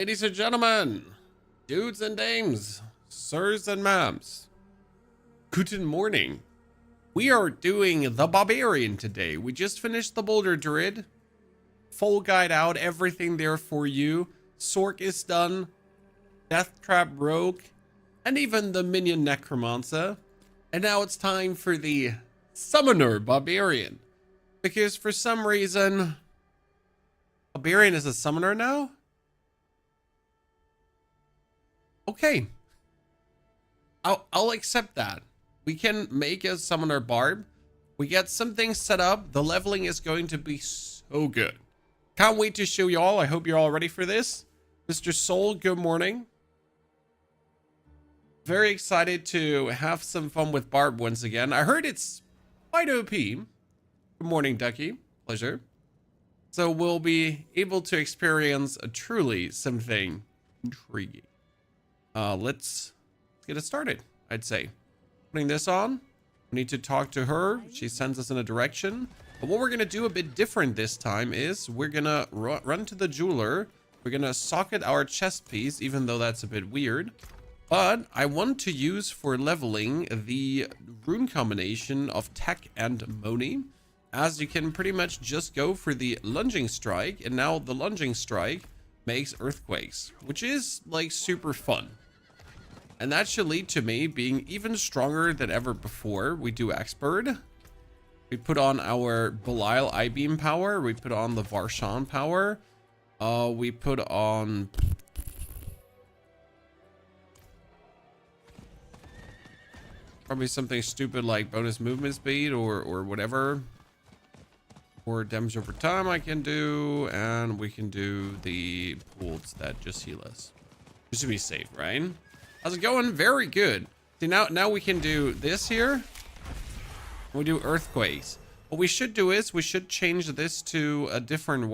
Ladies and gentlemen, dudes and dames, sirs and ma'ams, guten morning. We are doing the Barbarian today. We just finished the Boulder Druid. Full guide out, everything there for you. Sork is done. Death Trap Rogue. And even the Minion Necromancer. And now it's time for the Summoner Barbarian. Because for some reason, Barbarian is a summoner now? Okay. I'll accept that. We can make a Summoner Barb. We get some things set up. The leveling is going to be so good. Can't wait to show y'all. I hope you're all ready for this. Mr. Soul, good morning. Very excited to have some fun with Barb once again. I heard it's quite OP. Good morning, Ducky. Pleasure. So we'll be able to experience a truly something intriguing. Let's get it started, I'd say. Putting this on, we need to talk to her. She sends us in a direction. But what we're going to do a bit different this time is we're going to run to the jeweler. We're going to socket our chest piece, even though that's a bit weird. But I want to use for leveling the rune combination of Tech and Moni, as you can pretty much just go for the lunging strike. And now the lunging strike makes earthquakes, which is like super fun. And that should lead to me being even stronger than ever before. We do expert. We put on our Belial I-beam power. We put on the Varshan power. We put on probably something stupid like bonus movement speed or whatever. Or damage over time I can do. And we can do the pools that just heal us. Just to be safe, right? How's it going? Very good. See, now we can do this here. We do earthquakes. What we should do is we should change this to a different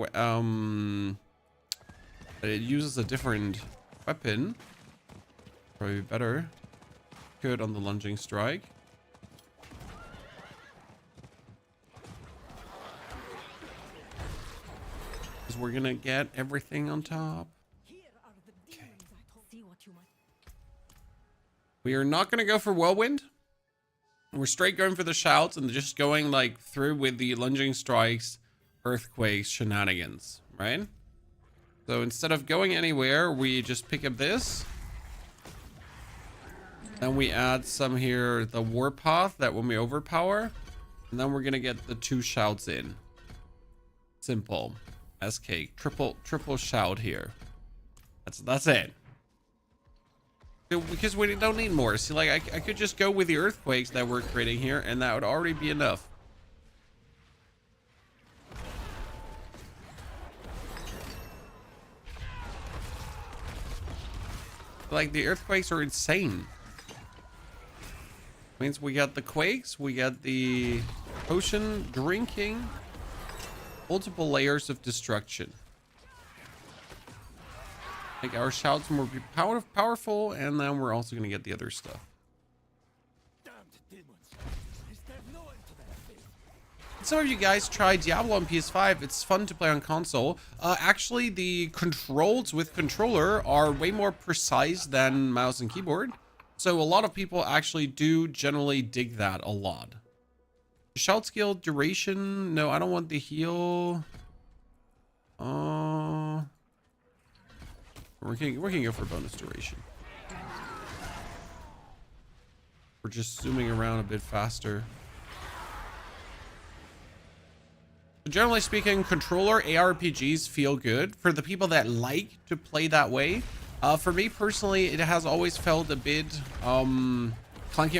it uses a different weapon. Probably better. Good on the lunging strike. Because we're gonna get everything on top. We are not going to go for Whirlwind. We're straight going for the shouts and just going like through with the lunging strikes, earthquakes, shenanigans, right? So instead of going anywhere, we just pick up this. Then we add some here, the Warpath, that when we overpower. And then we're going to get the 2 shouts in. Simple. SK. Triple shout here. That's it. Because we don't need more. See, like, I could just go with the earthquakes that we're creating here, and that would already be enough. Like, the earthquakes are insane. Means we got the quakes, we got the potion drinking, multiple layers of destruction. Make our shouts more powerful, and then we're also going to get the other stuff. Some of you guys try Diablo on PS5. It's fun to play on console. Actually, the controls with controller are way more precise than mouse and keyboard. So a lot of people actually do generally dig that a lot. Shout skill duration. No, I don't want the heal. We can go for bonus duration. We're just zooming around a bit faster. Generally speaking, controller ARPGs feel good for the people that like to play that way. For me personally, it has always felt a bit clunky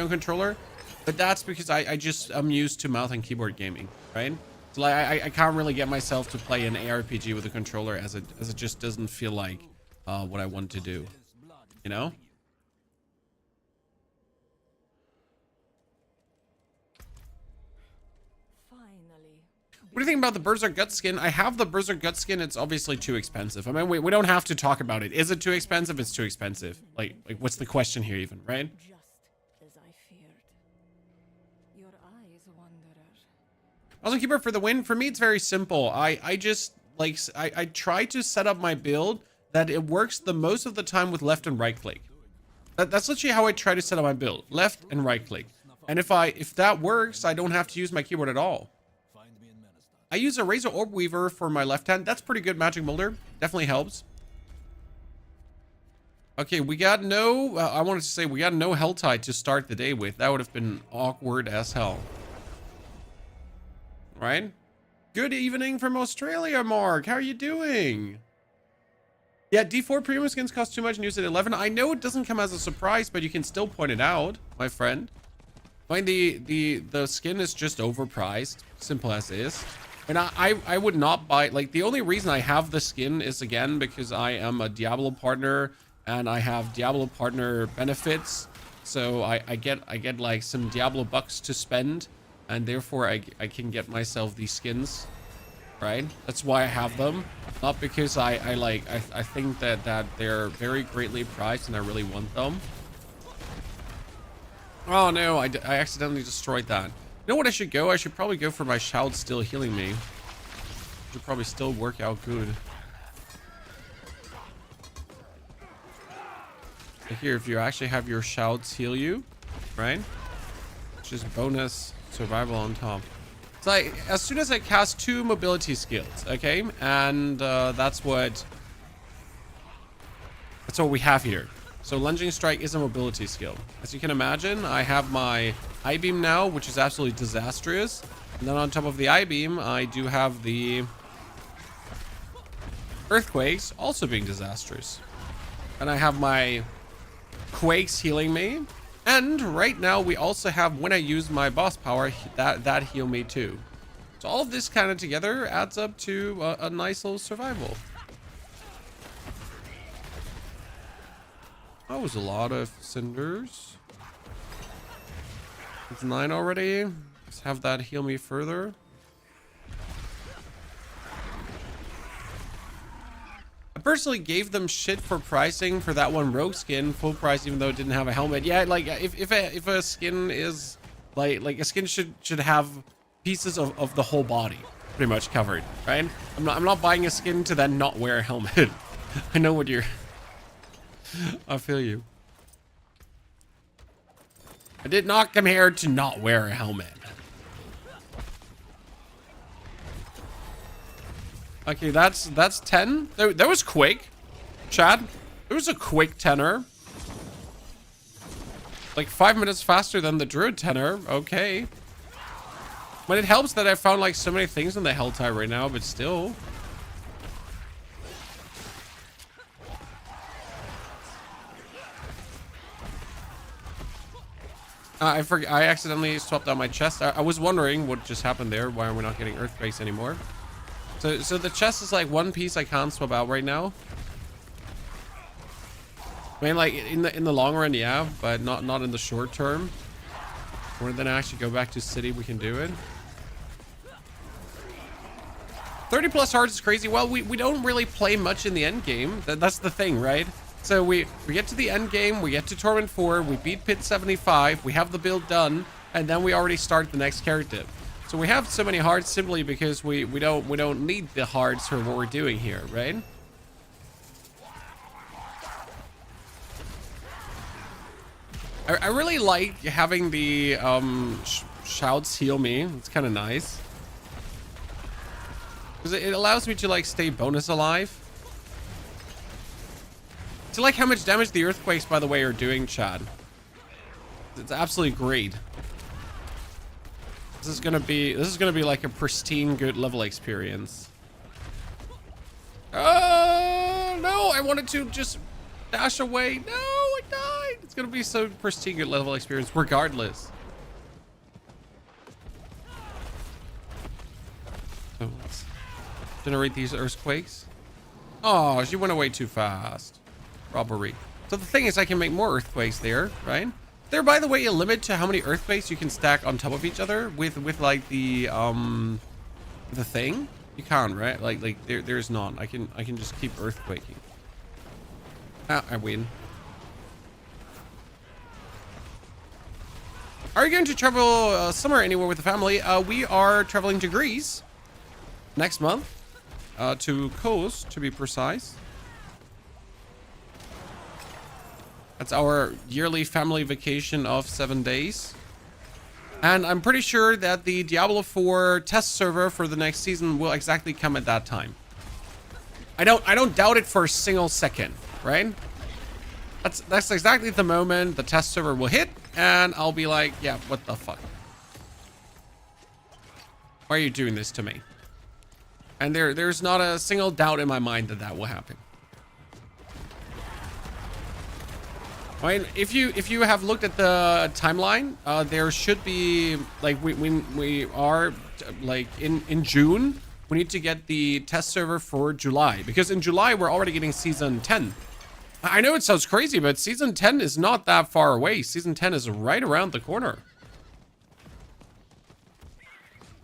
on controller, but that's because I'm used to mouse and keyboard gaming, right? So like I can't really get myself to play an ARPG with a controller as it just doesn't feel like what I want to do, you know? What do you think about the Berserk Gut skin? I have the Berserk Gut skin. It's obviously too expensive. I mean, we don't have to talk about it. Is it too expensive? It's too expensive. Like what's the question here even, right? Just as I feared. Your eyes, wanderer. Also, keeper for the win. For me, it's very simple. I just like I try to set up my build that it works the most of the time with left and right click. That's literally how I try to set up my build. Left and right click. And if that works, I don't have to use my keyboard at all. I use a Razor Orb Weaver for my left hand. That's pretty good magic molder. Definitely helps. Okay, we got no, I wanted to say we got no Helltide to start the day with. That would have been awkward as hell. Right? Good evening from Australia, Mark. How are you doing? Yeah, D4 premium skins cost too much and use it at 11. I know it doesn't come as a surprise, but you can still point it out, my friend. I mean, the skin is just overpriced. Simple as is. And I would not buy, like, the only reason I have the skin is, again, because I am a Diablo partner and I have Diablo partner benefits. So I get like some Diablo bucks to spend, and therefore I can get myself these skins, right? That's why I have them, not because I think that they're very greatly priced and I really want them. Oh no, I accidentally destroyed that. You know what I should go? I should probably go for my shout still healing me. Should probably still work out good. Here, if you actually have your shouts heal you, right? Just bonus survival on top. So as soon as I cast 2 mobility skills, okay, and that's what we have here. So lunging strike is a mobility skill. As you can imagine, I have my I-beam now, which is absolutely disastrous. And then on top of the I-beam, I do have the earthquakes, also being disastrous. And I have my quakes healing me. And right now we also have, when I use my boss power, that heal me too. So all of this kind of together adds up to a nice little survival. That was a lot of cinders. It's 9 already. Let's have that heal me further. I personally gave them shit for pricing for that one rogue skin, full price, even though it didn't have a helmet. Yeah, like if a skin is like a skin should have pieces of the whole body pretty much covered, right? I'm not buying a skin to then not wear a helmet. I know what you're. I feel you. I did not come here to not wear a helmet. Okay, that's 10. That was quick, Chad. It was a quick tenor. Like 5 minutes faster than the druid tenor. Okay. But it helps that I found like so many things in the Helltide right now, but still. I accidentally swapped out my chest. I was wondering what just happened there. Why are we not getting earthquakes anymore? So the chest is like one piece I can't swap out right now. I mean, like in the long run, yeah, but not in the short term. Or then I actually go back to city, we can do it. 30 plus hearts is crazy. Well, we don't really play much in the end game. That's the thing, right? So we get to the end game, we get to Torment 4, we beat Pit 75, we have the build done, and then we already start the next character. So we have so many hearts simply because we don't need the hearts for what we're doing here, right? I really like having the shouts heal me. It's kind of nice. Because it allows me to like stay bonus alive. I like how much damage the earthquakes, by the way, are doing, Chad. It's absolutely great. This is gonna be like a pristine good level experience. Oh no! I wanted to just dash away. No, I died. It's gonna be so pristine good level experience, regardless. So let's generate these earthquakes. Oh, she went away too fast. Robbery. So the thing is, I can make more earthquakes there, right? There, by the way, a limit to how many earthquakes you can stack on top of each other with like the thing. You can't, right? Like there's none. I can just keep earthquaking. Ah, I win. Are you going to travel somewhere anywhere with the family? We are traveling to Greece next month, to Kos, to be precise. That's our yearly family vacation of 7 days. And I'm pretty sure that the Diablo 4 test server for the next season will exactly come at that time. I don't doubt it for a single second, right? That's exactly the moment the test server will hit, and I'll be like, yeah, what the fuck? Why are you doing this to me? And there's not a single doubt in my mind that that will happen. I mean, if you have looked at the timeline, there should be like we are like in June. We need to get the test server for July, because in July we're already getting season 10. I know it sounds crazy, but season 10 is not that far away. Season 10 is right around the corner.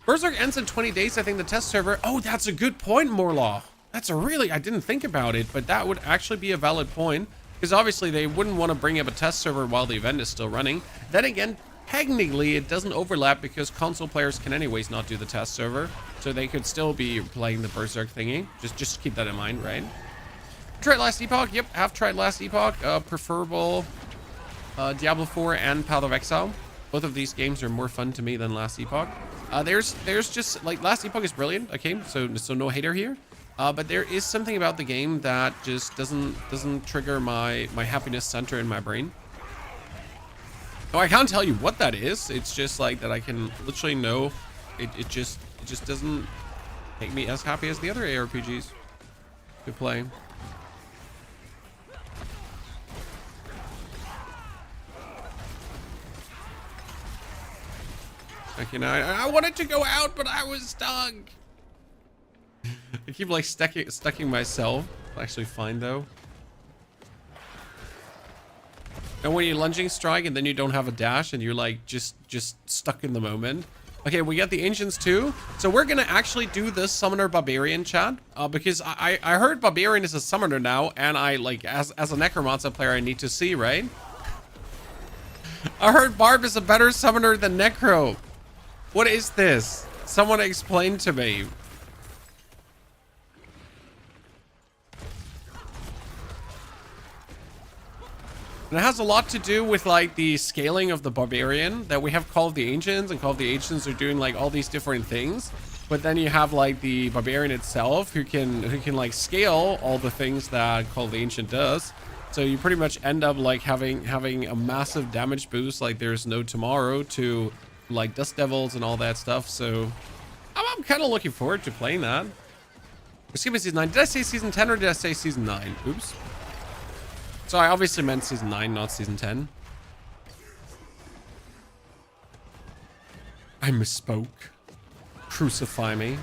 Berserk ends in 20 days, I think, the test server. Oh, that's a good point, Morlaw. That's a really, I didn't think about it, but that would actually be a valid point, because obviously they wouldn't want to bring up a test server while the event is still running. Then again, technically it doesn't overlap, because console players can anyways not do the test server, so they could still be playing the Berserk thingy. Just keep that in mind, right? Tried Last Epoch. Yep, have tried Last Epoch. Preferable Diablo 4 and Path of Exile. Both of these games are more fun to me than Last Epoch. There's just like Last Epoch is brilliant. Okay, so no hater here. But there is something about the game that just doesn't trigger my happiness center in my brain. Oh, I can't tell you what that is. It's just like that I can literally know it just doesn't make me as happy as the other ARPGs to play. Like, you know, I wanted to go out, but I was stuck. I keep like stucking myself. Actually fine though. And when you lunging strike and then you don't have a dash and you're like just stuck in the moment. Okay, we got the ancients too. So we're gonna actually do this Summoner Barbarian chat, because I heard Barbarian is a summoner now, and I like as a Necromancer player I need to see, right? I heard Barb is a better summoner than Necro. What is this? Someone explain to me. And it has a lot to do with like the scaling of the Barbarian, that we have Call of the Ancients, and Call of the Ancients are doing like all these different things. But then you have like the Barbarian itself who can like scale all the things that Call of the Ancient does. So you pretty much end up like having a massive damage boost like there's no tomorrow to like Dust Devils and all that stuff. So I'm kind of looking forward to playing that. Excuse me, season 9. Did I say season 10 or did I say season 9? Oops. So I obviously meant season 9, not season 10. I misspoke. Crucify me.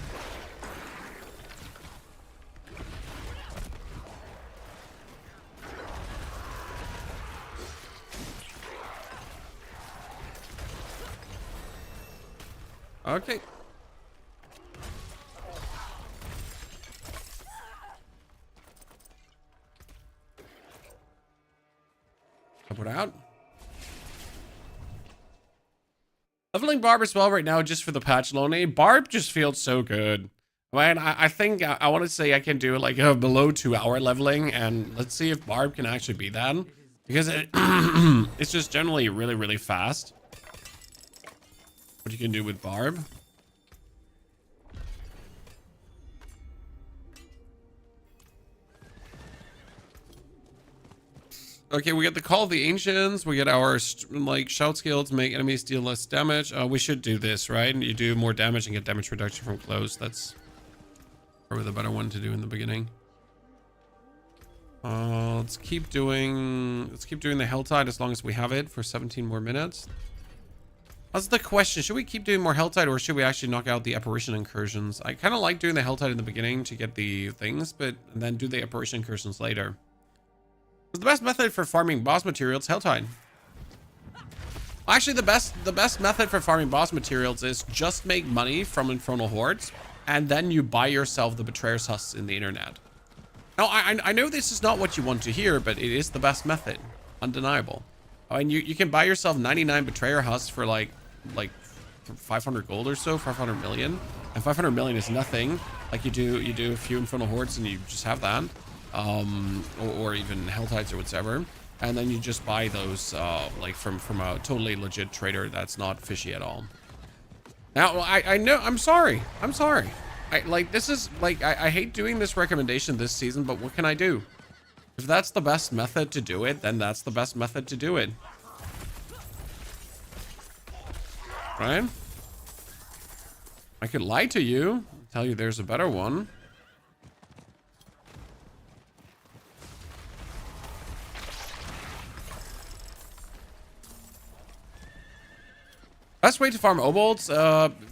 Okay. I'll put out. Leveling Barb as well right now just for the patch lonely. Barb just feels so good. Man, I think I want to say I can do like a below 2-hour leveling, and let's see if Barb can actually be that, because it's just generally really, really fast. What you can do with Barb. Okay, we get the Call of the Ancients. We get our like shout skills, make enemies deal less damage. We should do this, right? You do more damage and get damage reduction from close. That's probably the better one to do in the beginning. Let's keep doing the Helltide as long as we have it for 17 more minutes. That's the question. Should we keep doing more Helltide, or should we actually knock out the Apparition incursions? I kind of like doing the Helltide in the beginning to get the things, but then do the Apparition incursions later. The best method for farming boss materials, Helltide. Actually, the best method for farming boss materials is just make money from Infernal Hordes, and then you buy yourself the Betrayer's Husks in the internet. Now, I know this is not what you want to hear, but it is the best method. Undeniable. I mean, you can buy yourself 99 Betrayer Husks for like 500 gold or so, 500 million. And 500 million is nothing. Like you do a few Infernal Hordes and you just have that. or even Hell Tides or whatever. And then you just buy those like from a totally legit trader that's not fishy at all. Now, I know, I'm sorry. This is like, I hate doing this recommendation this season, but what can I do? If that's the best method to do it, then that's the best method to do it. Right? I could lie to you, tell you there's a better one. Best way to farm obolts?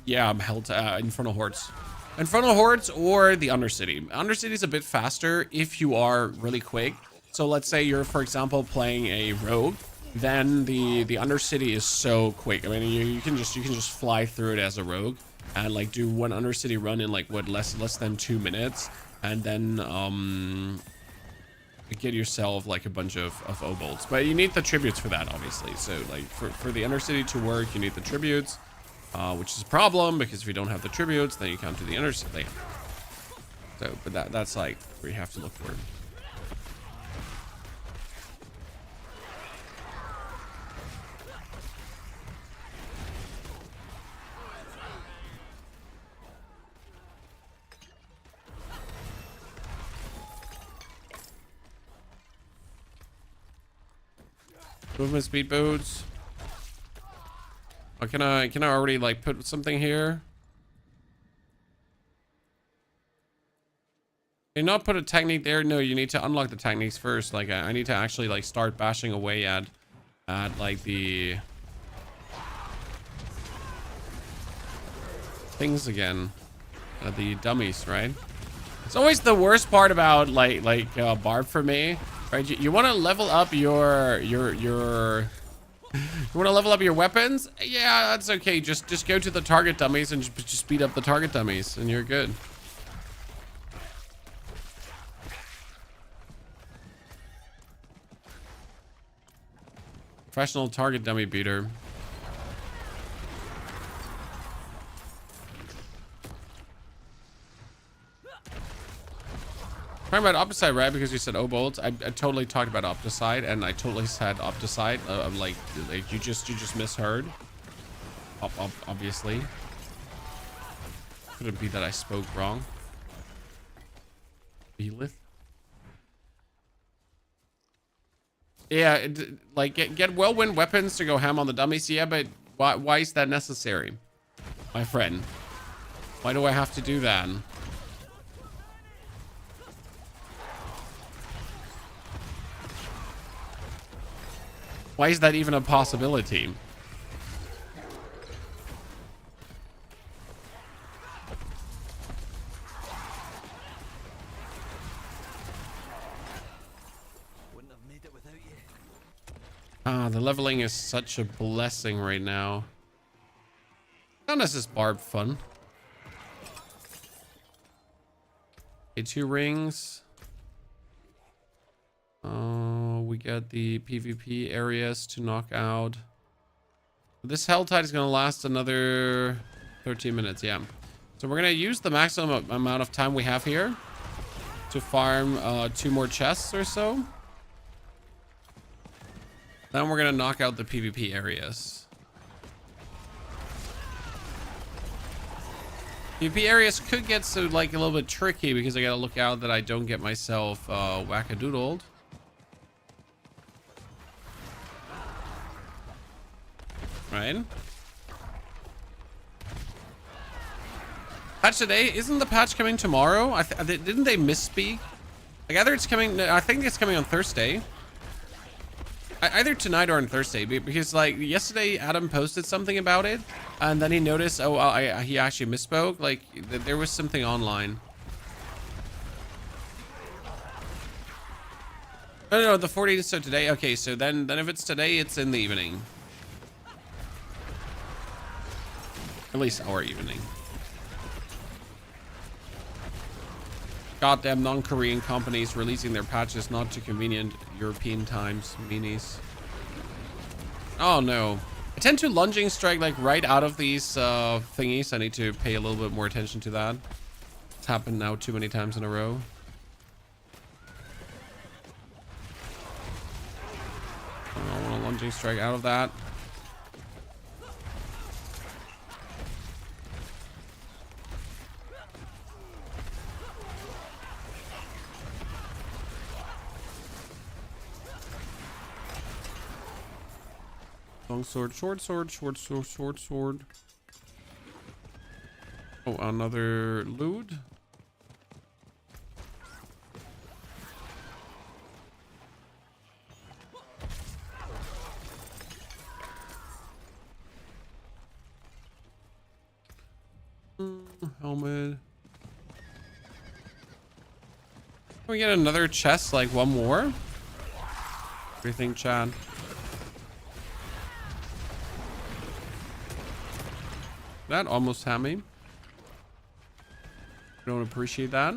Yeah, I'm held to Infernal Hordes. Infernal Hordes or the Undercity. Undercity is a bit faster if you are really quick. So let's say you're, for example, playing a rogue, then the Undercity is so quick. I mean, you can just fly through it as a rogue and like do one Undercity run in like what less than 2 minutes, and then get yourself like a bunch of obolts. But you need the tributes for that, obviously. So like for the Undercity to work, you need the tributes, which is a problem because if you don't have the tributes, then you can't do the Undercity. So, but that's like where you have to look for it. Movement speed boots. Oh, can I already like put something here? Can you not put a technique there? No, you need to unlock the techniques first. Like I need to actually like start bashing away at like the things again. The dummies, right? It's always the worst part about like barb for me. Right, you want to level up your you want to level up your weapons? Yeah, that's okay. Just go to the target dummies and just speed up the target dummies, and you're good. Professional target dummy beater. Talking about Opticide, right? Because you said obolts. I totally talked about Opticide, and I totally said Opticide. Like you just misheard. Obviously. Could it be that I spoke wrong? Belith? Yeah, like get whirlwind weapons to go ham on the dummies. Yeah, but why is that necessary, my friend? Why do I have to do that? Why is that even a possibility? Wouldn't have made it without you. Ah, the leveling is such a blessing right now. How does this barb fun? Okay, 2 rings. We got the PvP areas to knock out. This Hell Tide is going to last another 13 minutes, yeah. So we're going to use the maximum amount of time we have here to farm 2 more chests or so. Then we're going to knock out the PvP areas. PvP areas could get so like a little bit tricky because I got to look out that I don't get myself wackadoodled. Right? Patch today? Isn't the patch coming tomorrow? Didn't they misspeak? Like either it's coming, I think it's coming on Thursday. Either tonight or on Thursday, because like yesterday Adam posted something about it and then he noticed, he actually misspoke. Like there was something online. No, the 14th, so today. Okay, so then if it's today, it's in the evening. At least our evening. Goddamn non-Korean companies releasing their patches not too convenient European times. Meanies. Oh no. I tend to lunging strike like right out of these thingies. I need to pay a little bit more attention to that. It's happened now too many times in a row. Lunging strike out of that. Long sword, short sword, short sword, short sword. Oh, another loot. Helmet. Can we get another chest, like one more? What do you think, Chad? That almost had me. Don't appreciate that.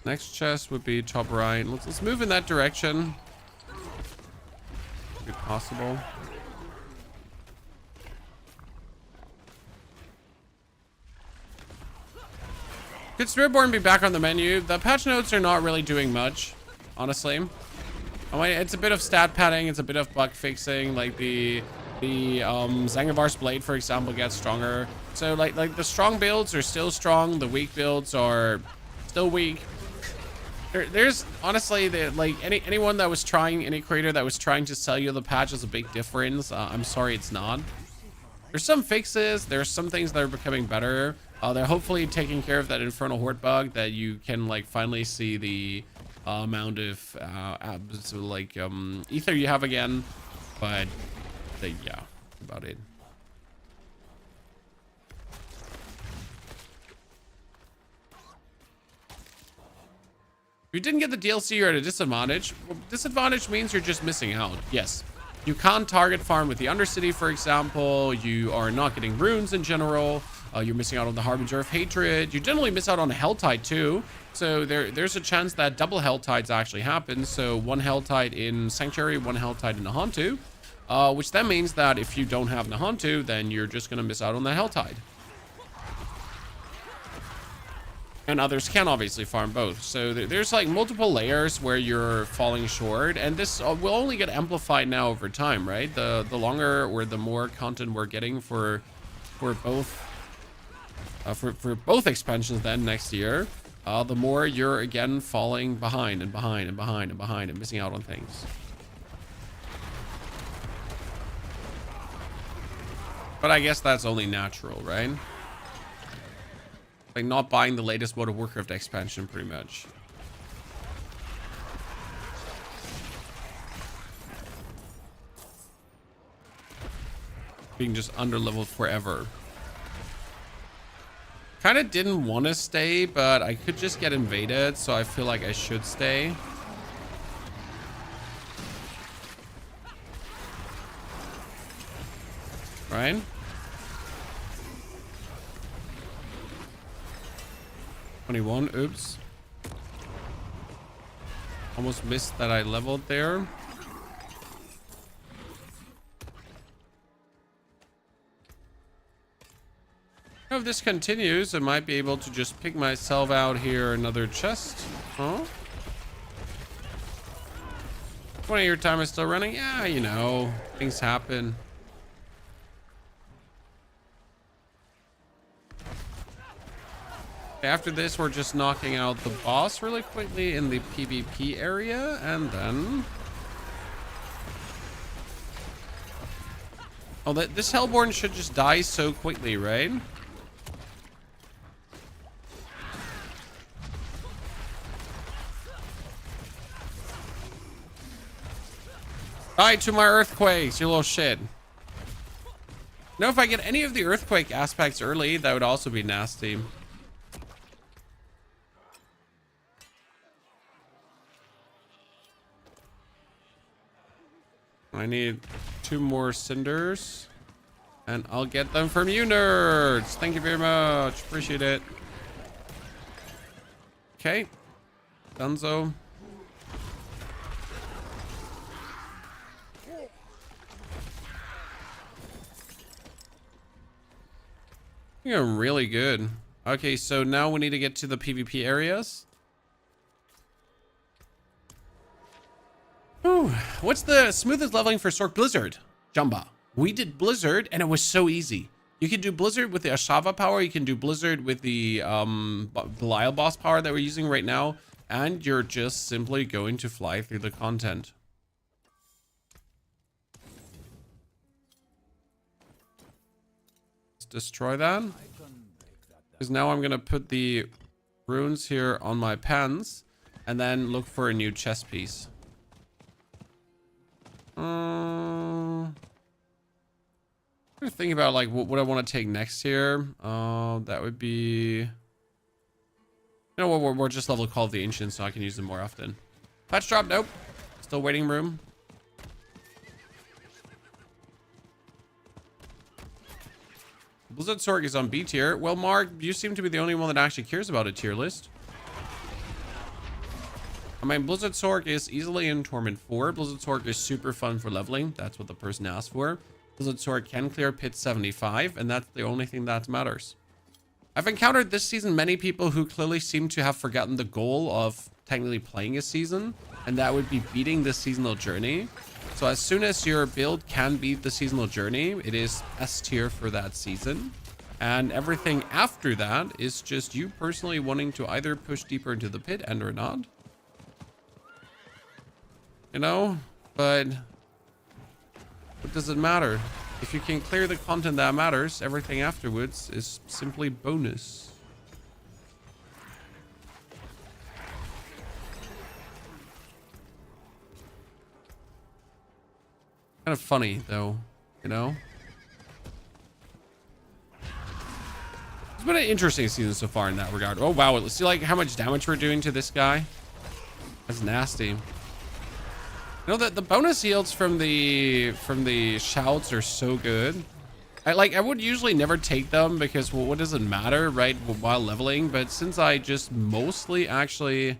Next chest would be top right. Let's move in that direction. If possible. Could Spiritborn be back on the menu? The patch notes are not really doing much, honestly. I mean, it's a bit of stat padding, it's a bit of bug fixing, like the Zangivar's blade, for example, gets stronger. So like the strong builds are still strong, the weak builds are still weak. There's honestly anyone that was trying, any creator that was trying to sell you the patch is a big difference. I'm sorry, it's not. There's some fixes, there's some things that are becoming better. They're hopefully taking care of that Infernal Horde bug that you can like finally see the amount of ether you have again, but yeah, about it. If you didn't get the DLC, you're at a disadvantage. Well, disadvantage means you're just missing out. Yes, you can't target farm with the Undercity, for example. You are not getting runes in general. You're missing out on the Harbinger of Hatred. You generally miss out on a Helltide too. So there's a chance that double Helltides actually happen. So one Helltide in Sanctuary, one Helltide in Nahantu. Which then means that if you don't have Nahantu, then you're just going to miss out on the Helltide. And others can obviously farm both. So there's like multiple layers where you're falling short. And this will only get amplified now over time, right? The longer or the more content we're getting for both expansions then next year, the more you're again falling behind and behind and behind and behind and missing out on things. But I guess that's only natural, right? Like not buying the latest World of Warcraft expansion, pretty much. Being just underleveled forever. Kind of didn't want to stay, but I could just get invaded, so I feel like I should stay. Right? Oops. Almost missed that I leveled there. If this continues, I might be able to just pick myself out here another chest. Huh? 20-year time is still running? Yeah, you know, things happen. After this, we're just knocking out the boss really quickly in the PvP area, and then... Oh, this Hellborn should just die so quickly, right? Die to my earthquakes, you little shit. Now, if I get any of the earthquake aspects early, that would also be nasty. I need 2 more cinders, and I'll get them from you nerds. Thank you very much. Appreciate it. Okay. Dunzo. You're really good. Okay, so now we need to get to the PvP areas. Whew. Whew. What's the smoothest leveling for Sork Blizzard? Jumba. We did Blizzard and it was so easy. You can do Blizzard with the Ashava power. You can do Blizzard with the Belial boss power that we're using right now. And you're just simply going to fly through the content. Let's destroy that. Because now I'm going to put the runes here on my pens. And then look for a new chest piece. I'm thinking about like what I want to take next here. That would be, you know what, we're just level Call of the Ancients, so I can use them more often. Patch drop, nope. Still waiting room. Blizzard Sork is on B tier. Well, Mark, you seem to be the only one that actually cares about a tier list. I mean, Blizzard Sork is easily in Torment 4. Blizzard Sork is super fun for leveling. That's what the person asked for. Blizzard Sork can clear pit 75, and that's the only thing that matters. I've encountered this season many people who clearly seem to have forgotten the goal of technically playing a season, and that would be beating the seasonal journey. So as soon as your build can beat the seasonal journey, it is S tier for that season. And everything after that is just you personally wanting to either push deeper into the pit and or not. You know, but what does it matter? If you can clear the content that matters, everything afterwards is simply bonus. Kind of funny though, you know? It's been an interesting season so far in that regard. Oh wow, let's see like how much damage we're doing to this guy. That's nasty. You know that the bonus yields from the shouts are so good. I would usually never take them because, well, what does it matter, right, while leveling? But since I just mostly actually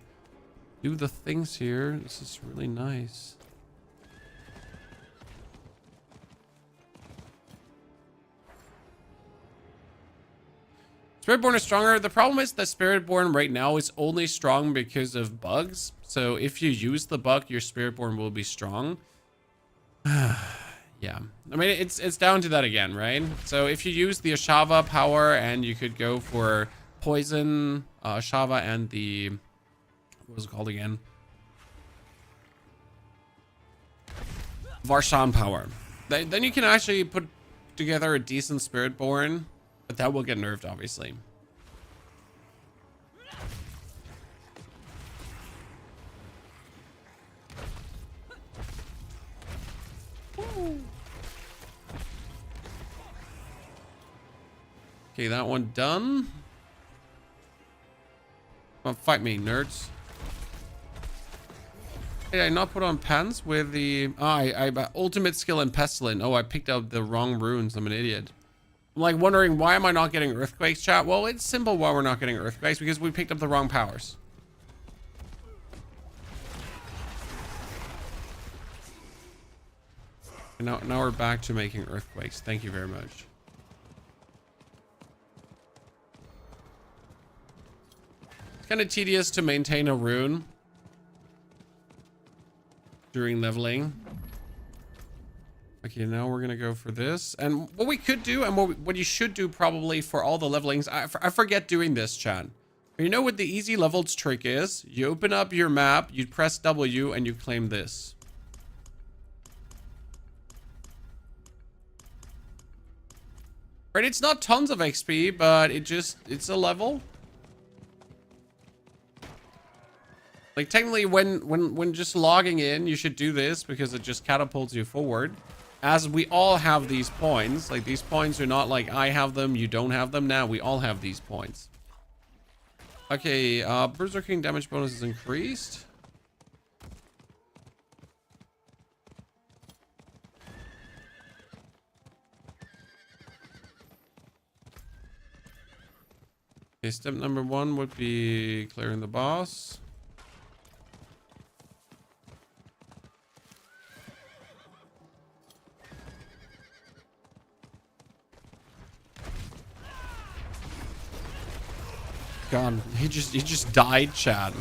do the things here, this is really nice. Spiritborn is stronger. The problem is that Spiritborn right now is only strong because of bugs. So if you use the bug, your Spiritborn will be strong. Yeah. I mean, it's down to that again, right? So if you use the Ashava power and you could go for Poison, Ashava, and the... what was it called again? Varshan power. Then you can actually put together a decent Spiritborn. But that will get nerfed, obviously. Okay, that one done. Come on, fight me, nerds. Did I not put on pants with the... I ultimate skill and pestilent. Oh, I picked up the wrong runes. I'm an idiot. I'm like wondering, why am I not getting earthquakes, chat? Well, it's simple why we're not getting earthquakes, because we picked up the wrong powers. And now we're back to making earthquakes. Thank you very much. It's kind of tedious to maintain a rune during leveling. Okay, now we're gonna go for this. And what we could do, and what you should do probably for all the levelings, I forget doing this, chat. You know what the easy levels trick is? You open up your map, you press W, and you claim this. Right, it's not tons of XP, but it's a level. Like technically when just logging in, you should do this because it just catapults you forward. As we all have these points, like these points are not like I have them, you don't have them. Now we all have these points. Okay, Berserking damage bonus is increased. Okay, step number 1 would be clearing the boss. God, he just died, Chad.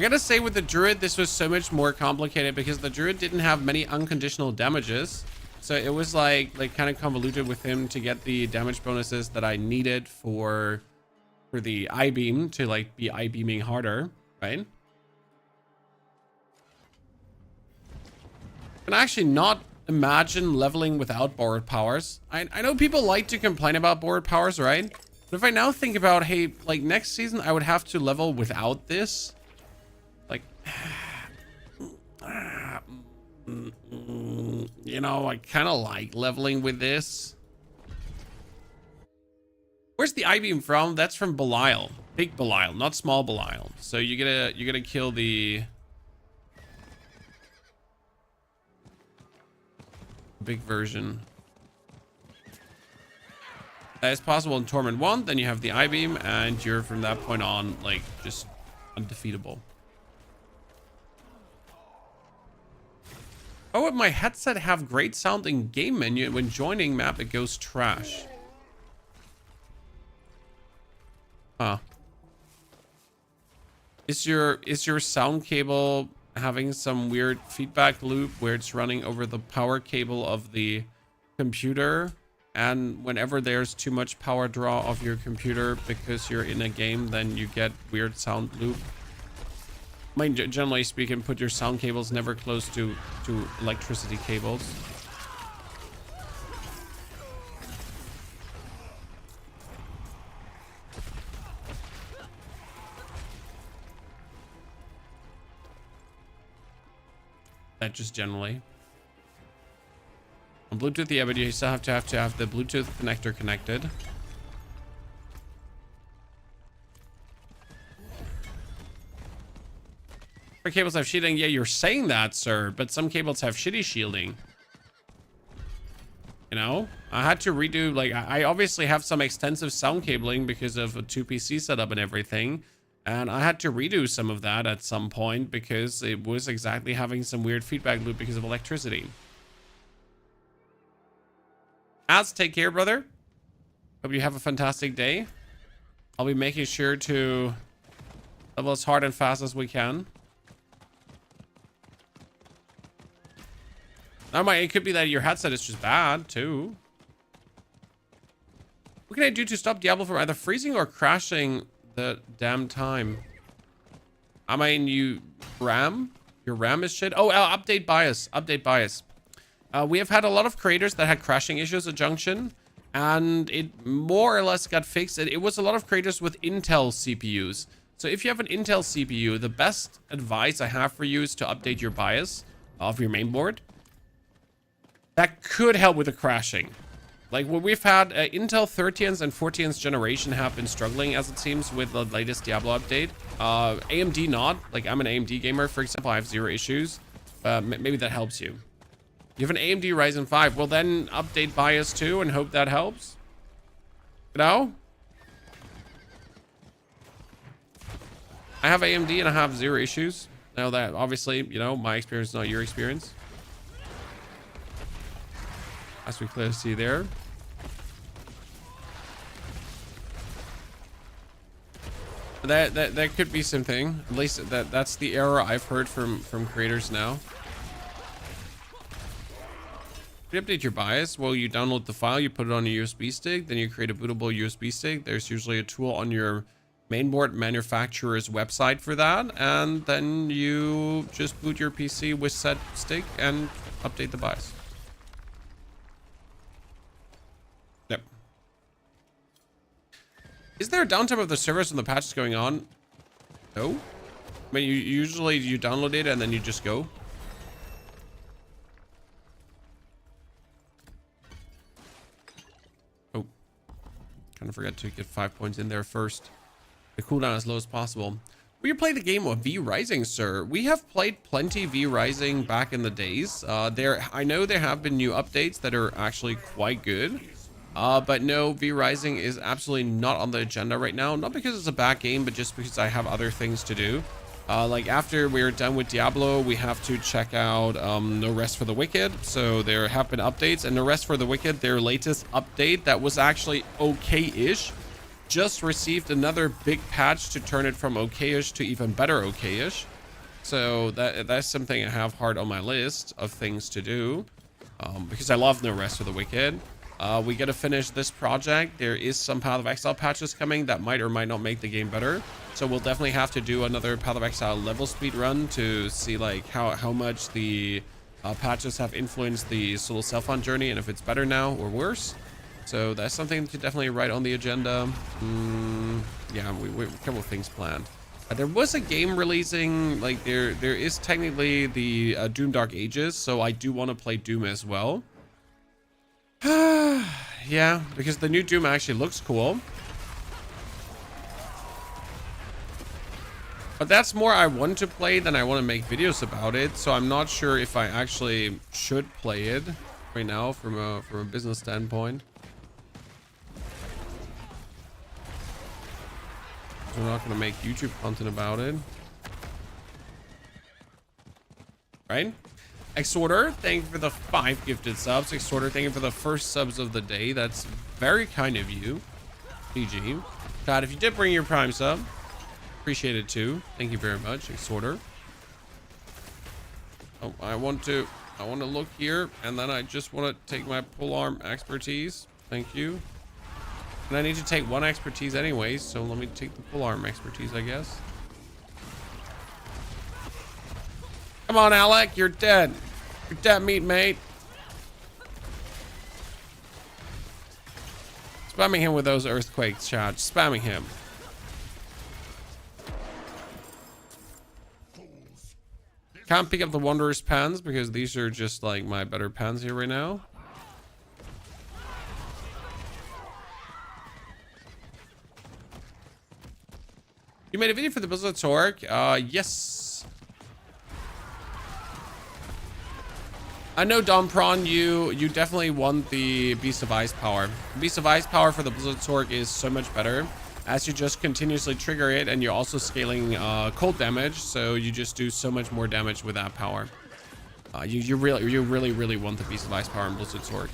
I gotta say with the druid, this was so much more complicated because the druid didn't have many unconditional damages. So it was like kind of convoluted with him to get the damage bonuses that I needed for the I-beam to like be I-beaming harder, right? Can I actually not imagine leveling without borrowed powers? I know people like to complain about borrowed powers, right? But if I now think about, hey, like next season I would have to level without this. Like, you know, I kind of like leveling with this. Where's the I-beam from? That's from Belial. Big Belial, not small Belial. So you gotta kill the big version. That is possible in Torment 1. Then you have the I-beam, and you're from that point on like just undefeatable. Oh, would my headset have great sound in game menu? When joining map, it goes trash. Huh. Is your sound cable having some weird feedback loop where it's running over the power cable of the computer, and whenever there's too much power draw of your computer because you're in a game, then you get weird sound loop? I mean, generally speaking, put your sound cables never close to electricity cables. That just generally. On Bluetooth, yeah, but you still have to have the Bluetooth connector connected. Our cables have shielding. Yeah, you're saying that, sir, but some cables have shitty shielding. You know, I had to redo, like, I obviously have some extensive sound cabling because of a 2PC setup and everything. And I had to redo some of that at some point because it was exactly having some weird feedback loop because of electricity. Az, take care, brother. Hope you have a fantastic day. I'll be making sure to level as hard and fast as we can. Now, it could be that your headset is just bad, too. What can I do to stop Diablo from either freezing or crashing the damn time? I mean, your RAM is shit. Oh, update bias. Update bias. We have had a lot of creators that had crashing issues at Junction, and it more or less got fixed. It was a lot of creators with Intel CPUs. So if you have an Intel CPU, the best advice I have for you is to update your bias of your mainboard. That could help with the crashing. Like, when we've had Intel 13th and 14th generation have been struggling, as it seems, with the latest Diablo update. AMD not. Like, I'm an AMD gamer, for example. I have zero issues. Maybe that helps you. You have an AMD Ryzen 5. Well, then update BIOS too and hope that helps. You know? I have AMD and I have zero issues. Now that, obviously, you know, my experience is not your experience. As we clearly see there. That could be something. At least that's the error I've heard from creators now. You update your BIOS. Well, you download the file, you put it on a USB stick, then you create a bootable USB stick. There's usually a tool on your mainboard manufacturer's website for that, and then you just boot your PC with said stick and update the BIOS. Yep. Is there a downtime of the servers when the patch is going on? No. I mean, usually you download it and then you just go. Oh. Kind of forgot to get 5 points in there first. The cooldown as low as possible. Will you play the game of V Rising, sir? We have played plenty V Rising back in the days. I know there have been new updates that are actually quite good. But no, V Rising is absolutely not on the agenda right now. Not because it's a bad game, but just because I have other things to do. Like after we're done with Diablo, we have to check out No Rest for the Wicked. So there have been updates, and No Rest for the Wicked, their latest update that was actually okay-ish, just received another big patch to turn it from okay-ish to even better okay-ish. So that's something I have hard on my list of things to do, because I love No Rest for the Wicked. We got to finish this project. There is some Path of Exile patches coming that might or might not make the game better. So we'll definitely have to do another Path of Exile level speed run to see like how much the patches have influenced the solo self-hunt journey and if it's better now or worse. So that's something to definitely write on the agenda. Yeah, we have a couple of things planned. There was a game releasing, like there is technically the Doom Dark Ages, so I do want to play Doom as well. Yeah, because the new Doom actually looks cool. But that's more I want to play than I want to make videos about it, so I'm not sure if I actually should play it right now from a business standpoint. We're not going to make YouTube content about it. Right? Exhorter, thank you for the 5 gifted subs. Exhorter, thank you for the first subs of the day. That's very kind of you. GG. God, if you did bring your Prime sub, appreciate it too. Thank you very much, Exhorter. Oh, I want to look here, and then I just want to take my pull arm expertise. Thank you. And I need to take 1 expertise anyways, so let me take the full arm expertise, I guess. Come on, Alec, you're dead. You're dead meat, mate. Spamming him with those earthquakes, chat. Spamming him. Can't pick up the Wanderer's pans because these are just like my better pans here right now. You made a video for the Blizzard Torque? Yes. I know, Dom Prawn, you definitely want the Beast of Ice power. Beast of Ice power for the Blizzard Torque is so much better, as you just continuously trigger it, and you're also scaling cold damage, so you just do so much more damage with that power. You really want the Beast of Ice power in Blizzard Torque.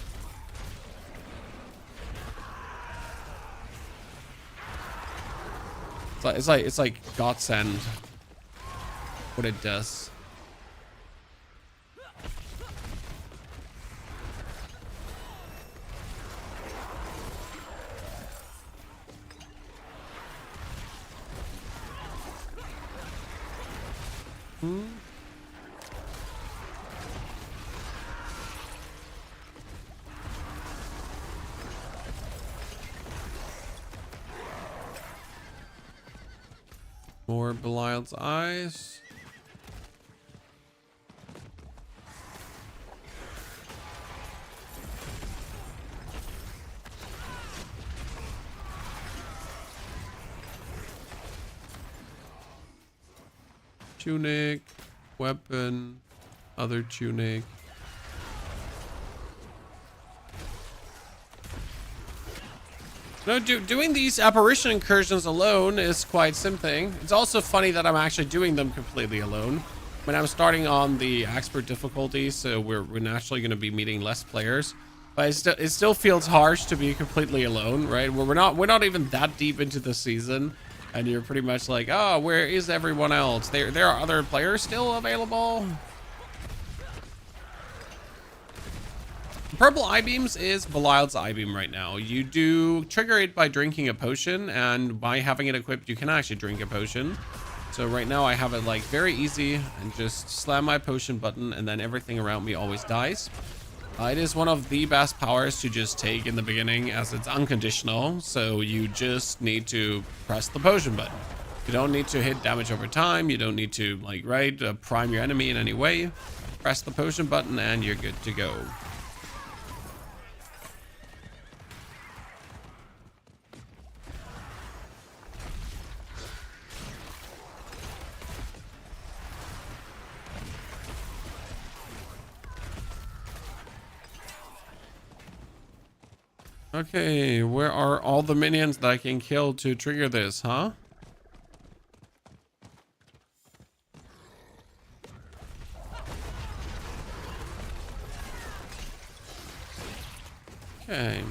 It's like godsend what it does. More Belial's Eyes. Tunic, weapon, other tunic. No, doing these apparition incursions alone is quite something. It's also funny that I'm actually doing them completely alone. When I'm starting on the expert difficulty, so we're naturally going to be meeting less players. But it still feels harsh to be completely alone, right? We're not even that deep into the season, and you're pretty much like, oh, where is everyone else? There are other players still available. Purple eye beams is Belial's eye beam right now. You do trigger it by drinking a potion, and by having it equipped, you can actually drink a potion. So right now I have it like very easy, and just slam my potion button, and then everything around me always dies. It is one of the best powers to just take in the beginning, as it's unconditional. So you just need to press the potion button. You don't need to hit damage over time. You don't need to prime your enemy in any way. Press the potion button, and you're good to go. Okay, where are all the minions that I can kill to trigger this, huh? Okay.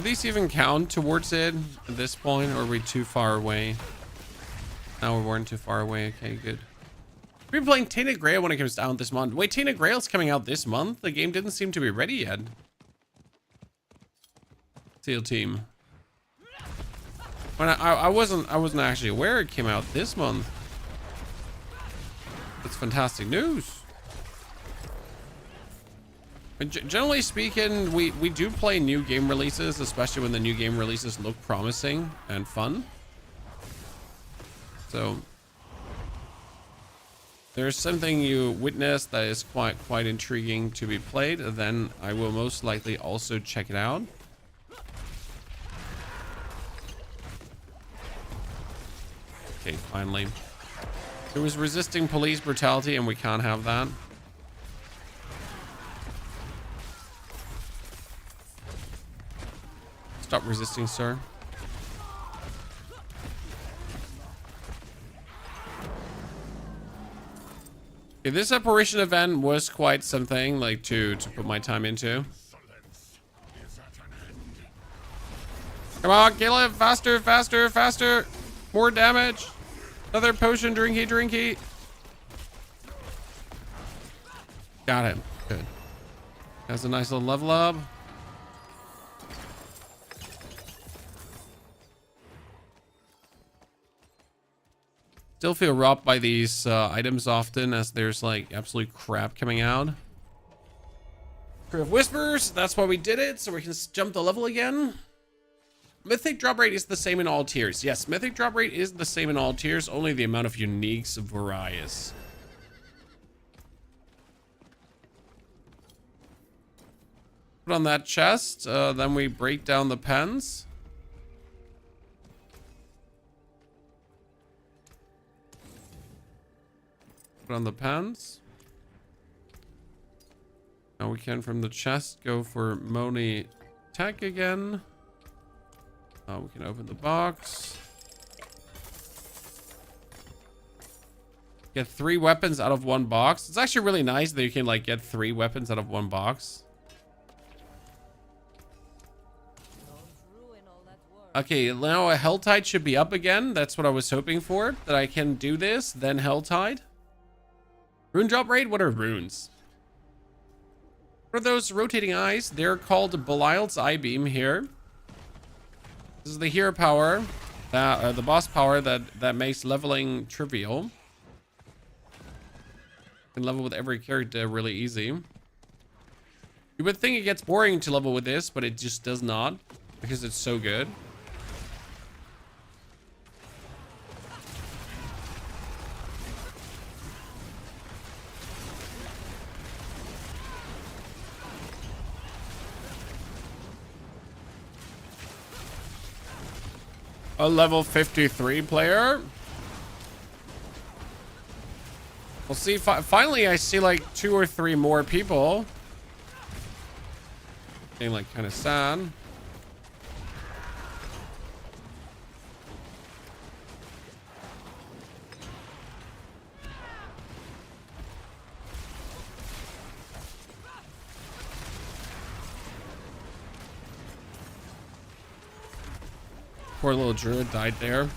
Do these even count towards it at this point, or are we too far away? No, we weren't too far away. Okay, good. We've been playing Tainted Grail when it comes out this month. Wait, Tainted Grail's coming out this month? The game didn't seem to be ready yet. Seal Team. When I wasn't actually aware it came out this month. That's fantastic news. Generally speaking, we do play new game releases, especially when the new game releases look promising and fun. So there's something you witness that is quite intriguing to be played, then I will most likely also check it out. Okay, finally. It was resisting police brutality, and we can't have that. Stop resisting, sir. Okay, this Apparition event was quite something, like, to put my time into. Come on, kill it! Faster, faster, faster! More damage! Another potion, drinky. Got it. Good. That's a nice little level up. Still feel robbed by these items often, as there's like absolute crap coming out. Crew of Whispers, that's why we did it, so we can jump the level again. Mythic drop rate is the same in all tiers. Yes, Mythic drop rate is the same in all tiers, only the amount of uniques varies. Put on that chest, then we break down the pens. Put on the pens. Now we can, from the chest, go for Moni Tech again. We can open the box. Get 3 weapons out of 1 box. It's actually really nice that you can like get 3 weapons out of 1 box. Okay, now a Helltide should be up again. That's what I was hoping for. That I can do this, then Helltide. Rune drop rate? What are runes? What are those rotating eyes? They're called Belial's Eye Beam here. This is the hero power, the boss power that makes leveling trivial. You can level with every character really easy. You would think it gets boring to level with this, but it just does not, because it's so good. A level 53 player. We'll see. Finally, I see like 2 or 3 more people. Getting like kind of sad. Poor little druid died there.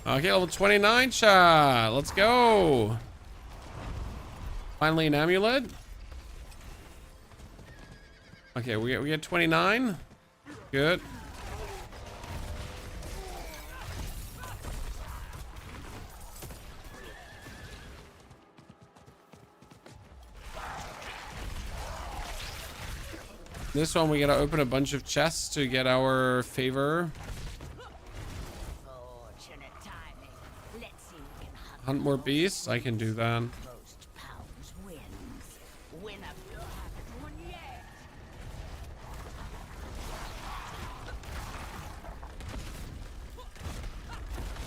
Okay, level 29 shot. Let's go. Finally an amulet. Okay, we get 29. Good. This one we gotta open a bunch of chests to get our favor. Hunt more beasts. I can do that.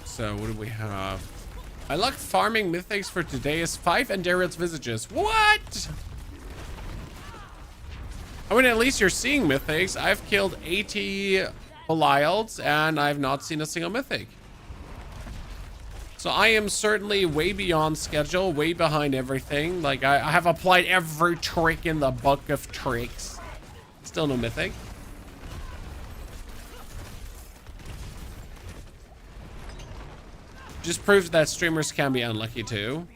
So what do we have? I like farming mythics for today is 5 Endurance Visages. What? I mean, at least you're seeing mythics. I've killed 80 Belials and I've not seen a single mythic. So I am certainly way beyond schedule, way behind everything. Like I have applied every trick in the book of tricks. Still no mythic. Just proves that streamers can be unlucky too.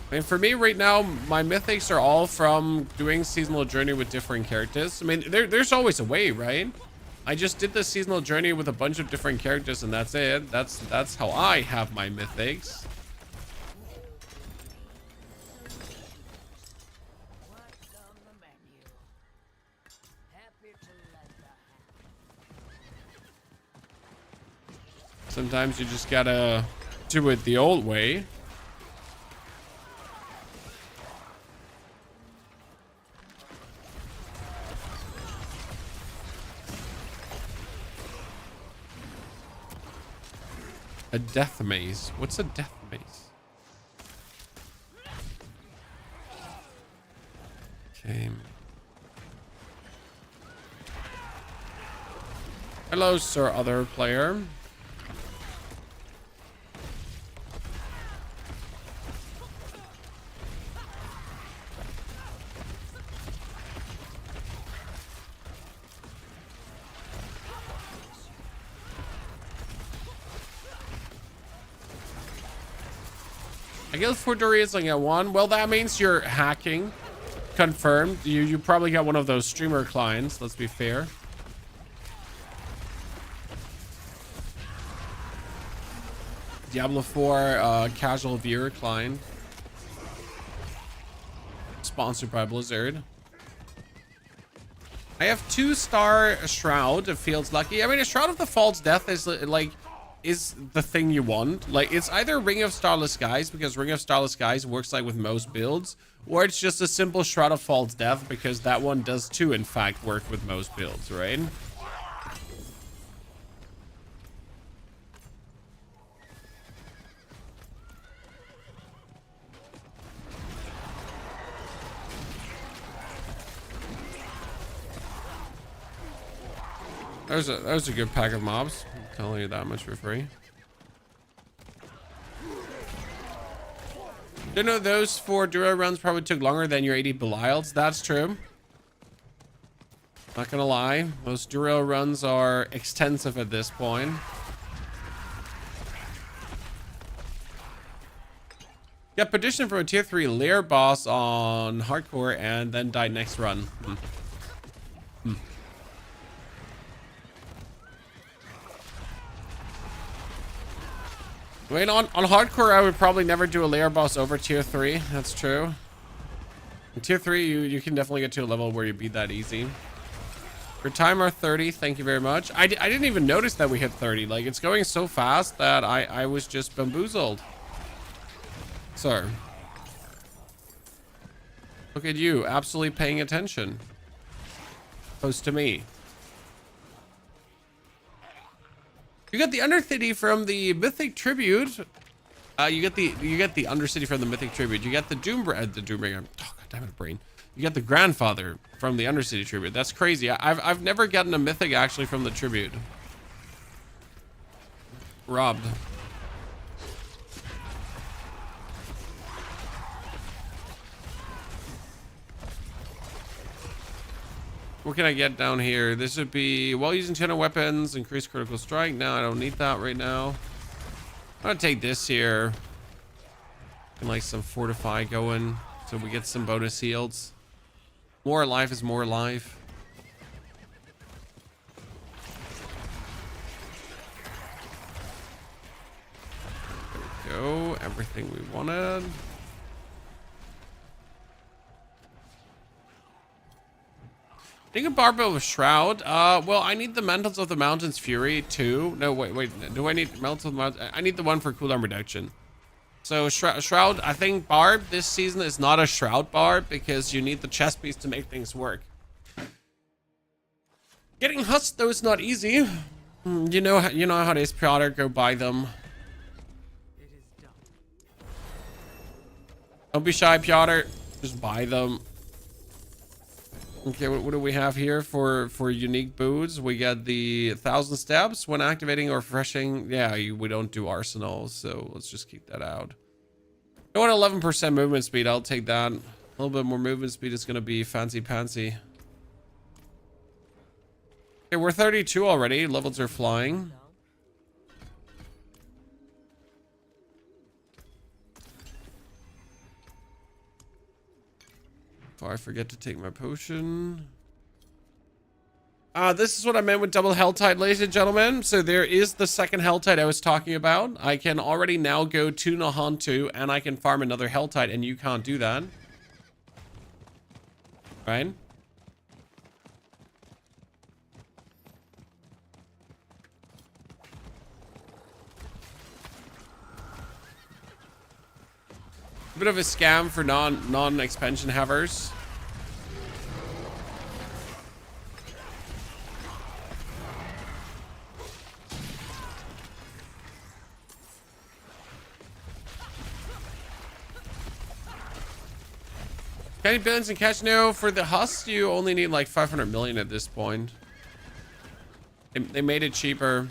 I mean, for me right now, my mythics are all from doing seasonal journey with different characters. I mean, there's always a way, right? I just did the seasonal journey with a bunch of different characters and that's it. That's how I have my mythics. Sometimes you just gotta do it the old way. A death maze. What's a death maze? Okay. Hello, sir, other player. I guess for Dorizing at 1. Well, that means you're hacking. Confirmed. You probably got one of those streamer clients, let's be fair. Diablo 4 casual viewer client. Sponsored by Blizzard. I have 2-star Shroud. It feels lucky. I mean, a Shroud of the False Death is like... is the thing you want. Like, it's either Ring of Starless Skies, because Ring of Starless Skies works like with most builds, or it's just a simple Shroud of False Death, because that one does too, in fact, work with most builds, right? That was a good pack of mobs. I'm telling you that much for free. You know, those 4 Duro runs probably took longer than your 80 Belials. That's true. Not gonna lie. Most Duro runs are extensive at this point. Got petition from a tier 3 lair boss on hardcore and then died next run. I mean, on hardcore, I would probably never do a lair boss over tier 3. That's true. In tier 3, you can definitely get to a level where you beat that easy. For timer 30, thank you very much. I didn't even notice that we hit 30. Like, it's going so fast that I was just bamboozled. Sir. Look at you, absolutely paying attention. Opposed to me. You got the Undercity from the Mythic Tribute. You get the Undercity from the Mythic Tribute. You got the Doombringer. Oh, God damn it, brain. You got the Grandfather from the Undercity Tribute. That's crazy. I've never gotten a Mythic actually from the Tribute. Robbed. What can I get down here? This would be while using channel weapons, increase critical strike. No, I don't need that right now. I'm gonna take this here. And like some fortify going so we get some bonus heals. More life is more life. There we go. Everything we wanted. I think a barb with Shroud. Well, I need the Mantles of the Mountain's Fury too. No, wait. Do I need Mantles of the Mountain? I need the one for cooldown reduction. So Shroud, I think Barb this season is not a Shroud Barb because you need the chest piece to make things work. Getting husked though is not easy. You know how it is, Piotr. Go buy them. Don't be shy, Piotr. Just buy them. Okay, what do we have here for unique boots? We got the 1,000 steps when activating or refreshing. Yeah, we don't do arsenals, so let's just keep that out. I want 11% movement speed. I'll take that. A little bit more movement speed is going to be fancy pantsy. Okay, we're 32 already. Levels are flying. Before I forget to take my potion. This is what I meant with double hell tide, ladies and gentlemen. So there is the second hell tide I was talking about. I can already now go to Nahantu and I can farm another hell tide, and you can't do that. Right? A bit of a scam for non-expansion havers. Any billions in cash? No, for the husk, you only need like 500 million at this point. They made it cheaper.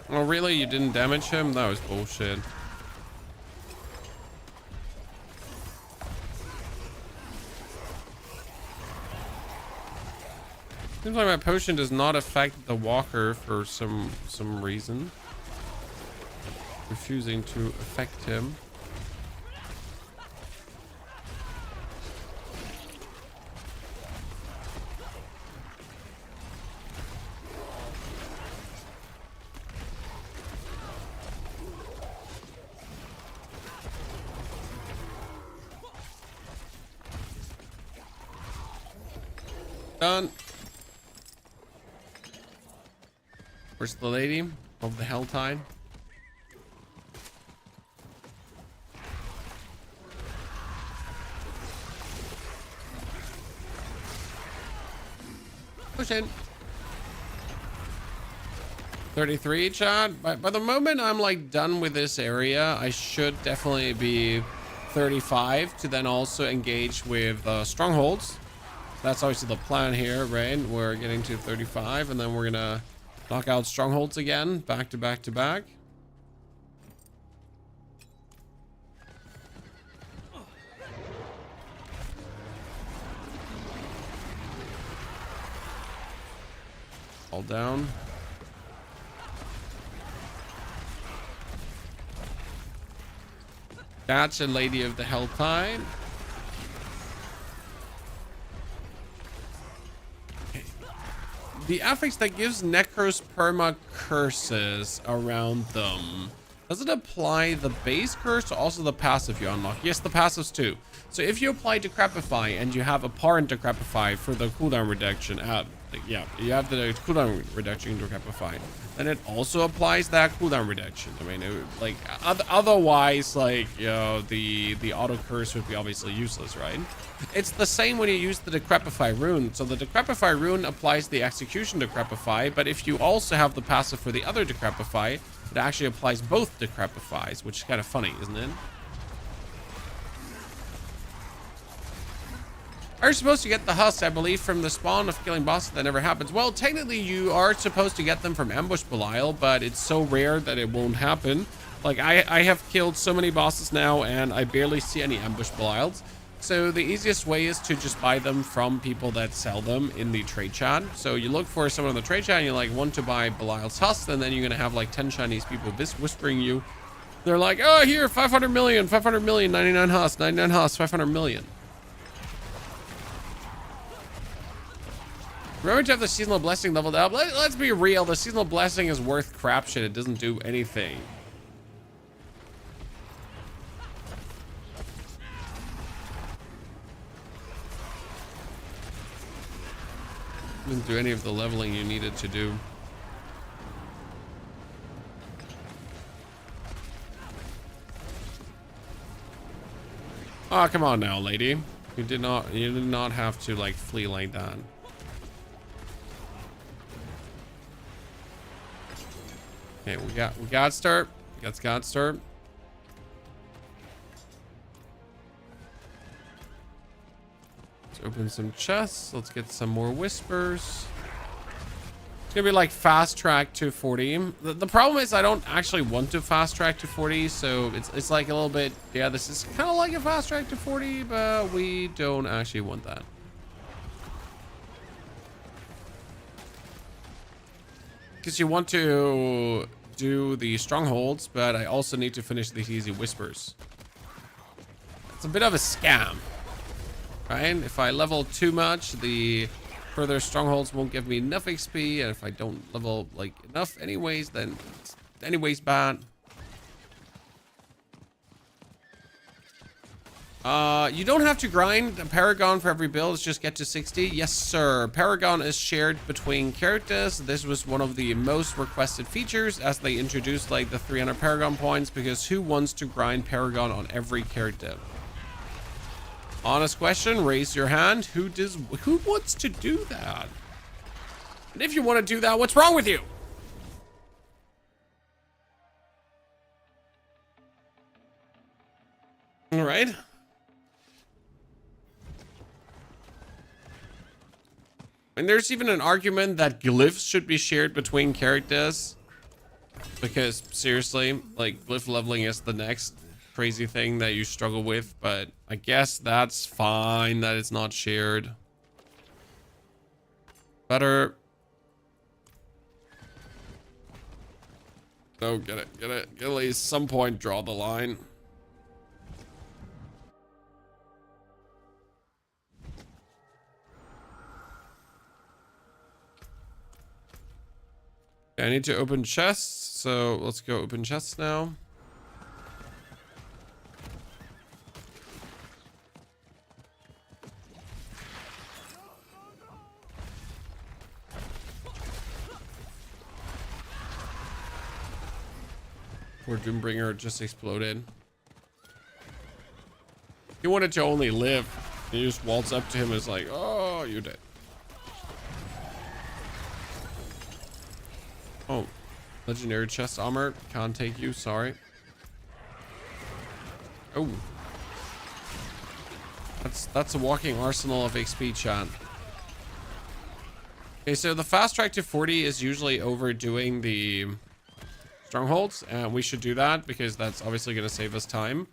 Oh, really? You didn't damage him? That was bullshit. Seems like my potion does not affect the walker for some reason. Refusing to affect him. Done. Where's the lady of the hell tide? Push in. 33 shot. By the moment I'm like done with this area, I should definitely be 35 to then also engage with strongholds. That's obviously the plan here, right? We're getting to 35 and then we're gonna knock out strongholds again, back to back to back. All down. Gotcha, Lady of the Helltide. The affix that gives Necros perma curses around them. Does it apply the base curse or also the passive you unlock? Yes, the passives too. So if you apply Decrepify and you have a parent Decrepify for the cooldown reduction, yeah, you have the cooldown reduction in Decrepify, then it also applies that cooldown reduction. I mean, otherwise, like, you know, the auto curse would be obviously useless, right? It's the same when you use the Decrepify rune. So the Decrepify rune applies the execution Decrepify, but if you also have the passive for the other Decrepify, it actually applies both Decrepifies, which is kind of funny, isn't it? Are you supposed to get the husks, I believe, from the spawn of killing bosses? That never happens. Well, technically you are supposed to get them from Ambush Belial, but it's so rare that it won't happen. Like, I have killed so many bosses now and I barely see any Ambush Belials. So the easiest way is to just buy them from people that sell them in the trade chat. So you look for someone in the trade chat and you like want to buy Belial's husks, and then you're gonna have like 10 Chinese people whispering you. They're like, oh, here, 500 million, 99 husks, 99 husks, 500 million. Remember to have the seasonal blessing leveled up. Let's be real, the seasonal blessing is worth crap shit. It doesn't do anything. Didn't do any of the leveling you needed to do. Oh, come on now, lady. You did not have to like flee like that. Okay, we got start. We got Scott start. Let's open some chests. Let's get some more whispers. It's gonna be like fast track to 40. The problem is I don't actually want to fast track to 40, so it's like a little bit, yeah, this is kind of like a fast track to 40, but we don't actually want that. Because you want to do the strongholds, but I also need to finish these easy whispers. It's a bit of a scam, right? If I level too much, the further strongholds won't give me enough XP, and if I don't level like enough anyways, then it's anyways bad. You don't have to grind a Paragon for every build, it's just get to 60. Yes, sir. Paragon is shared between characters. This was one of the most requested features as they introduced like the 300 Paragon points, because who wants to grind Paragon on every character? Honest question, raise your hand. Who wants to do that? And if you want to do that, what's wrong with you? All right. And there's even an argument that glyphs should be shared between characters. Because seriously, like glyph leveling is the next crazy thing that you struggle with, but I guess that's fine that it's not shared. Better. Oh, get it. Get at least some point draw the line. I need to open chests, so let's go open chests now. Poor Doombringer just exploded. He wanted to only live. You just waltz up to him and is like, oh, you're dead. Oh, legendary chest armor. Can't take you, sorry. Oh. That's a walking arsenal of XP, chat. Okay, so the fast track to 40 is usually overdoing the strongholds, and we should do that because that's obviously going to save us time.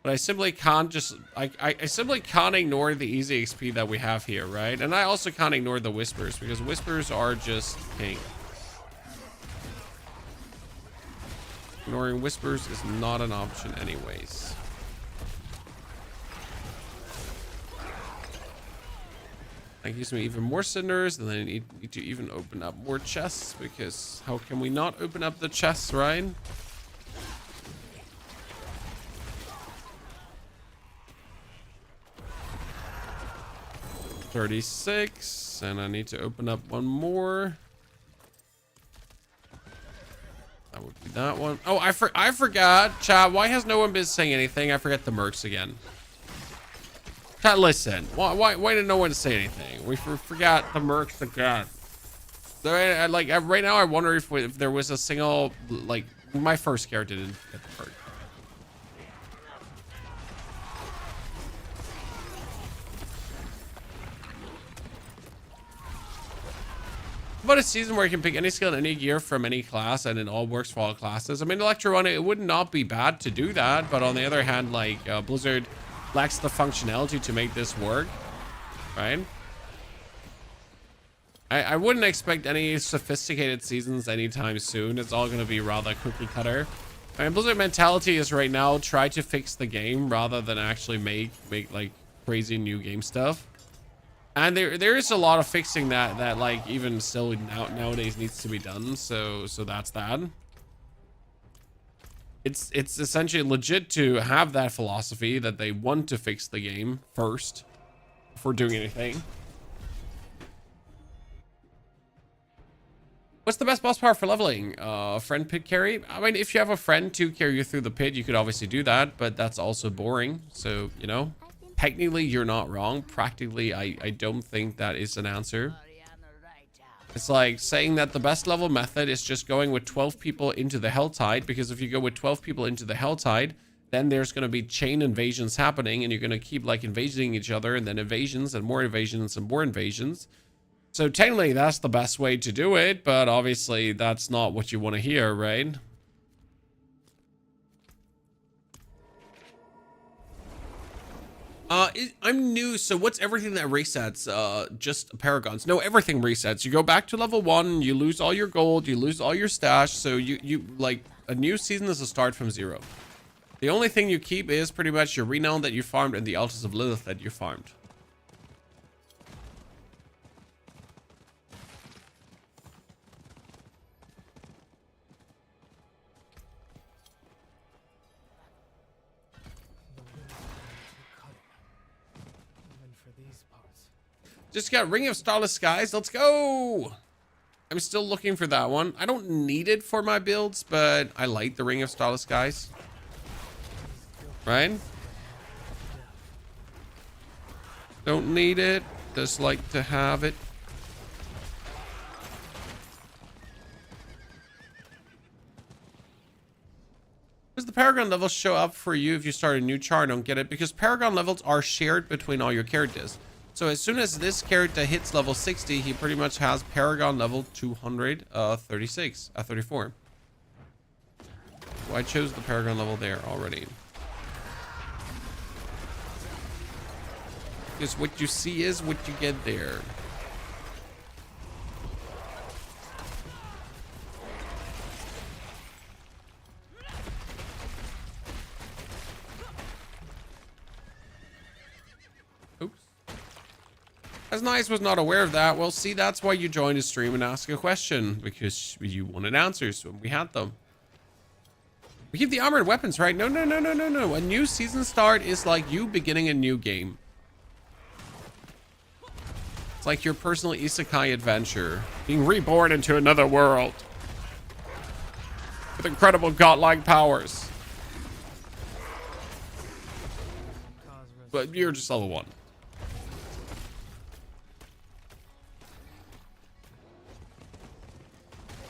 But I simply can't just, I simply can't ignore the easy XP that we have here, right? And I also can't ignore the whispers because whispers are just king. Ignoring whispers is not an option anyways. That gives me even more cinders, and then I need to even open up more chests, because how can we not open up the chests, right? $36, and I need to open up one more. That would be that one. Oh, I forgot. Chat, why has no one been saying anything? I forget the mercs again. Chat, listen. Why did no one say anything? We forgot the mercs again. Like right now, I wonder if there was a single, like, my first character didn't get the merc. But a season where you can pick any skill and any gear from any class and it all works for all classes. I mean, Electro One, it would not be bad to do that, but on the other hand, like Blizzard lacks the functionality to make this work, right? I wouldn't expect any sophisticated seasons anytime soon. It's all going to be rather cookie cutter. I mean, Blizzard mentality is right now try to fix the game rather than actually make like crazy new game stuff. And there is a lot of fixing that like even still nowadays needs to be done. So that's that. It's essentially legit to have that philosophy that they want to fix the game first before doing anything. What's the best boss power for leveling? Friend pit carry? I mean, if you have a friend to carry you through the pit, you could obviously do that, but that's also boring. So, you know, technically you're not wrong. Practically, I don't think that is an answer. It's like saying that the best level method is just going with 12 people into the Helltide, because if you go with 12 people into the Helltide, then there's going to be chain invasions happening, and you're going to keep like invading each other, and then invasions and more invasions and more invasions. So technically that's the best way to do it, but obviously that's not what you want to hear, right? I'm new, so what's everything that resets? Just paragons. No, everything resets. You go back to level 1, you lose all your gold, you lose all your stash, so you like, a new season is a start from 0. The only thing you keep is pretty much your renown that you farmed and the altars of Lilith that you farmed. Just got Ring of Starless Skies. Let's go. I'm still looking for that one. I don't need it for my builds, but I like the Ring of Starless Skies. Right? Don't need it. Just like to have it. Does the Paragon levels show up for you if you start a new char? I don't get it, because Paragon levels are shared between all your characters. So as soon as this character hits level 60, he pretty much has Paragon level 236, 34. So I chose the Paragon level there already. Because what you see is what you get there. As Nice was not aware of that. Well, see, that's why you joined a stream and ask a question, because you wanted answers when we had them. We keep the armor and weapons, right? No. A new season start is like you beginning a new game. It's like your personal isekai adventure, being reborn into another world with incredible godlike powers. But you're just level 1.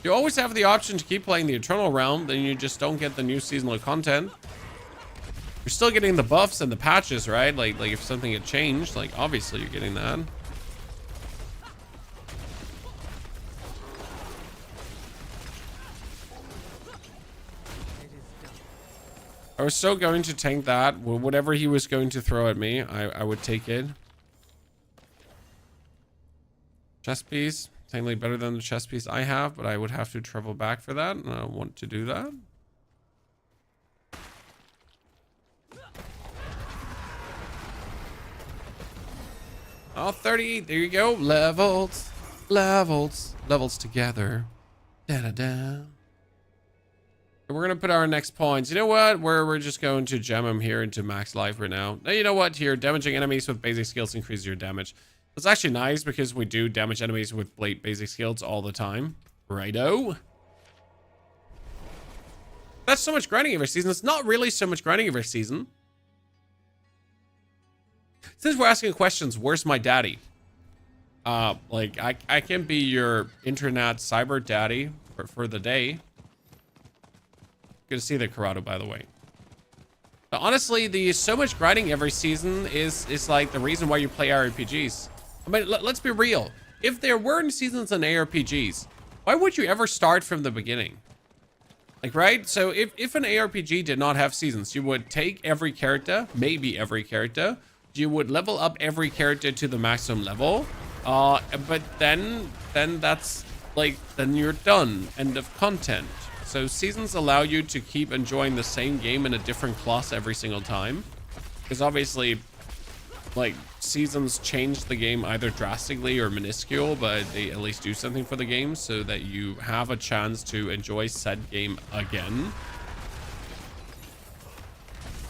You always have the option to keep playing the Eternal Realm, then you just don't get the new seasonal content. You're still getting the buffs and the patches, right? Like if something had changed, like obviously you're getting that. I was so going to tank that. Whatever he was going to throw at me, I would take it. Chest piece. Technically better than the chest piece I have, but I would have to travel back for that, and I don't want to do that. Oh, 38. There you go. Levels. Levels together. Da-da-da. We're going to put our next points. You know what? We're just going to gem them here into max life right now. Now, you know what? Here, damaging enemies with basic skills increases your damage. It's actually nice because we do damage enemies with blade basic skills all the time. Righto. That's so much grinding every season. It's not really so much grinding every season. Since we're asking questions, where's my daddy? Like, I can be your internet cyber daddy for the day. Good to see that, Corrado, by the way. But honestly, the so much grinding every season is like the reason why you play RPGs. I mean, let's be real. If there weren't seasons in ARPGs, why would you ever start from the beginning? Like, right? So if an ARPG did not have seasons, you would take every character, maybe every character, you would level up every character to the maximum level. But then that's like, then you're done. End of content. So seasons allow you to keep enjoying the same game in a different class every single time. Because obviously, like, seasons change the game either drastically or minuscule, but they at least do something for the game so that you have a chance to enjoy said game again.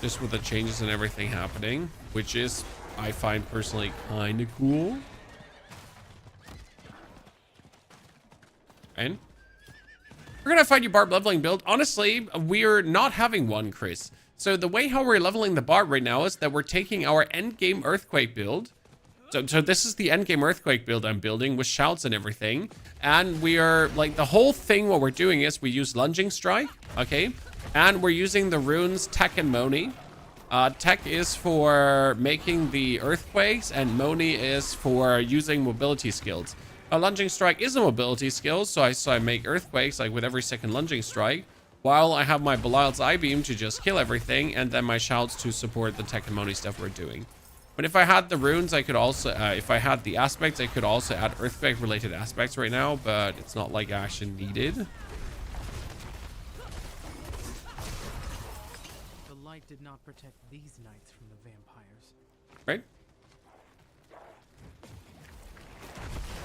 Just with the changes and everything happening, which is, I find personally kind of cool. And we're gonna find you barb leveling build. Honestly, we're not having one, Chris. So the way how we're leveling the barb right now is that we're taking our endgame earthquake build. So this is the endgame earthquake build I'm building with shouts and everything. And we are like, the whole thing, what we're doing is we use lunging strike, okay? And we're using the runes Tech and Moni. Tech is for making the earthquakes and Moni is for using mobility skills. A lunging strike is a mobility skill, so I make earthquakes like with every second lunging strike, while I have my Belial's Eye Beam to just kill everything, and then my shouts to support the tech and money stuff we're doing. But if I had the runes, I could also, if I had the aspects, I could also add earthquake related aspects right now, but it's not like I actually needed. The light did not protect these knights from the vampires. Right?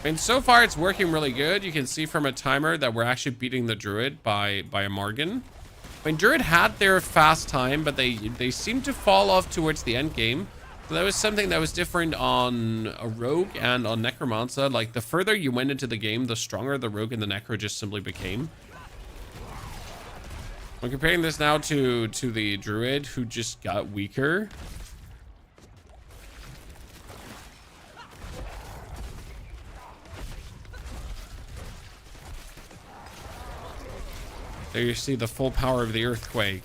I mean, so far it's working really good. You can see from a timer that we're actually beating the druid by a margin. I mean, druid had their fast time, but they seem to fall off towards the end game. So that was something that was different on a rogue and on necromancer. Like, the further you went into the game, the stronger the rogue and the necro just simply became. I'm comparing this now to the druid, who just got weaker. There you see the full power of the earthquake.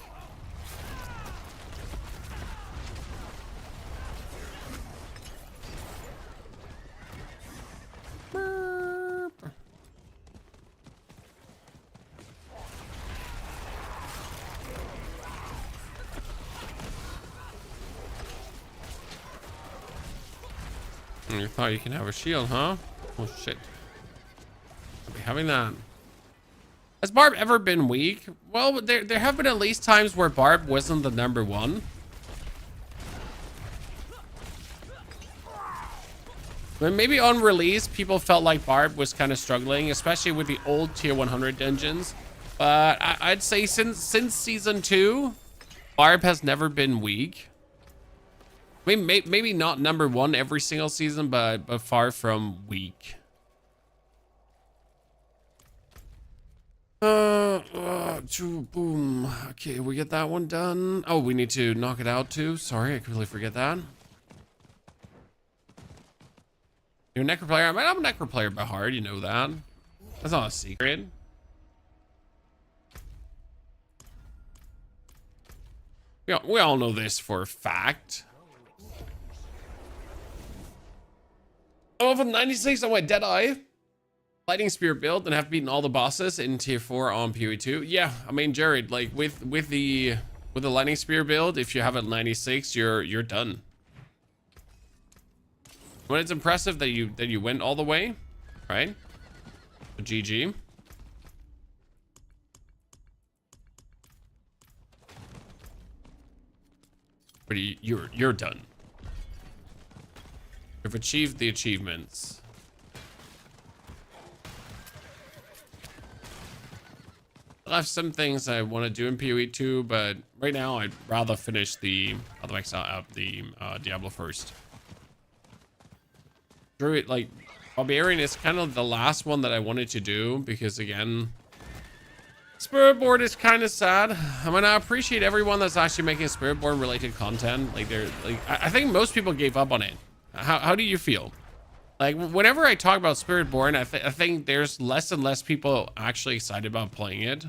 You thought you can have a shield, huh? Oh shit. I'll be having that. Has Barb ever been weak? Well, there have been at least times where Barb wasn't the number one. But maybe on release, people felt like Barb was kind of struggling, especially with the old tier 100 dungeons. But I'd say since season 2, Barb has never been weak. I mean, maybe not number one every single season, but far from weak. Boom. Okay, we get that one done. Oh, we need to knock it out too. Sorry, I completely forget that. You're a necro player. I mean, I'm a necro player by heart. You know that. That's not a secret. We all know this for a fact. I'm level 96 on my Deadeye Lightning Spear build and have beaten all the bosses in tier 4 on PoE2. Yeah, I mean, Jared, like with the Lightning Spear build, if you have it 96, you're done. When it's impressive that you went all the way, right? GG. But you're done. You've achieved the achievements. I have some things I want to do in PoE2, but right now I'd rather finish the Diablo first. Druid, like, Barbarian is kind of the last one that I wanted to do because, again, Spiritborn is kind of sad. I mean, I appreciate everyone that's actually making Spiritborn related content. Like, I think most people gave up on it. How do you feel? Like, whenever I talk about Spiritborn, I think there's less and less people actually excited about playing it.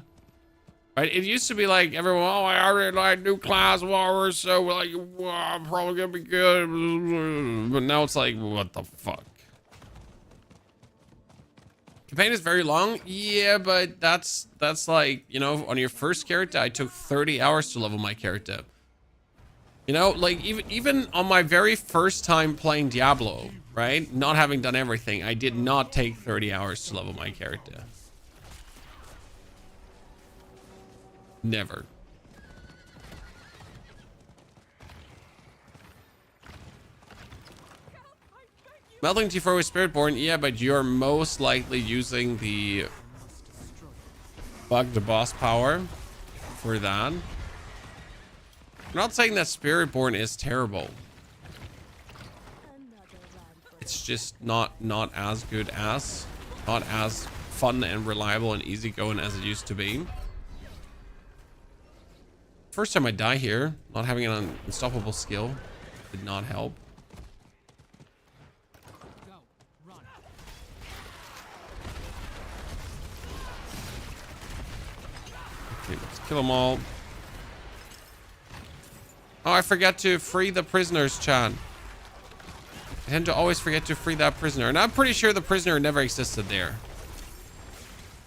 Right? It used to be like everyone, oh, I already like new class wars, so like, well, I'm probably gonna be good. But now it's like, what the fuck? Campaign is very long, yeah, but that's like, you know, on your first character, I took 30 hours to level my character. You know, like even on my very first time playing Diablo, right? Not having done everything, I did not take 30 hours to level my character. Never. Melting T4 with Spiritborn, yeah, but you're most likely using the bugged boss power for that. I'm not saying that Spiritborn is terrible. It's just not as good as, not as fun and reliable and easygoing as it used to be. First time I die here, not having an unstoppable skill did not help. Okay, let's kill them all. Oh, I forgot to free the prisoners, Chan. I tend to always forget to free that prisoner. And I'm pretty sure the prisoner never existed there.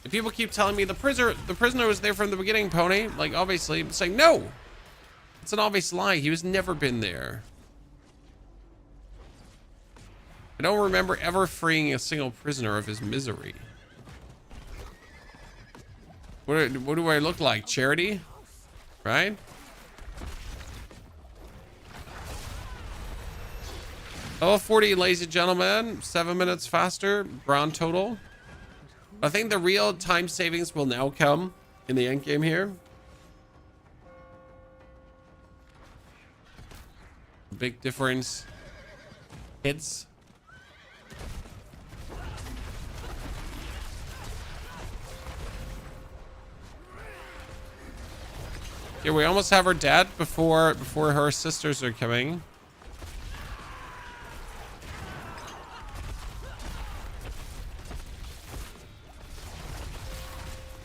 If people keep telling me the prisoner was there from the beginning, Pony, like obviously, I'm saying no. It's an obvious lie. He was never been there. I don't remember ever freeing a single prisoner of his misery. What do I look like? Charity? Right? Level 40, ladies and gentlemen. 7 minutes faster. Grand total. I think the real time savings will now come in the end game here. Big difference. Hits. Yeah, we almost have her dead before her sisters are coming.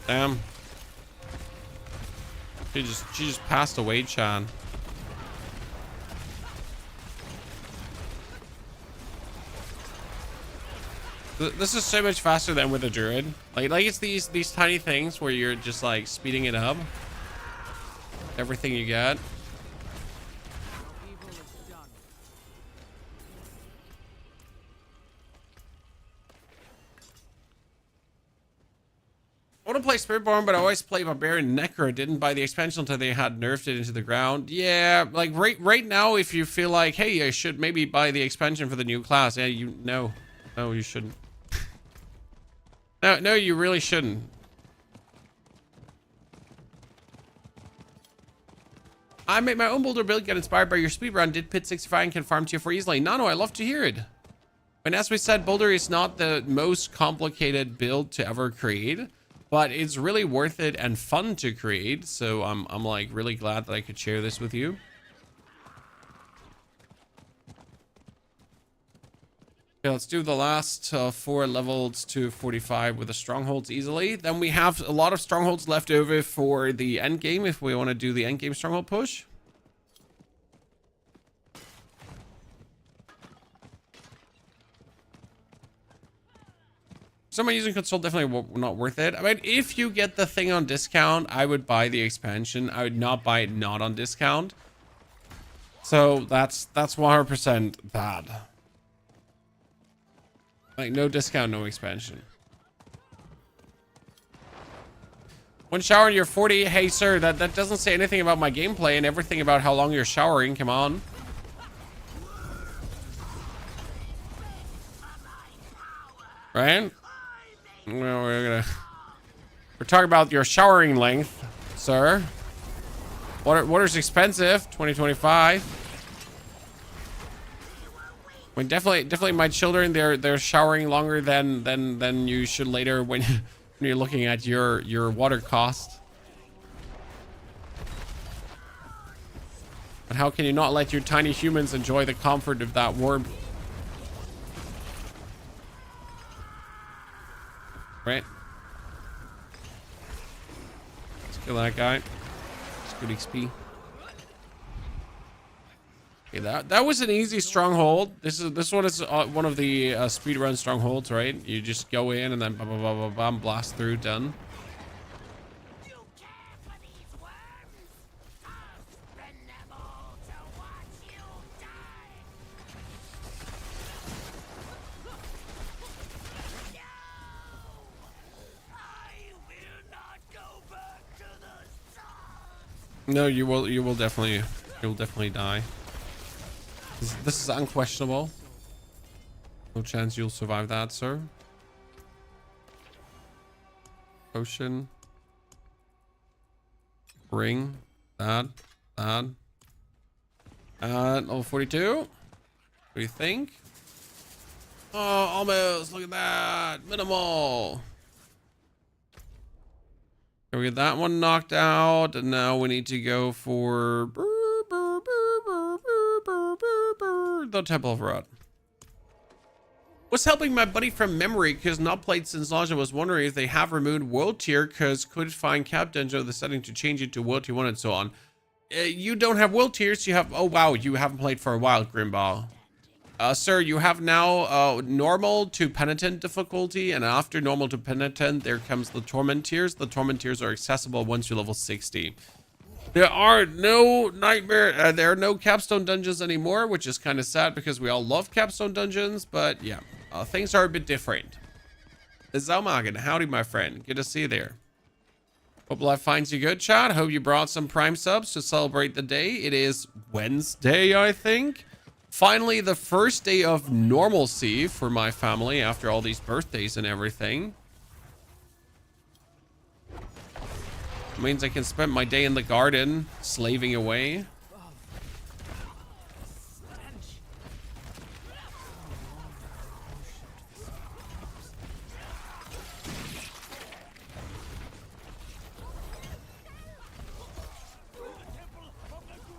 Damn. She just passed away, Chan. This is so much faster than with a druid. Like it's these tiny things where you're just like speeding it up. Everything you got. I want to play Spiritborn, but I always play Barbarian Necro. Didn't buy the expansion until they had nerfed it into the ground. Yeah, like right now, if you feel like, hey, I should maybe buy the expansion for the new class. Yeah, no, you shouldn't. No, you really shouldn't. I made my own boulder build, get inspired by your speedrun, did pit 65 and can farm tier 4 easily. No, I love to hear it. And as we said, boulder is not the most complicated build to ever create, but it's really worth it and fun to create. So I'm like really glad that I could share this with you. Okay, let's do the last 4 levels to 45 with the strongholds easily. Then we have a lot of strongholds left over for the end game if we want to do the end game stronghold push. Someone using console, definitely not worth it. I mean, if you get the thing on discount, I would buy the expansion. I would not buy it not on discount. So that's 100% bad. Like no discount, no expansion. One shower and you're 40. Hey sir, that doesn't say anything about my gameplay and everything about how long you're showering. Come on. Right? Well, we're talking about your showering length, sir. Water's expensive. 2025. I mean, definitely my children, they're showering longer than you should later when you're looking at your water cost. But how can you not let your tiny humans enjoy the comfort of that warmth? Right? Let's kill that guy. It's good XP. Okay, that was an easy stronghold. This one is one of the speedrun strongholds, right? You just go in and then bam, bam, bam, bam, bam, blast through, done. No, you will definitely, you'll definitely die. This is unquestionable. No chance you'll survive that, sir. Potion. Ring. That. Level 42. What do you think? Oh, almost. Look at that. Minimal. Okay, we get that one knocked out, and now we need to go for the Temple of Rot. What's helping my buddy from memory, because not played since launch, was wondering if they have removed world tier, because could find cap dungeon the setting to change it to world tier 1 and so on. You don't have world tiers, you have, oh wow, you haven't played for a while, Grimball. Sir, you have now normal to penitent difficulty, and after normal to penitent, there comes the torment tiers. The torment tiers are accessible once you level 60. There are no nightmare, there are no capstone dungeons anymore, which is kind of sad because we all love capstone dungeons, but yeah, things are a bit different. Zalmagan, howdy my friend, good to see you there. Hope life finds you good, chat. Hope you brought some Prime subs to celebrate the day. It is Wednesday, I think. Finally, the first day of normalcy for my family after all these birthdays and everything. It means I can spend my day in the garden, slaving away.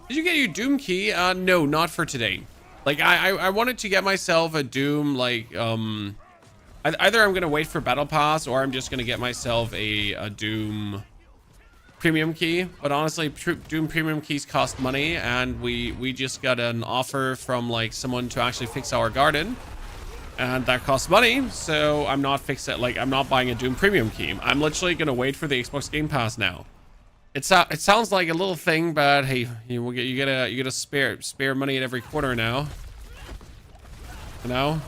Did you get your Doom key? No, not for today. Like, I wanted to get myself a Doom, like, either I'm gonna wait for Battle Pass or I'm just gonna get myself a Doom premium key. But honestly, Doom premium keys cost money, and we just got an offer from like someone to actually fix our garden, and that costs money. So I'm not I'm not buying a Doom premium key. I'm literally gonna wait for the Xbox Game Pass now. It sounds like a little thing, but hey, you get a spare money at every quarter now. You know,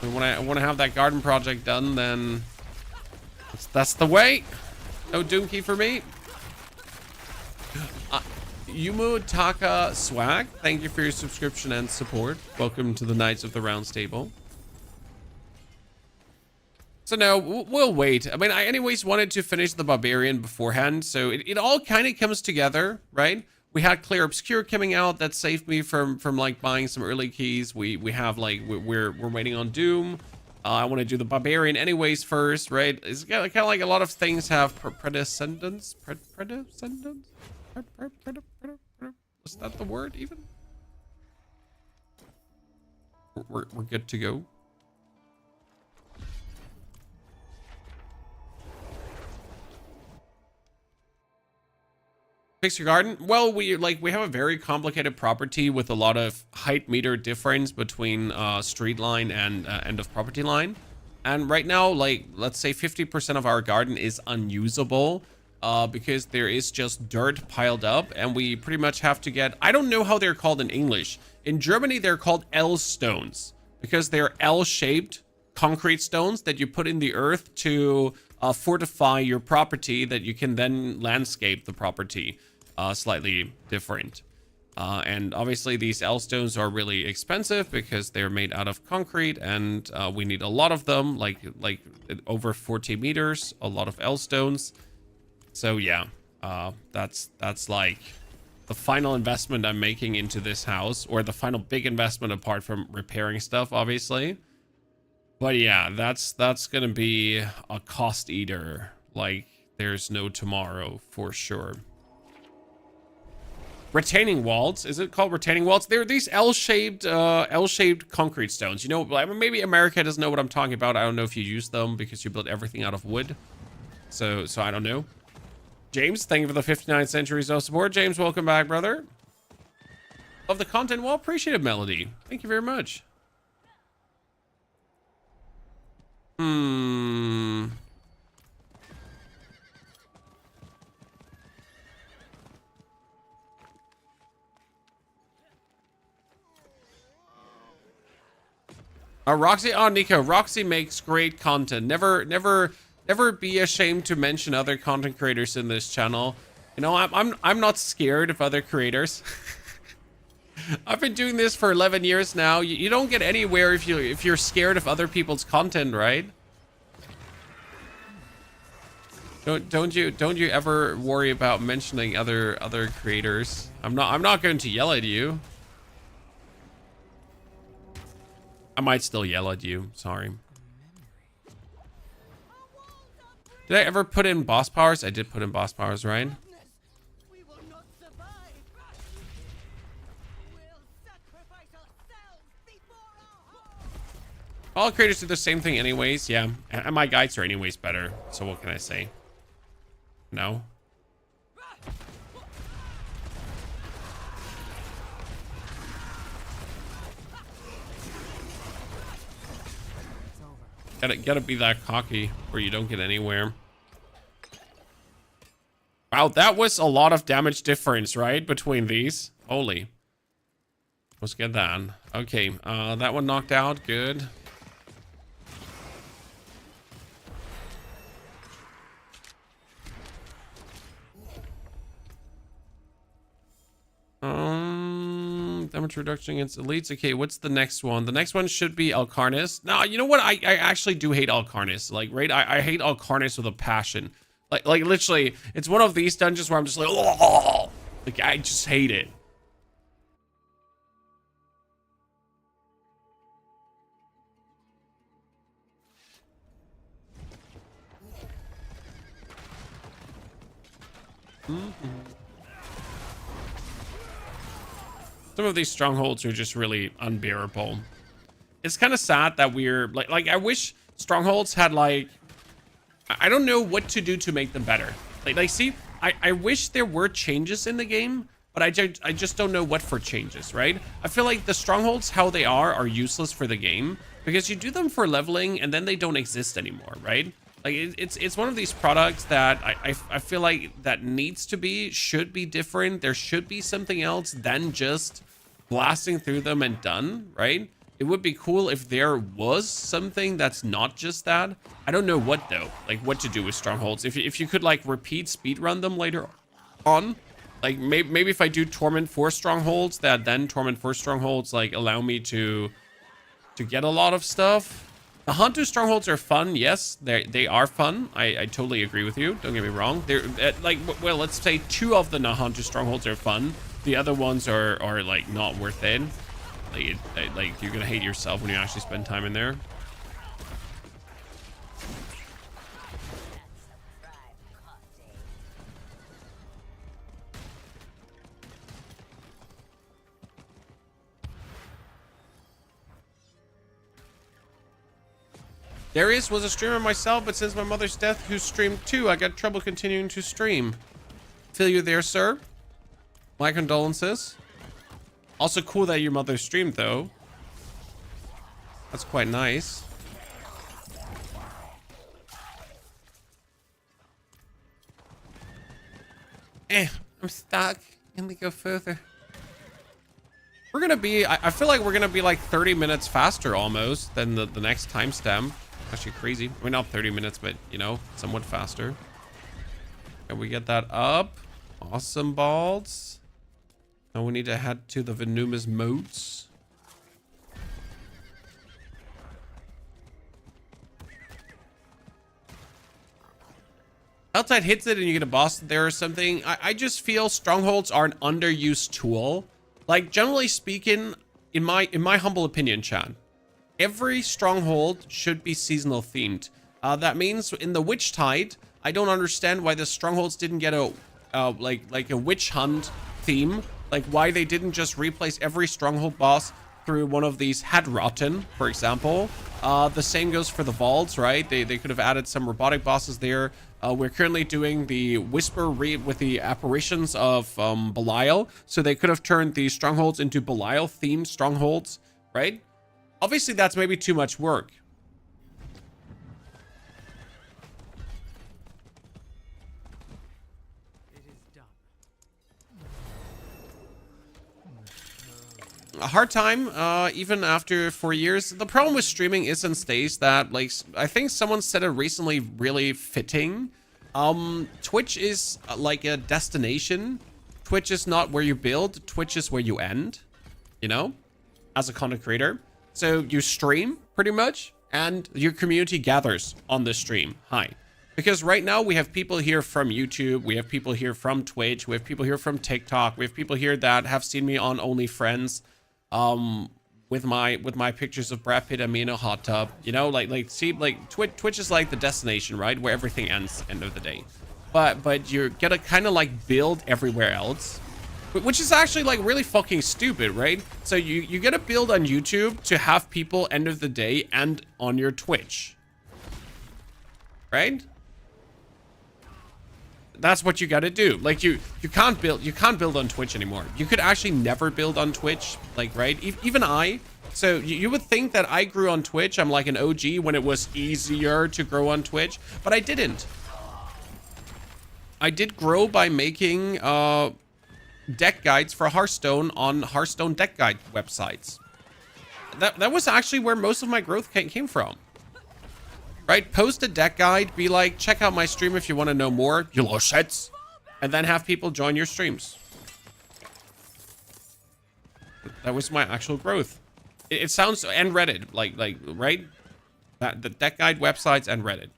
and when I want to have that garden project done, then that's the way. No Doom key for me. Yumu Taka Swag, thank you for your subscription and support. Welcome to the Knights of the Round Table. So no, we'll wait. I mean, I anyways wanted to finish the Barbarian beforehand, so it all kind of comes together, right? We had Clear Obscure coming out that saved me from like buying some early keys. We have like we're waiting on Doom. I want to do the Barbarian anyways first, right? It's kind of like a lot of things have predescendants. Predescendants? Was that the word even? We're good to go. Fix your garden? Well, we have a very complicated property with a lot of height meter difference between street line and end of property line. And right now, like, let's say 50% of our garden is unusable because there is just dirt piled up, and we pretty much have to get, I don't know how they're called in English. In Germany, they're called L stones because they're L-shaped concrete stones that you put in the earth to fortify your property, that you can then landscape the property slightly different. And obviously these L stones are really expensive because they're made out of concrete, and we need a lot of them, like over 40 meters, a lot of L stones. So yeah, that's like the final investment I'm making into this house, or the final big investment apart from repairing stuff, obviously. But yeah, that's gonna be a cost eater like there's no tomorrow for sure. Retaining walls, is it called retaining walls? They're these L-shaped concrete stones. You know, maybe America doesn't know what I'm talking about. I don't know if you use them because you build everything out of wood. So I don't know. James, thank you for the 59 centuries of support. James, welcome back, brother. Love the content. Well, appreciate it, Melody. Thank you very much. Roxy, oh Nico, Roxy makes great content. Never be ashamed to mention other content creators in this channel. You know, I'm not scared of other creators. I've been doing this for 11 years now. You don't get anywhere if you're scared of other people's content, right? Don't you ever worry about mentioning other creators. I'm not going to yell at you. I might still yell at you. Sorry. Did I ever put in boss powers? I did put in boss powers, right? We will not survive. We'll sacrifice ourselves before our home. All creators do the same thing anyways. Yeah, and my guides are anyways better. So what can I say? No. Gotta be that cocky or you don't get anywhere. Wow, that was a lot of damage difference, right? Between these. Holy. Let's get that. Okay, that one knocked out. Good. Damage reduction against elites. Okay, what's the next one? The next one should be Alcarnis. Now, you know what? I actually do hate Alcarnis. Like, right? I hate Alcarnis with a passion. Like literally, it's one of these dungeons where I'm just like, oh, like I just hate it. Some of these strongholds are just really unbearable. It's kind of sad that we're like I wish strongholds had like, I don't know what to do to make them better. Like see, I wish there were changes in the game, but I just don't know what for changes, right? I feel like the strongholds, how they are useless for the game because you do them for leveling and then they don't exist anymore, right? Like it's one of these products that I feel like that should be different. There should be something else than just blasting through them and done, right? It would be cool if there was something that's not just that. I don't know what though, like what to do with strongholds. If you could like repeat speedrun them later on, like maybe if I do Torment 4 strongholds, that then Torment 4 strongholds like allow me to get a lot of stuff. The Hunter strongholds are fun. Yes, they are fun. I totally agree with you. Don't get me wrong. They're like, well, let's say 2 of the Hunter strongholds are fun. The other ones are like not worth it. Like you're gonna hate yourself when you actually spend time in there. Darius was a streamer myself, but since my mother's death, who streamed too, I got trouble continuing to stream. Feel you there, sir. My condolences. Also cool that your mother streamed, though. That's quite nice. I'm stuck. Let me go further. We're gonna be, I feel like we're gonna be like 30 minutes faster almost than the next timestamp. Actually crazy. I mean, not 30 minutes, but you know, somewhat faster. And we get that up. Awesome balls. Now we need to head to the venomous moats. Outside hits it and you get a boss there or something. I just feel strongholds are an underused tool. Like generally speaking, in my humble opinion, Chan, every stronghold should be seasonal themed. That means in the Witch Tide, I don't understand why the strongholds didn't get a like a witch hunt theme. Like why they didn't just replace every stronghold boss through one of these head rotten, for example. The same goes for the vaults, right? They could have added some robotic bosses there. We're currently doing the whisper read with the apparitions of Belial, so they could have turned the strongholds into Belial themed strongholds, right? Obviously that's maybe too much work. A hard time, even after 4 years. The problem with streaming is and stays that, like, I think someone said it recently really fitting. Twitch is like a destination. Twitch is not where you build. Twitch is where you end, you know, as a content creator. So you stream pretty much and your community gathers on the stream. Hi. Because right now we have people here from YouTube. We have people here from Twitch. We have people here from TikTok. We have people here that have seen me on OnlyFriends. With my pictures of Brad Pitt and me in a hot tub, you know, see, like Twitch is like the destination, right, where everything ends end of the day. But you're gonna kind of like build everywhere else, which is actually like really fucking stupid, right? So you gotta build on YouTube to have people end of the day and on your Twitch, right? That's what you got to do. Like you can't build on Twitch anymore. You could actually never build on Twitch, like, right? Even I. So you would think that I grew on Twitch. I'm like an OG when it was easier to grow on Twitch, but I didn't. I did grow by making deck guides for Hearthstone on Hearthstone deck guide websites. That was actually where most of my growth came from. Right? Post a deck guide, be like, check out my stream if you want to know more, you little shits. And then have people join your streams. That was my actual growth. It sounds, and Reddit, like, right? The deck guide websites and Reddit.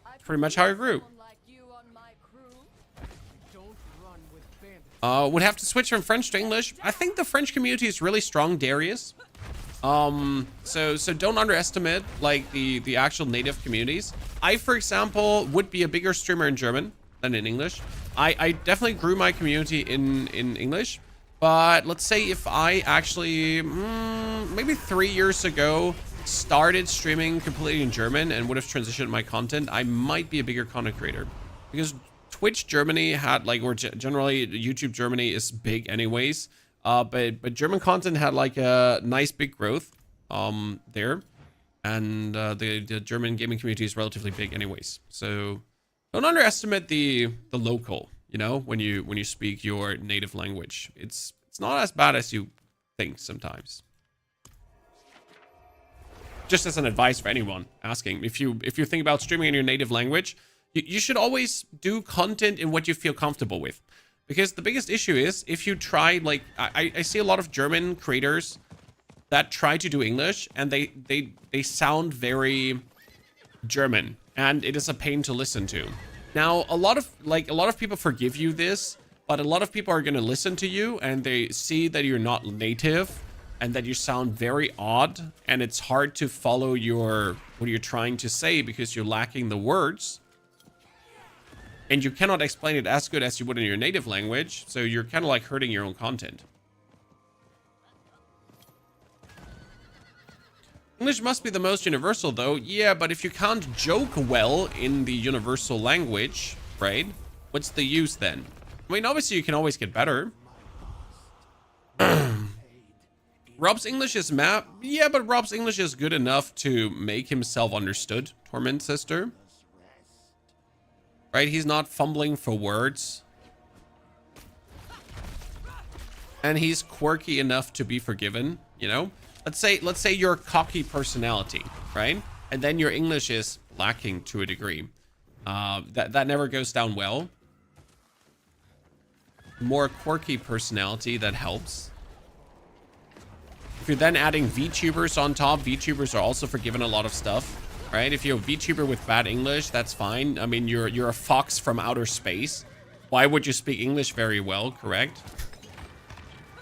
That's pretty much how I grew. Would have to switch from French to English. I think the French community is really strong, Darius. So don't underestimate like the actual native communities. I, for example, would be a bigger streamer in German than in English. I definitely grew my community in English, but let's say if I actually maybe 3 years ago started streaming completely in German and would have transitioned my content, I might be a bigger content creator, because Twitch Germany had like, or generally YouTube Germany is big anyways. But German content had like a nice big growth there, and the German gaming community is relatively big anyways. So don't underestimate the local, you know, when you speak your native language. It's not as bad as you think sometimes. Just as an advice for anyone asking, if you think about streaming in your native language, you should always do content in what you feel comfortable with. Because the biggest issue is if you try, like, I see a lot of German creators that try to do English and they sound very German, and it is a pain to listen to. Now, a lot of people forgive you this, but a lot of people are going to listen to you and they see that you're not native and that you sound very odd, and it's hard to follow what you're trying to say because you're lacking the words. And you cannot explain it as good as you would in your native language, so you're kind of like hurting your own content. English must be the most universal though. Yeah, but if you can't joke well in the universal language, right? What's the use then? I mean, obviously you can always get better. Rob's English is map. Yeah, but Rob's English is good enough to make himself understood, Torment sister. Right? He's not fumbling for words. And he's quirky enough to be forgiven, you know? Let's say you're a cocky personality, right? And then your English is lacking to a degree. That never goes down well. More quirky personality, that helps. If you're then adding VTubers on top, VTubers are also forgiven a lot of stuff. Right? If you're a VTuber with bad English, that's fine. I mean, you're a fox from outer space. Why would you speak English very well, correct?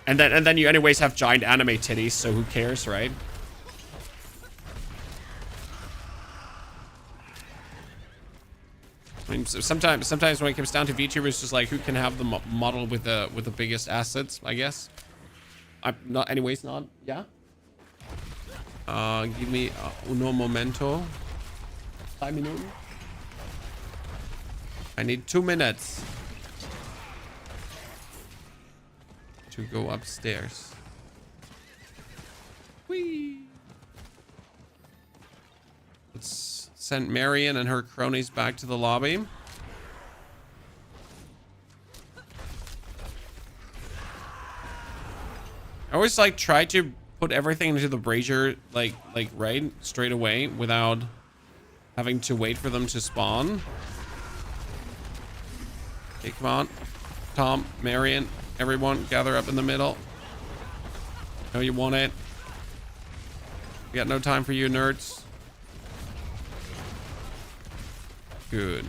And then you anyways have giant anime titties, so who cares, right? I mean, sometimes when it comes down to VTubers, just like who can have the model with the biggest assets, I guess. I'm not, anyways, not, yeah. Give me uno momento. 5 minutes. I need 2 minutes to go upstairs. Whee! Let's send Marion and her cronies back to the lobby. I always like try to put everything into the brazier like right straight away without having to wait for them to spawn. Okay, come on. Tom, Marion, everyone gather up in the middle. No, you want it. We got no time for you nerds. Good.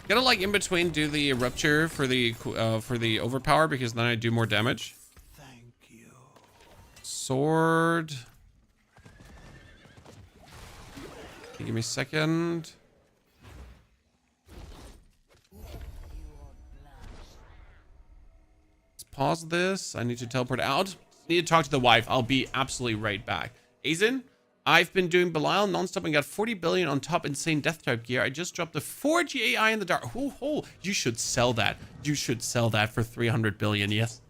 Gotta like in between do the rupture for the overpower, because then I do more damage. Thank you. Sword. Okay, give me a second. Let's pause this. I need to teleport out. Need to talk to the wife. I'll be absolutely right back. Aizen, I've been doing Belial nonstop and got 40 billion on top insane death trap gear. I just dropped a 4 GAI in the dark. Oh, you should sell that. You should sell that for 300 billion, yes.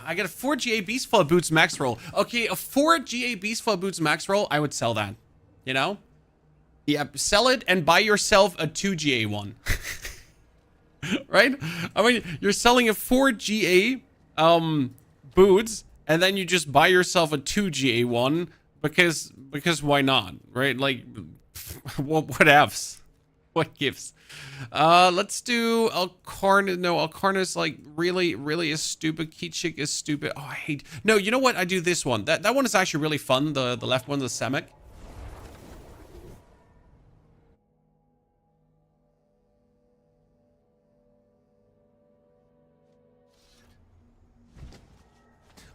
I got a 4 GA Beastfall Boots max roll. Okay, a 4 GA Beastfall Boots max roll, I would sell that. You know? Yeah, sell it and buy yourself a 2 GA one. Right? I mean, you're selling a 4 GA boots, and then you just buy yourself a 2 GA one because why not? Right? Like, what else? What gives? Let's do Alcarna. No, Alcarna's like really is stupid. Keechik is stupid. Oh, I hate. No, you know what? I do this one. That one is actually really fun. The left one, the Samek.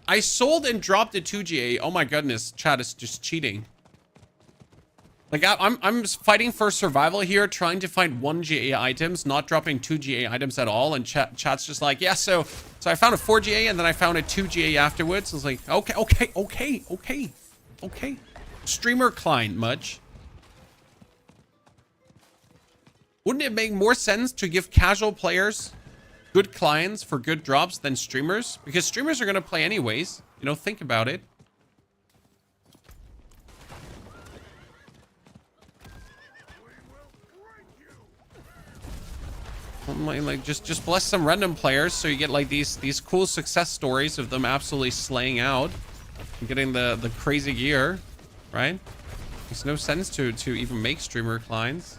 I sold and dropped a 2 GA. Oh my goodness, chat is just cheating. Like, I'm fighting for survival here, trying to find 1 GA items, not dropping 2 GA items at all, and chat's just like, yeah, so I found a 4 GA, and then I found a 2 GA afterwards. I was like, okay. Streamer client, much. Wouldn't it make more sense to give casual players good clients for good drops than streamers? Because streamers are going to play anyways. You know, think about it. Like just bless some random players so you get like these cool success stories of them absolutely slaying out and getting the crazy gear, right? Makes no sense to even make streamer clients.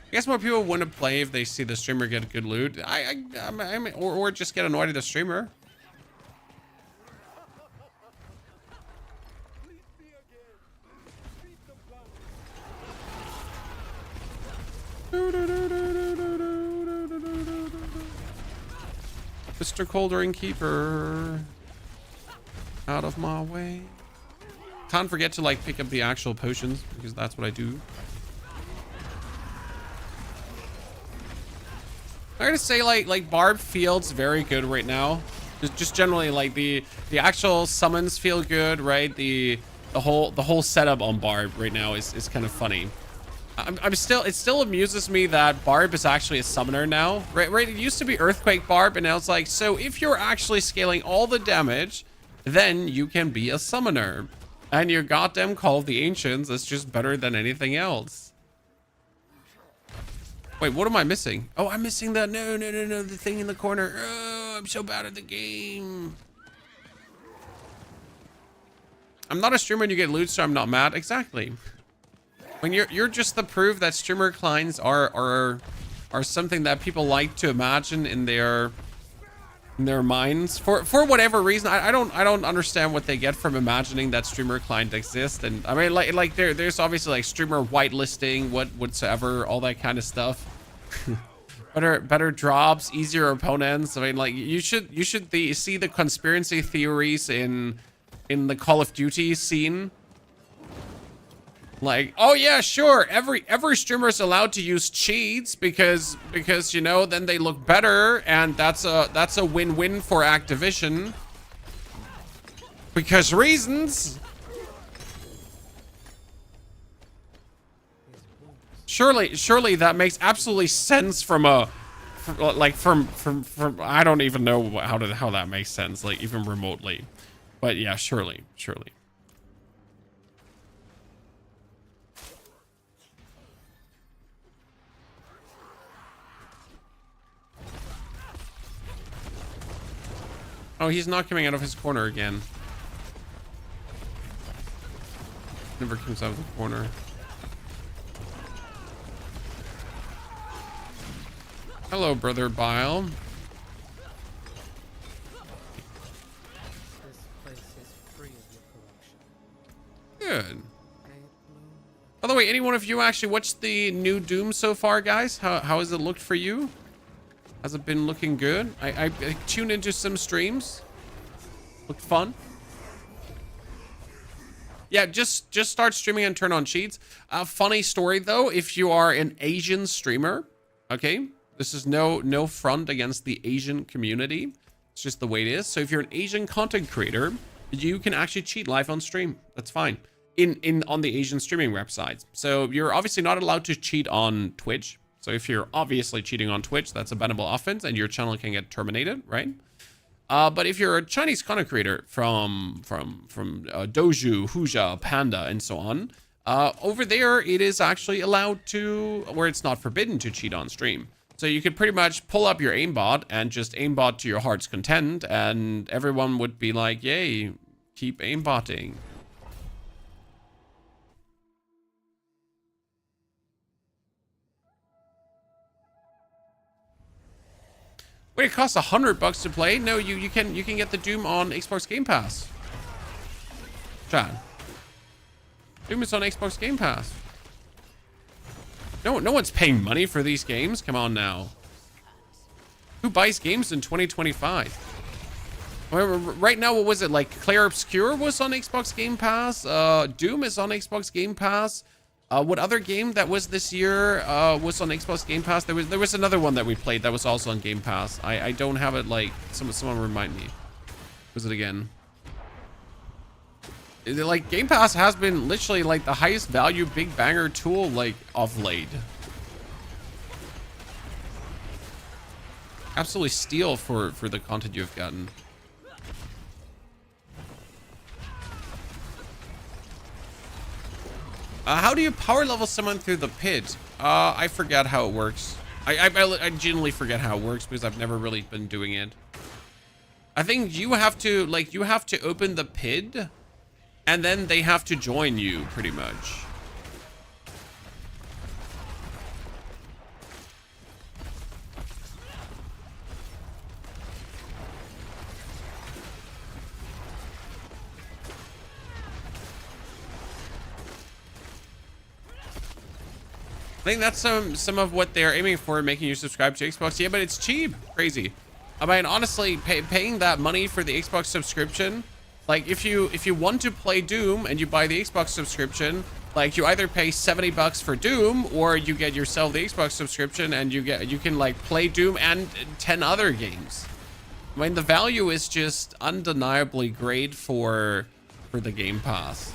I guess more people want to play if they see the streamer get good loot. Or just get annoyed at the streamer. Mr. Coldering Keeper, out of my way. Can't forget to like pick up the actual potions because that's what I do. I'm gonna say like barb feels very good right now. Just generally like the actual summons feel good, right? The whole setup on barb right now is kind of funny. It still amuses me that barb is actually a summoner now, right? It used to be earthquake barb, and now it's like, so if you're actually scaling all the damage, then you can be a summoner, and your goddamn Call of the Ancients is just better than anything else. Wait, what am I missing? Oh, I'm missing the no, the thing in the corner. no, I'm so bad at the game. I'm not a streamer and you get loot, so I'm not mad. Exactly. When you're just the proof that streamer clients are something that people like to imagine in their minds for whatever reason. I don't understand what they get from imagining that streamer client exists. And I mean, like there's obviously like streamer whitelisting, whatsoever, all that kind of stuff. better drops, easier opponents. I mean, like you should see the conspiracy theories in the Call of Duty scene. Like, oh yeah, sure, every streamer is allowed to use cheats because you know, then they look better, and that's a win-win for Activision. Because reasons. Surely that makes absolutely sense from I don't even know how that makes sense, like even remotely. But yeah, surely. Oh, he's not coming out of his corner again. Never comes out of the corner. Hello, Brother Bile. This place is free of your corruption. Good. By the way, any one of you actually watched the new Doom so far, guys? How has it looked for you? Has it been looking good? I tuned into some streams. Looked fun. Yeah, just start streaming and turn on cheats. Funny story though, if you are an Asian streamer, okay, this is no front against the Asian community. It's just the way it is. So if you're an Asian content creator, you can actually cheat live on stream. That's fine. On the Asian streaming websites. So you're obviously not allowed to cheat on Twitch. So if you're obviously cheating on Twitch, that's a bannable offense and your channel can get terminated, right? But if you're a Chinese content creator from Doju, Huja, Panda, and so on, over there, it is actually allowed to, where it's not forbidden to cheat on stream. So you could pretty much pull up your aimbot and just aimbot to your heart's content, and everyone would be like, yay, keep aimbotting. Wait, it costs $100 to play? No, you can get the Doom on Xbox Game Pass. Chad. Doom is on Xbox Game Pass. No one's paying money for these games. Come on now. Who buys games in 2025? Right now, what was it? Like Clair Obscur was on Xbox Game Pass. Doom is on Xbox Game Pass. What other game that was this year was on Xbox Game Pass? There was another one that we played that was also on Game Pass. I don't have it, like, someone remind me. What was it again? Like, Game Pass has been literally like the highest value big banger tool, like, of late. Absolutely steal for the content you've gotten. How do you power level someone through the pit? I forget how it works. I genuinely forget how it works because I've never really been doing it. I think you have to open the pit and then they have to join you pretty much. I think that's some of what they're aiming for, making you subscribe to Xbox. Yeah, but it's cheap. Crazy. I mean, honestly, paying that money for the Xbox subscription, like if you want to play Doom and you buy the Xbox subscription, like you either pay $70 for Doom or you get yourself the Xbox subscription and you can like play Doom and 10 other games. I mean, the value is just undeniably great for the Game Pass.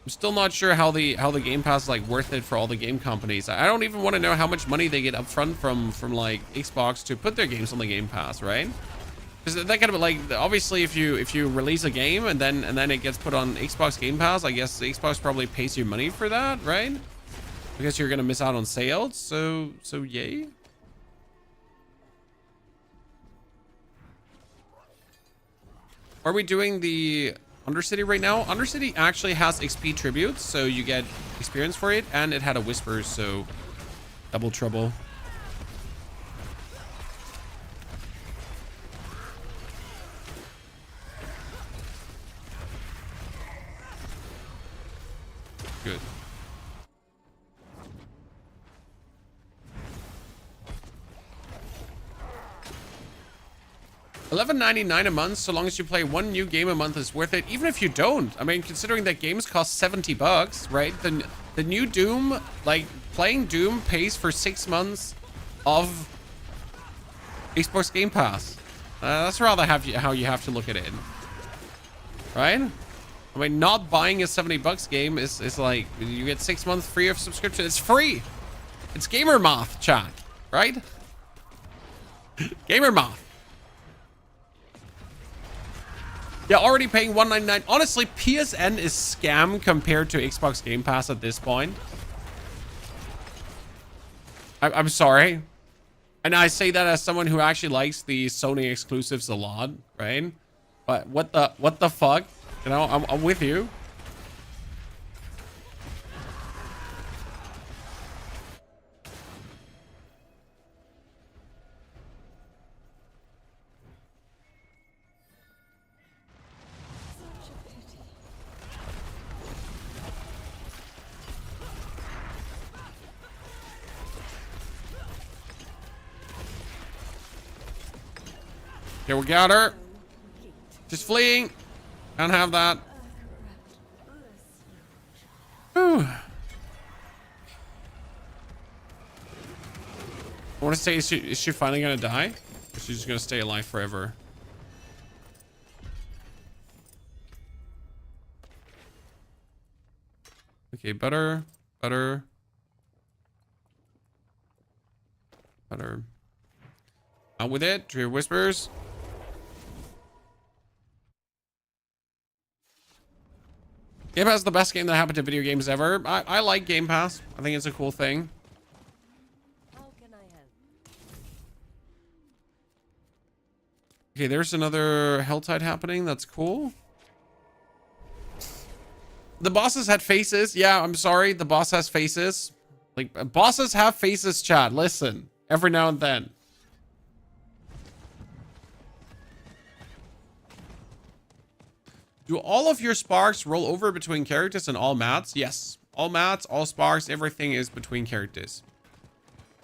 I'm still not sure how the Game Pass is like worth it for all the game companies. I don't even want to know how much money they get upfront from like Xbox to put their games on the Game Pass, right? Because that kind of like, obviously if you release a game and then it gets put on Xbox Game Pass, I guess Xbox probably pays you money for that, right? Because you're gonna miss out on sales. So yay. Are we doing the Undercity right now? Undercity actually has XP tributes, so you get experience for it, and it had a whisper, so double trouble. Good. $11.99 a month, so long as you play one new game a month is worth it, even if you don't. I mean, considering that games cost $70, right? The new Doom, like, playing Doom pays for 6 months of Xbox Game Pass. That's rather how you have to look at it, right? I mean, not buying a $70 game is like, you get 6 months free of subscription. It's free. It's gamer math, chat, right? Gamer math. Yeah, already paying $1.99. Honestly, PSN is scam compared to Xbox Game Pass at this point. I'm sorry. And I say that as someone who actually likes the Sony exclusives a lot, right? But what the fuck? You know, I'm with you. Here, we got her. Just fleeing. Can't have that. Whew. I want to say, is she finally gonna die? Or is she just gonna stay alive forever? Okay, butter. Out with it. Tree of Whispers. Game Pass is the best game that happened to video games ever. I like Game Pass. I think it's a cool thing. How can I help? Okay, there's another Helltide happening. That's cool. The bosses had faces. Yeah, I'm sorry. The boss has faces. Like, bosses have faces, chat. Listen. Every now and then. Do all of your sparks roll over between characters and all mats? Yes. All mats, all sparks, everything is between characters.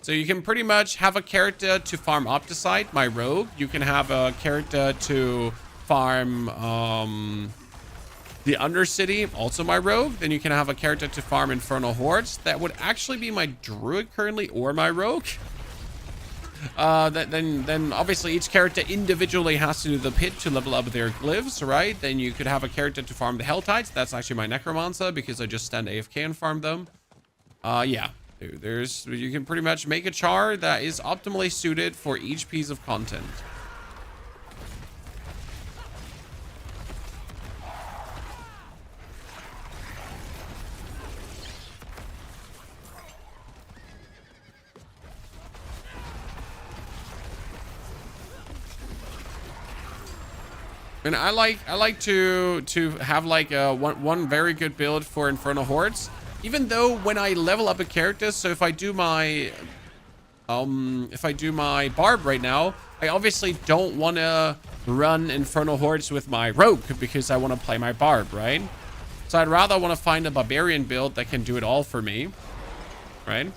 So you can pretty much have a character to farm Opticite, my rogue. You can have a character to farm the Undercity, also my rogue. Then you can have a character to farm Infernal Hordes. That would actually be my druid currently or my rogue. Then obviously each character individually has to do the pit to level up their glyphs, right? Then you could have a character to farm the Helltides. That's actually my Necromancer because I just stand AFK and farm them. Yeah, you can pretty much make a char that is optimally suited for each piece of content. And I like to have like one very good build for Infernal Hordes. Even though when I level up a character, so if I do my barb right now, I obviously don't want to run Infernal Hordes with my rogue because I want to play my barb, right? So I'd rather want to find a barbarian build that can do it all for me, right?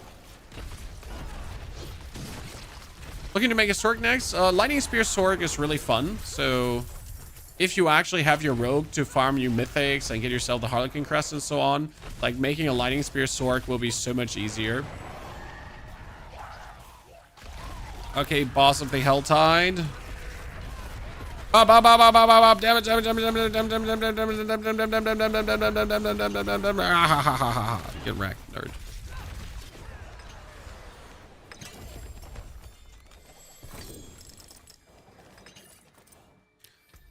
Looking to make a Sorg next. Lightning Spear Sorg is really fun, so if you actually have your rogue to farm you mythics and get yourself the Harlequin Crest and so on, like making a Lightning Spear Sorg will be so much easier. Okay, boss of the Helltide. Damage. Get wrecked, nerd.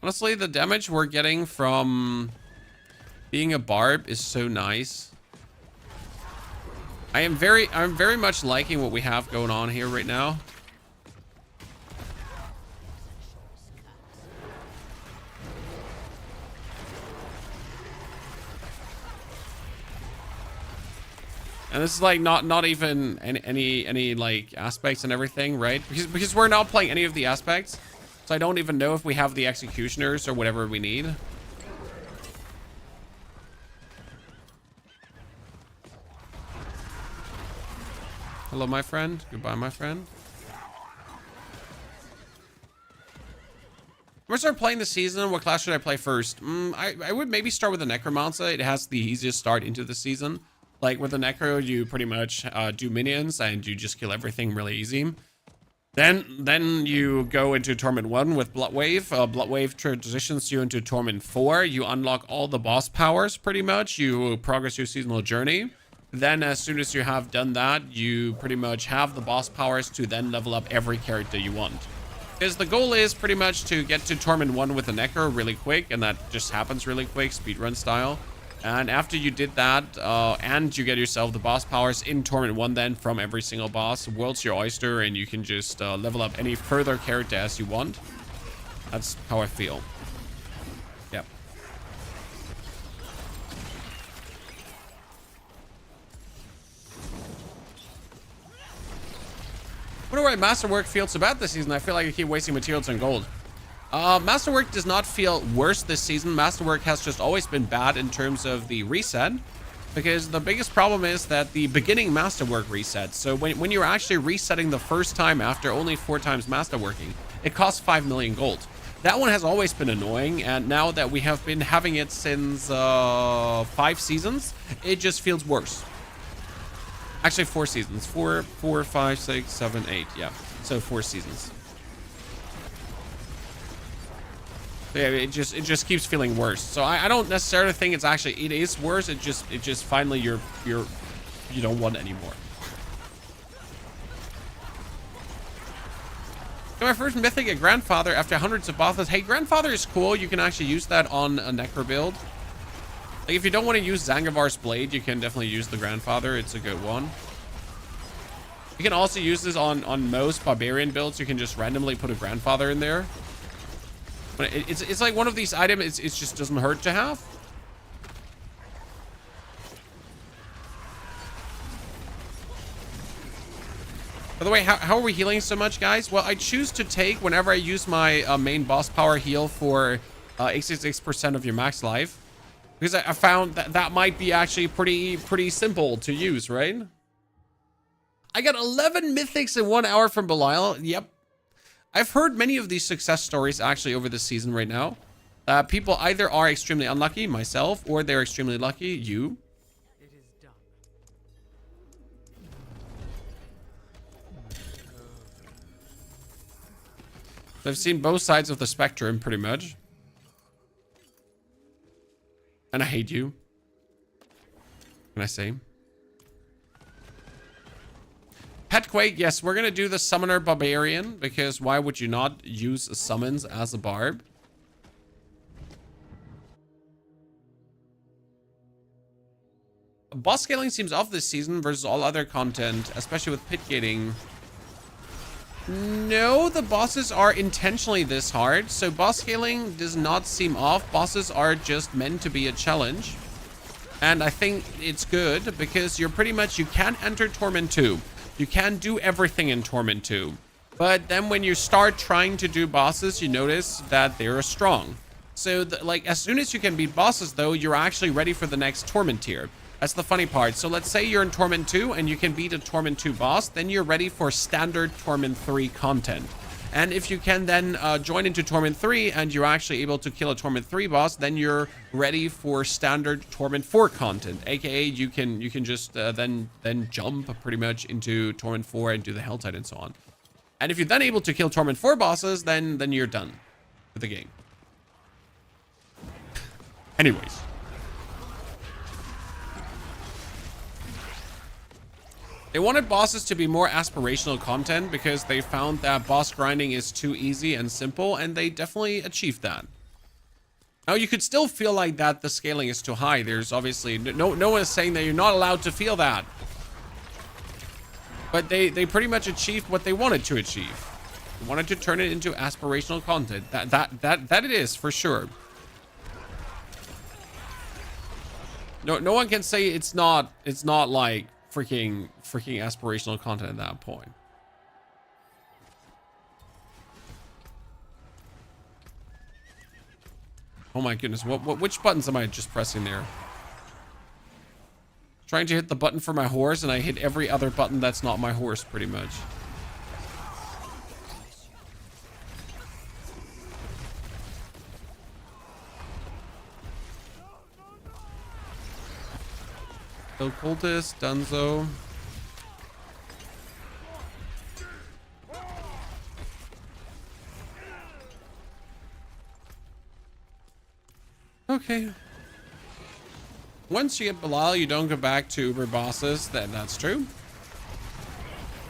Honestly, the damage we're getting from being a barb is so nice. I'm very much liking what we have going on here right now. And this is like not even any like aspects and everything, right? Because we're not playing any of the aspects. So I don't even know if we have the executioners or whatever we need. Hello, my friend. Goodbye, my friend. I'm gonna start playing the season. What class should I play first? I would maybe start with the Necromancer. It has the easiest start into the season. Like with the Necro, you pretty much do minions and you just kill everything really easy. Then you go into Torment 1 with Bloodwave. Bloodwave transitions you into Torment 4. You unlock all the boss powers pretty much. You progress your seasonal journey. Then as soon as you have done that, you pretty much have the boss powers to then level up every character you want. Because the goal is pretty much to get to Torment 1 with the Necro really quick, and that just happens really quick, speedrun style. And after you did that, and you get yourself the boss powers in Torment 1 then from every single boss, world's your oyster, and you can just level up any further character as you want. That's how I feel. Yep. I wonder why Masterwork feels so bad this season. I feel like I keep wasting materials on gold. Masterwork does not feel worse this season. Masterwork has just always been bad in terms of the reset, because the biggest problem is that the beginning Masterwork resets. So when you're actually resetting the first time after only 4 times Masterworking, it costs 5 million gold. That one has always been annoying, and now that we have been having it since 5 seasons, it just feels worse. Actually, 4 seasons. 4, 5, 6, 7, 8. Yeah, so 4 seasons. Yeah, it just keeps feeling worse. So I don't necessarily think it's actually it is worse. It just finally you don't want it anymore. So my first Mythic at Grandfather after hundreds of bosses. Hey, Grandfather is cool. You can actually use that on a Necro build. Like if you don't want to use Zangivar's Blade, you can definitely use the Grandfather. It's a good one. You can also use this on most Barbarian builds. You can just randomly put a Grandfather in there. But it's like one of these items, it just doesn't hurt to have. By the way, how are we healing so much, guys? Well, I choose to take whenever I use my main boss power heal for 86% of your max life. Because I found that might be actually pretty simple to use, right? I got 11 mythics in 1 hour from Belial. Yep. I've heard many of these success stories actually over this season right now. People either are extremely unlucky, myself, or they're extremely lucky, you. It is done. I've seen both sides of the spectrum pretty much. And I hate you. What can I say? Petquake, yes, we're gonna do the Summoner Barbarian, because why would you not use summons as a barb? Boss scaling seems off this season versus all other content, especially with pit gating. No, the bosses are intentionally this hard, so boss scaling does not seem off. Bosses are just meant to be a challenge. And I think it's good because you're pretty much, you can enter Torment 2. You can do everything in Torment 2. But then when you start trying to do bosses, you notice that they're strong. So like as soon as you can beat bosses though, you're actually ready for the next Torment tier. That's the funny part. So let's say you're in Torment 2 and you can beat a Torment 2 boss, then you're ready for standard Torment 3 content. And if you can then join into Torment 3 and you're actually able to kill a Torment 3 boss, then you're ready for standard Torment 4 content. AKA you can just then jump pretty much into Torment 4 and do the Helltide and so on. And if you're then able to kill Torment 4 bosses, then you're done with the game. Anyways. They wanted bosses to be more aspirational content because they found that boss grinding is too easy and simple, and they definitely achieved that. Now, you could still feel like that the scaling is too high. There's obviously no one is saying that you're not allowed to feel that. But they pretty much achieved what they wanted to achieve. They wanted to turn it into aspirational content. That it is for sure. No one can say it's not like freaking aspirational content at that point. Oh my goodness, which buttons am I just pressing there? Trying to hit the button for my horse, and I hit every other button that's not my horse, pretty much. So cultist, Dunzo. Okay. Once you get Belial, you don't go back to Uber bosses. That's true.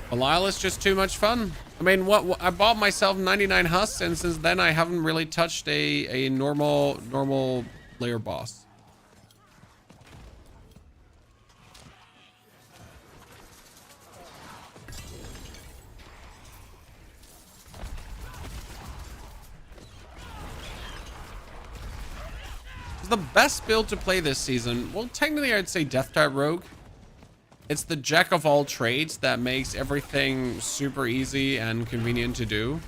Belial is just too much fun. I mean, what I bought myself 99 husks, and since then I haven't really touched a normal layer boss. The best build to play this season, well, technically I'd say Death Type Rogue. It's the jack of all trades that makes everything super easy and convenient to do.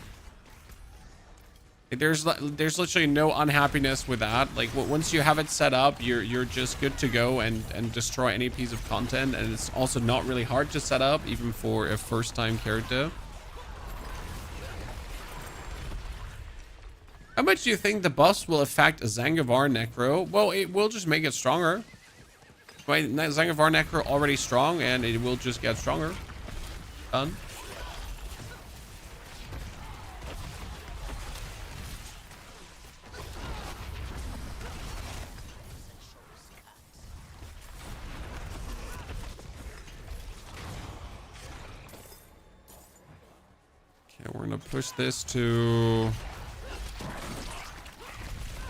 There's literally no unhappiness with that. Like, once you have it set up, you're just good to go and destroy any piece of content. And it's also not really hard to set up, even for a first-time character. How much do you think the buffs will affect a Zangivar Necro? Well, it will just make it stronger. Right, Zangivar Necro already strong, and it will just get stronger. Done. Okay, we're gonna push this to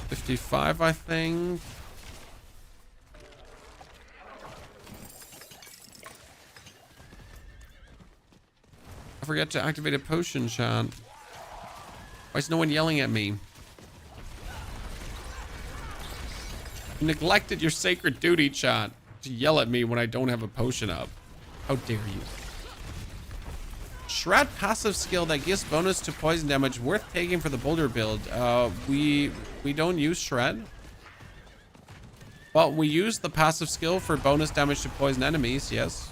55, I think. I forgot to activate a potion, chat. Why is no one yelling at me? You neglected your sacred duty, chat, to yell at me when I don't have a potion up. How dare you? Shred passive skill that gives bonus to poison damage, worth taking for the boulder build. We don't use Shred, but we use the passive skill for bonus damage to poison enemies. Yes,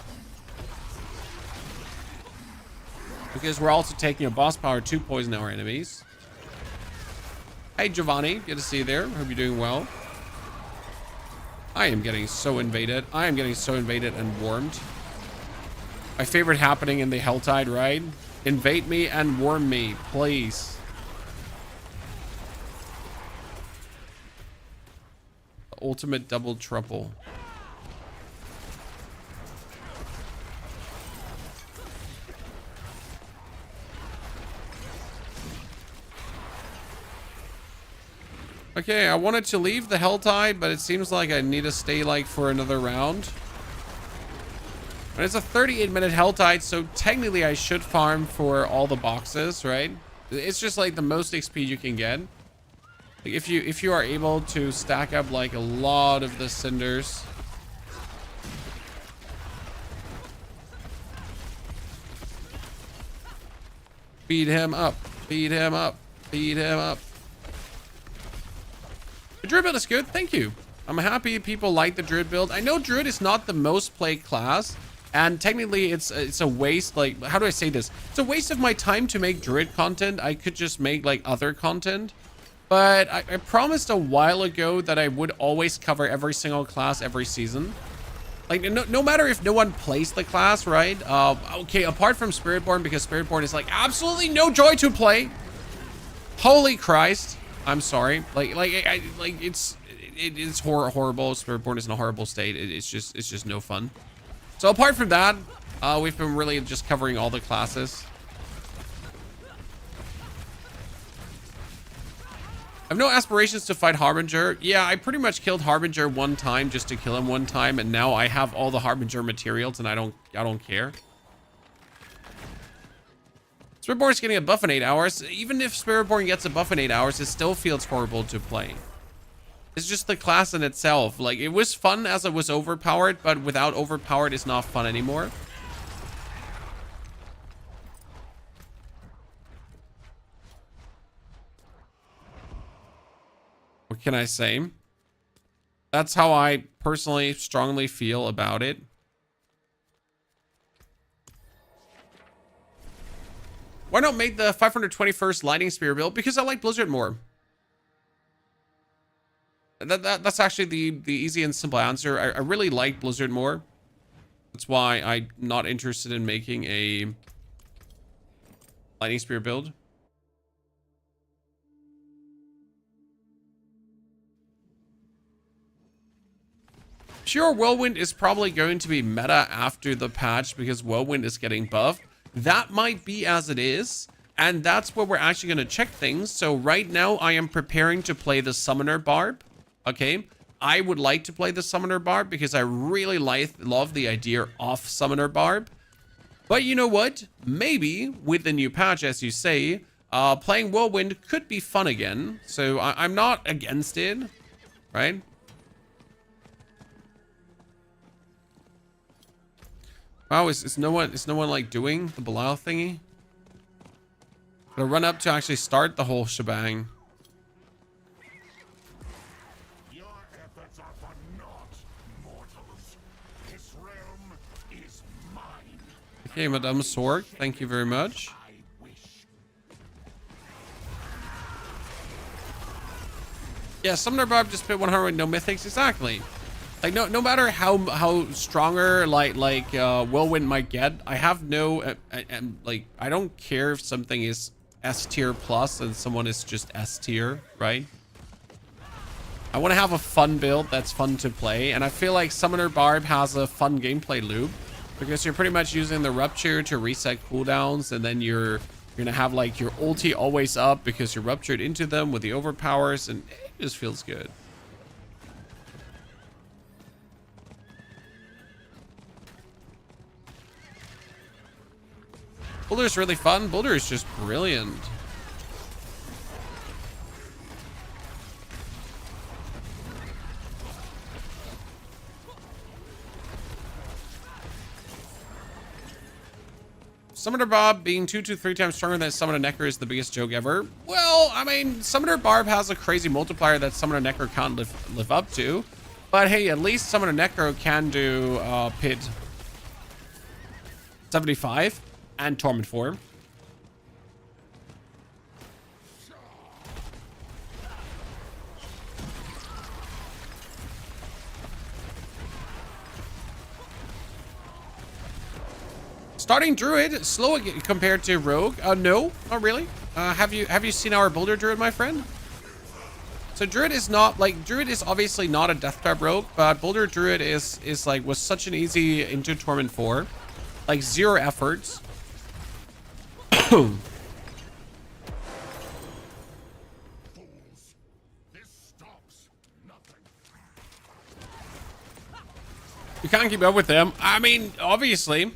because we're also taking a boss power to poison our enemies. Hey Giovanni, good to see you there. Hope you're doing well. I am getting so invaded. I am getting so invaded and warmed. My favorite happening in the Helltide, right? Invade me and warm me, please. Ultimate double trouble. Okay, I wanted to leave the Helltide, but it seems like I need to stay like for another round. And it's a 38-minute Helltide, so technically I should farm for all the boxes, right? It's just like the most XP you can get. Like if you are able to stack up like a lot of the cinders. Beat him up. Beat him up. Beat him up. The Druid build is good. Thank you. I'm happy people like the Druid build. I know Druid is not the most played class. And technically it's a waste, like, how do I say this? It's a waste of my time to make Druid content. I could just make like other content. But I promised a while ago that I would always cover every single class every season. Like, no matter if no one plays the class, right? Okay, apart from Spiritborn, because Spiritborn is like absolutely no joy to play. Holy Christ. I'm sorry. It's horrible. Spiritborn is in a horrible state. It's just no fun. So apart from that, we've been really just covering all the classes. I have no aspirations to fight Harbinger. Yeah, I pretty much killed Harbinger one time just to kill him one time, and now I have all the Harbinger materials, and I don't care. Spiritborn is getting a buff in 8 hours. Even if Spiritborn gets a buff in 8 hours, it still feels horrible to play. It's just the class in itself. Like, it was fun as it was overpowered, but without overpowered, it's not fun anymore. What can I say? That's how I personally strongly feel about it. Why not make the 521st Lightning Spear build? Because I like Blizzard more. That's actually the easy and simple answer. I really like Blizzard more. That's why I'm not interested in making a Lightning Spear build. Pure Whirlwind is probably going to be meta after the patch because Whirlwind is getting buffed. That might be as it is. And that's where we're actually going to check things. So right now I am preparing to play the Summoner Barb. Okay, I would like to play the Summoner Barb because I really love the idea of Summoner Barb. But you know what? Maybe with the new patch, as you say, playing Whirlwind could be fun again. So I'm not against it, right? Wow, is no one like doing the Belial thingy? Gonna run up to actually start the whole shebang. Okay, Madame Sorg, thank you very much. Yeah, Summoner Barb just put 100 with no mythics, exactly. Like no matter how stronger like Whirlwind might get, I have no like I don't care if something is S tier plus and someone is just S tier, right? I want to have a fun build that's fun to play, and I feel like Summoner Barb has a fun gameplay loop. Because you're pretty much using the Rupture to reset cooldowns, and then you're gonna have like your ulti always up because you're ruptured into them with the overpowers, and it just feels good. Boulder's really fun. Boulder is just brilliant. Summoner Bob being 2 to 3 times stronger than Summoner Necker is the biggest joke ever. Well, I mean, Summoner Barb has a crazy multiplier that Summoner Necker can't live up to. But hey, at least Summoner Necker can do Pit 75 and Torment 4. Starting Druid, slow compared to Rogue. No, not really. Have you seen our Boulder Druid, my friend? So Druid is not like, Druid is obviously not a Death Trap Rogue, but Boulder Druid is like, was such an easy into Torment 4. Like 0 efforts. You can't keep up with them. I mean, obviously.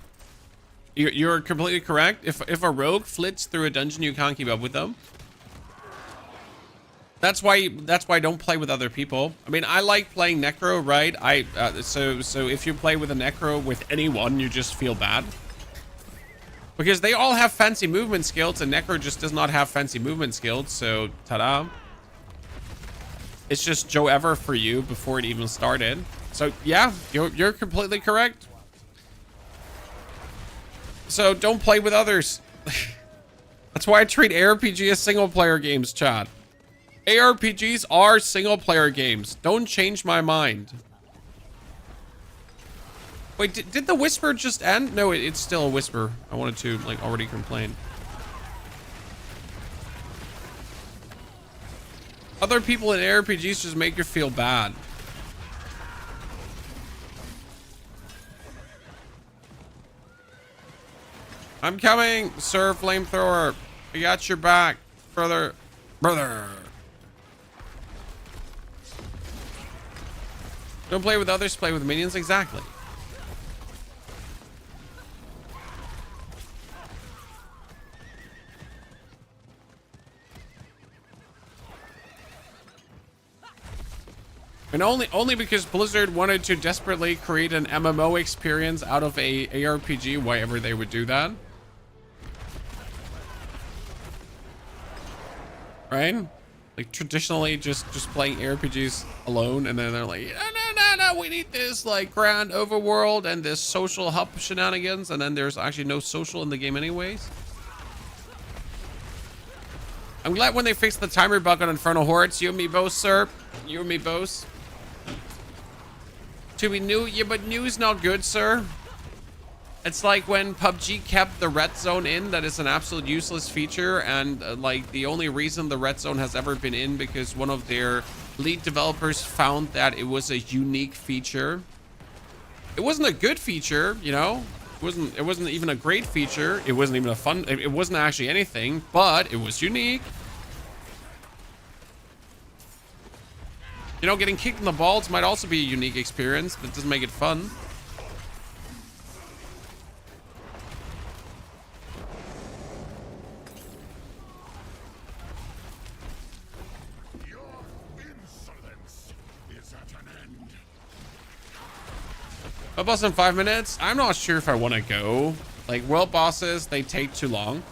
You're completely correct. If a rogue flits through a dungeon, you can't keep up with them. That's why I don't play with other people. I mean, I like playing Necro, right? So if you play with a Necro with anyone, you just feel bad. Because they all have fancy movement skills, and Necro just does not have fancy movement skills, so ta-da. It's just Joe Ever for you before it even started. So yeah, you're completely correct. So don't play with others. That's why I treat ARPG as single player games, chat. ARPGs are single player games. Don't change my mind. Wait, did the whisper just end? No, it's still a whisper. I wanted to like already complain. Other people in ARPGs just make you feel bad. I'm coming, Sir Flamethrower. I got your back, brother. Don't play with others, play with minions. Exactly. And only because Blizzard wanted to desperately create an MMO experience out of a ARPG, why ever they would do that. Right? Like traditionally just playing ARPGs alone, and then they're like, no, we need this like grand overworld and this social hub shenanigans, and then there's actually no social in the game anyways. I'm glad when they fixed the timer bug on Infernal Hordes. You and me both, sir. You and me both. To be new, yeah, but new is not good, sir. It's like when PUBG kept the red zone in. That is an absolute useless feature, and like the only reason the red zone has ever been in because one of their lead developers found that it was a unique feature. It wasn't a good feature, you know. It wasn't even a great feature. It wasn't even a fun. It wasn't actually anything, but it was unique. You know, getting kicked in the balls might also be a unique experience, but it doesn't make it fun. Your insolence is at an end. A boss in 5 minutes? I'm not sure if I want to go. Like, world bosses, they take too long.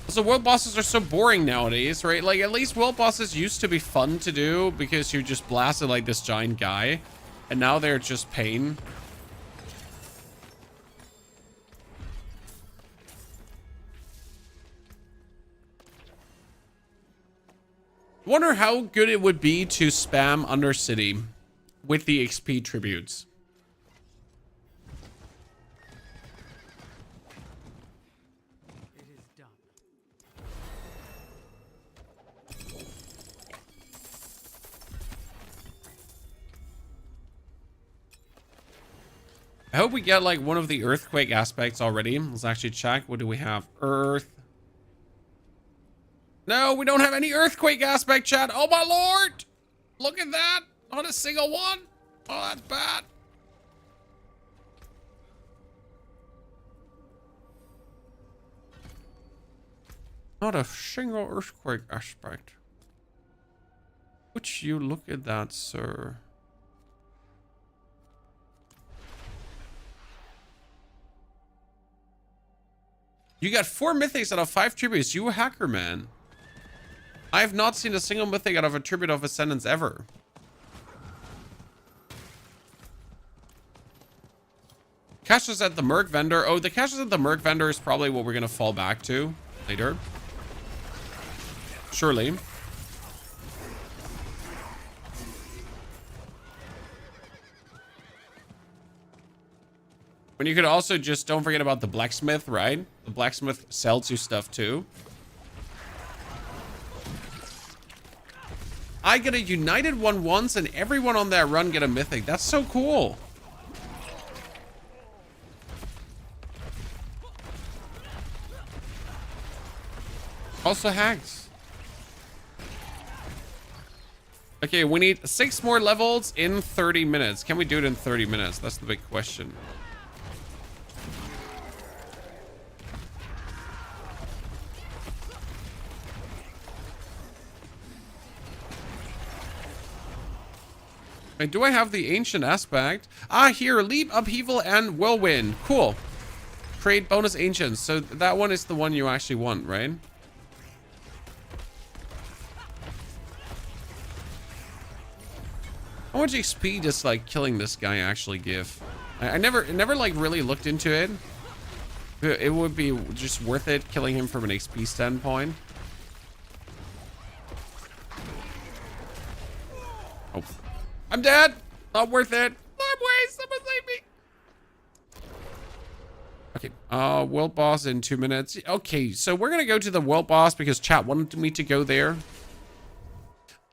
So world bosses are so boring nowadays, right? Like, at least world bosses used to be fun to do because you just blasted like this giant guy, and now they're just pain. Wonder how good it would be to spam Undercity with the XP tributes. It is done. I hope we get like one of the earthquake aspects already. Let's actually check. What do we have? Earth. No, we don't have any earthquake aspect, chat. Oh my lord! Look at that! Not a single one. Oh, that's bad. Not a single earthquake aspect. Would you look at that, sir? You got 4 mythics out of 5 tributes. You a hacker, man. I have not seen a single mythic out of a tribute of Ascendance ever. Caches at the Merc vendor. Oh, the caches at the Merc vendor is probably what we're going to fall back to later. Surely. When you could also just don't forget about the blacksmith, right? The blacksmith sells you stuff too. I get a united one once and everyone on that run get a mythic. That's so cool. Also hags. Okay, we need 6 more levels in 30 minutes. Can we do it in 30 minutes? That's the big question. Wait, do I have the ancient aspect? Ah, here, leap, upheaval, and whirlwind. Cool. Create bonus ancients. So that one is the one you actually want, right? How much XP does like killing this guy actually give? I never like really looked into it. It would be just worth it killing him from an XP standpoint. Oh, I'm dead. Not worth it. Someone save me. Okay, world boss in 2 minutes. Okay, so we're gonna go to the world boss because chat wanted me to go there.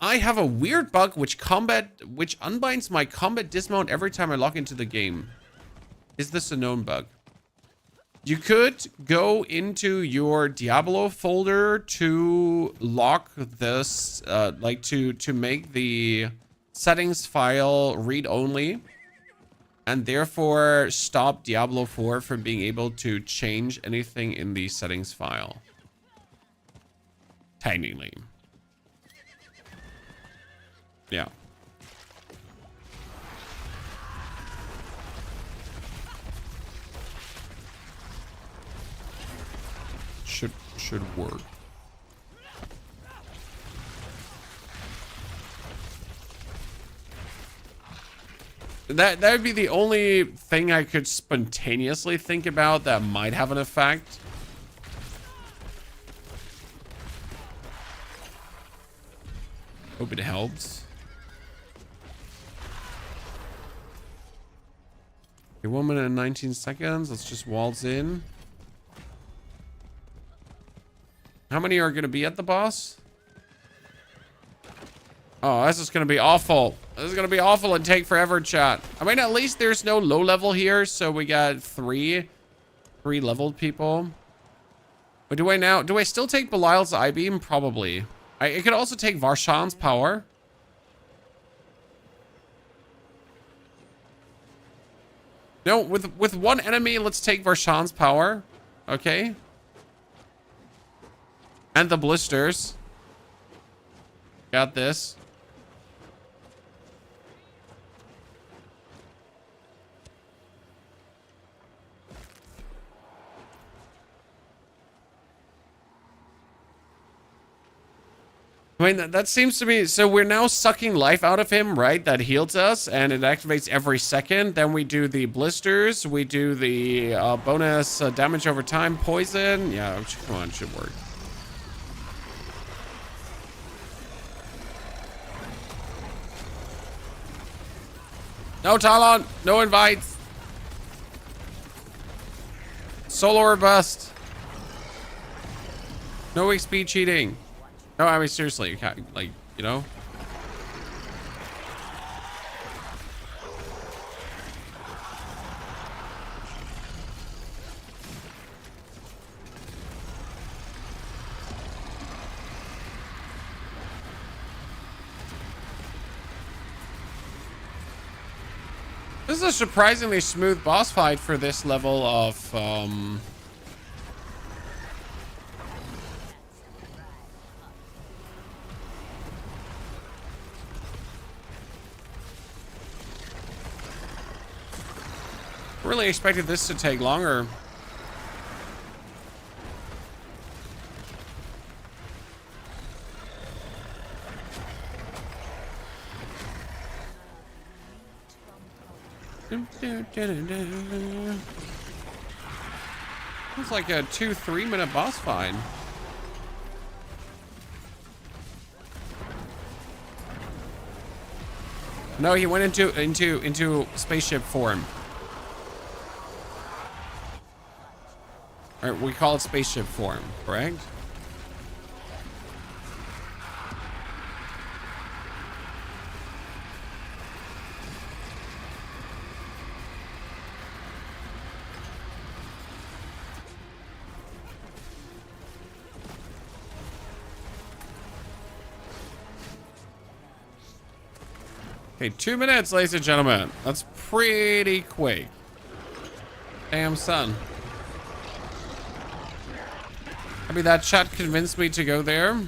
I have a weird bug which unbinds my combat dismount every time I log into the game. Is this a known bug? You could go into your Diablo folder to lock this, like to make the settings file read-only, and therefore stop Diablo 4 from being able to change anything in the settings file. Technically. Yeah. Should work. That would be the only thing I could spontaneously think about that might have an effect. Hope it helps. Okay, 1 minute and 19 seconds. Let's just waltz in. How many are going to be at the boss? Oh, this is going to be awful. This is going to be awful and take forever, chat. I mean, at least there's no low level here. So we got three leveled people. But do I still take Belial's I-beam? Probably. I could also take Varshan's power. No, with one enemy, let's take Varshan's power. Okay. And the blisters. Got this. I mean, that seems to be... So we're now sucking life out of him, right? That heals us, and it activates every second. Then we do the blisters. We do the bonus damage over time, poison. Yeah, come on, should work. No Talon, no invites. Solo or bust. No XP cheating. No, I mean, seriously, you can't, like, you know? This is a surprisingly smooth boss fight for this level of, really expected this to take longer. It's like a 2-3 minute boss fight. No, he went into spaceship form. Or we call it spaceship form, correct? Okay, 2 minutes, ladies and gentlemen. That's pretty quick. Damn, son. I mean, that chat convinced me to go there.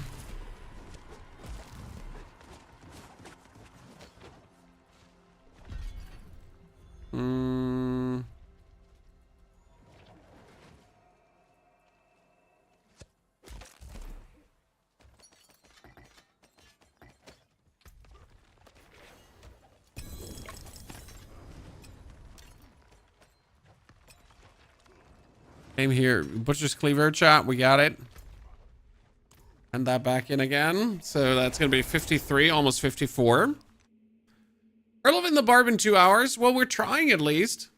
Came here, Butcher's Cleaver chat, we got it. And that back in again. So that's gonna be 53, almost 54. We're leveling the barb in 2 hours. Well, we're trying at least.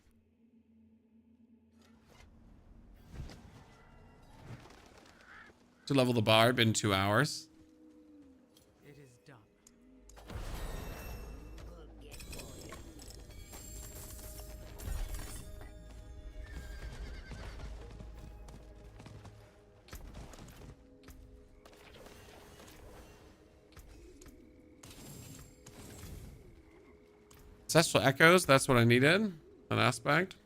To level the barb in 2 hours. It is done. Successful echoes, that's what I needed. An aspect.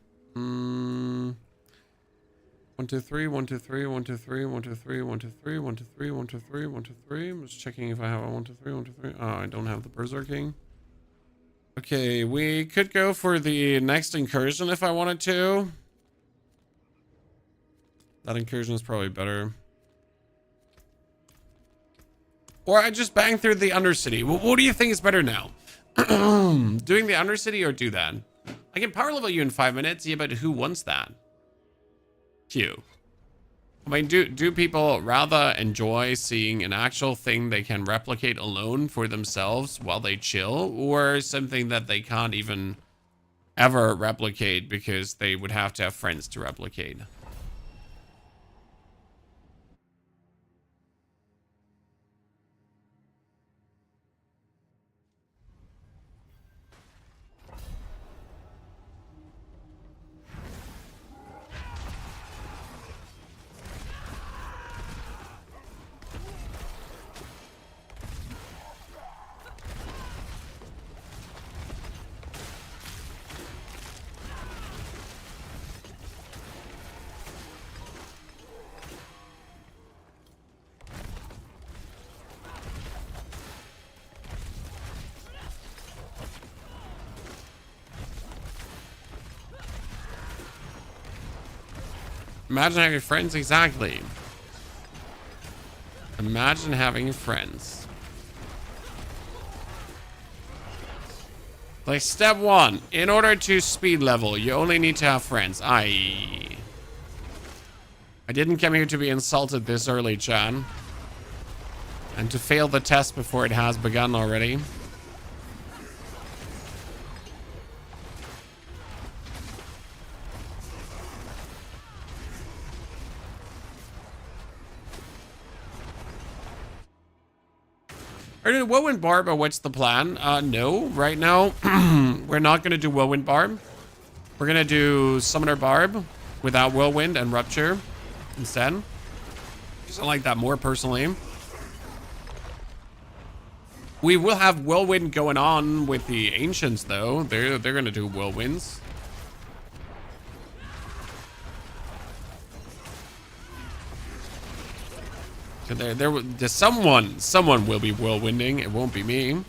1, 2, 3, 1, 2, 3, 1, 2, 3, 1, 2, 3, 1, 2, 3, 1, 2, 3, 1, 2, 3, 1, 2, 3. I'm just checking if I have a 1, 2, 3, 1, 2, 3. Oh, I don't have the Berserking. Okay, we could go for the next incursion if I wanted to. That incursion is probably better. Or I just bang through the Undercity. What do you think is better now? Doing the Undercity or do that? I can power level you in 5 minutes. Yeah, but who wants that? Q. I mean, do people rather enjoy seeing an actual thing they can replicate alone for themselves while they chill, or something that they can't even ever replicate because they would have to have friends to replicate? Imagine having friends, exactly. Imagine having friends. Like step 1, in order to speed level, you only need to have friends. I didn't come here to be insulted this early, Chan. And to fail the test before it has begun already. Woe and Barb, what's the plan? No, right now, we're not going to do Woe and Barb. We're going to do Summoner Barb without Whirlwind and Rupture instead. Because I like that more personally. We will have Whirlwind going on with the Ancients, though. They're going to do Whirlwinds. There's someone will be whirlwinding. It won't be me.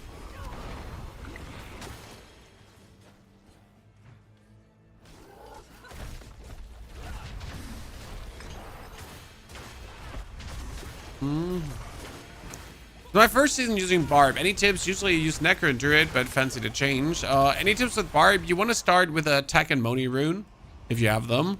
My first season using Barb. Any tips? Usually I use Necro and Druid, but fancy to change. Any tips with Barb? You want to start with a Tech and Moni rune, if you have them.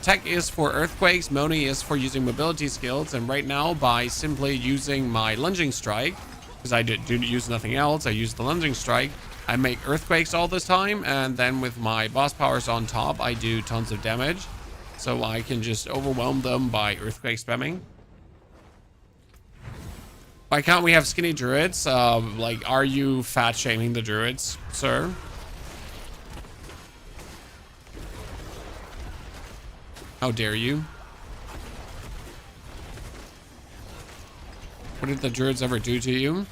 Tech is for earthquakes, Moni is for using mobility skills, and right now by simply using my lunging strike, because I do use nothing else, I use the lunging strike, I make earthquakes all this time, and then with my boss powers on top, I do tons of damage, so I can just overwhelm them by earthquake spamming. Why can't we have skinny druids? Like, are you fat shaming the druids, sir? How dare you? What did the druids ever do to you?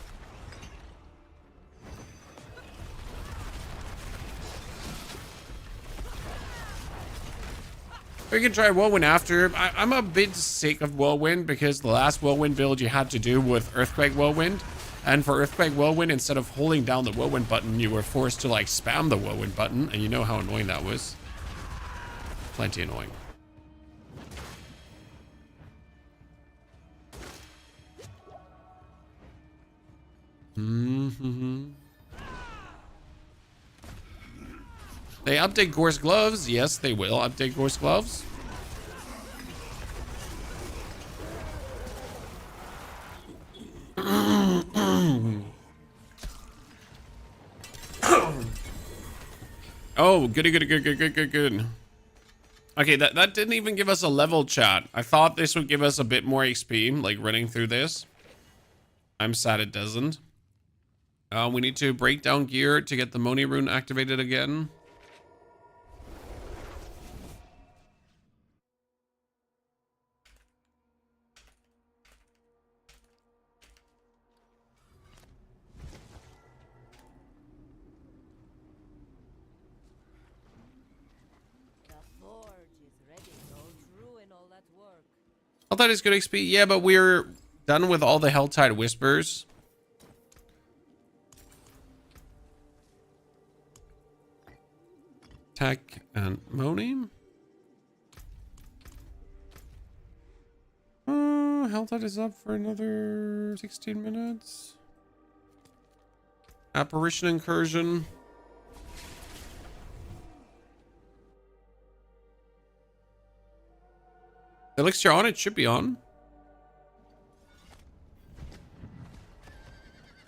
We can try Whirlwind after. I'm a bit sick of Whirlwind because the last Whirlwind build you had to do with Earthquake Whirlwind. And for Earthquake Whirlwind, instead of holding down the Whirlwind button, you were forced to like spam the Whirlwind button. And you know how annoying that was. Plenty annoying. They update Gore's gloves. Yes, they will update Gore's gloves. Oh, good. Okay, that didn't even give us a level, chat. I thought this would give us a bit more XP, like running through this. I'm sad it doesn't. We need to break down gear to get the Moni rune activated again. The forge is ready to ruin Helltide is good XP. Yeah, but we're done with all the Helltide Whispers. Attack and Moaning. Helltide is up for another 16 minutes. Apparition incursion. Elixir on, it should be on.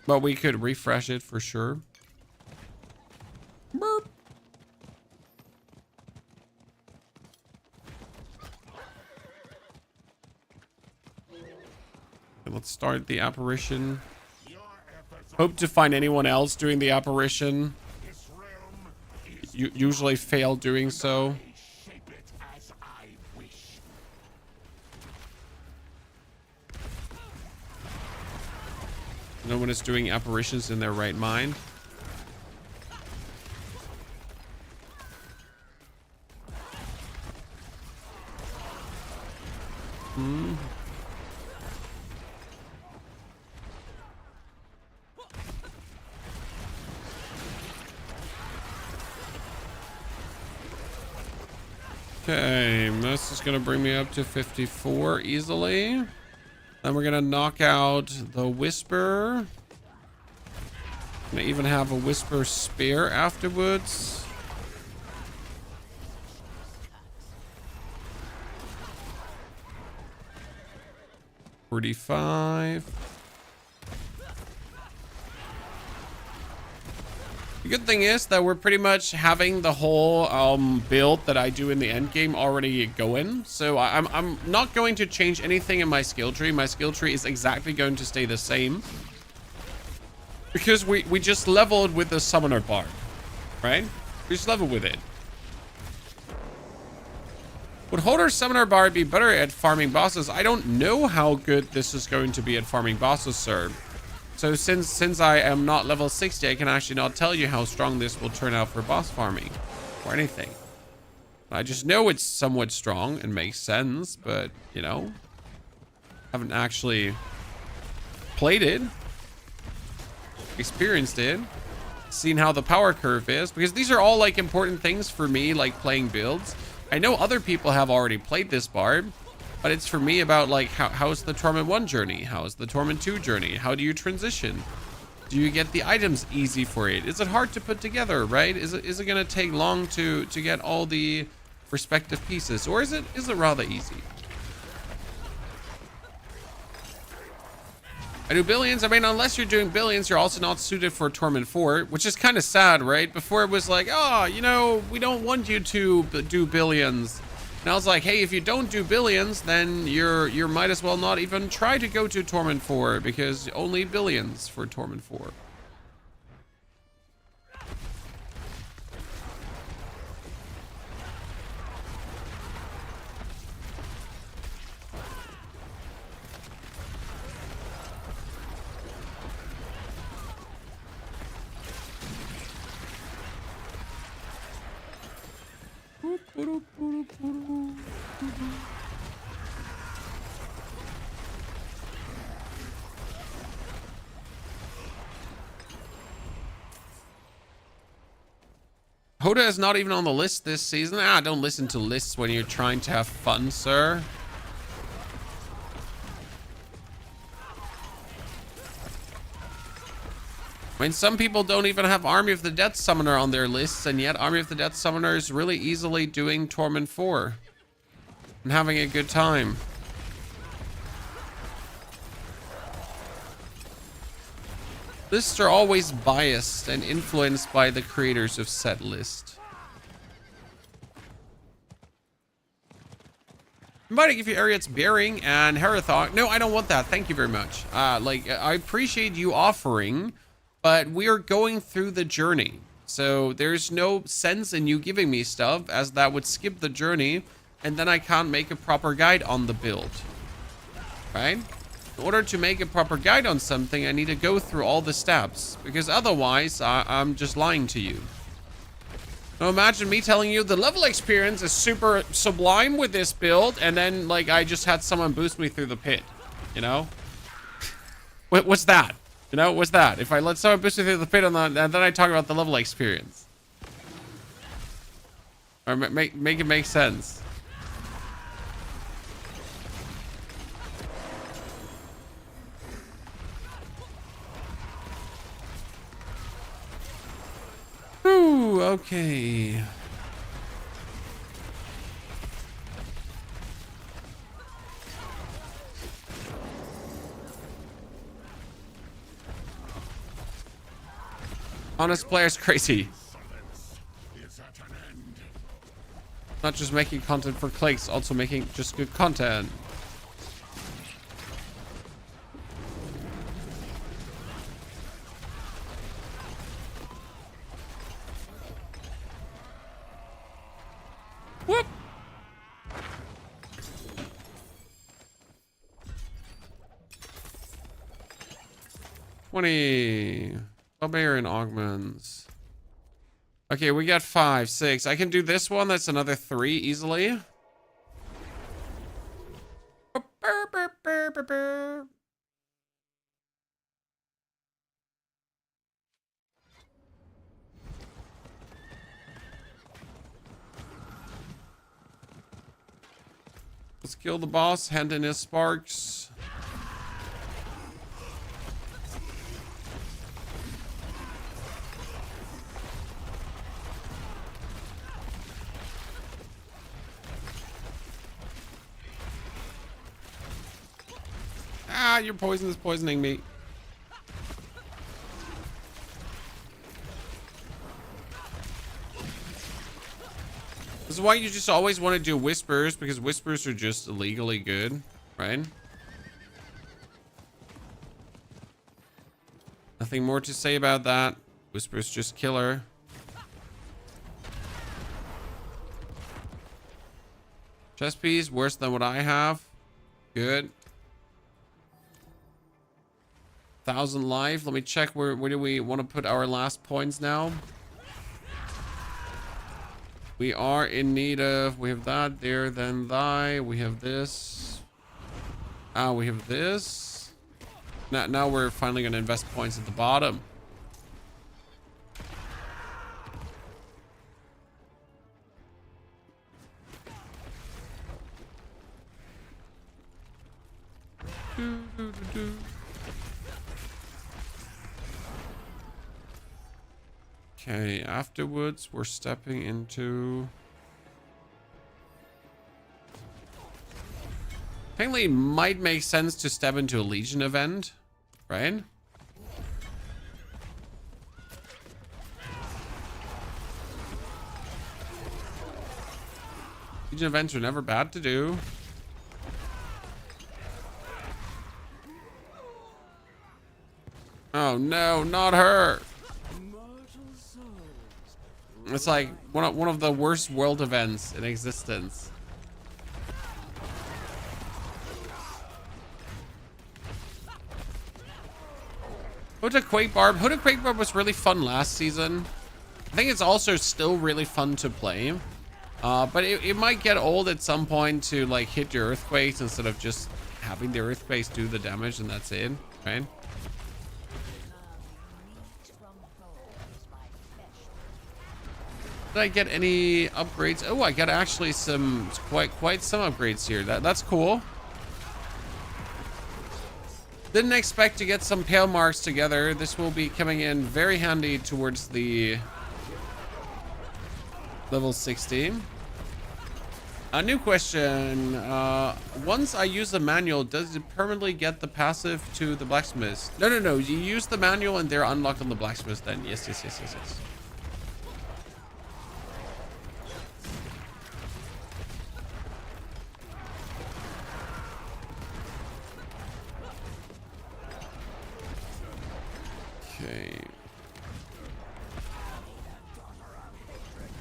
But we could refresh it for sure. Burp. Okay, let's start the apparition. Hope to find anyone else doing the apparition. You usually fail doing so. No one is doing apparitions in their right mind. Okay, this is gonna bring me up to 54 easily. Then we're gonna knock out the Whisper. Gonna even have a Whisper spare afterwards. $45. The good thing is that we're pretty much having the whole build that I do in the end game already going. So I'm not going to change anything in my skill tree. My skill tree is exactly going to stay the same. Because we just leveled with the Summoner Barb, right? We just leveled with it. Would Horde or Summoner Barb be better at farming bosses? I don't know how good this is going to be at farming bosses, sir. So since I am not level 60, I can actually not tell you how strong this will turn out for boss farming or anything. I just know it's somewhat strong and makes sense, but you know, haven't actually played it, experienced it, seen how the power curve is, because these are all like important things for me, like playing builds. I know other people have already played this barb, but it's for me about like how's the Torment 1 journey? How's the Torment 2 journey? How do you transition? Do you get the items easy for it? Is it hard to put together, right? Is it gonna take long to get all the respective pieces? Or is it rather easy? I do billions. I mean, unless you're doing billions, you're also not suited for Torment 4, which is kind of sad, right? Before it was like, oh, you know, we don't want you to do billions. And I was like, hey, if you don't do billions, then you might as well not even try to go to Torment 4, because only billions for Torment 4. Horde is not even on the list this season. Don't listen to lists when you're trying to have fun, sir. I mean, some people don't even have Army of the Dead Summoner on their lists, and yet Army of the Dead Summoner is really easily doing Torment 4 and having a good time. Lists are always biased and influenced by the creators of said list. I'm about to give you Ariat's Bearing and Herethog. No, I don't want that. Thank you very much. Like, I appreciate you offering, but we are going through the journey. So there's no sense in you giving me stuff, as that would skip the journey, and then I can't make a proper guide on the build. Right? In order to make a proper guide on something, I need to go through all the steps, because otherwise I'm just lying to you. Now imagine me telling you the level experience is super sublime with this build, and then like I just had someone boost me through the pit, you know? What's that? You know, what's that? If I let someone boost me through the pit and then I talk about the level experience. Or make it make sense. Ooh, okay. Honest player's crazy. Not just making content for clicks, also making just good content. Whoop. Barbarian augments. Okay, we got 5, 6. I can do this one. That's another 3 easily. Let's kill the boss. Hand in his sparks. Ah, your poison is poisoning me. This is why you just always want to do whispers, because whispers are just illegally good, right? Nothing more to say about that. Whispers just killer. Chest piece, worse than what I have. Good. 1,000 life. Let me check where do we want to put our last points now. We are in need of, we have that there, then thy, we have this. We have this. Now we're finally going to invest points at the bottom. Okay, afterwards we're stepping into... Apparently it might make sense to step into a Legion event, right? Legion events are never bad to do. Oh no, not her! It's like one of the worst world events in existence. Hooded Quake Barb. Hooded Quake Barb was really fun last season. I think it's also still really fun to play. But it might get old at some point to like hit your earthquakes instead of just having the earthquakes do the damage and that's it, right? Did I get any upgrades? Oh, I got actually some quite some upgrades here. That's cool. Didn't expect to get some pale marks together. This will be coming in very handy towards the level 16. A new question. Once I use the manual, does it permanently get the passive to the blacksmith? No. You use the manual and they're unlocked on the blacksmith then. Yes. Okay.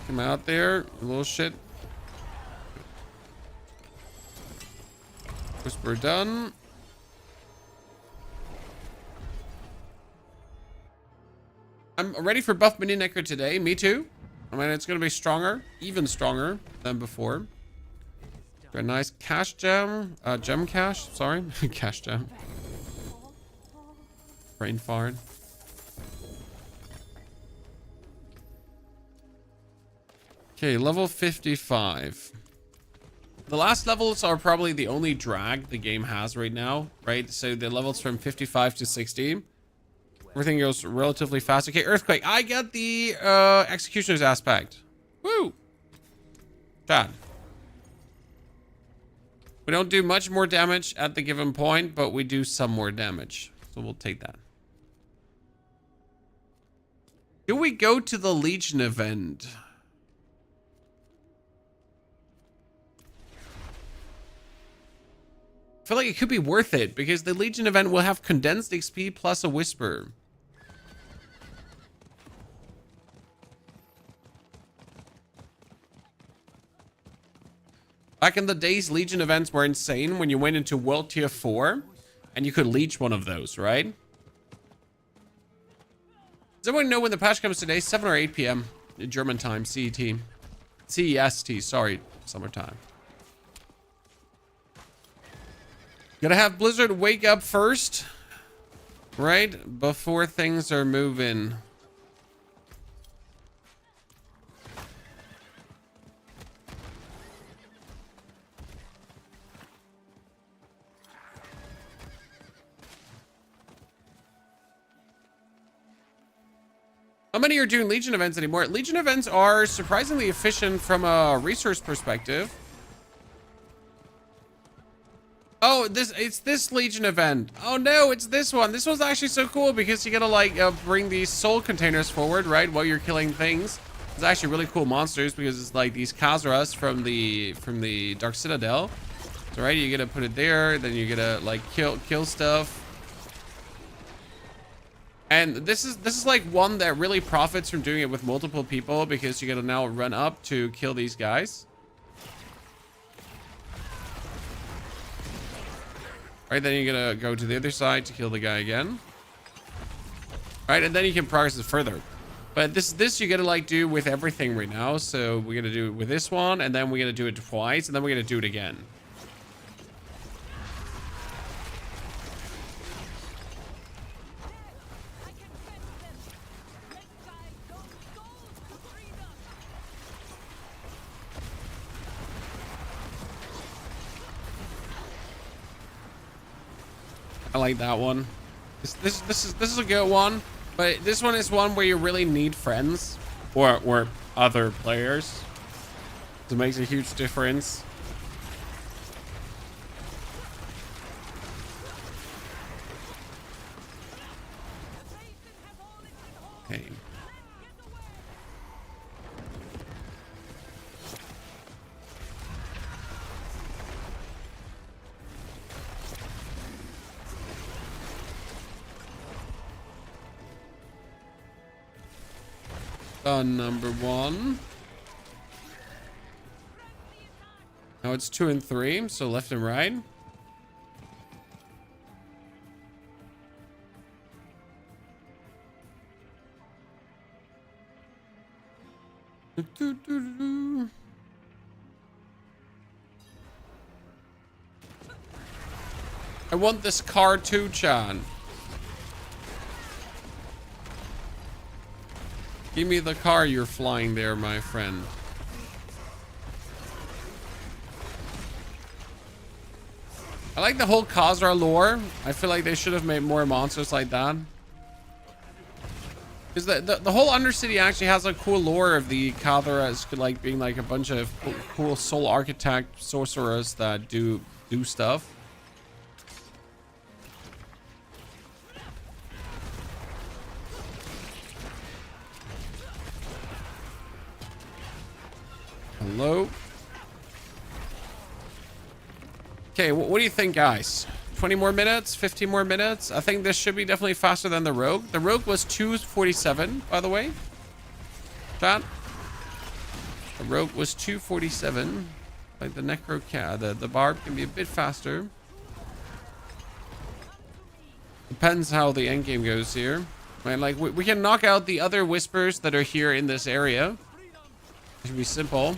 Come out there, you little shit. Whisper done. I'm ready for buff mini necker today. Me too. I mean, it's going to be stronger, even stronger than before. Got a nice cash gem, gem cache, sorry, cash gem. Brain fart. Okay, level 55. The last levels are probably the only drag the game has right now, right? So the levels from 55 to 60. Everything goes relatively fast. Okay, Earthquake. I get the Executioner's aspect. Woo! Chad. We don't do much more damage at the given point, but we do some more damage. So we'll take that. Do we go to the Legion event? I feel like it could be worth it because the Legion event will have condensed XP plus a Whisper. Back in the days, Legion events were insane when you went into World Tier 4 and you could leech one of those, right? Does anyone know when the patch comes today? 7 or 8 p.m. German time, CET. CEST, sorry, summertime. Gotta have Blizzard wake up first, right? Before things are moving. How many are doing Legion events anymore? Legion events are surprisingly efficient from a resource perspective. Oh, it's this Legion event. Oh no, it's this one. This one's actually so cool because you gotta like bring these soul containers forward, right? While you're killing things. It's actually really cool monsters because it's like these Khazras from the Dark Citadel. So right, you gotta put it there, then you gotta like kill stuff. And this is like one that really profits from doing it with multiple people because you gotta now run up to kill these guys. Right, then you're gonna go to the other side to kill the guy again. Right, and then you can progress it further. But this you gotta like do with everything right now. So we're gonna do it with this one, and then we're gonna do it twice, and then we're gonna do it again. I like that one. This is a good one, but this one is one where you really need friends or other players. It makes a huge difference. Okay. Number 1. Now it's 2 and 3, so left and right. I want this car too, Chan. Give me the car you're flying there, my friend. I like the whole Khazra lore. I feel like they should have made more monsters like that. Because the whole Undercity actually has a cool lore of the Khazras like being like a bunch of cool soul architect sorcerers that do stuff. Hello. Okay, what do you think, guys? 20 more minutes? 15 more minutes? I think this should be definitely faster than the Rogue. The Rogue was 2:47, by the way. Chat. The Rogue was 2:47. Like the Necro Cat, the Barb can be a bit faster. Depends how the endgame goes here. Right, like we can knock out the other Whispers that are here in this area. It should be simple.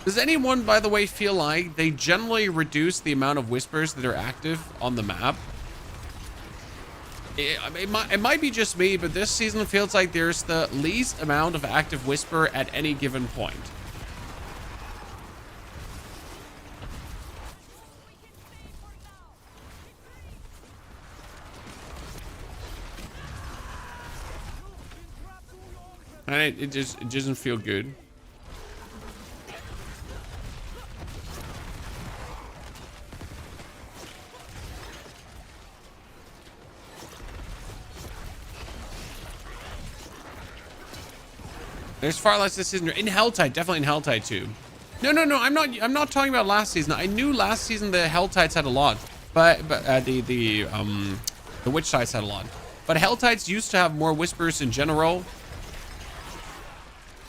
Does anyone, by the way, feel like they generally reduce the amount of whispers that are active on the map? It might be just me, but this season feels like there's the least amount of active whisper at any given point. And it doesn't feel good. There's far less this season. In Helltide, definitely in Helltide too. No, I'm not talking about last season. I knew last season the Helltides had a lot, but the Witch Tides had a lot. But Helltides used to have more whispers in general.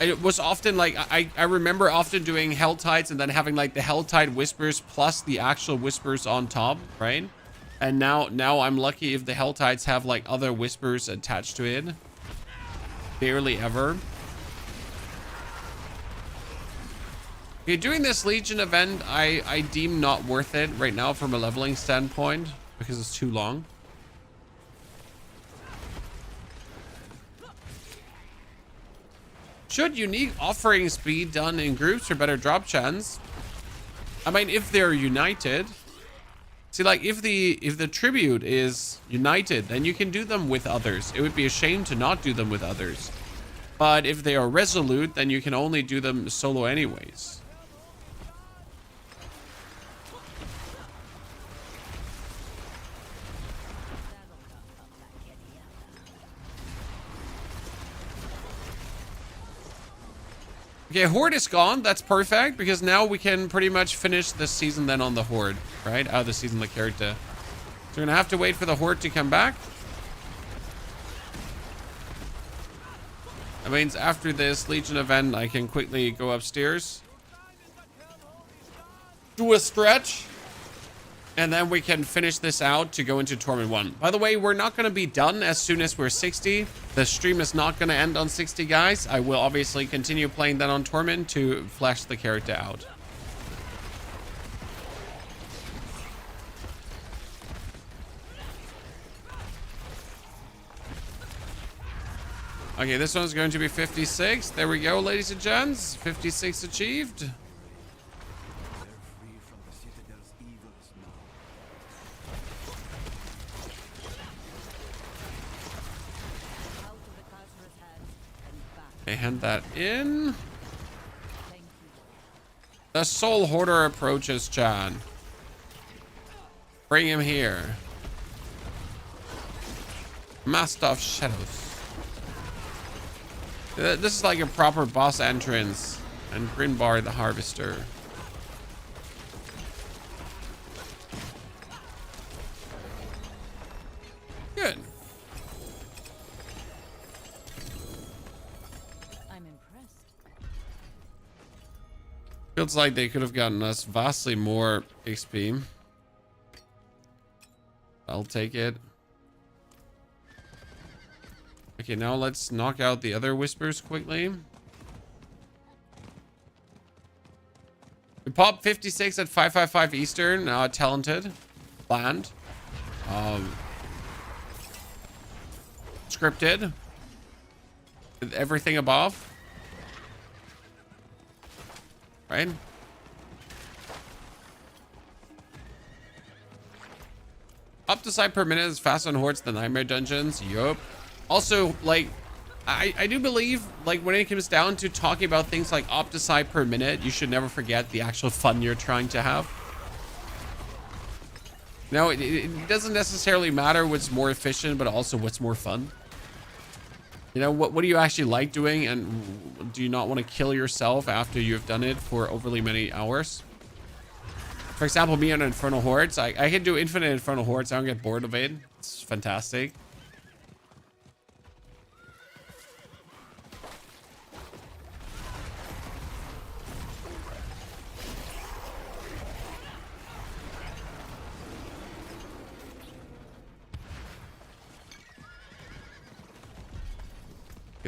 It was often like I remember often doing Helltides and then having like the Helltide whispers plus the actual whispers on top, right? And now I'm lucky if the Helltides have like other whispers attached to it. Barely ever. Okay, doing this Legion event, I deem not worth it right now from a leveling standpoint because it's too long. Should unique offerings be done in groups for better drop chance? I mean, if they're united. See, like if the tribute is united, then you can do them with others. It would be a shame to not do them with others. But if they are resolute, then you can only do them solo anyways. Okay, Horde is gone. That's perfect because now we can pretty much finish this season then on the Horde, right? Out of the season, the character. So we're gonna have to wait for the Horde to come back. That means after this Legion event, I can quickly go upstairs, do a stretch, and then we can finish this out to go into Torment 1. By the way, we're not going to be done as soon as we're 60. The stream is not going to end on 60, guys. I will obviously continue playing that on Torment to flesh the character out. Okay, this one's going to be 56. There we go, ladies and gents. 56 achieved. Okay, hand that in. The Soul Hoarder approaches Chan. Bring him here. Master of Shadows. This is like a proper boss entrance. And Grinbar the Harvester. Good. I'm impressed. Feels like they could have gotten us vastly more XP. I'll take it. Okay, now let's knock out the other whispers quickly. We popped 56 at 555 Eastern. Talented. Planned. Scripted. With everything above. Right? Up to side per minute is faster on Hordes than Nightmare Dungeons. Yup. Also, like, I do believe, like, when it comes down to talking about things like Opticide per minute, you should never forget the actual fun you're trying to have. Now, it doesn't necessarily matter what's more efficient, but also what's more fun. You know, what do you actually like doing, and do you not want to kill yourself after you've done it for overly many hours? For example, me on Infernal Hordes, I can do infinite Infernal Hordes. I don't get bored of it. It's fantastic.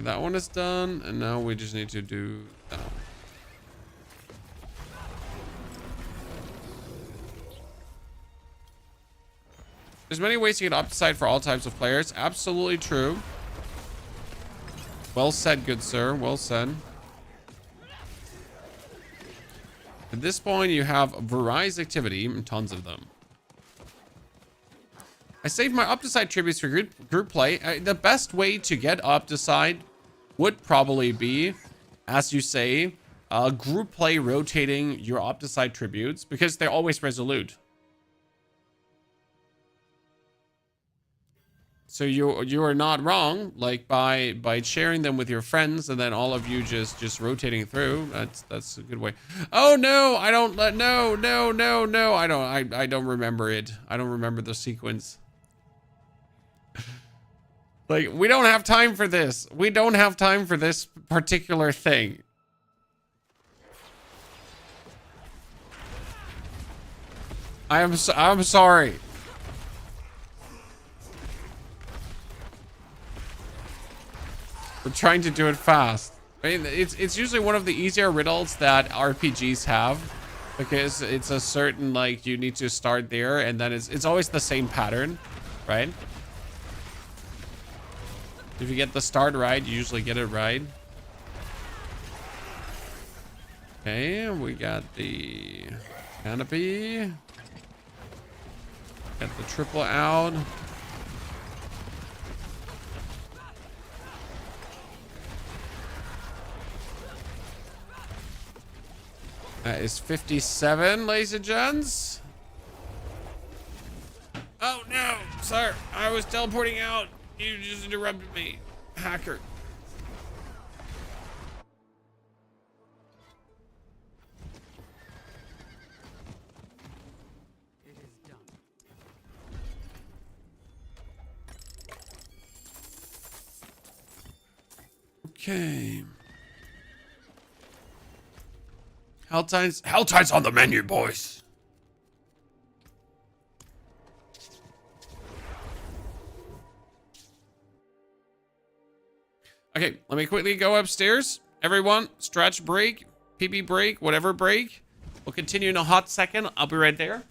that one is done, and now we just need to do that. There's many ways to get Opticide for all types of players. Absolutely true. Well said, good sir. Well said. At this point, you have Varise activity and tons of them. I saved my Opticide tributes for group play. The best way to get Opticide would probably be, as you say, group play rotating your Opticide tributes because they're always resolute. So you are not wrong, like by sharing them with your friends and then all of you just rotating through. That's a good way. Oh no, I don't no. I don't remember it. I don't remember the sequence. Like, we don't have time for this. We don't have time for this particular thing. I'm sorry. We're trying to do it fast. I mean, it's usually one of the easier riddles that RPGs have because it's a certain, like, you need to start there and then it's always the same pattern, right? If you get the start right, you usually get it right. Okay, we got the canopy. Got the triple out. That is 57, ladies and gents. Oh no, sir, I was teleporting out. You just interrupted me, hacker. It is done. Okay. Helltide's on the menu, boys. Okay, let me quickly go upstairs. Everyone, stretch break, PB break, whatever break. We'll continue in a hot second. I'll be right there.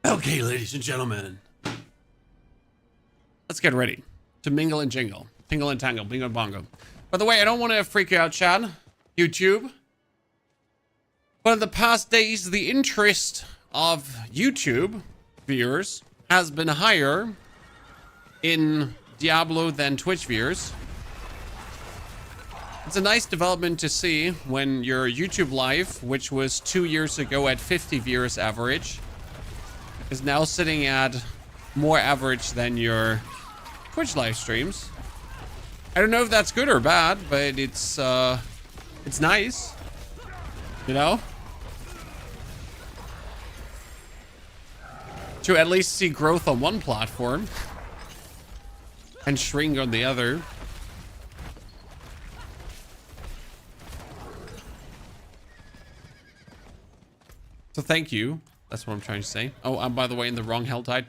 Okay, ladies and gentlemen. Let's get ready to mingle and jingle. Tingle and tangle, bingo and bongo. By the way, I don't want to freak you out, Chad. YouTube. But in the past days, the interest of YouTube viewers has been higher in Diablo than Twitch viewers. It's a nice development to see when your YouTube live, which was 2 years ago at 50 viewers average, is now sitting at more average than your Twitch live streams. I don't know if that's good or bad, but it's nice, you know, to at least see growth on one platform and shrink on the other. So thank you. That's what I'm trying to say. Oh, I'm by the way in the wrong hell tide.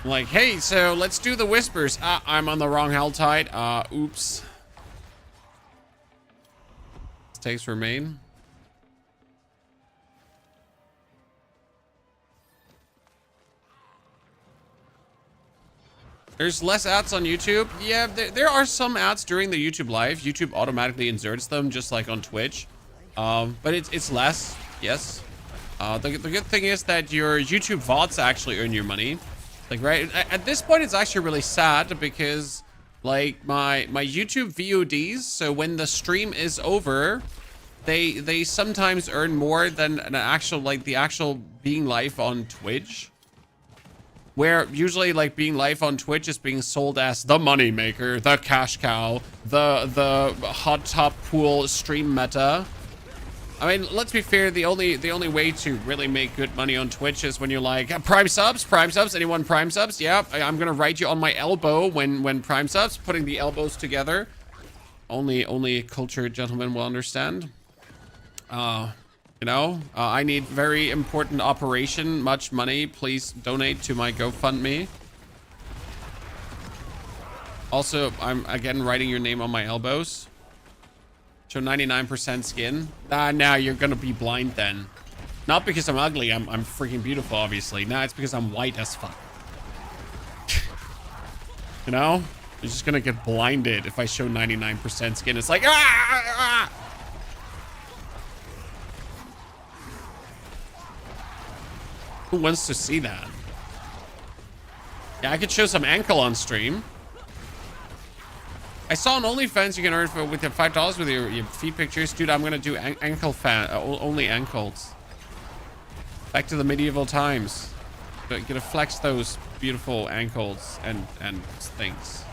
Like, hey, so let's do the whispers. I'm on the wrong hell tide. Oops. Mistakes remain. There's less ads on YouTube. Yeah, there are some ads during the YouTube live. YouTube automatically inserts them just like on Twitch. But it's less, yes. The good thing is that your YouTube VODs actually earn you money. Like, right at this point, it's actually really sad because like my YouTube VODs, so when the stream is over, they sometimes earn more than an actual, like the actual being live on Twitch, where usually like being live on Twitch is being sold as the money maker, the cash cow, the hot top pool stream meta. I mean, let's be fair, the only way to really make good money on Twitch is when you're like, prime subs, anyone prime subs? Yeah, I'm gonna write you on my elbow when prime subs, putting the elbows together. Only cultured gentlemen will understand. You know, I need very important operation, much money. Please donate to my GoFundMe. Also, I'm again writing your name on my elbows. Show 99% skin. Now you're gonna be blind then. Not because I'm ugly, I'm freaking beautiful, obviously. Nah, it's because I'm white as fuck. You know? You're just gonna get blinded if I show 99% skin. It's like, ah! Who wants to see that? Yeah, I could show some ankle on stream. I saw on OnlyFans you can earn with your $5 with your feet pictures. Dude, I'm gonna do ankle only ankles. Back to the medieval times. Gonna flex those beautiful ankles and things.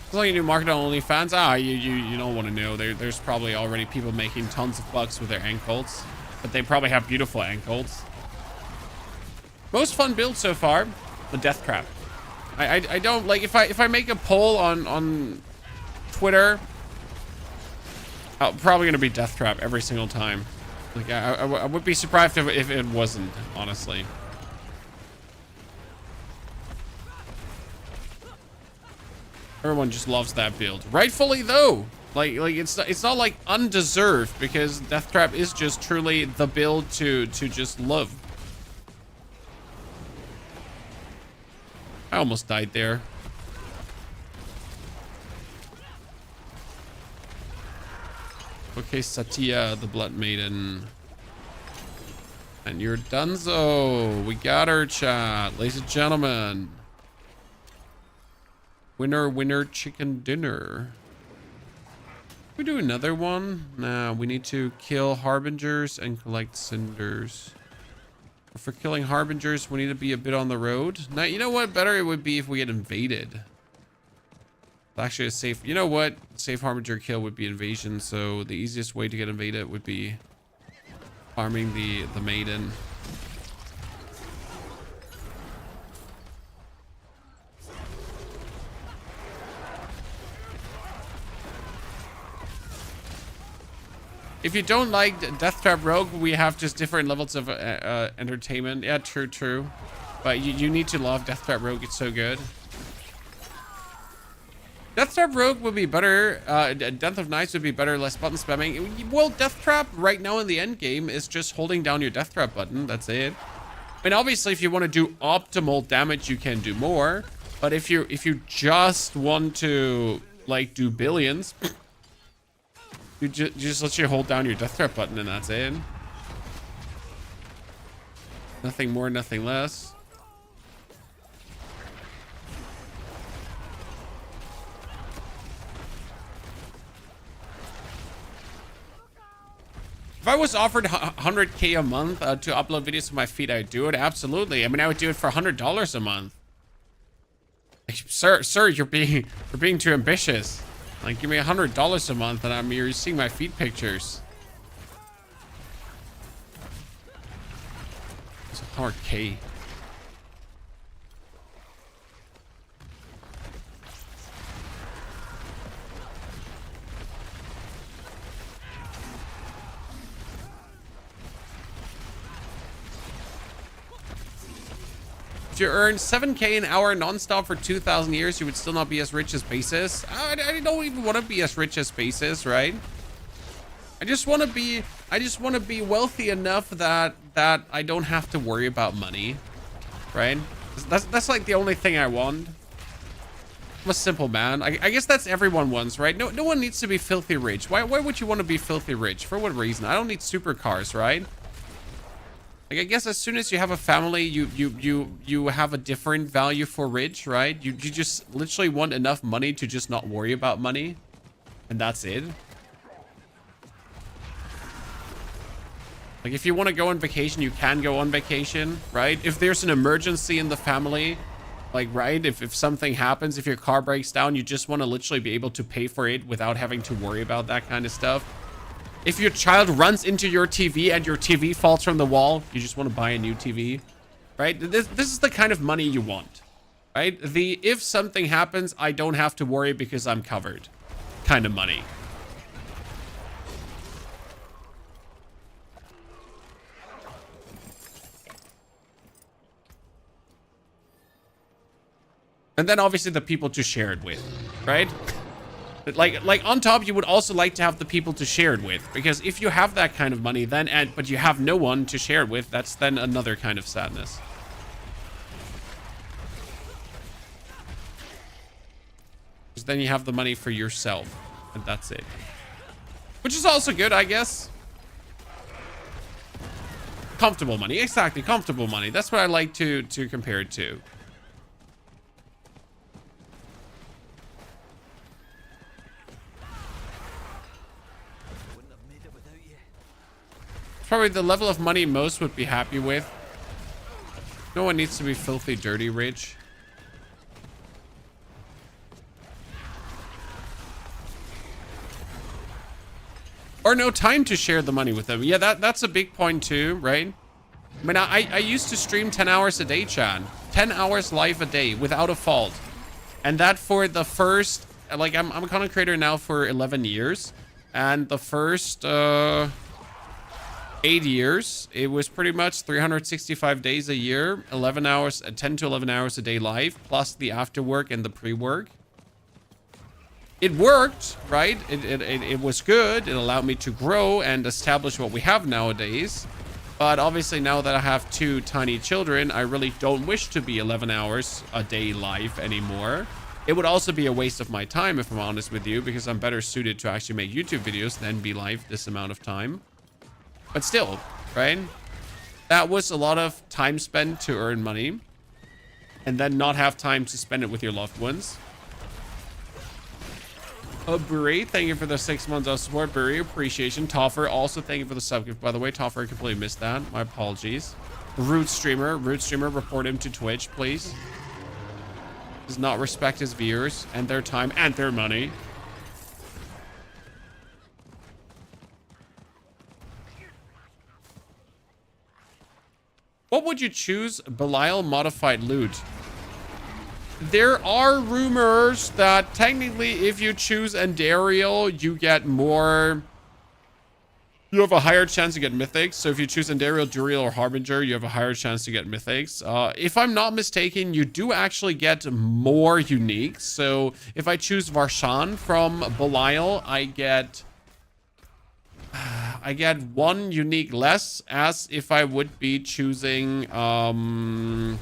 It's like you do market on OnlyFans. You don't want to know. There's probably already people making tons of bucks with their ankles, but they probably have beautiful ankles. Most fun build so far, the death trap. I don't like, if I make a poll on Twitter, probably gonna be death trap every single time. Like I would be surprised if it wasn't, honestly. Everyone just loves that build, rightfully though. Like it's not like undeserved, because death trap is just truly the build to just love. I almost died there. Okay, Satya, the Blood Maiden. And you're donezo. We got her, chat. Ladies and gentlemen. Winner, chicken dinner. We do another one? Nah, we need to kill harbingers and collect cinders. For killing harbingers, we need to be a bit on the road. Now, you know what? Better it would be if we get invaded. Actually, a safe, you know what? Safe harbinger kill would be invasion. So the easiest way to get invaded would be farming the maiden. If you don't like Death Trap Rogue, we have just different levels of entertainment. Yeah, true. But you need to love Death Trap Rogue. It's so good. Death Trap Rogue would be better. Death of Knights would be better, less button spamming. Well, Death Trap right now in the end game is just holding down your Death Trap button. That's it. I mean, obviously, if you want to do optimal damage, you can do more. But if you just want to like do billions, you just let you hold down your Death Trap button and that's it. Nothing more, nothing less. If I was offered 100K a month to upload videos to my feed, I'd do it. Absolutely. I mean, I would do it for $100 a month. Like, sir, you're being too ambitious. Like, give me $100 a month and you're seeing my feed pictures. It's 100K. If you earn 7K an hour non-stop for 2,000 years, you would still not be as rich as Basis. I don't even want to be as rich as Basis, right? I just want to be wealthy enough that I don't have to worry about money, right? That's like the only thing I want. I'm a simple man. I guess that's everyone wants, right? No one needs to be filthy rich. Why would you want to be filthy rich? For what reason? I don't need supercars, right? Like, I guess as soon as you have a family, you have a different value for rich, right? You just literally want enough money to just not worry about money. And that's it. Like, if you want to go on vacation, you can go on vacation, right? If there's an emergency in the family, like, right? If something happens, if your car breaks down, you just want to literally be able to pay for it without having to worry about that kind of stuff. If your child runs into your TV and your TV falls from the wall, you just want to buy a new TV, right? This is the kind of money you want, right? The if something happens, I don't have to worry because I'm covered kind of money. And then obviously the people to share it with, right? Like on top, you would also like to have the people to share it with, because if you have that kind of money, then but you have no one to share it with, that's then another kind of sadness. Because then you have the money for yourself, and that's it. Which is also good, I guess. Comfortable money, exactly, comfortable money. That's what I like to compare it to. Probably the level of money most would be happy with. No one needs to be filthy, dirty rich. Or no time to share the money with them. Yeah, that's a big point too, right? I mean, I used to stream 10 hours a day, Chan. 10 hours live a day without a fault. And that for the first, like, I'm a content creator now for 11 years. And the first, 8 years, it was pretty much 365 days a year, 11 hours, 10 to 11 hours a day live, plus the after work and the pre-work. It worked, right? It was good. It allowed me to grow and establish what we have nowadays. But obviously now that I have 2 tiny children, I really don't wish to be 11 hours a day live anymore. It would also be a waste of my time, if I'm honest with you, because I'm better suited to actually make YouTube videos than be live this amount of time. But still, right? That was a lot of time spent to earn money and then not have time to spend it with your loved ones. Buri, thank you for the 6 months of support. Buri, appreciation. Toffer, also thank you for the sub gift, by the way. Toffer, I completely missed that. My apologies. Root streamer, report him to Twitch, please. Does not respect his viewers and their time and their money. What would you choose? Belial modified loot. There are rumors that technically if you choose Andariel, you get more... You have a higher chance to get Mythics. So if you choose Andariel, Duriel, or Harbinger, you have a higher chance to get Mythics. If I'm not mistaken, you do actually get more uniques. So if I choose Varshan from Belial, I get 1 unique less, as if I would be choosing, if I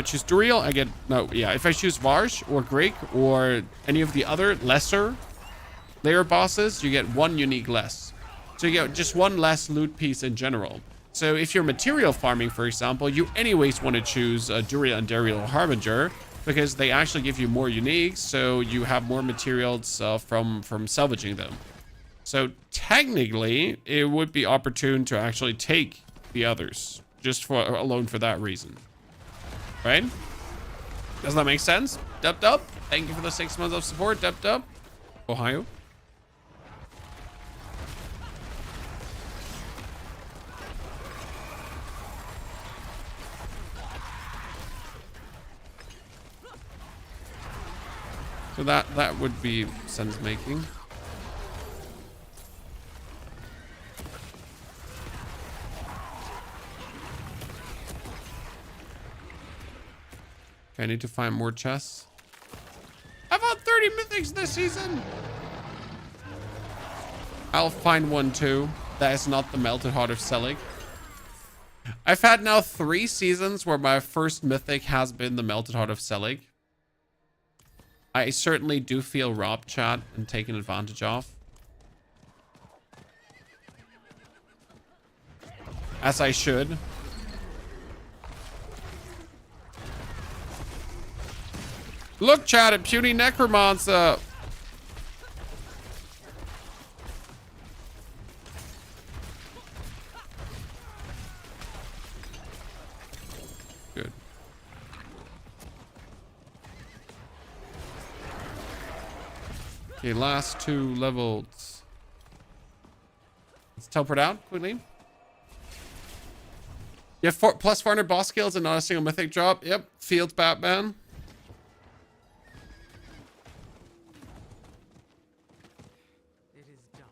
choose Duriel, I get, no, yeah, if I choose Varsh or Greek or any of the other lesser layer bosses, you get 1 unique less. So you get just 1 less loot piece in general. So if you're material farming, for example, you anyways want to choose Duriel and Dariel or Harbinger, because they actually give you more uniques, so you have more materials from salvaging them. So technically, it would be opportune to actually take the others, just for alone for that reason, right? Does that make sense? Dup dup. Thank you for the 6 months of support. Dup dup. Ohio. So that would be sense making. Okay, I need to find more chests. I've had 30 mythics this season. I'll find one too. That is not the Melted Heart of Selig. I've had now 3 seasons where my first mythic has been the Melted Heart of Selig. I certainly do feel robbed, chat, and taken advantage of. As I should. Look, chat, at Puny Necromancer. Good. Okay, last 2 levels. Let's teleport out quickly. You have plus 400 boss skills and not a single mythic drop. Yep, Fields Batman. It is done.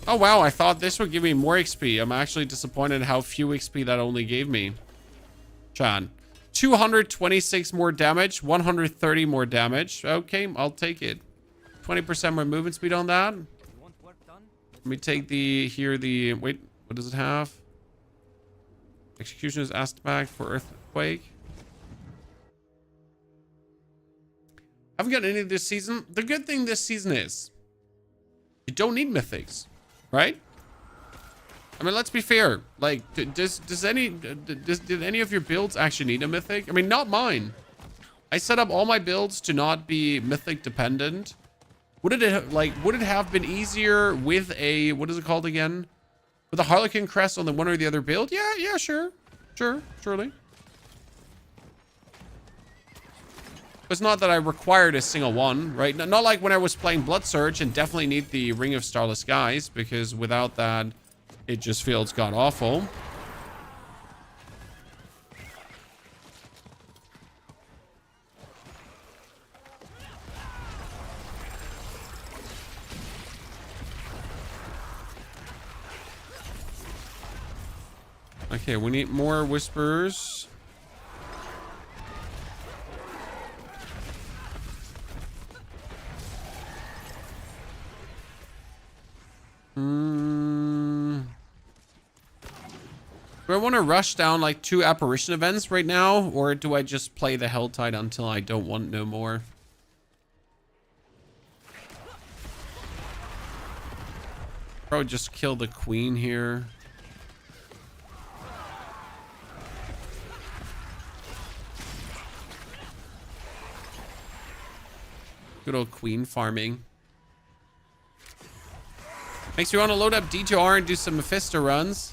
Oh wow, I thought this would give me more XP. I'm actually disappointed how few XP that only gave me. Chan. 226 more damage, 130 more damage. Okay, I'll take it. 20% more movement speed on that. Let me take wait, what does it have? Execution is asked back for Earthquake. Haven't got any this season. The good thing this season is you don't need mythics, right? I mean, let's be fair. Like, did any of your builds actually need a mythic? I mean, not mine. I set up all my builds to not be mythic dependent. Would it have been easier with a, what is it called again? With a Harlequin crest on the one or the other build? Yeah, sure, surely. It's not that I required a single one, right? Not like when I was playing Blood Surge and definitely need the Ring of Starless Skies, because without that, it just feels god awful. Okay, we need more Whisperers. Do I want to rush down like 2 Apparition events right now? Or do I just play the Helltide until I don't want no more? Probably just kill the Queen here. Good old Queen farming. Makes me want to load up D2R and do some Mephisto runs.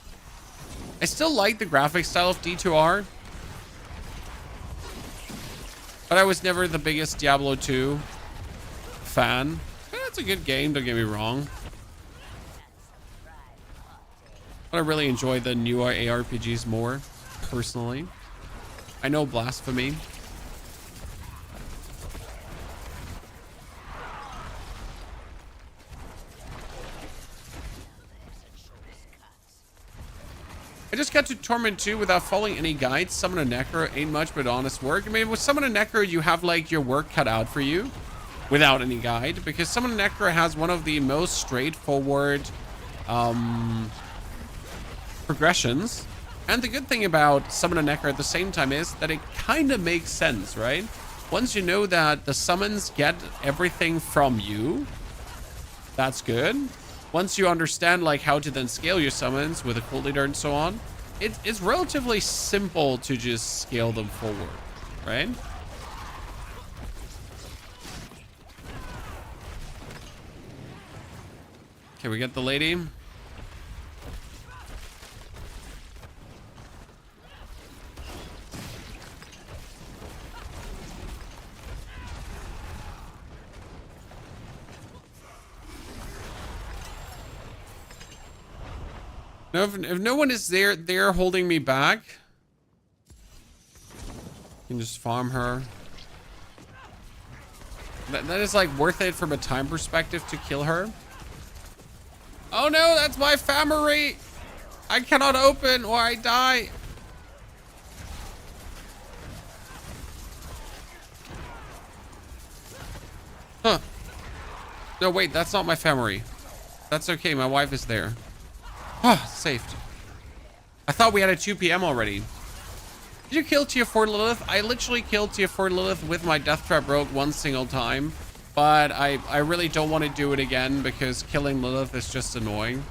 I still like the graphic style of D2R. But I was never the biggest Diablo 2 fan. It's a good game, don't get me wrong. But I really enjoy the newer ARPGs more, personally. I know blasphemy. I just got to Torment 2 without following any guides. Summon a Necro ain't much but honest work. I mean, with Summon a Necro, you have like your work cut out for you without any guide, because Summon a Necro has one of the most straightforward progressions. And the good thing about Summon a Necro at the same time is that it kind of makes sense, right? Once you know that the summons get everything from you, that's good. Once you understand like how to then scale your summons with a cult leader and so on, it's relatively simple to just scale them forward, right? Okay, we got the lady. No, if no one is there holding me back, you can just farm her. That is like worth it from a time perspective to kill her. Oh no, that's my family. I cannot open or I die. Huh. No, wait, that's not my family. That's okay, my wife is there. Ah, saved. I thought we had a 2 p.m. already. Did you kill tier 4 Lilith? I literally killed tier 4 Lilith with my Death Trap Rogue one single time. But I really don't want to do it again because killing Lilith is just annoying.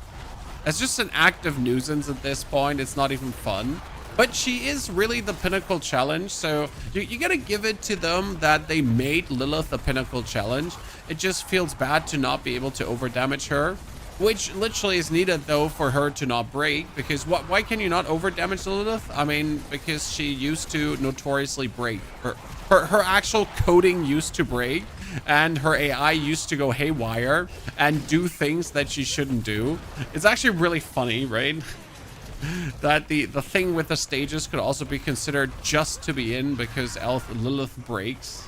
It's just an act of nuisance at this point. It's not even fun. But she is really the pinnacle challenge. So you gotta give it to them that they made Lilith a pinnacle challenge. It just feels bad to not be able to overdamage her. Which literally is needed though for her to not break, because why can you not over damage Lilith? I mean, because she used to notoriously break. Her actual coding used to break, and her AI used to go haywire and do things that she shouldn't do. It's actually really funny, right? That the thing with the stages could also be considered just to be in because Lilith breaks.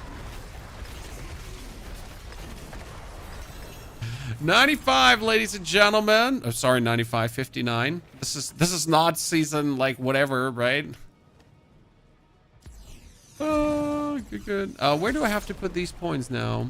95, ladies and gentlemen. Oh, sorry, 95, 59. This is not season like whatever, right? Oh, good. Where do I have to put these points now?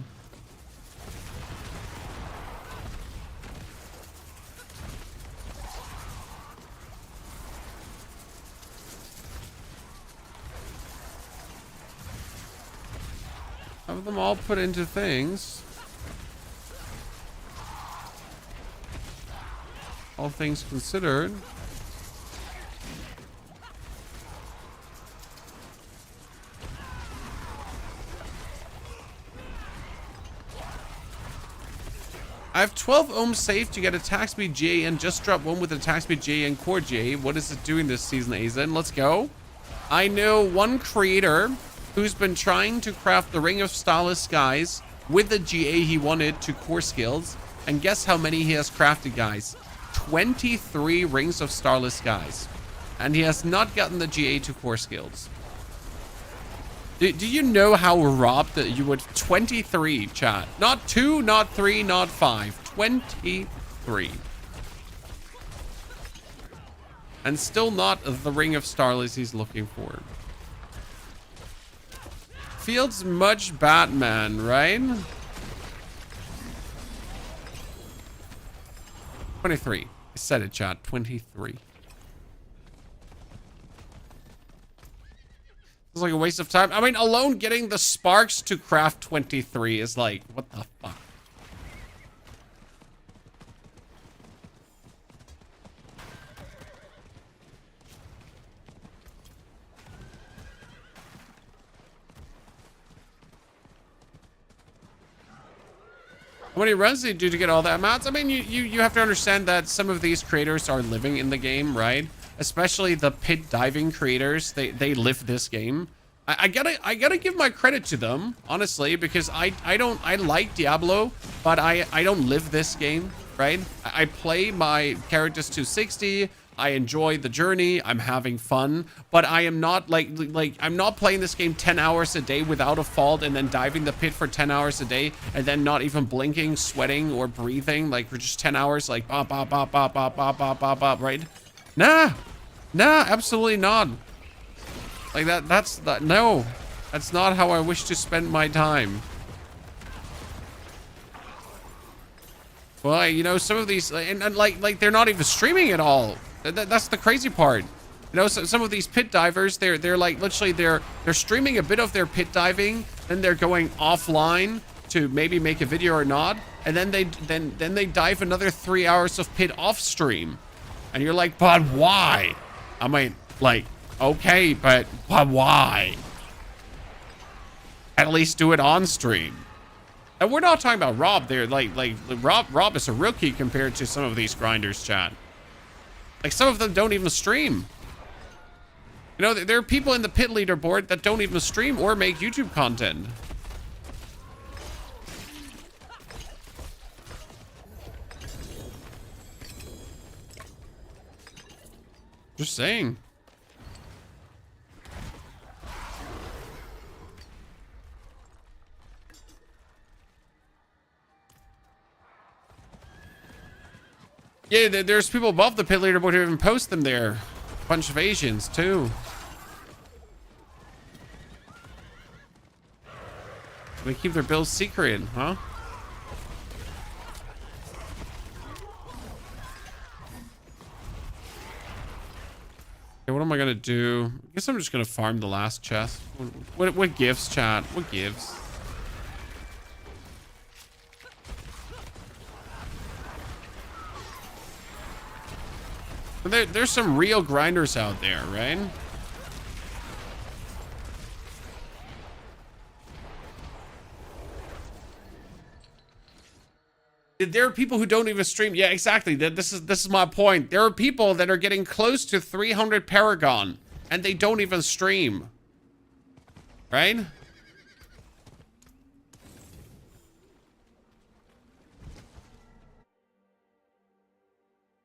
Have them all put into things. All things considered. I have 12 ohms safe to get attack speed GA and just drop one with attack speed GA and core GA. What is it doing this season, Azen? Let's go. I know one creator who's been trying to craft the Ring of Starless Skies with the GA he wanted to core skills. And guess how many he has crafted, guys? 23 Rings of Starless Skies. And he has not gotten the GA to core skills. Do you know how robbed that you would? 23, chat. Not 2, not 3, not 5. 23. And still not the Ring of Starless he's looking for. Feels much Batman, right? 23. I said it, chat. 23. It's like a waste of time. I mean, alone getting the sparks to craft 23 is like, what the fuck? How many runs do you do to get all that amounts? I mean, you have to understand that some of these creators are living in the game, right? Especially the pit diving creators. They live this game. I gotta give my credit to them, honestly, because I like Diablo, but I don't live this game, right? I play my characters to 60. I enjoy the journey. I'm having fun, but I am not like I'm not playing this game 10 hours a day without a fault and then diving the pit for 10 hours a day and then not even blinking, sweating, or breathing, like for just 10 hours, like bop, bop, bop, bop, bop, bop, bop, bop, bop, right? Nah, absolutely not. Like no, that's not how I wish to spend my time. Well, you know, some of these, and like they're not even streaming at all. That's the crazy part. You know, so some of these pit divers, they're like literally they're streaming a bit of their pit diving, then they're going offline to maybe make a video or not, and then they dive another 3 hours of pit off stream, and you're like, but why? I mean, like, okay, but why? At least do it on stream. And we're not talking about Rob there. Like Rob is a rookie compared to some of these grinders, chat. Like, some of them don't even stream. You know, there are people in the pit leaderboard that don't even stream or make YouTube content. Just saying. Yeah, there's people above the pit leaderboard who even post them there. Bunch of Asians too. They keep their builds secret, huh? Okay, what am I gonna do? I guess I'm just gonna farm the last chest. What gives, chat? What gives? There's some real grinders out there, right? There are people who don't even stream. Yeah, exactly. This is my point. There are people that are getting close to 300 Paragon and they don't even stream. Right?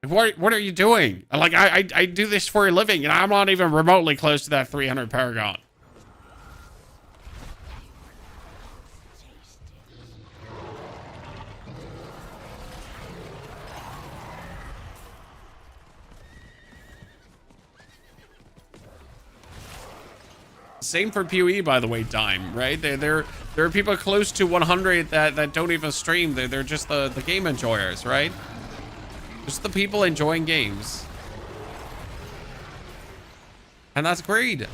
What are you doing? Like, I do this for a living and I'm not even remotely close to that 300 Paragon. Same for PoE, by the way, Dime, right? There are people close to 100 that don't even stream. They're just the game enjoyers, right? Just the people enjoying games. And that's great.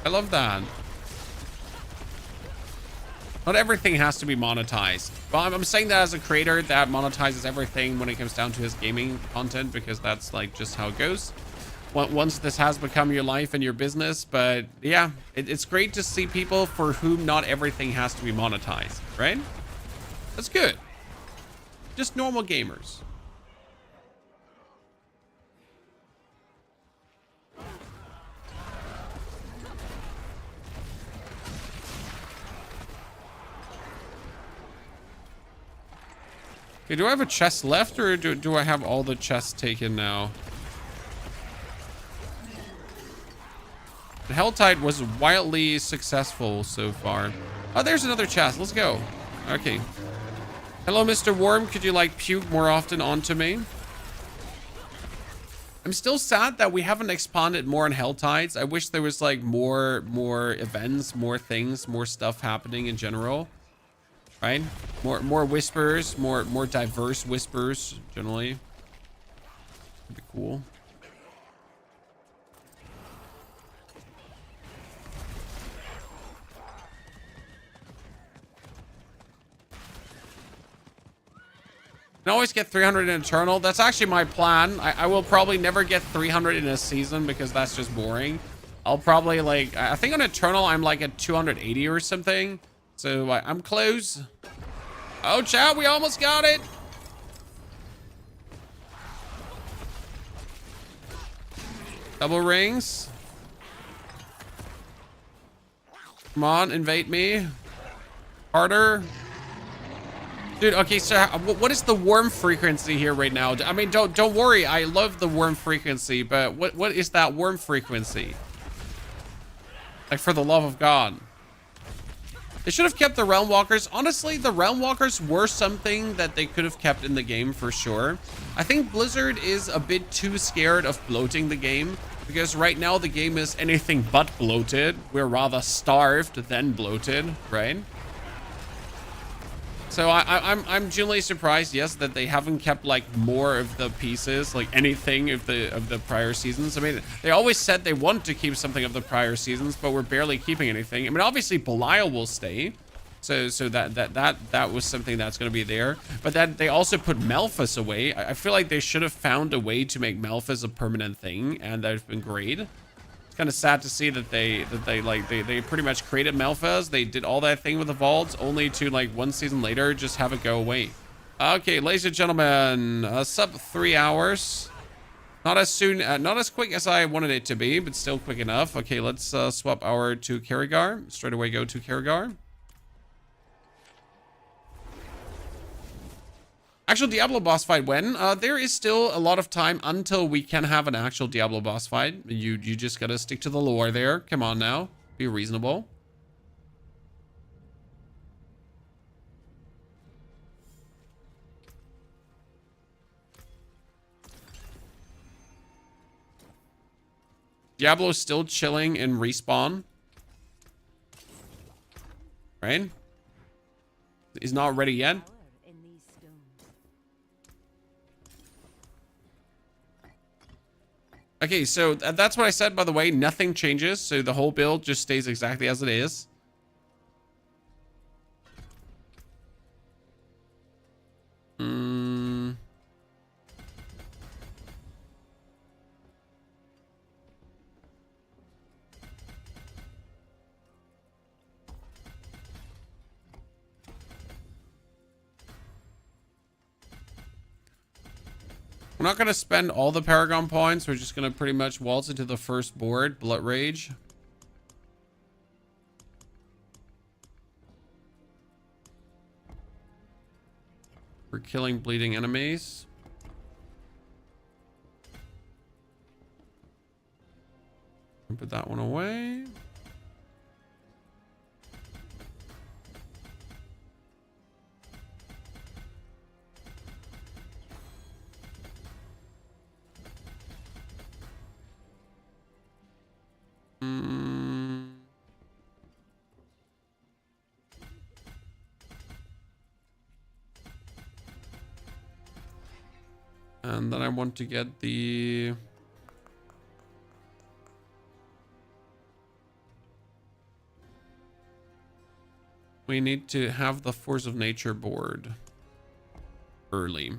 I love that. Not everything has to be monetized. Well, I'm saying that as a creator that monetizes everything when it comes down to his gaming content, because that's like just how it goes. Once this has become your life and your business. But yeah, it's great to see people for whom not everything has to be monetized, right? That's good. Just normal gamers. Okay, do I have a chest left, or do I have all the chests taken now? The Helltide was wildly successful so far. Oh, there's another chest. Let's go. Okay. Hello, Mr. Worm. Could you, like, puke more often onto me? I'm still sad that we haven't expanded more on Helltides. I wish there was, like, more events, more things, more stuff happening in general. Right? More whispers, more diverse whispers, generally. Would be cool. I can always get 300 in Eternal. That's actually my plan. I will probably never get 300 in a season because that's just boring. I'll probably, like, I think on Eternal I'm like at 280 or something. So I'm close. Oh, chat, we almost got it. Double rings. Come on, invade me. Harder. Dude, okay, so what is the worm frequency here right now? I mean, don't worry. I love the worm frequency, but what is that worm frequency? Like, for the love of God. They should have kept the Realm Walkers. Honestly, the Realm Walkers were something that they could have kept in the game for sure. I think Blizzard is a bit too scared of bloating the game, because right now the game is anything but bloated. We're rather starved than bloated, right? So I'm genuinely surprised, yes, that they haven't kept like more of the pieces, like anything of the prior seasons. I mean, they always said they want to keep something of the prior seasons, but we're barely keeping anything. I mean, obviously Belial will stay, so that was something that's going to be there. But that they also put Malphas away. I feel like they should have found a way to make Malphas a permanent thing, and that's been great. It's kind of sad to see that they pretty much created Malphas. They did all that thing with the vaults, only to like one season later just have it go away. Okay, ladies and gentlemen, sub 3 hours. Not as soon, not as quick as I wanted it to be, but still quick enough. Okay, let's swap our to Karigar. Straight away go to Karigar. Actual Diablo boss fight when? There is still a lot of time until we can have an actual Diablo boss fight. You just gotta stick to the lore there. Come on now. Be reasonable. Diablo's still chilling in respawn. Right? He's not ready yet. Okay, so that's what I said, by the way. Nothing changes, so the whole build just stays exactly as it is. We're not going to spend all the Paragon points. We're just going to pretty much waltz into the first board, Blood Rage. We're killing bleeding enemies. Put that one away. And then I want to get the... We need to have the Force of Nature board early.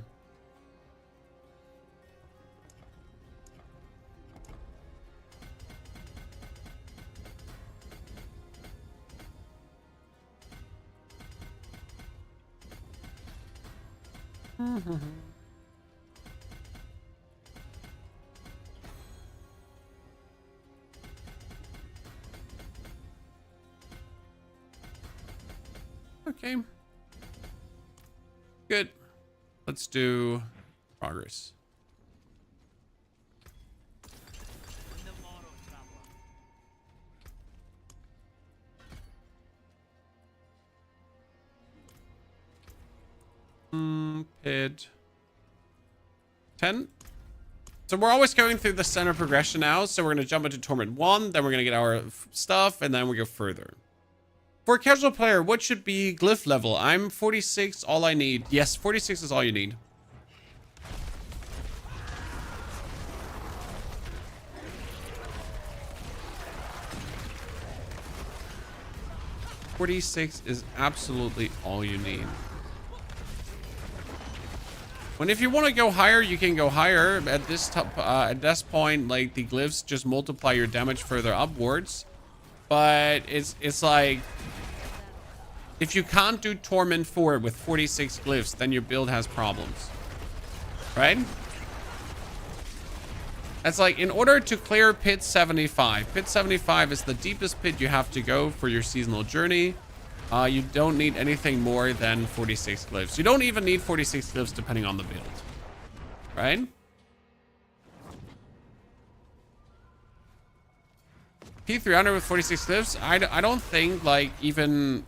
Okay. Good. Let's do progress. Pid 10. So we're always going through the center progression now. So we're going to jump into Torment 1, then we're going to get our stuff, and then we go further. For a casual player, what should be glyph level? I'm 46, all I need. Yes, 46 is all you need. $46 is absolutely all you need. And if you want to go higher, you can go higher. At this point, like, the glyphs just multiply your damage further upwards. But it's like, if you can't do Torment 4 with 46 glyphs, then your build has problems, right? That's like, in order to clear pit 75. Pit 75 is the deepest pit you have to go for your seasonal journey. You don't need anything more than 46 glyphs. You don't even need 46 glyphs depending on the build, right? P300 with 46 glyphs, I don't think, like, even...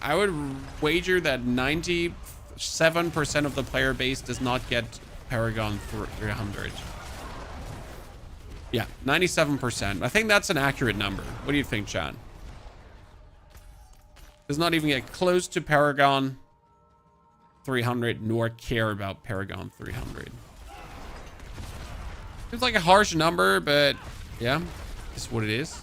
I would wager that 97% of the player base does not get Paragon 300. Yeah, 97%. I think that's an accurate number. What do you think, Chad? Does not even get close to Paragon 300, nor care about Paragon 300. It's like a harsh number, but yeah, it's what it is.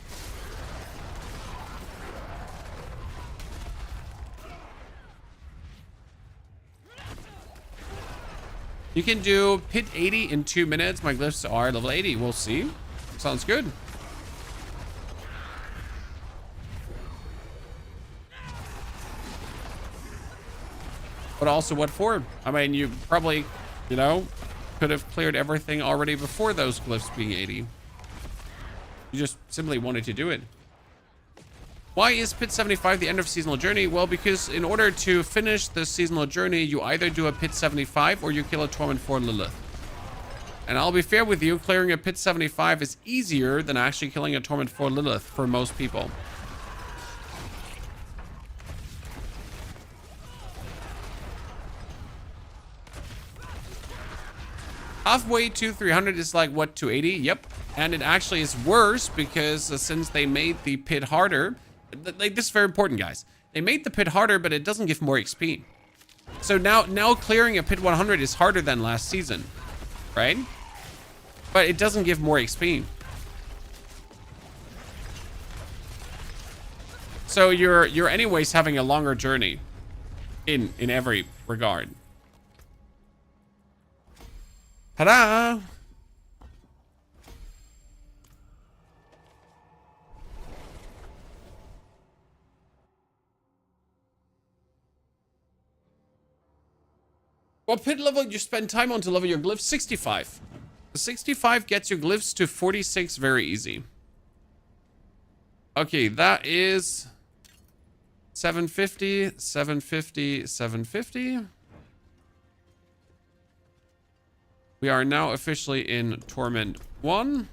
You can do pit 80 in 2 minutes. My glyphs are level 80. We'll see. Sounds good. But also what for? I mean, you probably, you know, could have cleared everything already before those glyphs being 80. You just simply wanted to do it. Why is Pit 75 the end of seasonal journey? Well, because in order to finish the seasonal journey, you either do a Pit 75 or you kill a Torment for Lilith. And I'll be fair with you, clearing a Pit 75 is easier than actually killing a Torment for Lilith for most people. Halfway to 300 is like, what, 280? Yep. And it actually is worse because since they made the pit harder, like, this is very important, guys. They made the pit harder, but it doesn't give more XP. So now clearing a pit 100 is harder than last season, right? But it doesn't give more XP. So you're anyways having a longer journey in every regard. Ta-da! What pit level you spend time on to level your glyphs? 65. The 65 gets your glyphs to 46 very easy. Okay, that is 750, 750, 750. We are now officially in Torment 1.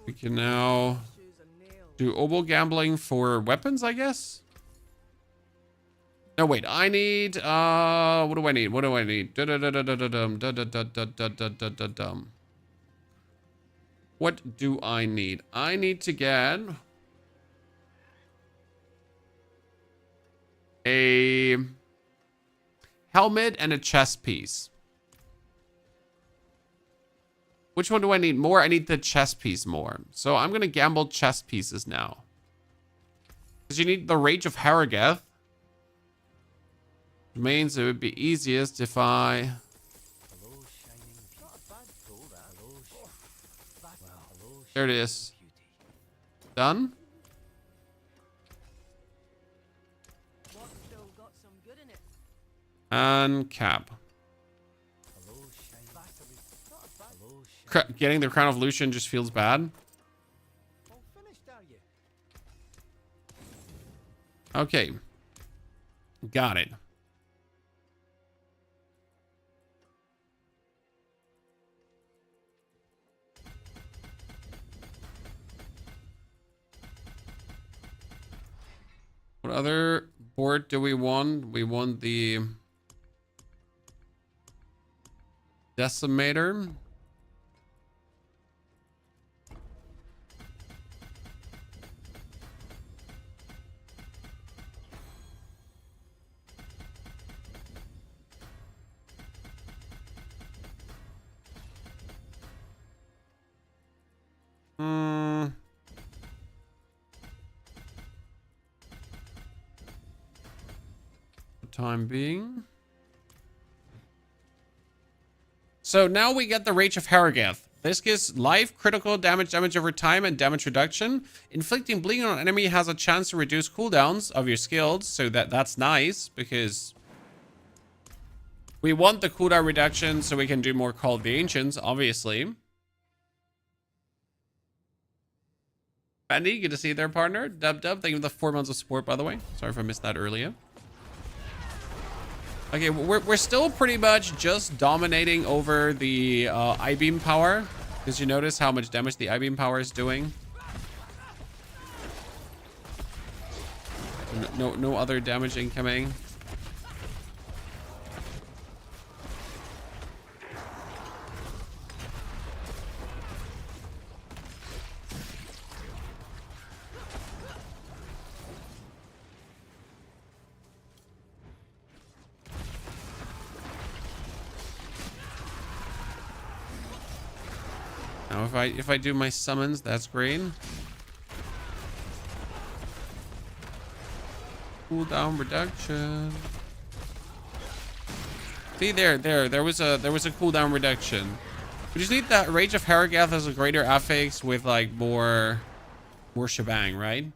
We can now do oboe gambling for weapons, I guess. No, wait, I need, what do I need? What do I need? What do I need? I need to get a helmet and a chest piece. Which one do I need more? I need the chest piece more. So I'm going to gamble chest pieces now. Because you need the Rage of Harrogeth. Which means it would be easiest if I... There it is. Done. And cap. Getting the Crown of Lucian just feels bad. Okay. Got it. What other board do we want? We want the Decimator. Time being. So now we get the Rage of Harrogeth. This gives life, critical damage over time, and damage reduction. Inflicting bleeding on an enemy has a chance to reduce cooldowns of your skills, so that's nice because we want the cooldown reduction so we can do more Call of the Ancients, obviously. Andy, good to see you there, partner. Dub, thank you for the 4 months of support, by the way. Sorry if I missed that earlier. Okay, we're still pretty much just dominating over the I-beam power. Because you notice how much damage the I-beam power is doing. No other damage incoming. Now if I do my summons, that's great. cooldown reduction. See there was a cooldown reduction. We just need that Rage of Haragath as a greater affix with like more shebang, right?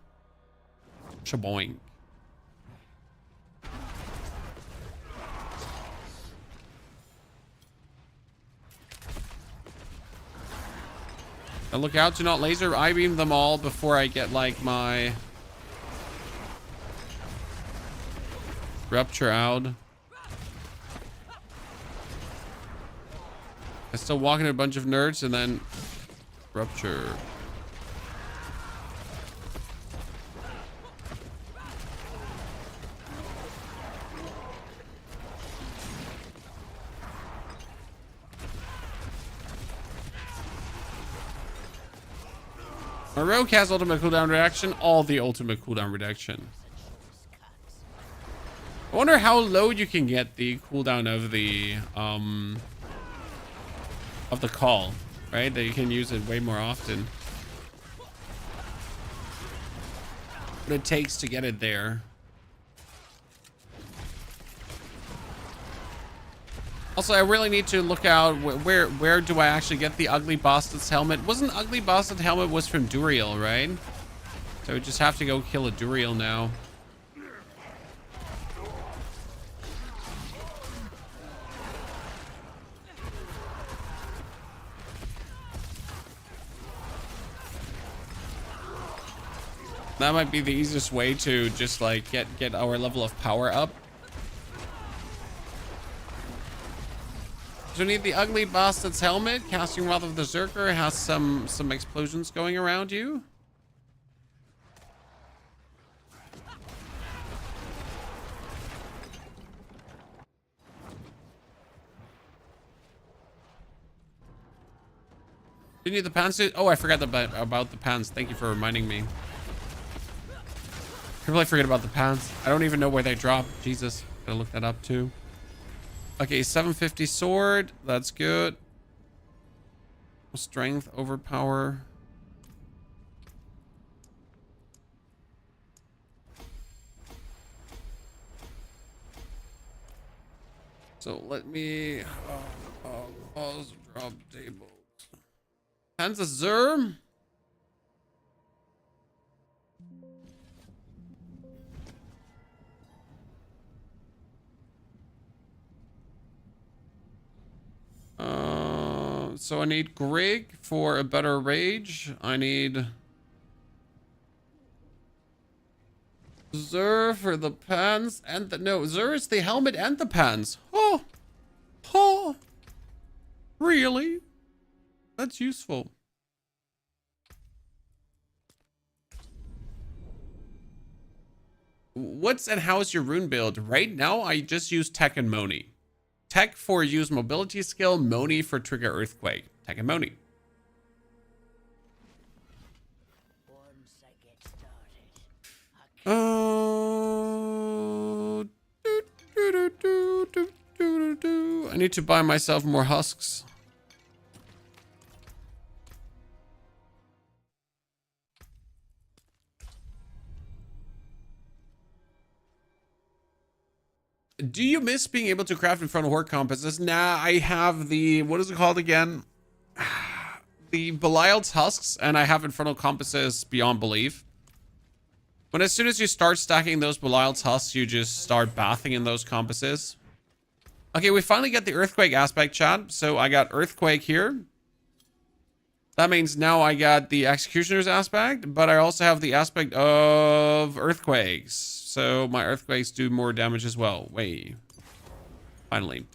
Shaboing. And look out, do not laser eye beam them all before I get like my rupture out. I still walking a bunch of nerds and then rupture. My rogue has ultimate cooldown reduction, all the ultimate cooldown reduction. I wonder how low you can get the cooldown of the call, right? That you can use it way more often. What it takes to get it there. Also, I really need to look out where do I actually get the Ugly Bastard's helmet? Wasn't Ugly Bastard's helmet was from Duriel, right? So we just have to go kill a Duriel now. That might be the easiest way to just like get our level of power up. So we need the Ugly Bastard's helmet. Casting Wrath of the Berserker has some explosions going around you. Do you need the pants? Oh, I forgot about the pants. Thank you for reminding me. I completely forget about the pants. I don't even know where they drop. Jesus, gotta look that up too. Okay, 750 sword. That's good. Strength, overpower. So let me pause drop tables. Panzer Zur. So I need Grig for a better rage. I need Zur for the pants and the no, Zur is the helmet and the pants. Oh, really? That's useful. What's and how's your rune build? Right now, I just use Tech and Moni. Tech for use mobility skill, Moni for trigger earthquake. Tech and Moni. Once I get started. I need to buy myself more husks. Do you miss being able to craft Infernal Horde compasses? Nah, I have the, what is it called again? The Belial's husks, and I have Infernal compasses beyond belief. When as soon as you start stacking those Belial's husks, you just start bathing in those compasses. Okay, we finally get the Earthquake aspect, chat. So I got Earthquake here. That means now I got the Executioner's aspect, but I also have the aspect of Earthquakes. So my Earthquakes do more damage as well. Wait. Finally.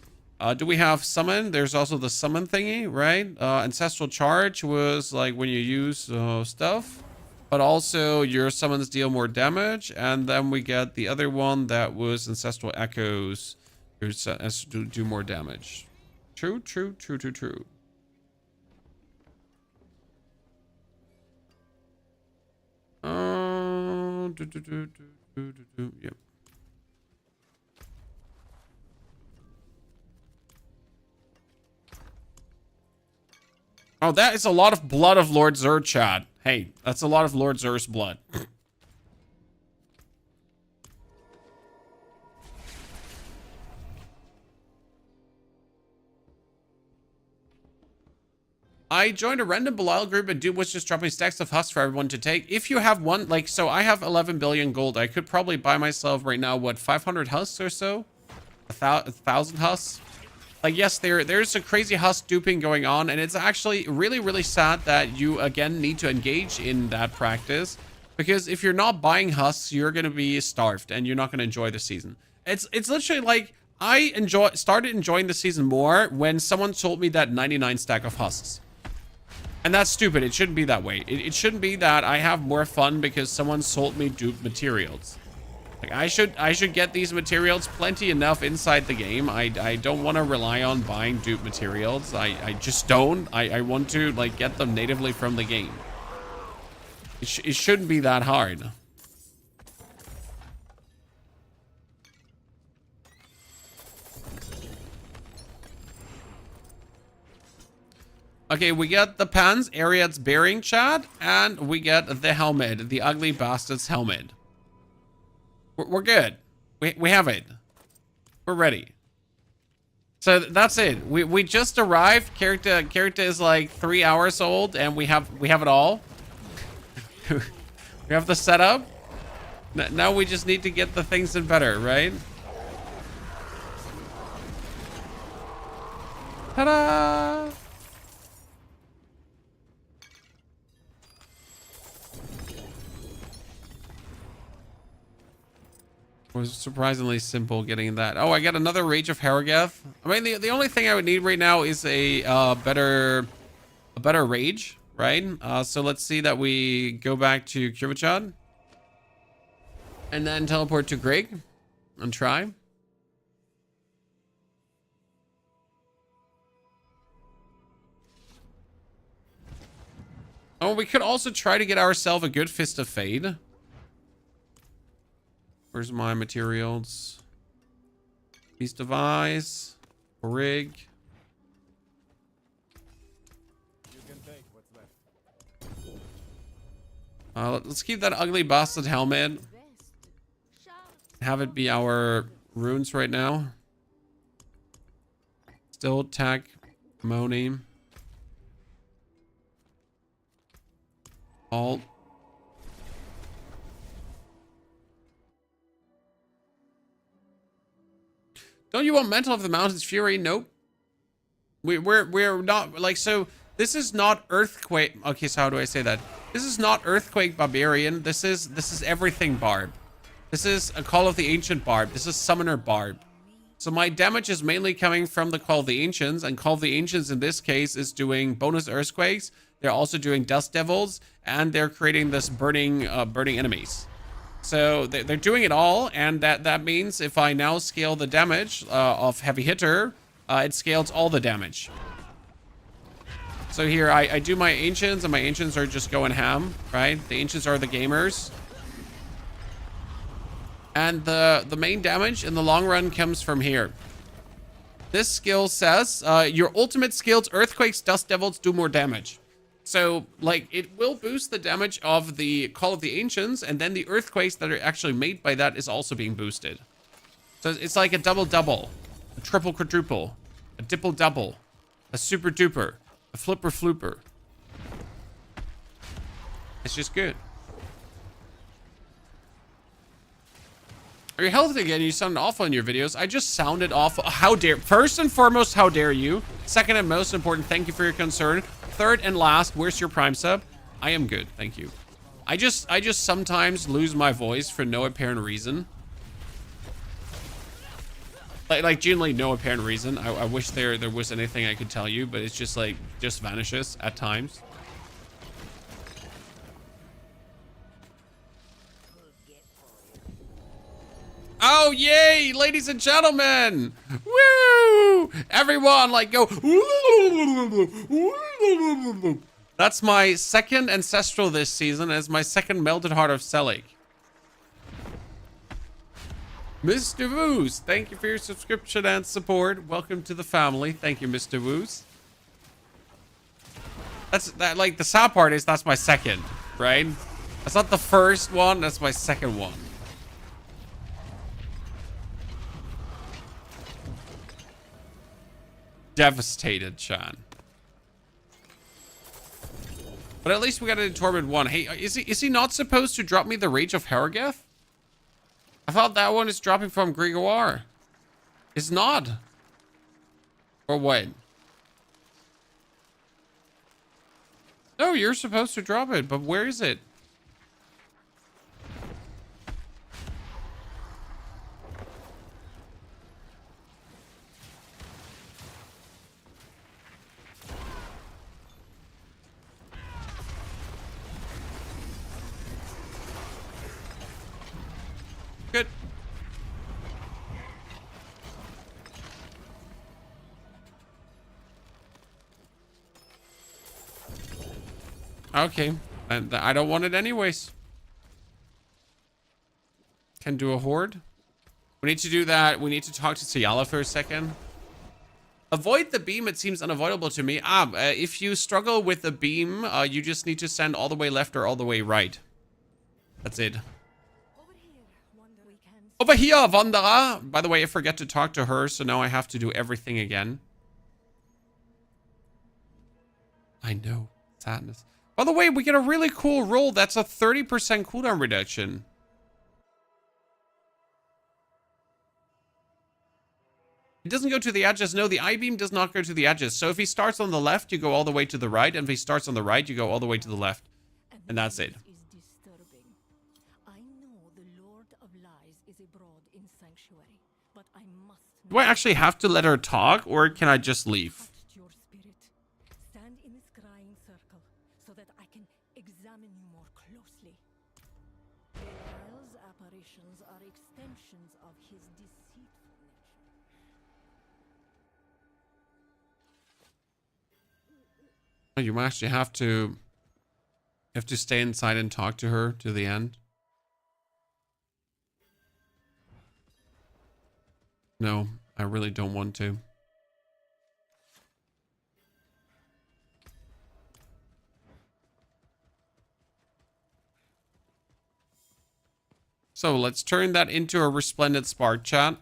Do we have Summon? There's also the Summon thingy, right? Ancestral Charge was like when you use stuff. But also your summons deal more damage. And then we get the other one that was Ancestral Echoes. Do more damage. True. Yep. Oh, that is a lot of blood of Lord Zur, Chad. Hey, that's a lot of Lord Zur's blood. I joined a random Belial group and dude was just dropping stacks of husks for everyone to take. If you have one, like, so I have 11 billion gold. I could probably buy myself right now, what, 500 husks or so? 1,000 husks? Like, yes, there's a crazy husk duping going on, and it's actually really, really sad that you, again, need to engage in that practice. Because if you're not buying husks, you're going to be starved, and you're not going to enjoy the season. It's literally like, I started enjoying the season more when someone told me that 99 stack of husks. And that's stupid. It shouldn't be that way. It shouldn't be that I have more fun because someone sold me dupe materials. Like, I should get these materials plenty enough inside the game. I don't want to rely on buying dupe materials. I just don't. I want to, like, get them natively from the game. It shouldn't be that hard. Okay, we get the pants, Ariad's bearing chat, and we get the helmet, the ugly bastard's helmet. We're good. We have it. We're ready. So that's it. We just arrived. Character is like 3 hours old, and we have it all. We have the setup. Now we just need to get the things in better, right? Ta-da! Was surprisingly simple getting that. Oh, I got another Rage of Harrogath. I mean, the only thing I would need right now is a better Rage, right? So let's see that we go back to Kirvachad and then teleport to Greg and try. Oh, we could also try to get ourselves a good Fist of Fade. Where's my materials? Beast of Eyes. Rig. You can take what's left. Let's keep that ugly bastard helmet. Have it be our runes right now. Still attack Moni. Alt. Don't you want Mantle of the Mountain's Fury? Nope. We're not, like, so this is not Earthquake. Okay, so how do I say that? This is not Earthquake Barbarian. This is everything Barb. This is a Call of the Ancient Barb. This is Summoner Barb. So my damage is mainly coming from the Call of the Ancients, and Call of the Ancients in this case is doing bonus Earthquakes. They're also doing Dust Devils, and they're creating this burning enemies. So they're doing it all, and that means if I now scale the damage of Heavy Hitter, it scales all the damage. So here I do my Ancients, and my Ancients are just going ham, right? The Ancients are the gamers. And the main damage in the long run comes from here. This skill says, your ultimate skills, Earthquakes, Dust Devils, do more damage. So, like, it will boost the damage of the Call of the Ancients, and then the Earthquakes that are actually made by that is also being boosted. So it's like a double-double, a triple-quadruple, a dipple-double, a super-duper, a flipper-flooper. It's just good. Are you healthy again? You sound awful in your videos. I just sounded awful. How dare... First and foremost, how dare you? Second and most important, thank you for your concern. Third and last, where's your Prime sub? I am good, thank you. I just sometimes lose my voice for no apparent reason. Like genuinely no apparent reason. I wish there was anything I could tell you, but it's just like, just vanishes at times. Oh, yay, ladies and gentlemen. Woo! Everyone, like, go. That's my second ancestral this season as my second Melted Heart of Selig. Mr. Woos, thank you for your subscription and support. Welcome to the family. Thank you, Mr. Woos. That like the sad part is that's my second, right? That's not the first one, that's my second one. Devastated, Chan. But at least we got it in Torment 1. Hey, is he not supposed to drop me the Rage of Harrogeth? I thought that one is dropping from Grigoire. It's not. Or what? No, you're supposed to drop it, but where is it? Good. Okay. And I don't want it anyways. Can do a horde. We need to do that. We need to talk to Ciala for a second. Avoid the beam. It seems unavoidable to me. If you struggle with the beam, you just need to stand all the way left or all the way right. That's it. Over here, Wanderer. By the way, I forget to talk to her, so now I have to do everything again. I know. Sadness. By the way, we get a really cool roll. That's a 30% cooldown reduction. It doesn't go to the edges. No, the I-beam does not go to the edges. So if he starts on the left, you go all the way to the right. And if he starts on the right, you go all the way to the left. And that's it. Do I actually have to let her talk, or can I just leave? Your spirit. Stand in this crying circle so that I can examine you more closely. Belial's apparitions are extensions of his deceitful nature. You might actually have to stay inside and talk to her to the end. No, I really don't want to. So let's turn that into a resplendent spark, chat.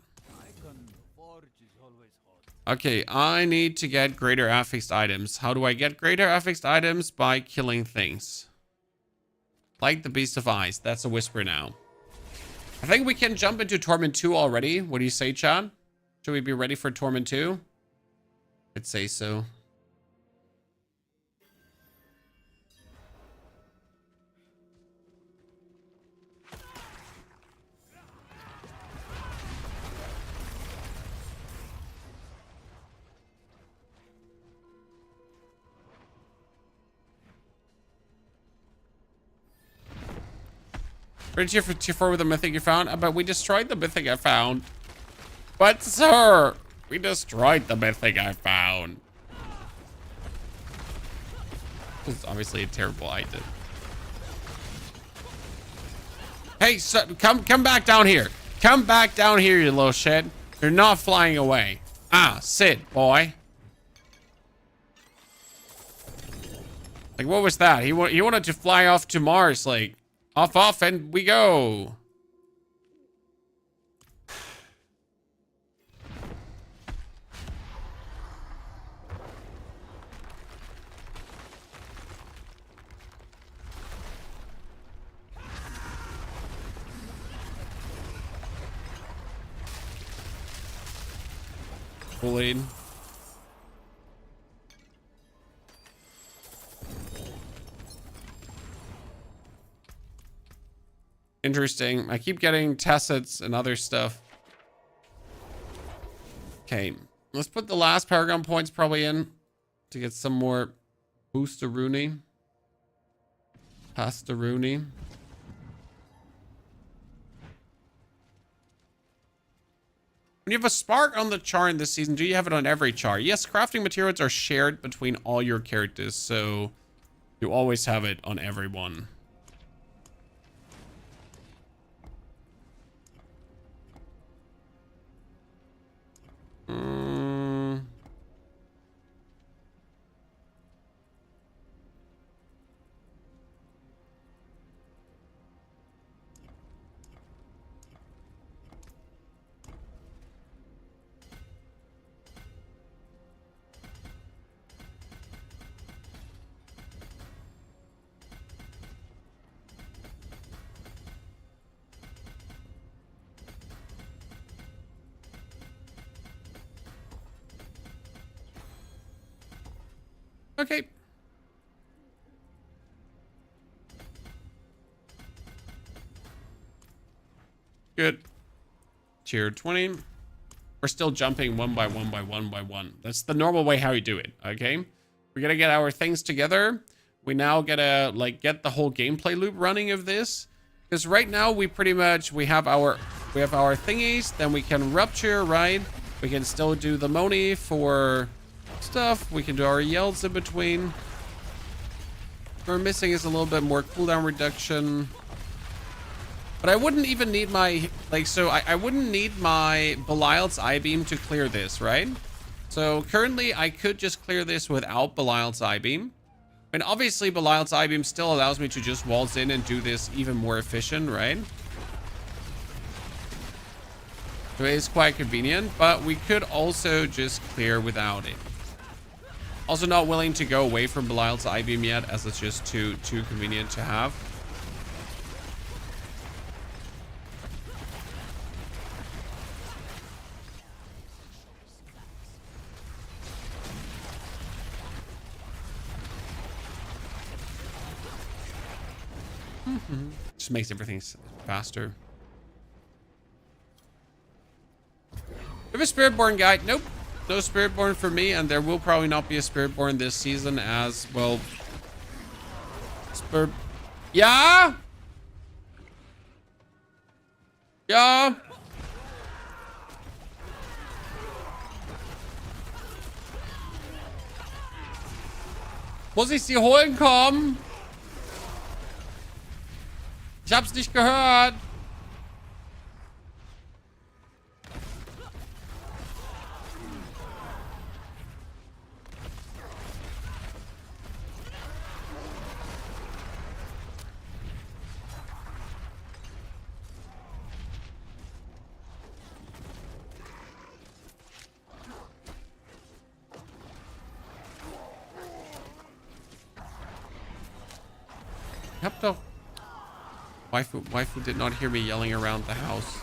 Okay, I need to get greater affixed items. How do I get greater affixed items? By killing things. Like the Beast of Ice. That's a whisper now. I think we can jump into Torment 2 already. What do you say, Chad? Should we be ready for Torment 2? I'd say so. Ready to tier 4 with the mythic you found? But we destroyed the mythic I found. But sir, we destroyed the mythic I found. This is obviously a terrible item. Hey, so, come back down here. Come back down here, you little shit. You're not flying away. Sit, boy. Like, what was that? He wanted to fly off to Mars, like, off, and we go. Bullied. Interesting. I keep getting tacits and other stuff. Okay. Let's put the last Paragon points probably in to get some more boosteroonie. Pastaroonie. When you have a spark on the char in this season, do you have it on every char? Yes, crafting materials are shared between all your characters, so you always have it on everyone. Okay. Good. Tier 20. We're still jumping one by one by one by one. That's the normal way how you do it, okay? We're gonna get our things together. We now gotta, like, get the whole gameplay loop running of this. Because right now, we pretty much, we have our thingies. Then we can rupture, right? We can still do the Moni for stuff. We can do our yells in between. What we're missing is a little bit more cooldown reduction. But I wouldn't even need my, like, so I wouldn't need my Belial's Eye Beam to clear this, right? So currently I could just clear this without Belial's Eye Beam. And obviously Belial's Eye Beam still allows me to just waltz in and do this even more efficient, right? So it is quite convenient, but we could also just clear without it. Also not willing to go away from Belial's Eye Beam yet, as it's just too convenient to have. Just makes everything faster. Have a Spiritborn guy? Nope. No Spiritborn for me, and there will probably not be a Spiritborn this season as well. Yeah? Ja? Muss ich sie holen kommen? Ich hab's nicht gehört. Ich hab doch... Waifu did not hear me yelling around the house.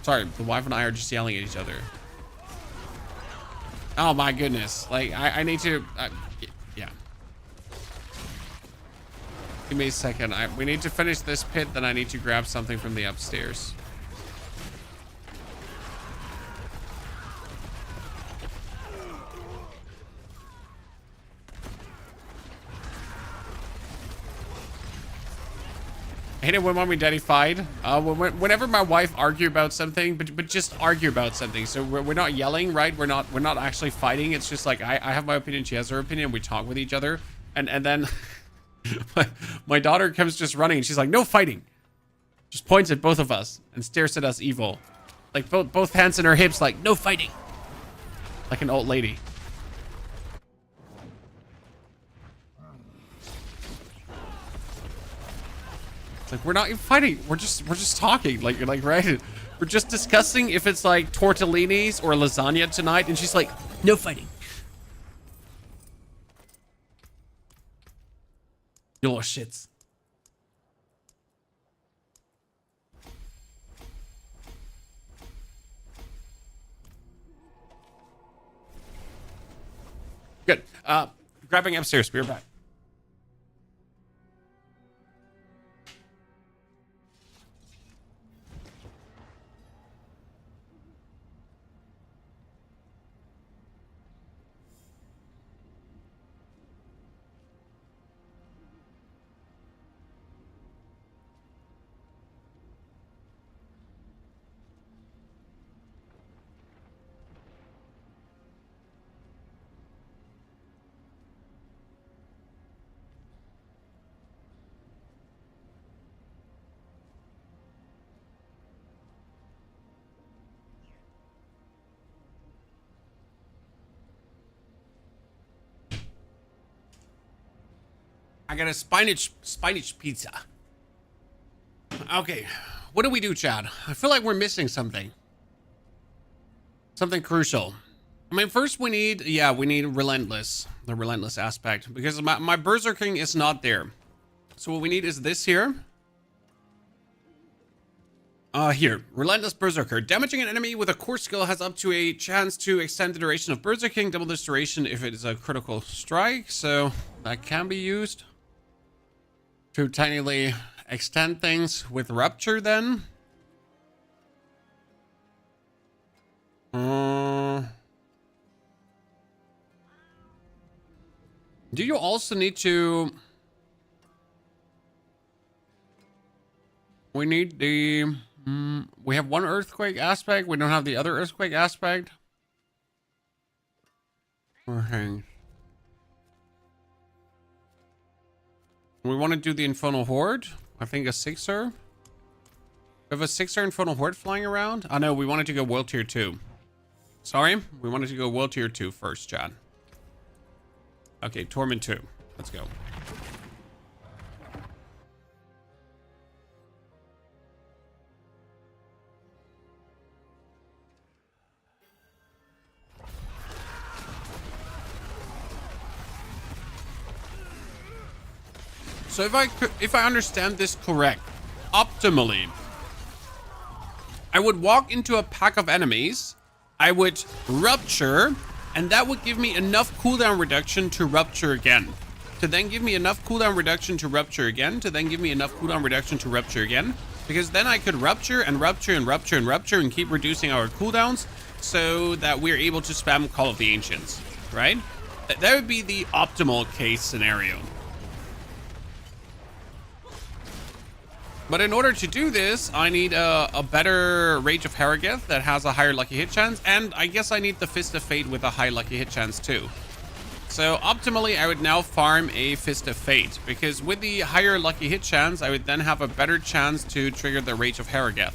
Sorry, the wife and I are just yelling at each other. Oh my goodness. Like, I need to... yeah. Give me a second. We need to finish this pit, then I need to grab something from the upstairs. I hate it when mommy and daddy fight. Whenever my wife argue about something, but just argue about something. So we're not yelling, right? We're not actually fighting. It's just like I have my opinion, she has her opinion. We talk with each other, and then my daughter comes just running, and she's like, "No fighting!" Just points at both of us and stares at us evil, like both hands in her hips, like "No fighting," like an old lady. It's like, we're not even fighting. We're just talking. Like, you're like, right? We're just discussing if it's like tortellinis or lasagna tonight. And she's like, no fighting. You little shits. Good. Grabbing upstairs. Be right back. I got a spinach pizza. Okay, what do we do, Chad? I feel like we're missing something. Something crucial. I mean, first we need relentless, the relentless aspect, because my berserking is not there. So what we need is this here. Here, Relentless Berserker. Damaging an enemy with a core skill has up to a chance to extend the duration of Berserking, double this duration if it is a critical strike, so that can be used to technically extend things with Rupture then. Do you also need to... We need the... we have one earthquake aspect. We don't have the other earthquake aspect. Okay. We want to do the Infernal Horde. I think a 6er. We have a 6er Infernal Horde flying around. Oh no, we wanted to go World Tier 2. Sorry, we wanted to go World Tier 2 first, Chad. Okay, Torment 2. Let's go. So if I understand this correct, optimally, I would walk into a pack of enemies, I would Rupture, and that would give me enough cooldown reduction to Rupture again. To then give me enough cooldown reduction to Rupture again, to then give me enough cooldown reduction to Rupture again. Because then I could Rupture and Rupture and Rupture and Rupture and keep reducing our cooldowns so that we're able to spam Call of the Ancients, right? That would be the optimal case scenario. But in order to do this, I need a better Rage of Harrogeth that has a higher lucky hit chance, and I guess I need the Fist of Fate with a high lucky hit chance too. So optimally, I would now farm a Fist of Fate, because with the higher lucky hit chance, I would then have a better chance to trigger the Rage of Harrogeth.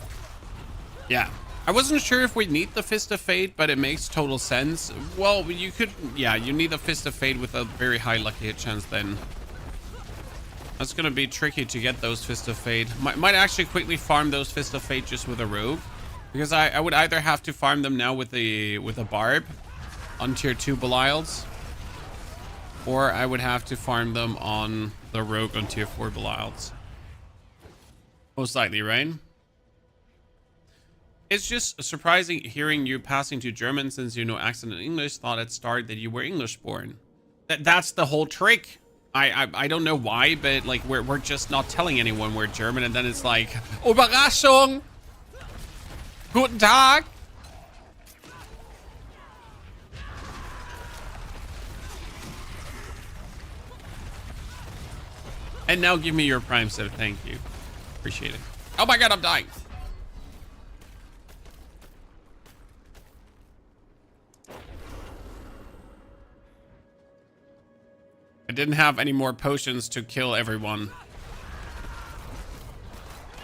Yeah. I wasn't sure if we'd need the Fist of Fate, but it makes total sense. Well, you could, yeah, you need the Fist of Fate with a very high lucky hit chance then. That's gonna be tricky to get those Fist of Fate. Might actually quickly farm those Fist of Fate just with a rogue, because I would either have to farm them now with a barb on tier 2 Belials, or I would have to farm them on the rogue on tier 4 Belials. Most likely, right? It's just surprising hearing you passing to German since you know accent in English. Thought at start that you were English born. That's the whole trick. I don't know why, but like we're just not telling anyone we're German, and then it's like Überraschung, guten Tag. And now give me your prime set. Thank you, appreciate it. Oh my god, I'm dying. I didn't have any more potions to kill everyone.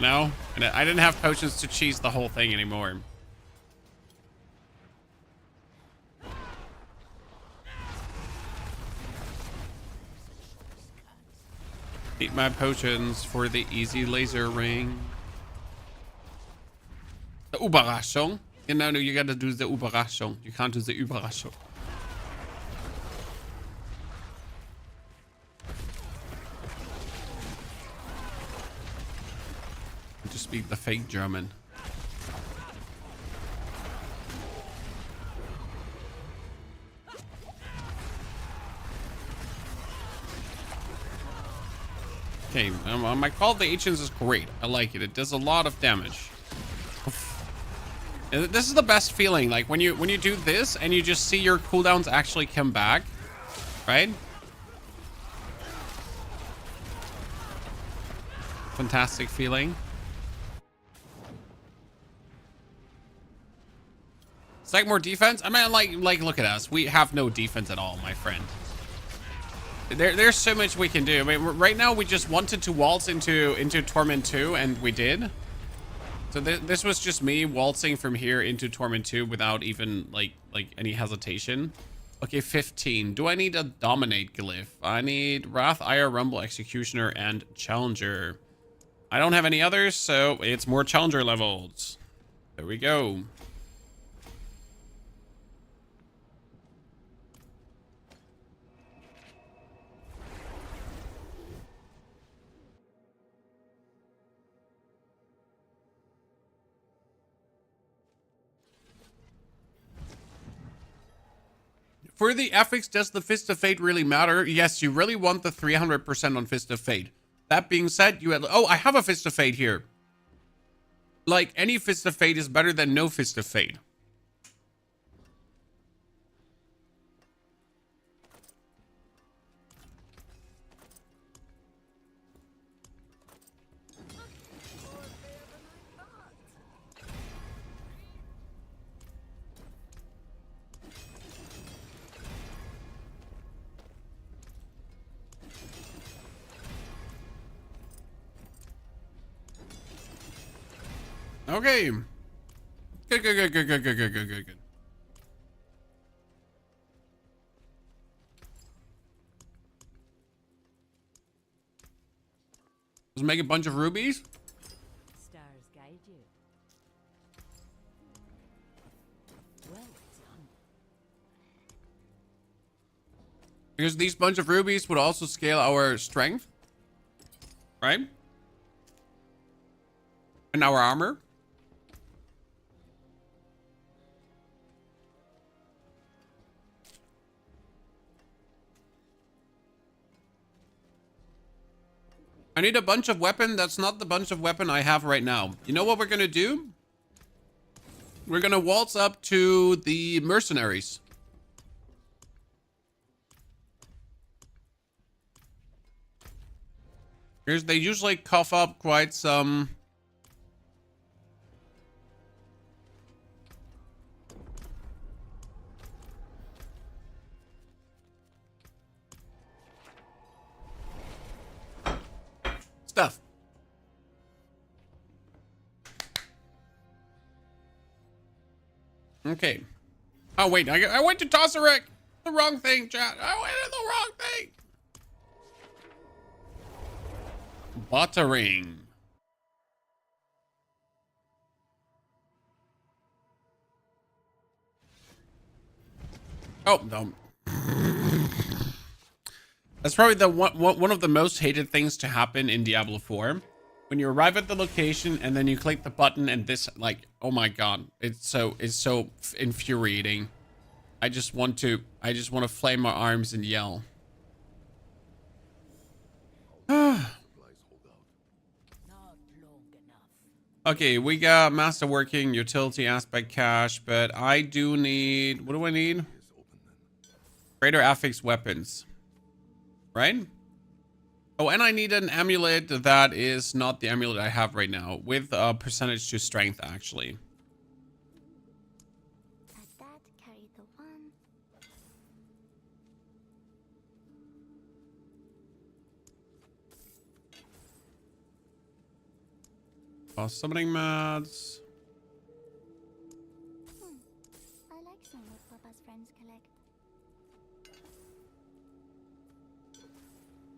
No? I didn't have potions to cheese the whole thing anymore. Eat my potions for the easy laser ring. The Überraschung. You know, you gotta do the Überraschung. You can't do the Überraschung. To speak the fake German. Okay, my Call of the Ancients is great. I like it. It does a lot of damage. This is the best feeling, like when you do this and you just see your cooldowns actually come back, right? Fantastic feeling. It's like more defense. I mean, like, look at us. We have no defense at all, my friend. There's so much we can do. I mean, right now we just wanted to waltz into Torment 2, and we did. So this was just me waltzing from here into Torment 2 without even like any hesitation. Okay, 15. Do I need a Dominate glyph? I need Wrath, Ire, Rumble, Executioner, and Challenger. I don't have any others, so it's more Challenger levels. There we go. For the ethics, does the Fist of Fate really matter? Yes, you really want the 300% on Fist of Fate. That being said, you had... Oh, I have a Fist of Fate here. Like, any Fist of Fate is better than no Fist of Fate. Okay. Good. Let's make a bunch of rubies. Stars guide you. Well done. Because these bunch of rubies would also scale our strength. Right? And our armor. I need a bunch of weapon. That's not the bunch of weapon I have right now. You know what we're gonna do? We're gonna waltz up to the mercenaries. Here's, they usually cough up quite some... stuff. Okay. Oh, wait. I went to Tosseric. The wrong thing, chat. I went to the wrong thing. Buttering. Oh, no. That's probably the one of the most hated things to happen in Diablo 4. When you arrive at the location and then you click the button and this, like, oh my god, it's so infuriating. I just want to flame my arms and yell. Okay, we got masterworking, utility aspect cache, but I do need, what do I need? Greater affix weapons. Right? Oh, and I need an amulet that is not the amulet I have right now, with a percentage to strength, actually. That carry the one. Summoning mats. I like some what Papa's friends collect.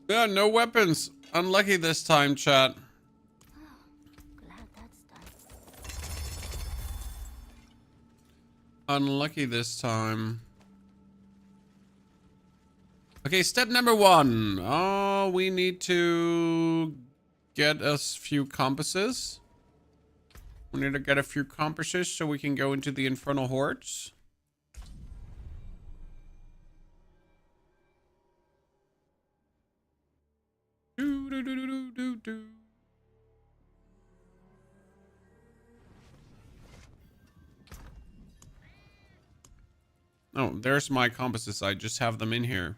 Yeah, no weapons. Unlucky this time, chat. Glad that's done. Unlucky this time. Okay, step number 1. Oh, we need to get us few compasses. We need to get a few compasses so we can go into the infernal hordes. Oh, there's my compasses. I just have them in here.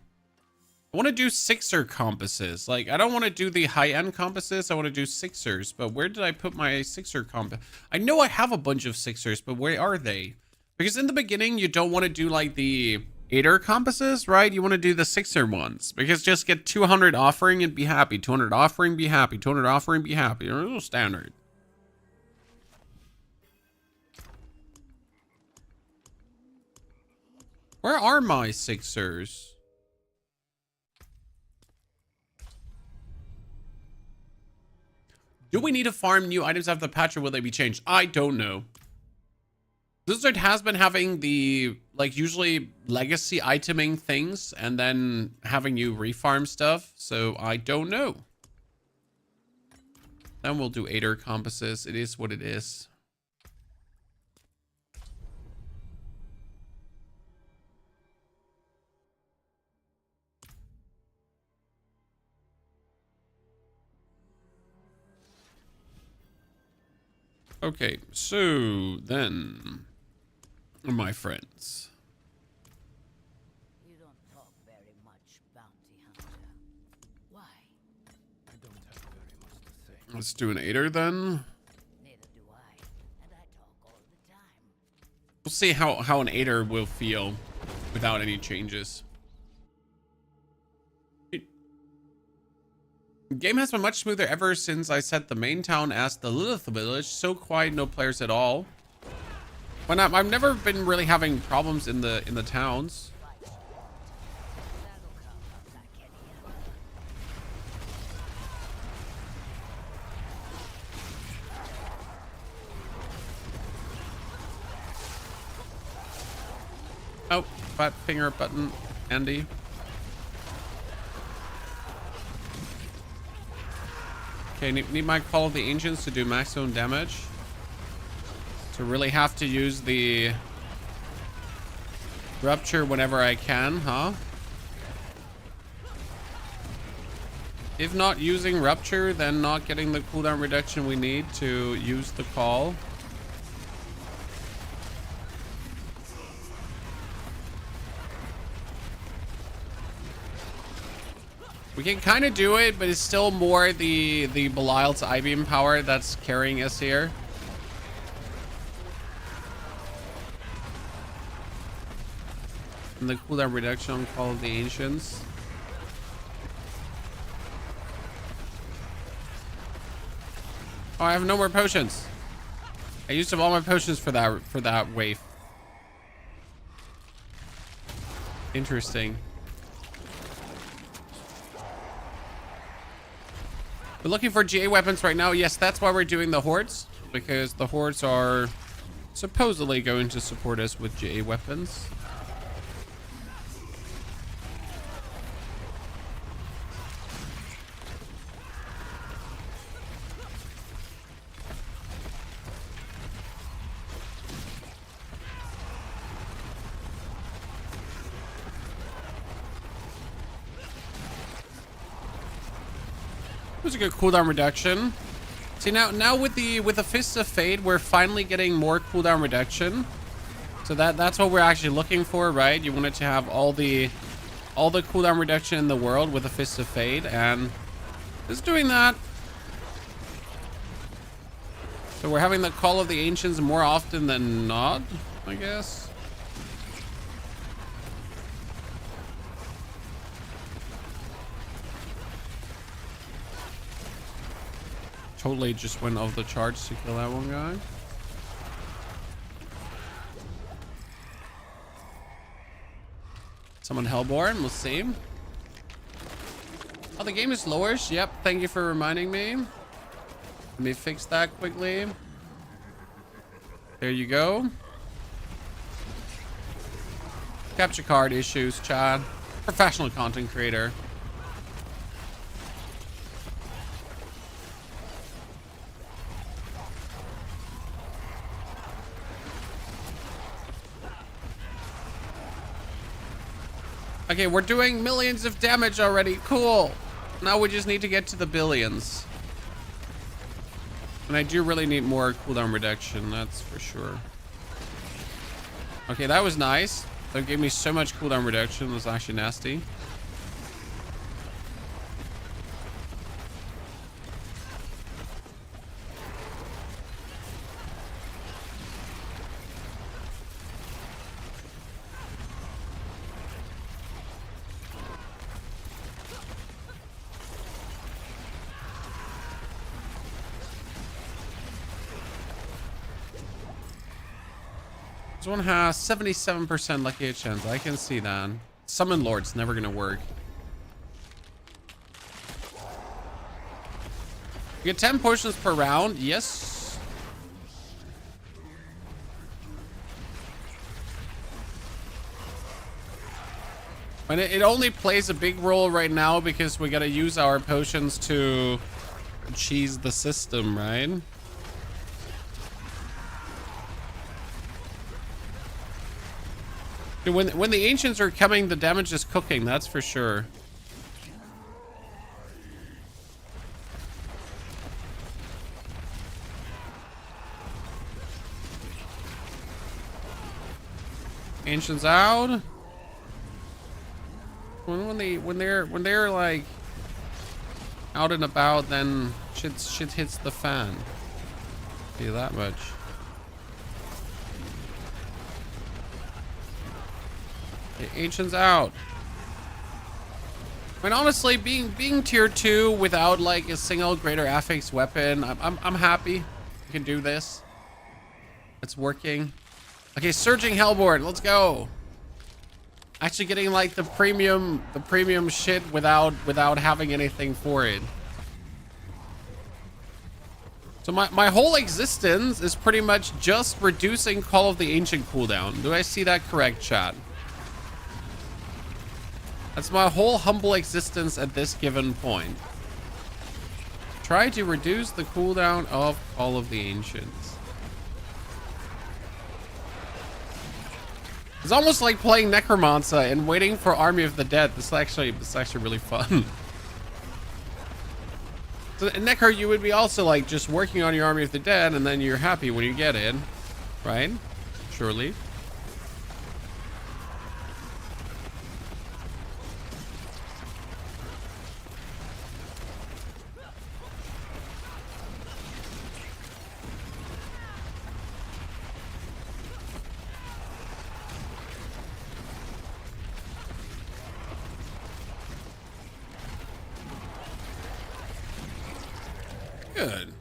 I want to do 6er compasses. Like, I don't want to do the high-end compasses. I want to do 6ers. But where did I put my 6er compass? I know I have a bunch of 6ers, but where are they? Because in the beginning, you don't want to do, like, the 8er compasses, right? You want to do the 6er ones. Because just get 200 offering and be happy. 200 offering, be happy. 200 offering, be happy. They're a little standard. Where are my 6ers? Do we need to farm new items after the patch, or will they be changed? I don't know. Blizzard has been having the, like, usually legacy iteming things and then having you refarm stuff. So I don't know. Then we'll do 8er compasses. It is what it is. Okay, so then, my friends. You don't talk very much, bounty hunter. Why? I don't have very much to say. Let's do an 8er then. Neither do I, and I talk all the time. We'll see how an 8er will feel without any changes. Game has been much smoother ever since I set the main town as the Lilith village. So quiet, no players at all. But I've never been really having problems in the towns. Oh, fat finger button, Andy. Okay, need my Call of the Ancients to do maximum damage. To really have to use the Rupture whenever I can, huh? If not using Rupture, then not getting the cooldown reduction we need to use the call. We can kind of do it, but it's still more the Belial's I-Beam power that's carrying us here. And the cooldown reduction on Call of the Ancients. Oh, I have no more potions. I used up all my potions for that wave. Interesting. We're looking for GA weapons right now. Yes, that's why we're doing the Hordes, because the Hordes are supposedly going to support us with GA weapons. It was a good cooldown reduction. See, now with the Fists of Fate, we're finally getting more cooldown reduction. So that's what we're actually looking for, right? You wanted to have all the cooldown reduction in the world with the Fists of Fate, and it's doing that. So we're having the Call of the Ancients more often than not, I guess. Totally just went off the charts to kill that one guy. Someone Hellborn, we'll see. Oh, the game is lowers. Yep, thank you for reminding me. Let me fix that quickly. There you go. Capture card issues, Chad. Professional content creator. Okay, we're doing millions of damage already. Cool. Now we just need to get to the billions. And I do really need more cooldown reduction, that's for sure. Okay, that was nice. That gave me so much cooldown reduction. It was actually nasty. This one has 77% lucky hit chance. I can see that. Summon Lord's never gonna work. You get 10 potions per round. Yes. And it only plays a big role right now because we gotta use our potions to cheese the system, right? When the Ancients are coming, the damage is cooking, that's for sure. Ancients out. When they're like out and about, then shit hits the fan. See that much. Okay, Ancients out. I mean, honestly, being tier 2 without like a single greater affix weapon, I'm happy. We can do this. It's working. Okay, Surging Hellborn, let's go. Actually getting like the premium shit without having anything for it. So my whole existence is pretty much just reducing Call of the Ancient cooldown. Do I see that correct, chat? That's my whole humble existence at this given point. Try to reduce the cooldown of Call of the Ancients. It's almost like playing Necromancer and waiting for Army of the Dead. This is actually really fun. So in Necro, you would be also like just working on your Army of the Dead, and then you're happy when you get it, right? Surely. Good.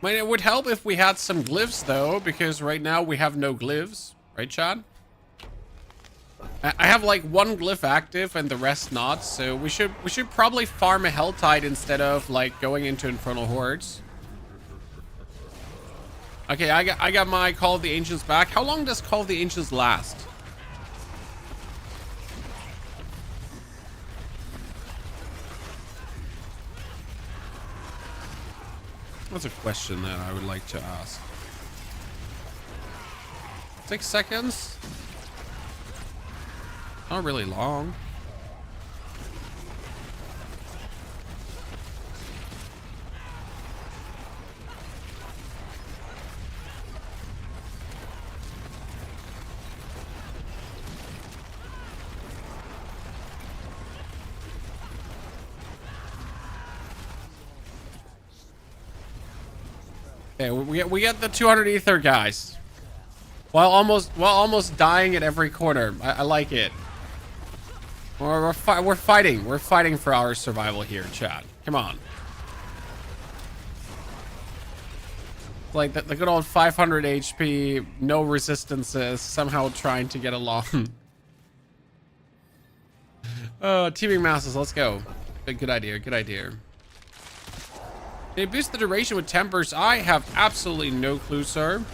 I mean, it would help if we had some glyphs though, because right now we have no glyphs, right, Chad? I have like one glyph active and the rest not, so we should probably farm a Helltide instead of like going into Infernal Hordes. Okay, I got my Call of the Ancients back. How long does Call of the Ancients last? That's a question that I would like to ask. 6 seconds? Not really long. Okay, we get the 200 ether, guys. While almost dying at every corner. I like it. We're fighting. We're fighting for our survival here, chat. Come on. Like the good old 500 HP, no resistances, somehow trying to get along. Teaming masses, let's go. Good idea, good idea. They boost the duration with tempers. I have absolutely no clue, sir.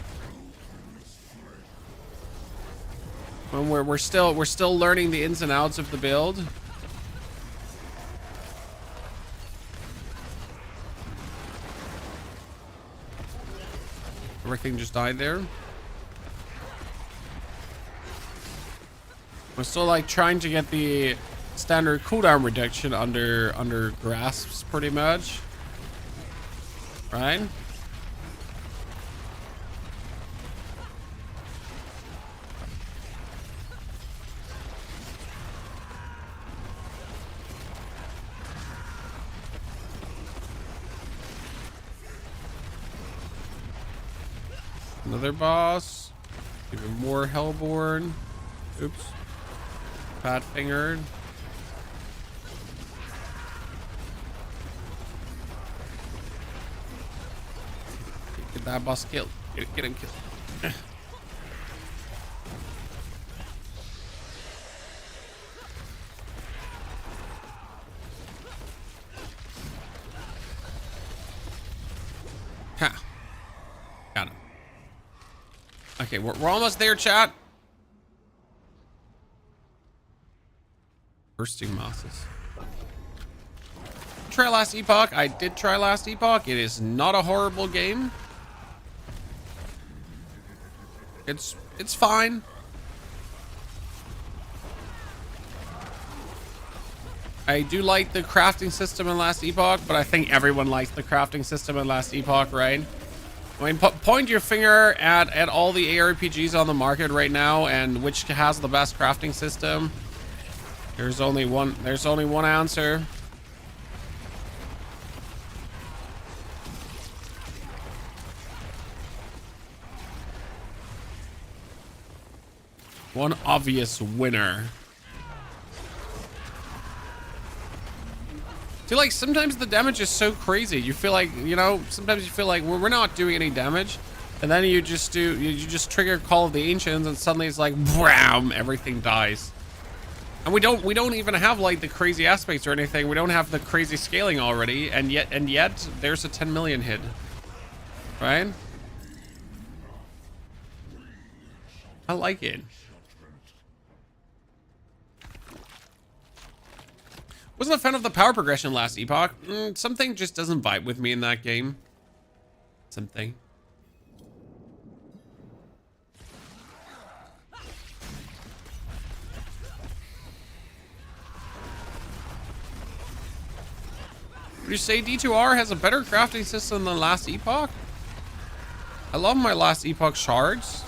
When we're still learning the ins and outs of the build. Everything just died there. We're still like trying to get the standard cooldown reduction under grasps, pretty much. Right? Another boss. Even more Hellborn. Oops. Fat fingered. Get that boss killed. Get him killed. Ha. Got him. Okay, we're almost there, chat. Bursting mosses. Try Last Epoch. I did try Last Epoch. It is not a horrible game. It's fine. I do like the crafting system in Last Epoch, but I think everyone likes the crafting system in Last Epoch, right? I mean, point your finger at all the ARPGs on the market right now and which has the best crafting system. There's only one answer. One obvious winner. See, like, sometimes the damage is so crazy. You feel like, you know, sometimes you feel like we're not doing any damage. And then you just trigger Call of the Ancients and suddenly it's like, bram, everything dies. And we don't even have like the crazy aspects or anything. We don't have the crazy scaling already. And yet there's a 10 million hit. Right? I like it. Wasn't a fan of the power progression last epoch. Something just doesn't vibe with me in that game. Something. Would you say D2R has a better crafting system than last epoch? I love my last epoch shards.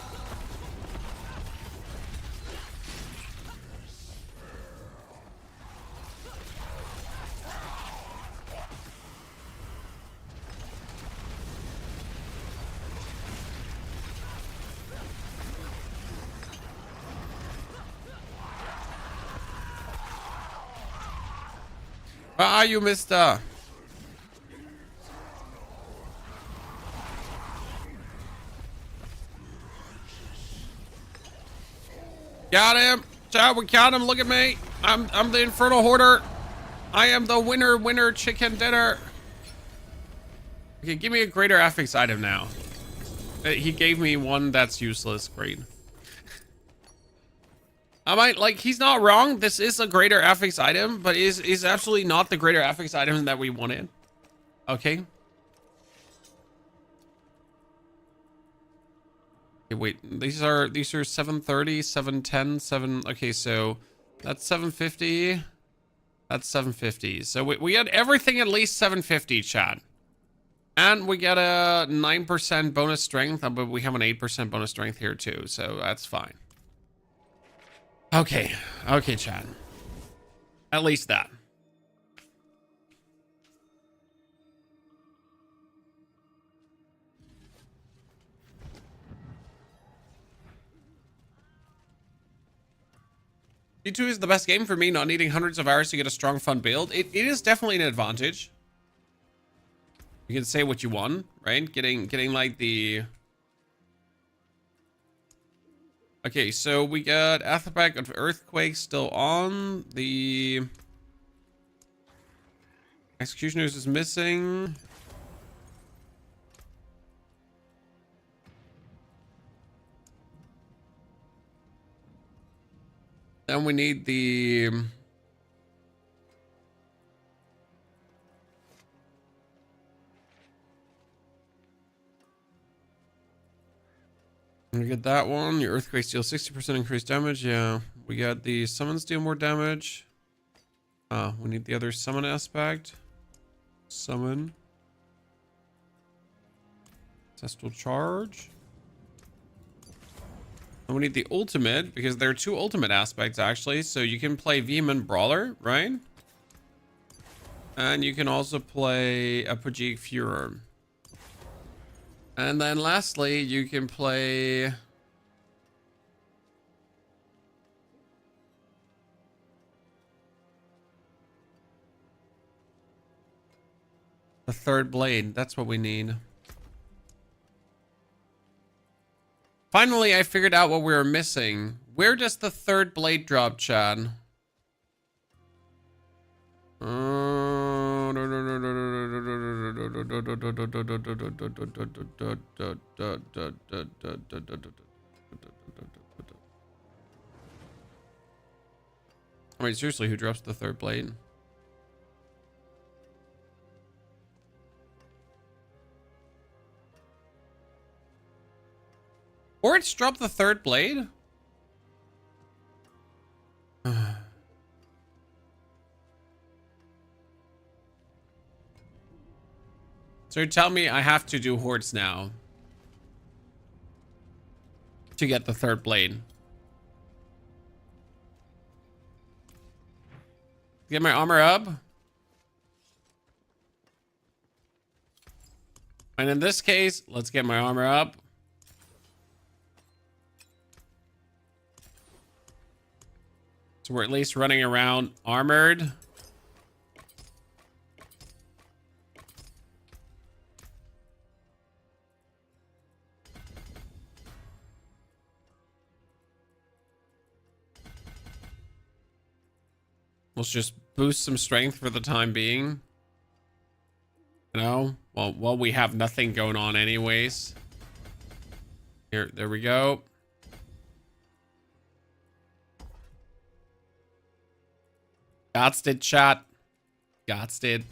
Ah, you mister. Got him. Chat, we got him. Look at me. I'm the Infernal Hoarder. I am the winner chicken dinner. Okay, give me a greater affix item now. He gave me one that's useless. Great. I might, like, he's not wrong. This is a greater affix item, but is absolutely not the greater affix item that we wanted. Okay. Okay, wait, these are 730, 710, 7. Okay, so that's 750. That's 750. So we get everything at least 750, chat. And we get a 9% bonus strength, but we have an 8% bonus strength here too, so that's fine. Okay, okay, chat. At least that. D2 is the best game for me, not needing hundreds of hours to get a strong, fun build. It is definitely an advantage. You can say what you want, right? Getting like the... Okay, so we got Athapec of Earthquake still on. The Executioners is missing. Then we need the... We get that one. Your Earthquake deals 60% increased damage. Yeah. We got the Summons deal more damage. We need the other Summon aspect. Summon. Ancestral Charge. And we need the ultimate, because there are two ultimate aspects, actually. So you can play Vehement Brawler, right? And you can also play Apogeic Furor. And then lastly, you can play... the third blade. That's what we need. Finally, I figured out what we were missing. Where does the third blade drop, Chad? Wait, seriously, who drops the third blade? Or it's dropped the third blade? So tell me I have to do hordes now. to get the third blade. Get my armor up. And in this case, let's get my armor up. So we're at least running around armored. Let's just boost some strength for the time being. You know, while we have nothing going on anyways. Here, there we go. Gots it, chat. Gots it.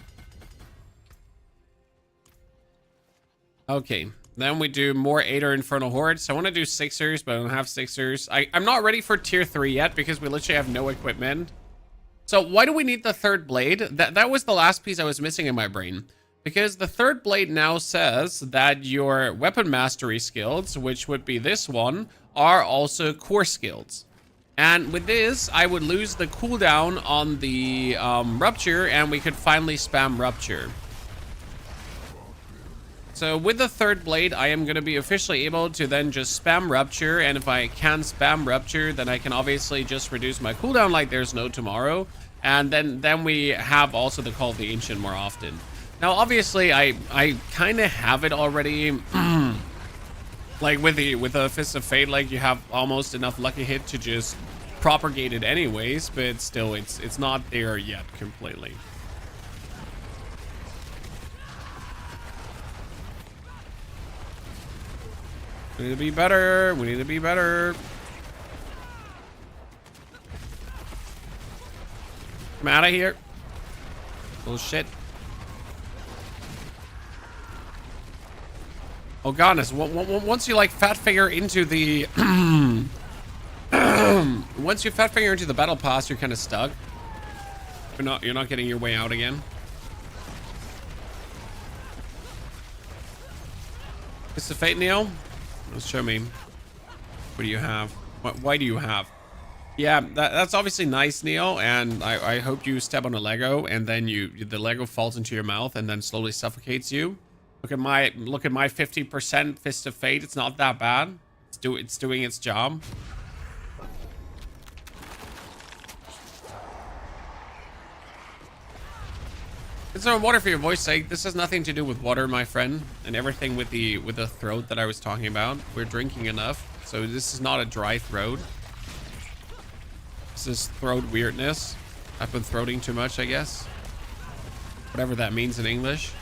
Okay, then we do more 8er Infernal Hordes. So I want to do 6ers, but I don't have 6ers. I'm not ready for tier 3 yet because we literally have no equipment. So why do we need the third blade? That was the last piece I was missing in my brain. Because the third blade now says that your weapon mastery skills, which would be this one, are also core skills. And with this, I would lose the cooldown on the Rupture, and we could finally spam Rupture. So with the third blade, I am going to be officially able to then just spam Rupture, and if I can spam Rupture, then I can obviously just reduce my cooldown like there's no tomorrow. And then we have also the Call of the Ancient more often. Now, obviously, I kind of have it already. Like with the Fist of Fate, like you have almost enough lucky hit to just propagate it anyways, but still it's not there yet completely. We need to be better. We need to be better. Come out of here. Bullshit. Oh goodness, once you like fat finger into the once you fat finger into the battle pass, you're kind of stuck. You're not getting your way out again. It's the Fate, Neil. Let's show me. What do you have? Why do you have? Yeah, that's obviously nice, Neil, and I hope you step on a Lego and then the Lego falls into your mouth and then slowly suffocates you. Look at my 50% Fist of Fate. It's not that bad. It's doing its job. It's no water for your voice sake. This has nothing to do with water, my friend, and everything with the throat that I was talking about. We're drinking enough, so this is not a dry throat. This is throat weirdness. I've been throating too much, I guess. Whatever that means in English.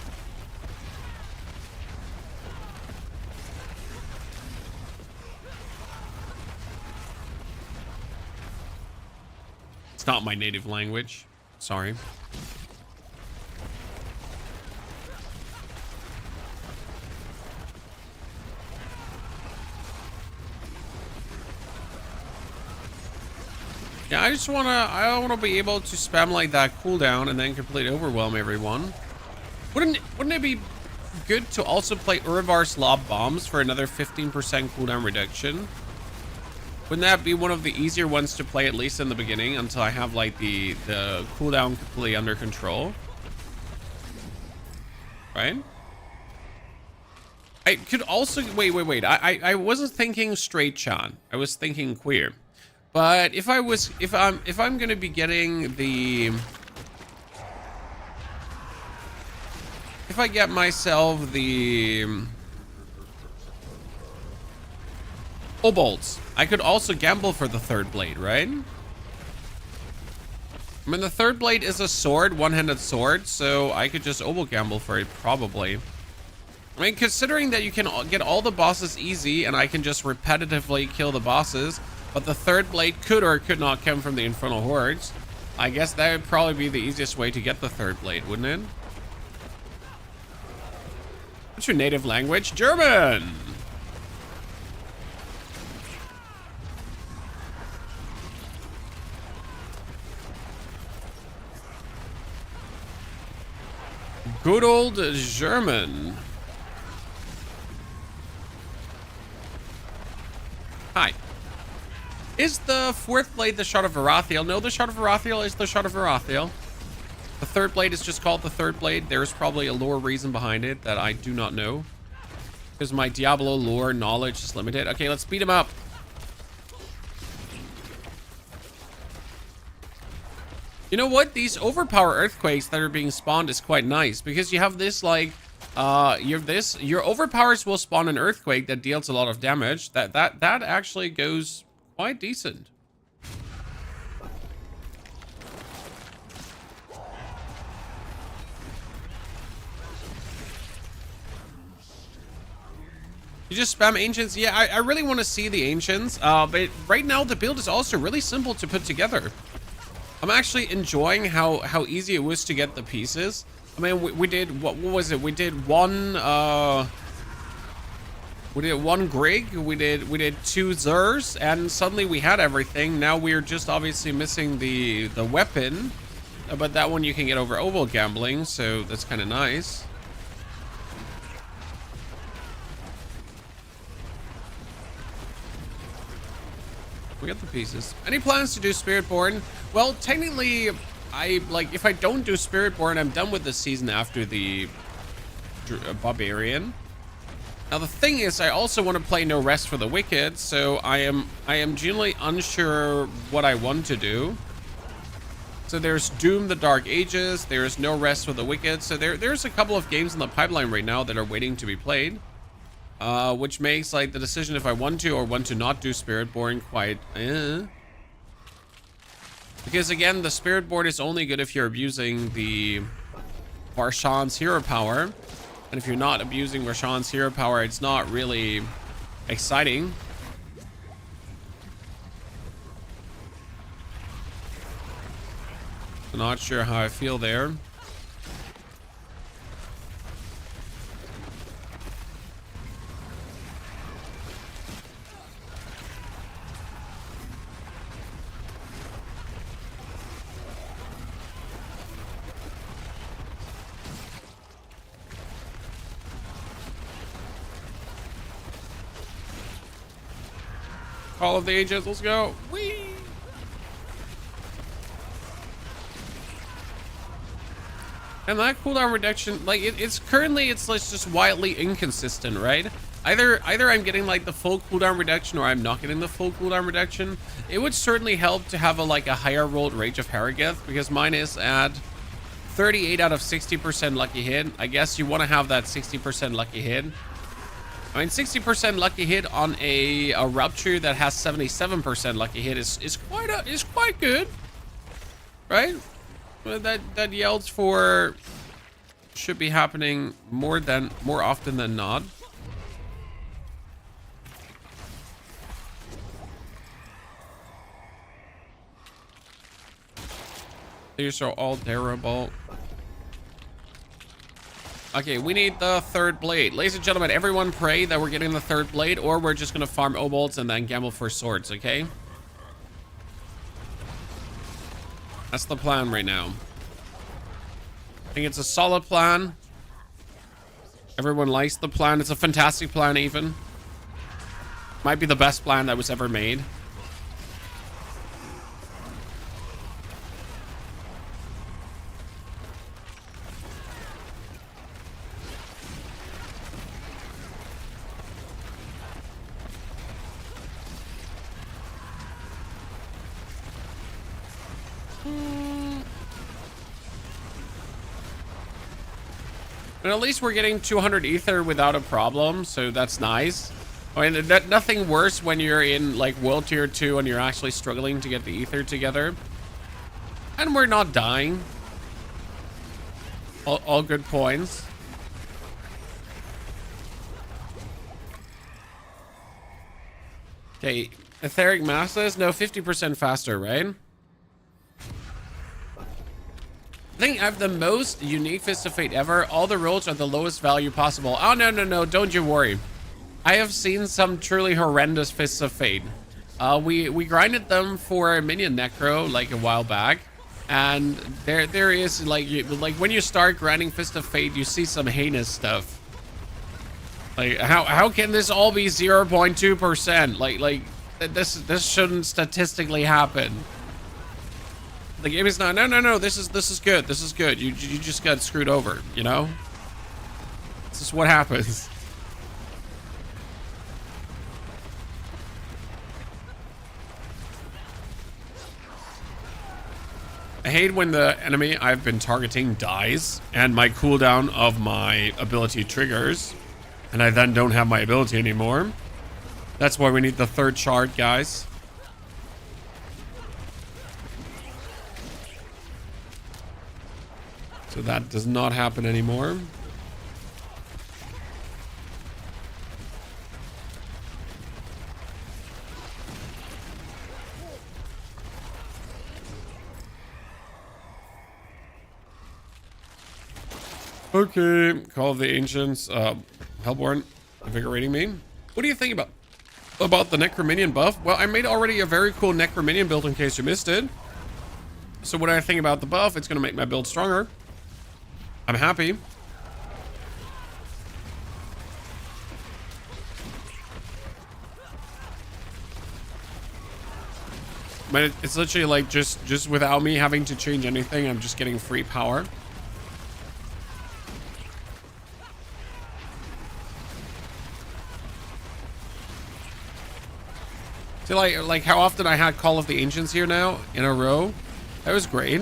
It's not my native language. Sorry. Yeah, I wanna be able to spam like that cooldown and then completely overwhelm everyone. Wouldn't it be good to also play Urivar's Lob Bombs for another 15% cooldown reduction? Wouldn't that be one of the easier ones to play, at least in the beginning, until I have like the cooldown completely under control? Right? I could also wait. I wasn't thinking straight chat. I was thinking queer. But if I'm gonna be getting the, if I get myself the kobolds, I could also gamble for the third blade, right? I mean, the third blade is a sword, one-handed sword, so I could just obol gamble for it, probably. I mean, considering that you can get all the bosses easy and I can just repetitively kill the bosses, but the third blade could or could not come from the Infernal Hordes, I guess that would probably be the easiest way to get the third blade, wouldn't it? What's your native language? German! Good old German. Hi. Is the fourth blade the Shard of Varathiel? No, the Shard of Varathiel is the Shard of Varathiel. The third blade is just called the third blade. There's probably a lore reason behind it that I do not know, because my Diablo lore knowledge is limited. Okay, let's beat him up. You know what? These overpower earthquakes that are being spawned is quite nice, because you have this like your overpowers will spawn an earthquake that deals a lot of damage. That actually goes quite decent. You just spam ancients? Yeah, I really want to see the ancients, but right now the build is also really simple to put together. I'm actually enjoying how easy it was to get the pieces. I mean, we did, what was it? We did one Grig, we did 2 Zers, and suddenly we had everything. Now we're just obviously missing the weapon, but that one you can get over oval gambling, so that's kind of nice. We got the pieces. Any plans to do Spiritborn? Well, technically, if I don't do Spiritborn, I'm done with the season after the Barbarian. Now the thing is, I also want to play No Rest for the Wicked, so I am genuinely unsure what I want to do. So there's Doom the Dark Ages, there's No Rest for the Wicked, so there's a couple of games in the pipeline right now that are waiting to be played. Which makes like the decision if I want to or want to not do Spiritborn quite because again, the Spiritborn is only good if you're abusing the Varshan's hero power, and if you're not abusing Varshan's hero power, it's not really exciting. I'm not sure how I feel there. Call of the Ages, let's go. Whee! And that cooldown reduction, like it's currently it's just wildly inconsistent, right? Either I'm getting like the full cooldown reduction or I'm not getting the full cooldown reduction. It would certainly help to have a higher rolled Rage of Harrogeth, because mine is at 38 out of 60% lucky hit. I guess you want to have that 60% lucky hit. I mean, 60% lucky hit on a Rupture that has 77% lucky hit is quite good, right? That yields for should be happening more often than not. These are all terrible. Okay, we need the third blade. Ladies and gentlemen, everyone pray that we're getting the third blade, or we're just gonna farm obolts and then gamble for swords, okay? That's the plan right now. I think it's a solid plan. Everyone likes the plan. It's a fantastic plan even. Might be the best plan that was ever made. But at least we're getting 200 ether without a problem, so that's nice. I mean, nothing worse when you're in like World Tier 2 and you're actually struggling to get the ether together. And we're not dying. All good points. Okay, Etheric Masses? No, 50% faster, right? I think I have the most unique Fist of Fate ever. All the rolls are the lowest value possible. Oh, no, don't you worry. I have seen some truly horrendous Fists of Fate. We grinded them for Minion Necro like a while back. And there is like when you start grinding Fist of Fate, you see some heinous stuff. Like how can this all be 0.2%? Like This shouldn't statistically happen. The game is not. No. This is good. This is good. You just got screwed over. You know. This is what happens. I hate when the enemy I've been targeting dies and my cooldown of my ability triggers, and I then don't have my ability anymore. That's why we need the third shard, guys. So that does not happen anymore. Okay, Call of the Ancients, Hellborn, invigorating me. What do you think about the Necrominion buff? Well, I made already a very cool Necrominion build in case you missed it. So what do I think about the buff? It's gonna make my build stronger. I'm happy. But it's literally like just without me having to change anything, I'm just getting free power. See, like how often I had Call of the Ancients here now in a row. That was great.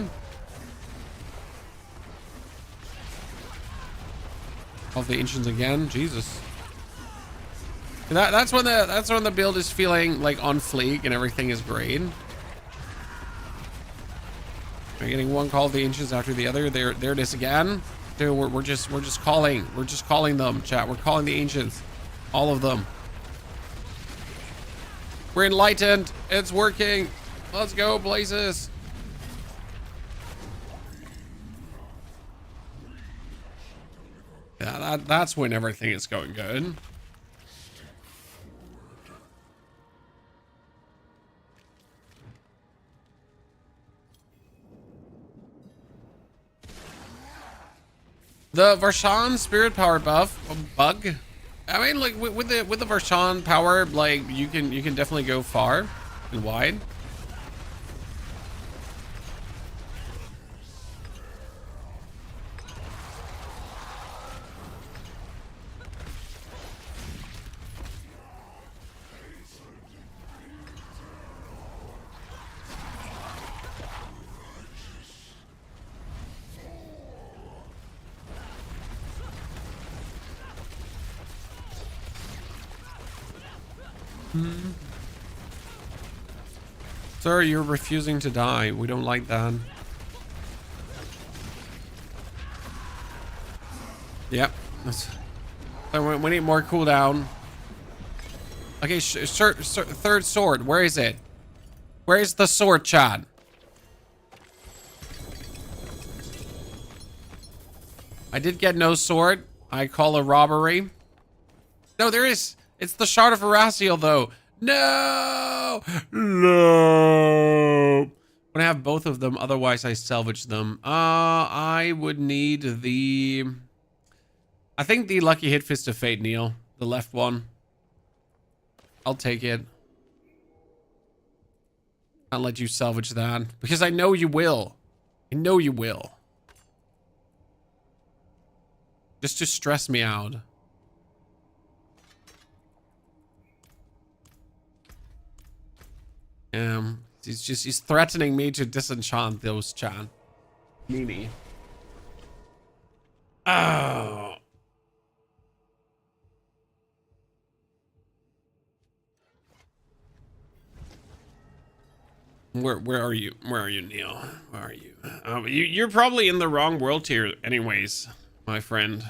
Call of the Ancients again. Jesus. That's when the build is feeling like on fleek and everything is great. We're getting one Call of the Ancients after the other. There it is again. Dude, we're just calling them, chat. We're calling the Ancients, all of them. We're enlightened. It's working. Let's go places. Yeah, that's when everything is going good. The Varshan spirit power buff bug. I mean, like with the Varshan power, like you can definitely go far and wide. Sir, you're refusing to die. We don't like that. Yep. We need more cooldown. Okay, third sword. Where is it? Where is the sword, chat? I did get no sword. I call a robbery. No, there is. It's the Shard of Erasiel, though. No! No! I'm gonna have both of them, otherwise I salvage them. I would need the... I think the Lucky Hit Fist of Fate, Neil. The left one. I'll take it. I'll let you salvage that. Because I know you will. I know you will. Just to stress me out. He's threatening me to disenchant those chan. Meanie. Oh. Where are you? Where are you, Neil? Where are you? You're probably in the wrong world tier anyways, my friend.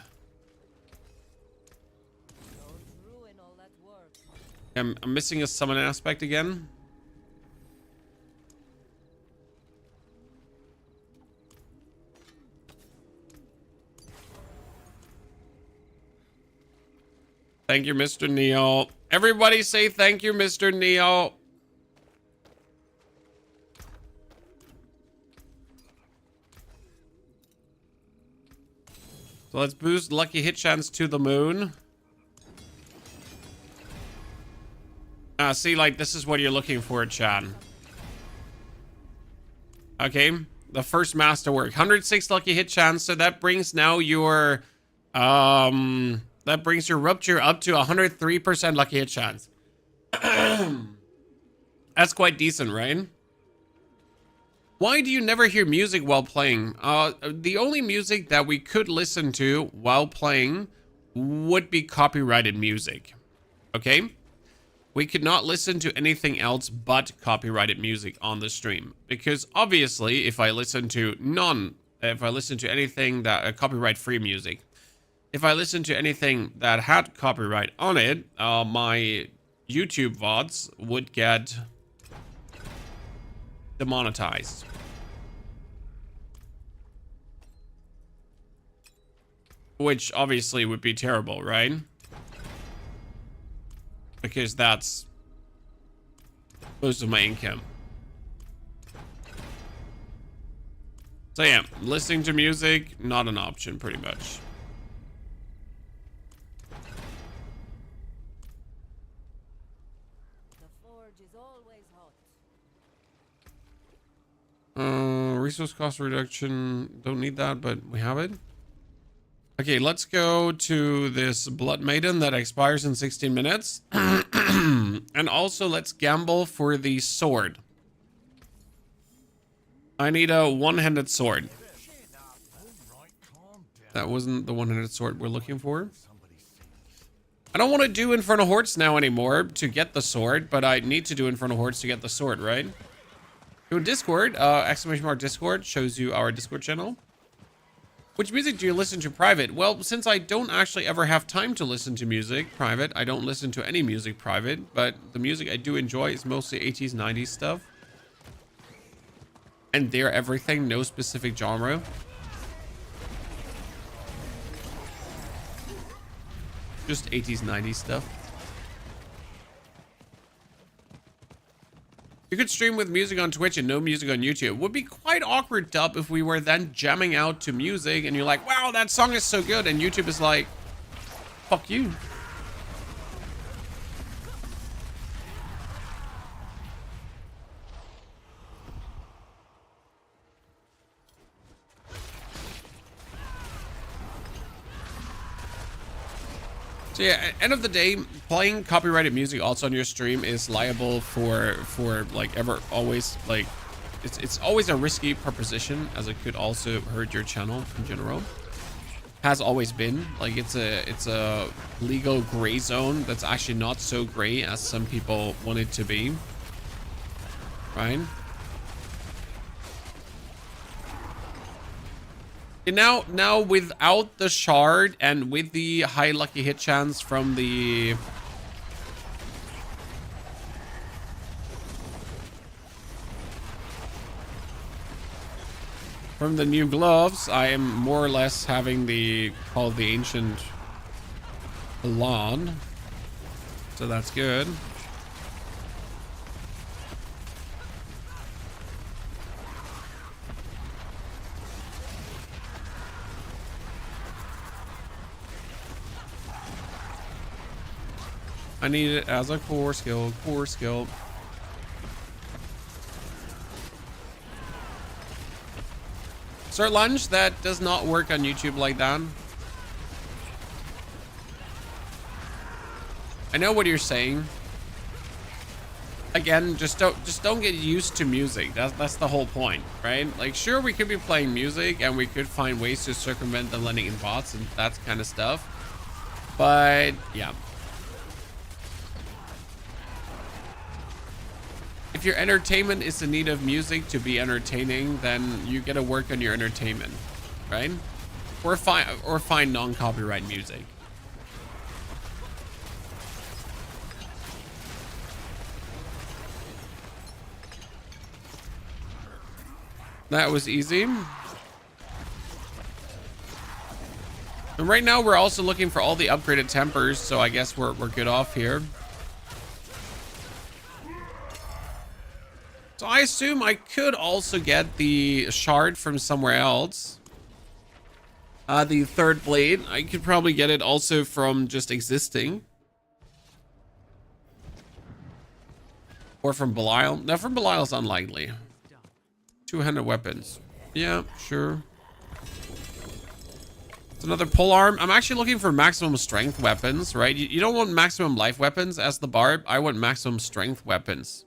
I'm missing a summon aspect again. Thank you, Mr. Neil. Everybody say thank you, Mr. Neil. So let's boost Lucky Hit chance to the moon. See, like, this is what you're looking for, Chan. Okay, the first masterwork. 106 lucky hit chance, so that brings now your... that brings your rupture up to 103% lucky hit chance. That's quite decent, right? Why do you never hear music while playing? The only music that we could listen to while playing would be copyrighted music. Okay? We could not listen to anything else but copyrighted music on the stream. Because obviously, if I listen to anything that copyright-free music, if I listen to anything that had copyright on it, my YouTube VODs would get demonetized. Which obviously would be terrible, right? Because that's most of my income. So yeah, listening to music, not an option pretty much. The forge is always hot. Resource cost reduction, don't need that, but we have it. Okay, let's go to this Blood Maiden that expires in 16 minutes. And also let's gamble for the sword. I need a one-handed sword. That wasn't the one-handed sword we're looking for. I don't want to do Infernal Hordes now anymore to get the sword, but I need to do Infernal Hordes to get the sword, right? Do a Discord, exclamation mark Discord, shows you our Discord channel. Which music do you listen to private? Well, since I don't actually ever have time to listen to music private, I don't listen to any music private, but the music I do enjoy is mostly 80s, 90s stuff. And they're everything, no specific genre. Just 80s, 90s stuff. You could stream with music on Twitch and no music on YouTube. It would be quite awkward, Dub, if we were then jamming out to music and you're like, wow, that song is so good. And YouTube is like, fuck you. So yeah, end of the day, playing copyrighted music also on your stream is liable for like always like it's always a risky proposition, as it could also hurt your channel in general. Has always been like it's a legal gray zone that's actually not so gray as some people want it to be, right? And now without the shard and with the high lucky hit chance from the new gloves, I am more or less having the called the ancient lawn, so that's good. I need it as a core skill, Start lunge, that does not work on YouTube like that. I know what you're saying. Again, just don't get used to music. That's the whole point, right? Like, sure, we could be playing music and we could find ways to circumvent the landing in bots and that kind of stuff. But yeah. If your entertainment is in need of music to be entertaining, then you gotta work on your entertainment, right? Or find non-copyright music. That was easy. And right now we're also looking for all the upgraded tempers, so I guess we're good off here. So I assume I could also get the shard from somewhere else. The third blade, I could probably get it also from just existing. Or from Belial? No, from Belial's unlikely. 200 weapons. Yeah, sure. It's another pole arm. I'm actually looking for maximum strength weapons, right? You don't want maximum life weapons as the barb. I want maximum strength weapons.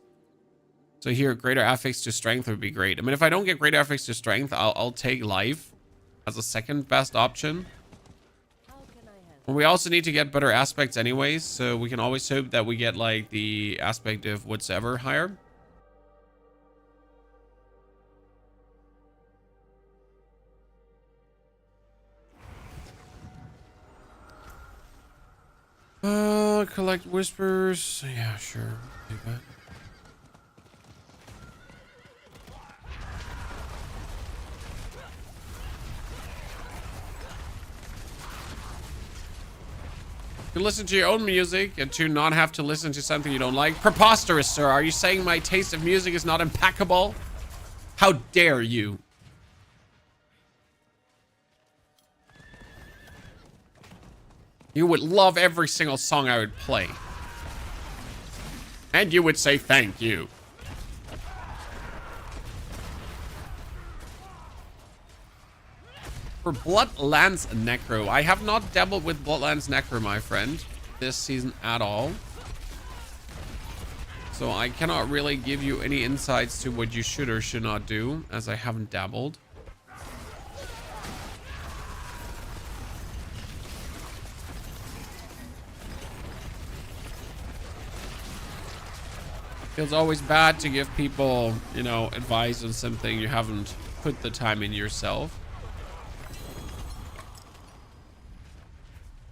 So here, greater affix to strength would be great. I mean, if I don't get greater affix to strength, I'll take life as a second best option. And we also need to get better aspects anyways, so we can always hope that we get like the aspect of whatsoever higher. Collect whispers. Yeah, sure. Do that. To listen to your own music and to not have to listen to something you don't like. Preposterous, sir. Are you saying my taste of music is not impeccable? How dare you? You would love every single song I would play. And you would say thank you. For Bloodlands Necro. I have not dabbled with Bloodlands Necro, my friend, this season at all. So I cannot really give you any insights to what you should or should not do, as I haven't dabbled. Feels always bad to give people, you know, advice on something you haven't put the time in yourself.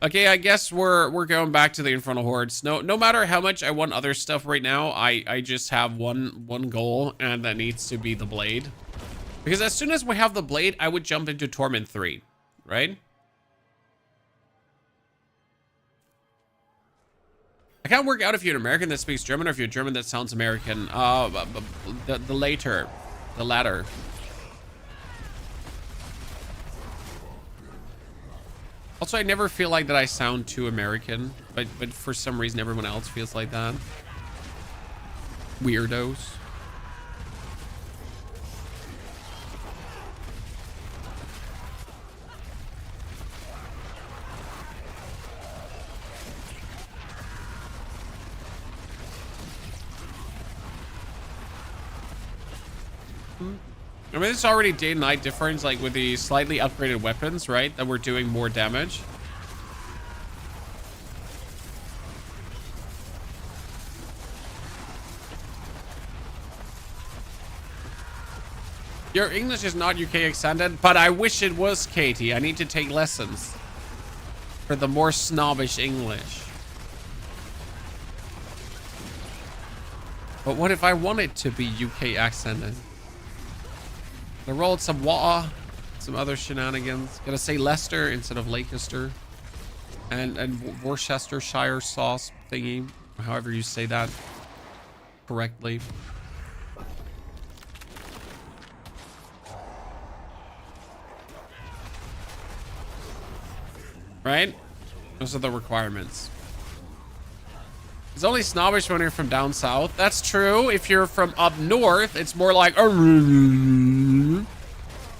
Okay, I guess we're going back to the Infernal Hordes. No matter how much I want other stuff right now, I just have one goal, and that needs to be the blade. Because as soon as we have the blade, I would jump into Torment 3, right? I can't work out if you're an American that speaks German or if you're German that sounds American. The latter. The latter. Also, I never feel like that I sound too American, but for some reason everyone else feels like that. Weirdos. I mean, it's already day and night difference, like with the slightly upgraded weapons, right? That we're doing more damage. Your English is not UK extended, but I wish it was, Katie. I need to take lessons for the more snobbish English. But what if I want it to be UK accented? I rolled some water, some other shenanigans. Gonna say Leicester instead of Leicester. And Worcestershire sauce thingy, however you say that correctly. Right? Those are the requirements. It's only snobbish when you're from down south. That's true. If you're from up north, it's more like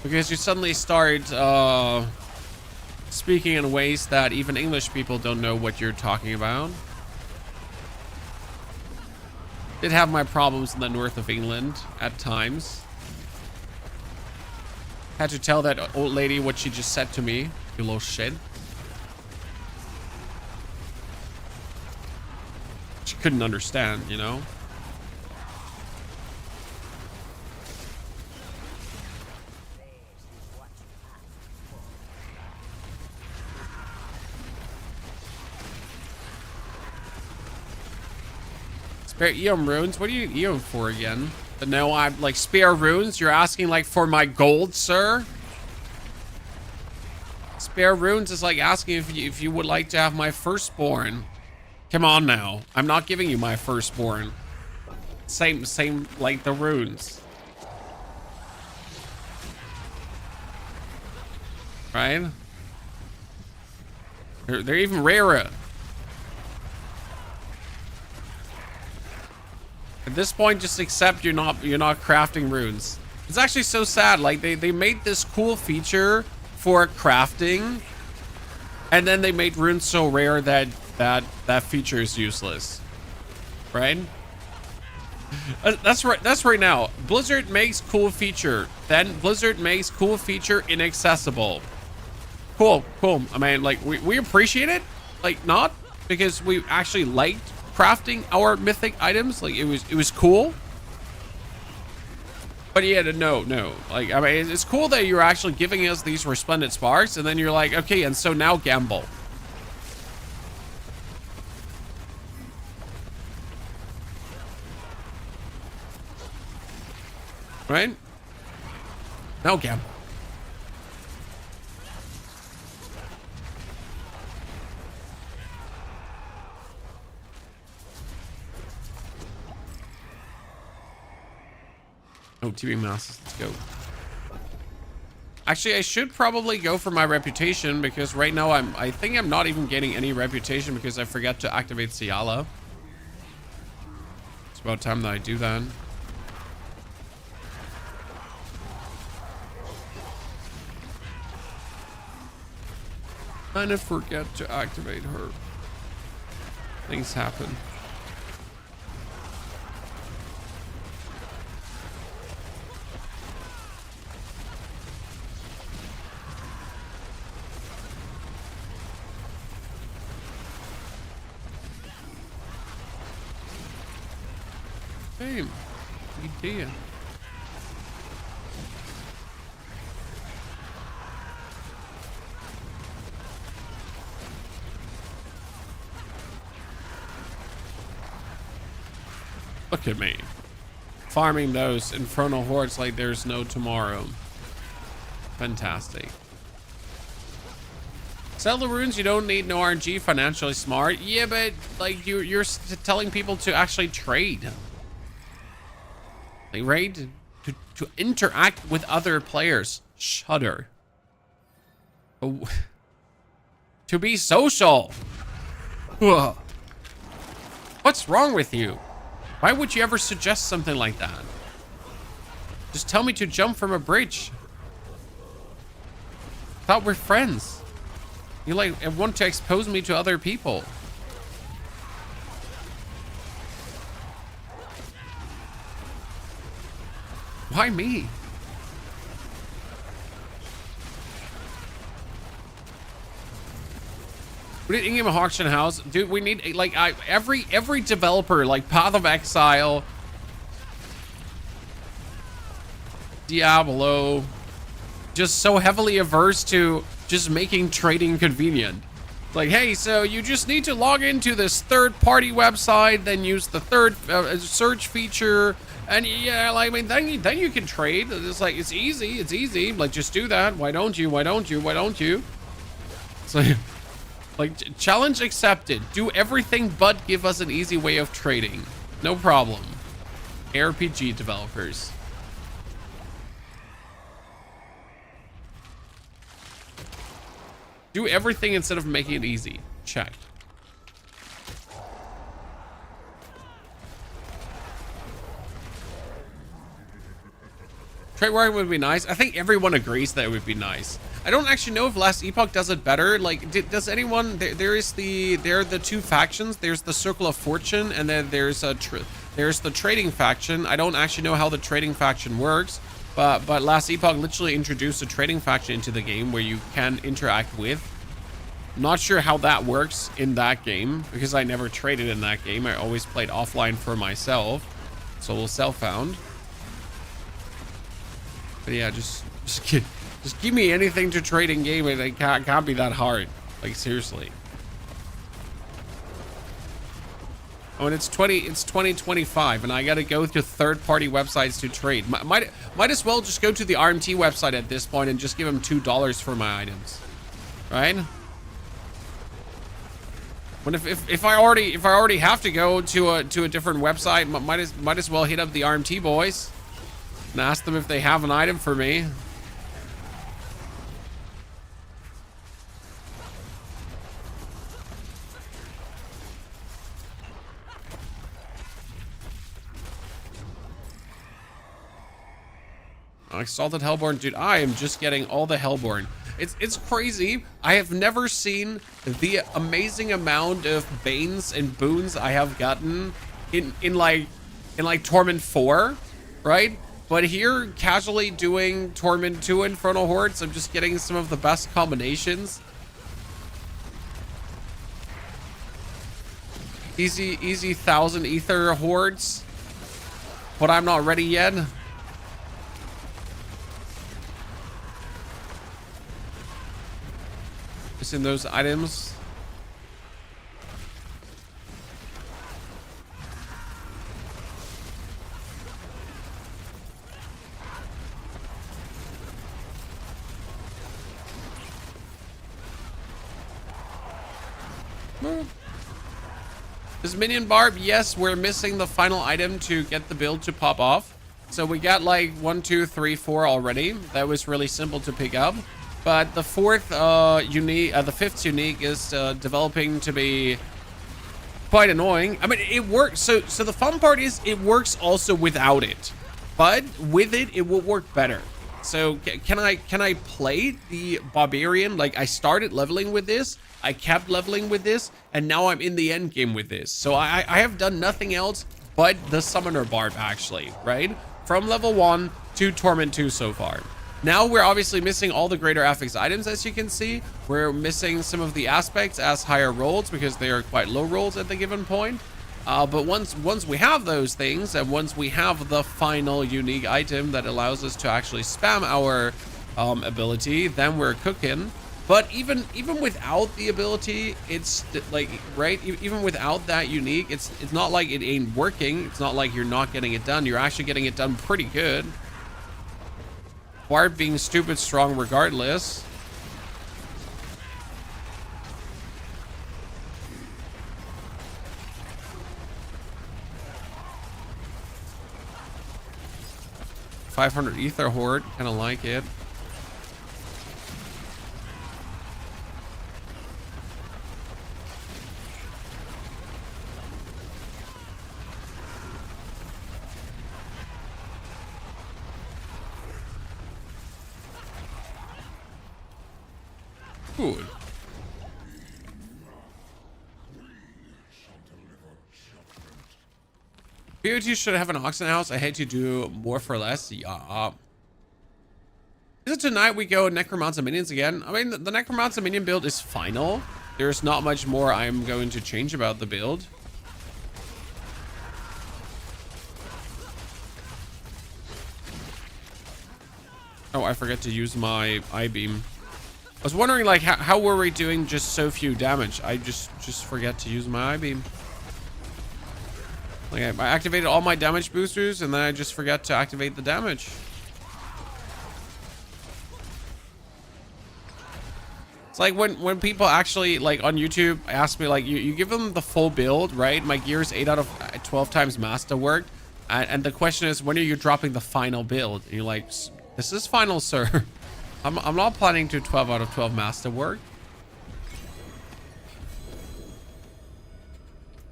because you suddenly start speaking in ways that even English people don't know what you're talking about. Did have my problems in the north of England at times. Had to tell that old lady what she just said to me. You little shit. She couldn't understand, you know? Spare Eom runes? What are you Eom for again? But no, I'm like spare runes? You're asking like for my gold, sir? Spare runes is like asking if you would like to have my firstborn. Come on now. I'm not giving you my firstborn. Same like the runes. Right? They're even rarer. At this point, just accept you're not crafting runes. It's actually so sad. Like they made this cool feature for crafting, and then they made runes so rare that that feature is useless. Right? That's right. That's right now. Blizzard makes cool feature. Then Blizzard makes cool feature inaccessible. Cool. I mean, like we appreciate it. Like not because we actually liked crafting our mythic items. Like it was cool. But yeah, no. Like I mean, it's cool that you're actually giving us these resplendent sparks, and then you're like, okay, and so now gamble. Right? Now gamble. Oh, TV masses, let's go. Actually, I should probably go for my reputation because right now I think I'm not even getting any reputation because I forgot to activate Ciala. It's about time that I do that. Kind of forget to activate her. Things happen. Hey, idea. Look at me. Farming those infernal hordes like there's no tomorrow. Fantastic. Sell the runes, you don't need no RNG, financially smart. Yeah, but like you're telling people to actually trade. Like, right? To interact with other players. Shudder. Oh. To be social. Ugh. What's wrong with you? Why would you ever suggest something like that? Just tell me to jump from a bridge. Thought we're friends. You like want to expose me to other people. Why me? We need in-game auction house, dude. We need like every developer like Path of Exile, Diablo, just so heavily averse to just making trading convenient. Like, hey, so you just need to log into this third-party website, then use the third search feature, and yeah, like, I mean, then you can trade. It's like it's easy. Like, just do that. Why don't you? So. Like, challenge accepted. Do everything but give us an easy way of trading. No problem. RPG developers. Do everything instead of making it easy. Check. Trade warring would be nice. I think everyone agrees that it would be nice. I don't actually know if Last Epoch does it better. Like, does anyone? There are the two factions. There's the Circle of Fortune, and then there's the trading faction. I don't actually know how the trading faction works, but Last Epoch literally introduced a trading faction into the game where you can interact with. Not sure how that works in that game because I never traded in that game. I always played offline for myself, so we'll self-found. But yeah, just give me anything to trade in game, and it can't be that hard. Like, seriously. Oh, and it's 2025, and I gotta go to third-party websites to trade. Might as well just go to the RMT website at this point and just give them $2 for my items, right? But if I already have to go to a different website, might as well hit up the RMT boys and ask them if they have an item for me. Exalted Hellborn, dude, I am just getting all the Hellborn. It's crazy. I have never seen the amazing amount of Banes and boons I have gotten in like Torment 4, right? But here, casually doing Torment 2 Infernal Hordes, I'm just getting some of the best combinations. Easy 1,000 Ether Hordes. But I'm not ready yet. Missing those items. This minion barb, yes, we're missing the final item to get the build to pop off. So we got like 1, 2, 3, 4 already. That was really simple to pick up. But the fourth unique, the fifth unique is developing to be quite annoying. I mean, it works. So the fun part is it works also without it, but with it, it will work better. So can I play the Barbarian? Like I started leveling with this, I kept leveling with this, and now I'm in the end game with this. So I have done nothing else but the Summoner Barb actually, right? From level 1 to Torment 2 so far. Now we're obviously missing all the greater affix items, as you can see. We're missing some of the aspects as higher rolls because they are quite low rolls at the given point. But once we have those things, and once we have the final unique item that allows us to actually spam our ability, then we're cooking. But even without the ability, it's like, right, even without that unique, it's not like it ain't working. It's not like you're not getting it done. You're actually getting it done pretty good. Barb being stupid strong regardless. $500 Ether Horde, kind of like it. Good. BOT should have an auction house. I hate to do more for less. Yeah. Is it tonight we go Necromancer minions again? I mean, the Necromancer minion build is final. There's not much more I'm going to change about the build. Oh, I forgot to use my I-beam. I was wondering, like, how were we doing just so few damage? I just forget to use my I-beam. Like, I activated all my damage boosters, and then I just forgot to activate the damage. It's like when people actually, like, on YouTube ask me, like, you give them the full build, right? My gear's 8 out of 12 times masterwork. And the question is, when are you dropping the final build? And you're like, this is final, sir. I'm not planning to 12 out of 12 masterwork.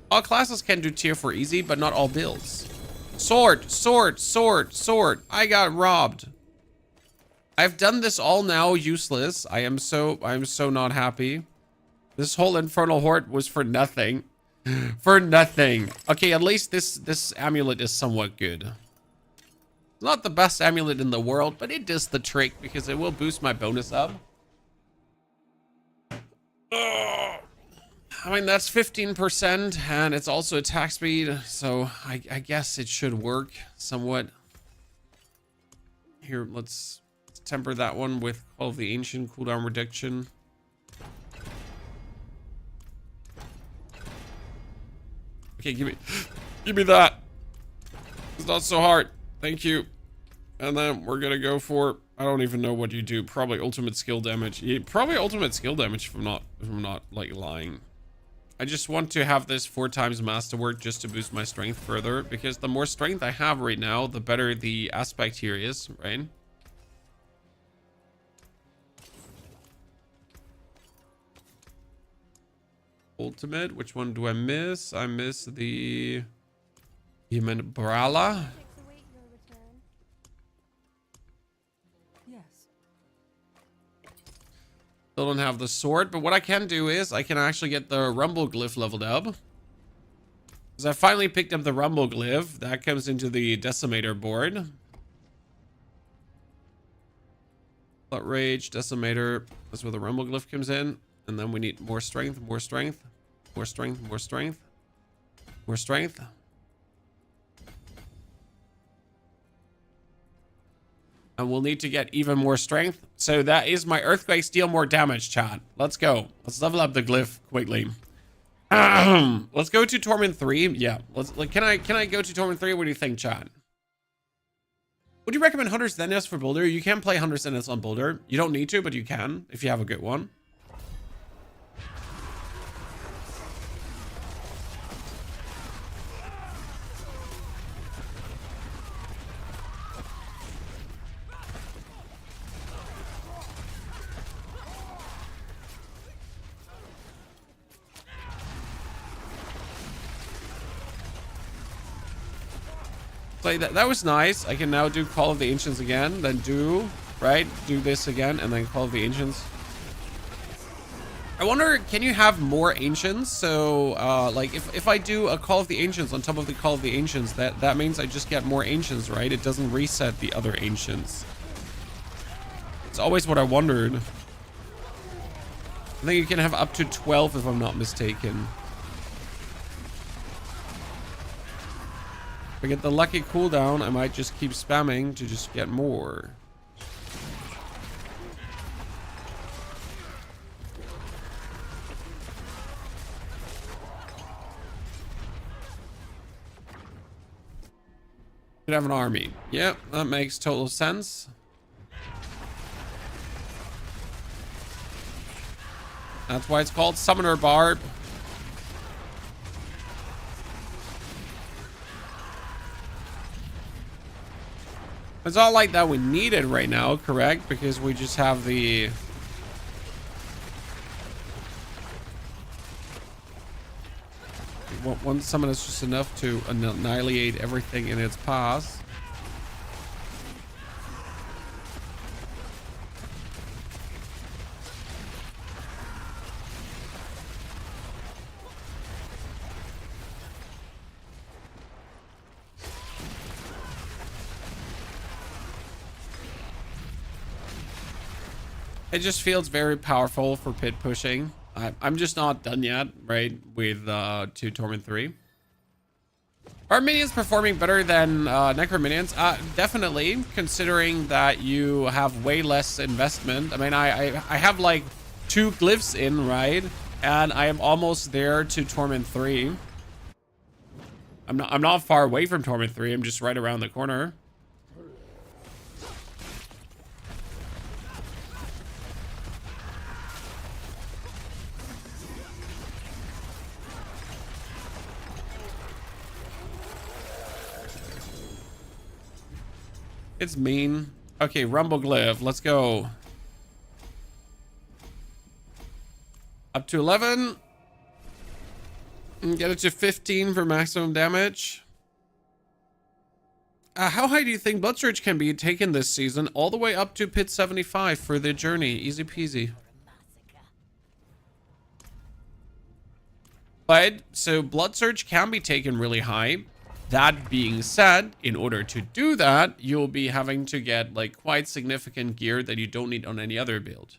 All classes can do tier 4 easy, but not all builds. Sword, sword, sword, sword. I got robbed. I've done this all now useless. I'm so not happy. This whole Infernal Horde was for nothing. For nothing. Okay, at least this amulet is somewhat good. Not the best amulet in the world, but it does the trick because it will boost my bonus up. I mean, that's 15%, and it's also attack speed, so I guess it should work somewhat. Here, let's temper that one with Call of the Ancient cooldown reduction. Okay, give me that. It's not so hard. Thank you. And then we're gonna go for, I don't even know what you do. Probably ultimate skill damage. Yeah, probably ultimate skill damage if I'm not like lying. I just want to have this 4 times masterwork just to boost my strength further, because the more strength I have right now, the better the aspect here is, right? Ultimate, which one do I miss? I miss the Human Brala. Still don't have the sword, but what I can do is I can actually get the rumble glyph leveled up. Because I finally picked up the rumble glyph. That comes into the decimator board. Blood rage, decimator. That's where the rumble glyph comes in. And then we need more strength, more strength, more strength, more strength, more strength. And we'll need to get even more strength. So that is my earthquakes deal more damage, chat. Let's go. Let's level up the glyph quickly. Let's go to Torment 3. Yeah. Can I go to Torment 3? What do you think, chat? Would you recommend Hunter's Zenith for Boulder? You can play Hunter's Zenith on Boulder. You don't need to, but you can if you have a good one. Like that was nice. I can now do Call of the Ancients again, then do this again, and then Call of the Ancients. I wonder, can you have more Ancients? So like if I do a Call of the Ancients on top of the Call of the Ancients, that means I just get more Ancients, right? It doesn't reset the other Ancients. It's always what I wondered. I think you can have up to 12 if I'm not mistaken. If I get the lucky cooldown, I might just keep spamming to just get more. Could have an army. Yep, that makes total sense. That's why it's called Summoner Barb. It's not like that we need it right now, correct? Because we just have the... One summon is just enough to annihilate everything in its path. It just feels very powerful for pit pushing. I'm just not done yet, right, with 2 Torment 3. Are minions performing better than Necro minions? Definitely, considering that you have way less investment. I mean, I have like 2 glyphs in, right? And I am almost there to Torment 3. I'm not far away from Torment 3. I'm just right around the corner. It's mean. Okay, Rumble Glyph. Let's go. Up to 11. And get it to 15 for maximum damage. How high do you think Blood Surge can be taken this season? All the way up to pit 75 for the journey. Easy peasy. But, so Blood Surge can be taken really high. That being said, in order to do that, you'll be having to get like quite significant gear that you don't need on any other build,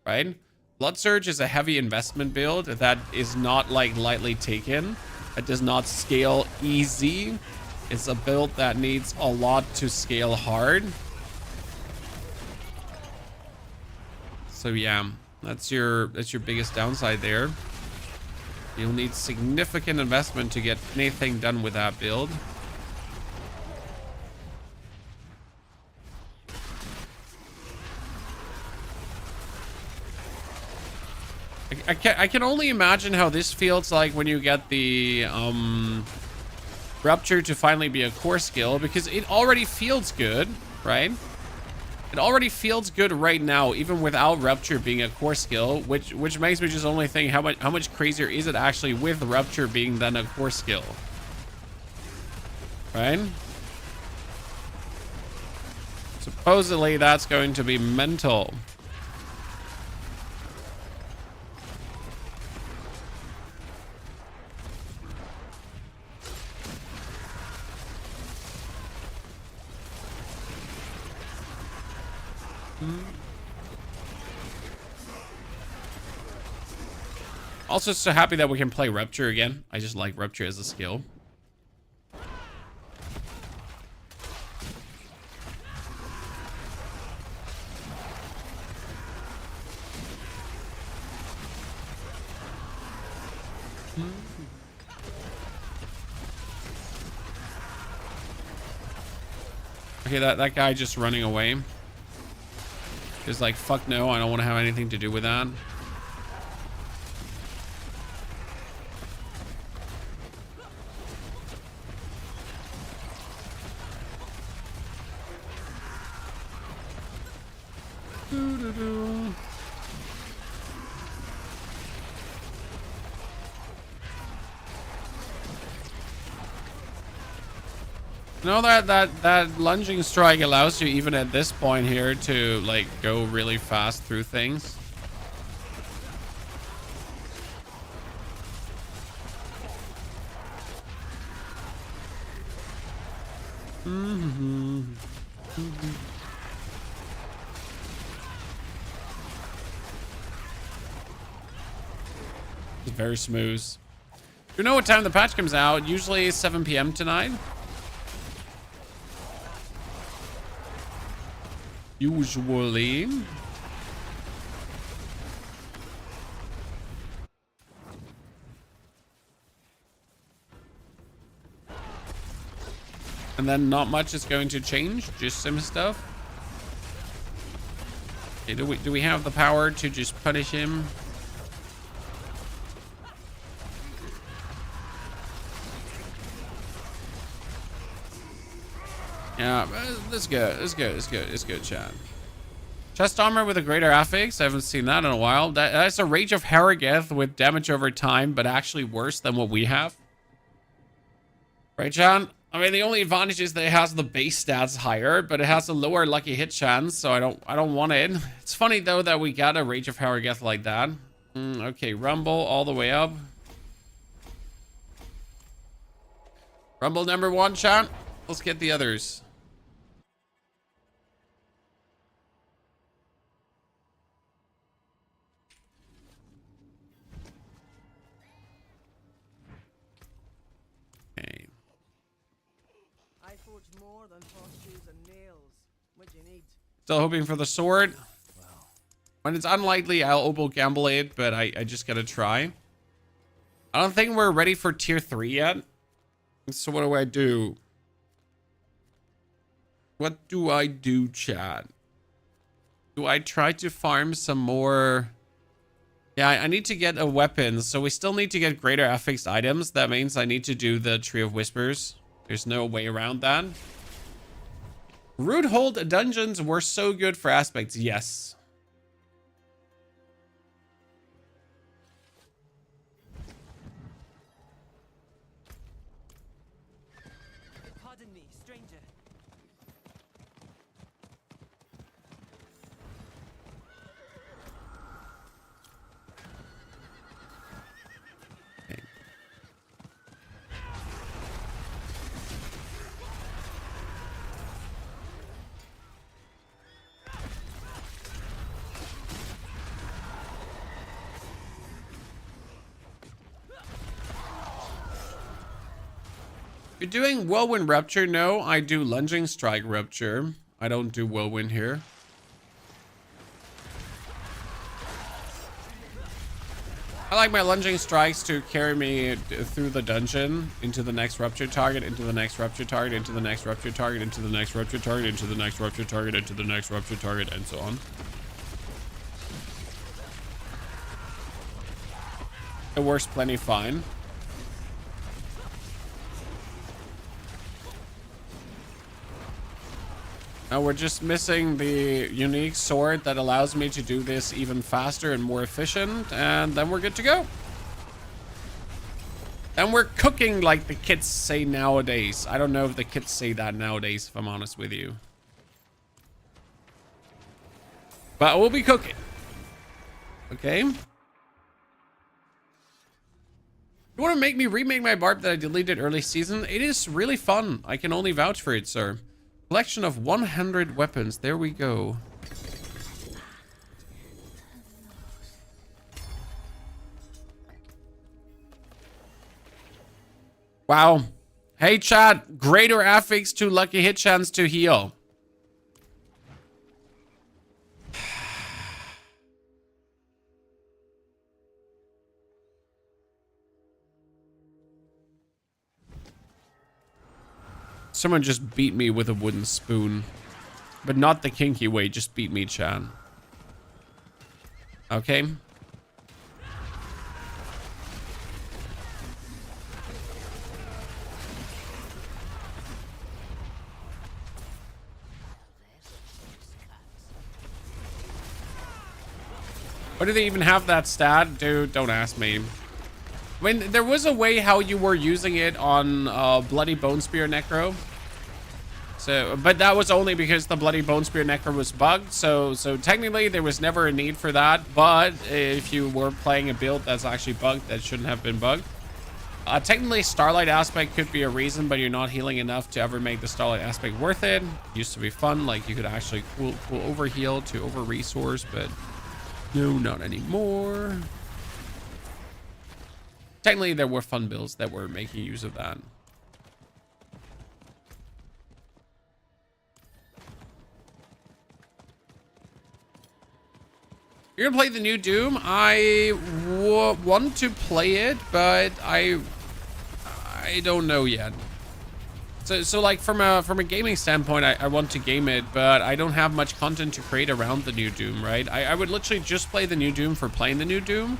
right? Blood Surge is a heavy investment build that is not like lightly taken. It does not scale easy. It's a build that needs a lot to scale hard. So yeah, that's your biggest downside there. You'll need significant investment to get anything done with that build. I can only imagine how this feels like when you get the Rupture to finally be a core skill, because it already feels good, right? It already feels good right now, even without Rupture being a core skill, which makes me just only think how much crazier is it actually with Rupture being then a core skill, right? Supposedly that's going to be mental. Also, so happy that we can play Rupture again. I just like Rupture as a skill. Okay, that guy just running away. Is like, fuck no, I don't want to have anything to do with that. You know that lunging strike allows you even at this point here to like go really fast through things. It's very smooth. You know what time the patch comes out? Usually 7 p.m. tonight. Usually. And then not much is going to change, just some stuff. Okay, do we have the power to just punish him? Yeah, let's go. Let's go. Let's go. Let's go, chat. Chest armor with a greater affix. I haven't seen that in a while. That's a Rage of Harrogeth with damage over time, but actually worse than what we have. Right, Chan? I mean, the only advantage is that it has the base stats higher, but it has a lower lucky hit chance, so I don't want it. It's funny though that we got a Rage of Harrogeth like that. Okay, Rumble all the way up. Rumble number 1, chat. Let's get the others. Okay. I forged more than horseshoes and nails. What do you need? Still hoping for the sword. When it's unlikely, I'll oboe gamble it, but I just gotta try. I don't think we're ready for tier 3 yet. So what do I do? What do I do, chat? Do I try to farm some more? Yeah, I need to get a weapon. So we still need to get greater affixed items. That means I need to do the Tree of Whispers. There's no way around that. Root Hold dungeons were so good for aspects. Yes. Pardon me, stranger. Okay. You're doing Whirlwind Rupture? No, I do Lunging Strike Rupture. I don't do Whirlwind here. I like my Lunging Strikes to carry me through the dungeon, into the next Rupture target, into the next Rupture target, into the next Rupture target, into the next Rupture target, into the next Rupture target, into the next Rupture target, and so on. It works plenty fine. Now we're just missing the unique sword that allows me to do this even faster and more efficient, and then we're good to go. And we're cooking like the kids say nowadays. I don't know if the kids say that nowadays, if I'm honest with you. But we'll be cooking. Okay. You want to make me remake my barb that I deleted early season? It is really fun. I can only vouch for it, sir. Collection of 100 weapons. There we go. Wow. Hey, chat. Greater affix to lucky hit chance to heal. Someone just beat me with a wooden spoon. But not the kinky way. Just beat me, chat. Okay. Why do they even have that stat? Dude, don't ask me. I mean, there was a way how you were using it on Bloody Bone Spear Necro. So, but that was only because the Bloody Bone Spear Necro was bugged. So technically there was never a need for that. But if you were playing a build that's actually bugged, that shouldn't have been bugged. Technically, Starlight Aspect could be a reason, but you're not healing enough to ever make the Starlight Aspect worth it. Used to be fun, like you could actually cool over heal to over resource, but no, not anymore. Technically, there were fun builds that were making use of that. You're gonna play the new Doom? I want to play it, but I don't know yet. So like from a gaming standpoint, I want to game it, but I don't have much content to create around the new Doom, right? I would literally just play the new Doom for playing the new Doom,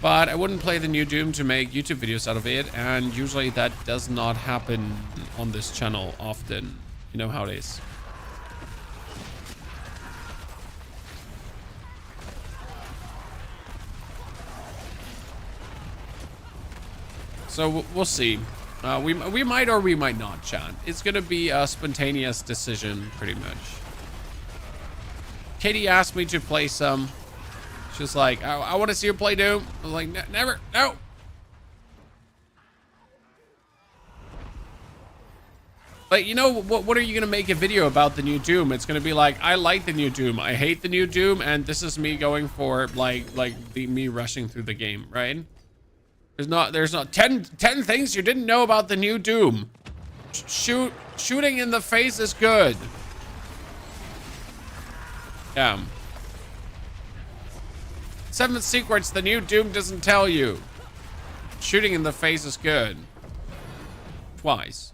but I wouldn't play the new Doom to make YouTube videos out of it, and usually that does not happen on this channel often. You know how it is. So we'll see. We might or we might not, chat. It's gonna be a spontaneous decision, pretty much. Katie asked me to play some. She's like, I want to see her play Doom. I was like, never, no. But you know, what are you gonna make a video about the new Doom? It's gonna be like, I like the new Doom, I hate the new Doom, and this is me going for me rushing through the game, right? There's not 10 things you didn't know about the new Doom. Shooting in the face is good. Yeah. 7 secrets the new Doom doesn't tell you. Shooting in the face is good. Twice.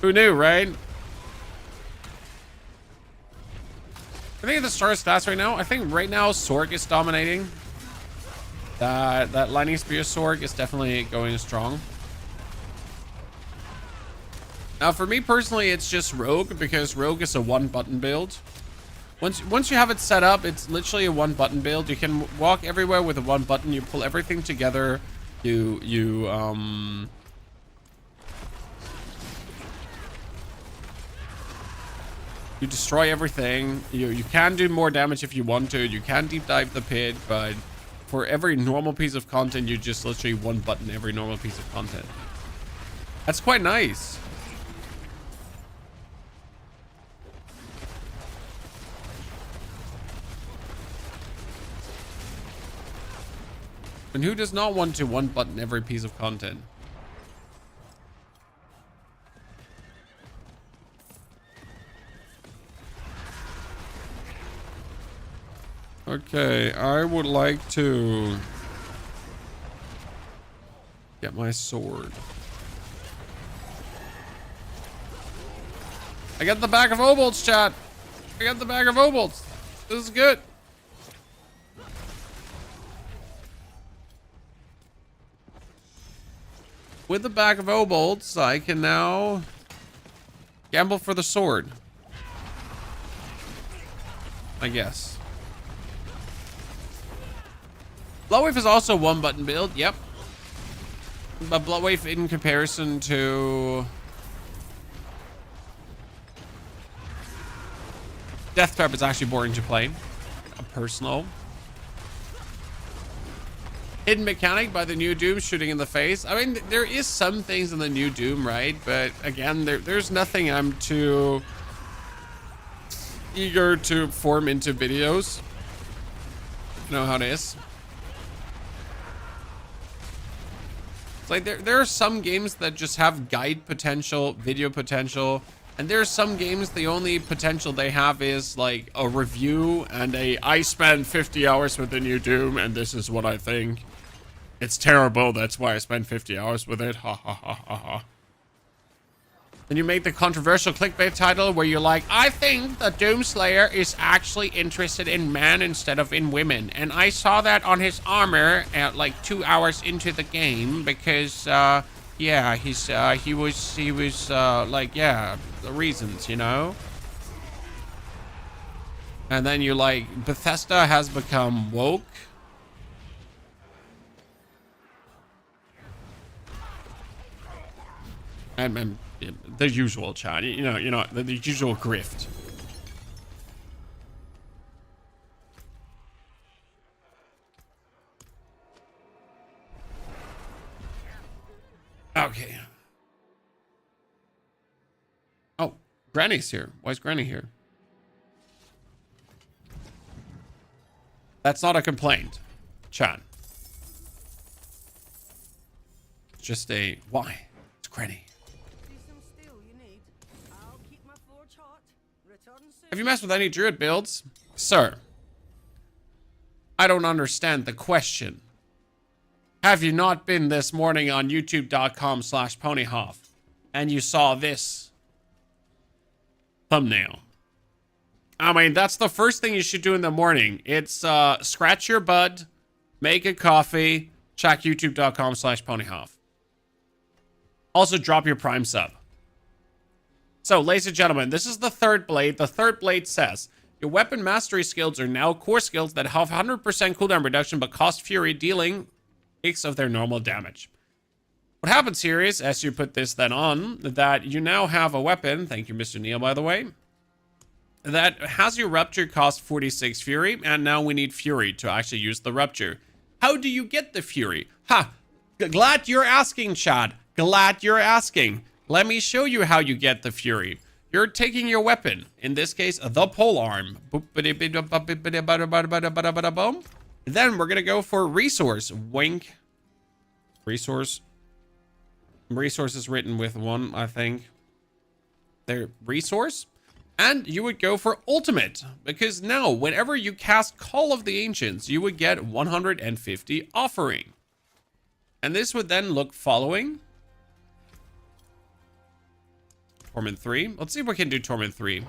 Who knew, right? I think the star stats right now. I think right now Sorg is dominating. That Lightning Spear Sorg is definitely going strong. Now for me personally, it's just Rogue, because Rogue is a 1-button build. Once you have it set up, it's literally a 1-button build. You can walk everywhere with a 1 button. You pull everything together. You destroy everything. You can do more damage if you want to. You can deep dive the pit, but for every normal piece of content, you just literally 1 button every normal piece of content. That's quite nice. And who does not want to 1 button every piece of content? Okay, I would like to get my sword. I got the bag of obolts, chat. I got the bag of obolts. This is good. With the bag of obolts, I can now gamble for the sword. I guess. Bloodwave is also 1-button build, yep. But Bloodwave in comparison to Death Trap is actually boring to play. A personal. Hidden mechanic by the new Doom, shooting in the face. I mean, there is some things in the new Doom, right? But again, there's nothing I'm too eager to form into videos. You know how it is. It's like there are some games that just have guide potential, video potential, and there's some games the only potential they have is like a review and I spent 50 hours with the new Doom and this is what I think. It's terrible, that's why I spent 50 hours with it. Ha ha ha ha ha. Then you make the controversial clickbait title where you're like, I think the Doomslayer is actually interested in men instead of in women. And I saw that on his armor at like 2 hours into the game because, yeah, he was like, yeah, the reasons, you know? And then you're like, Bethesda has become woke. And the usual chat, you know, the usual grift. Okay. Oh, Granny's here. Why is Granny here? That's not a complaint, chat. It's just a why. It's Granny. Have you messed with any druid builds? Sir, I don't understand the question. Have you not been this morning on youtube.com/ponyhoff and you saw this thumbnail? I mean, that's the first thing you should do in the morning. It's scratch your butt, make a coffee, check youtube.com/ponyhoff. Also drop your Prime sub. So, ladies and gentlemen, this is the third blade. The third blade says, your weapon mastery skills are now core skills that have 100% cooldown reduction but cost Fury, dealing 8 of their normal damage. What happens here is, as you put this then on, that you now have a weapon, thank you Mr. Neil by the way, that has your Rupture cost 46 Fury, and now we need Fury to actually use the Rupture. How do you get the Fury? Ha! Glad you're asking, Chad. Glad you're asking. Let me show you how you get the Fury. You're taking your weapon, in this case, the polearm. Then we're gonna go for resource. Wink. Resource. Resource is written with one, I think. There, resource. And you would go for ultimate, because now, whenever you cast Call of the Ancients, you would get 150 offering. And this would then look following. Torment 3. Let's see if we can do Torment 3.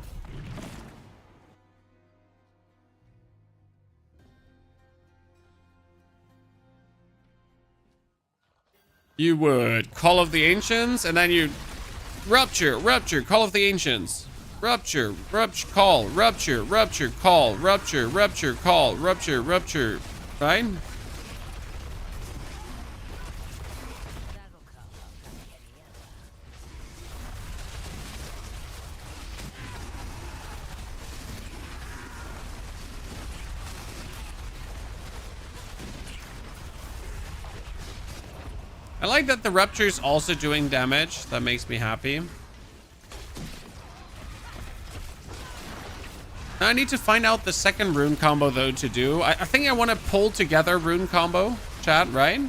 You would Call of the Ancients, and then you Rupture, Call of the Ancients. Rupture, call, Rupture, call, Rupture, call, Rupture, right? I like that the Rupture's also doing damage. That makes me happy. Now I need to find out the second rune combo though to do. I think I want to pull together rune combo, chat, right?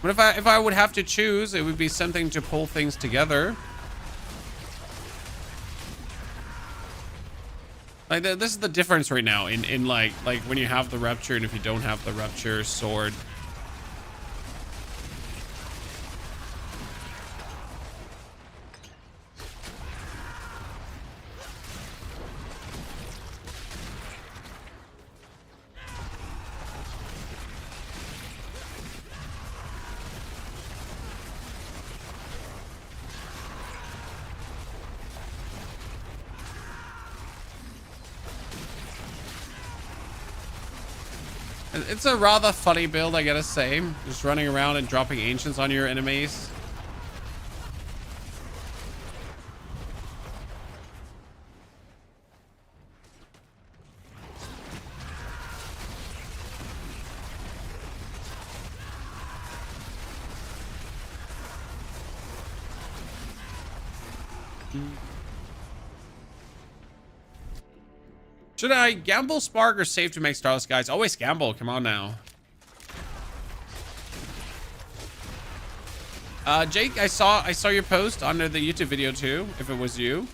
But if I would have to choose, it would be something to pull things together. Like this is the difference right now in like when you have the Rupture and if you don't have the Rupture sword. It's a rather funny build, I gotta say. Just running around and dropping ancients on your enemies. Should I gamble, spark, or save to make Starless, guys? Always gamble. Come on now. Jake, I saw your post under the YouTube video too, if it was you,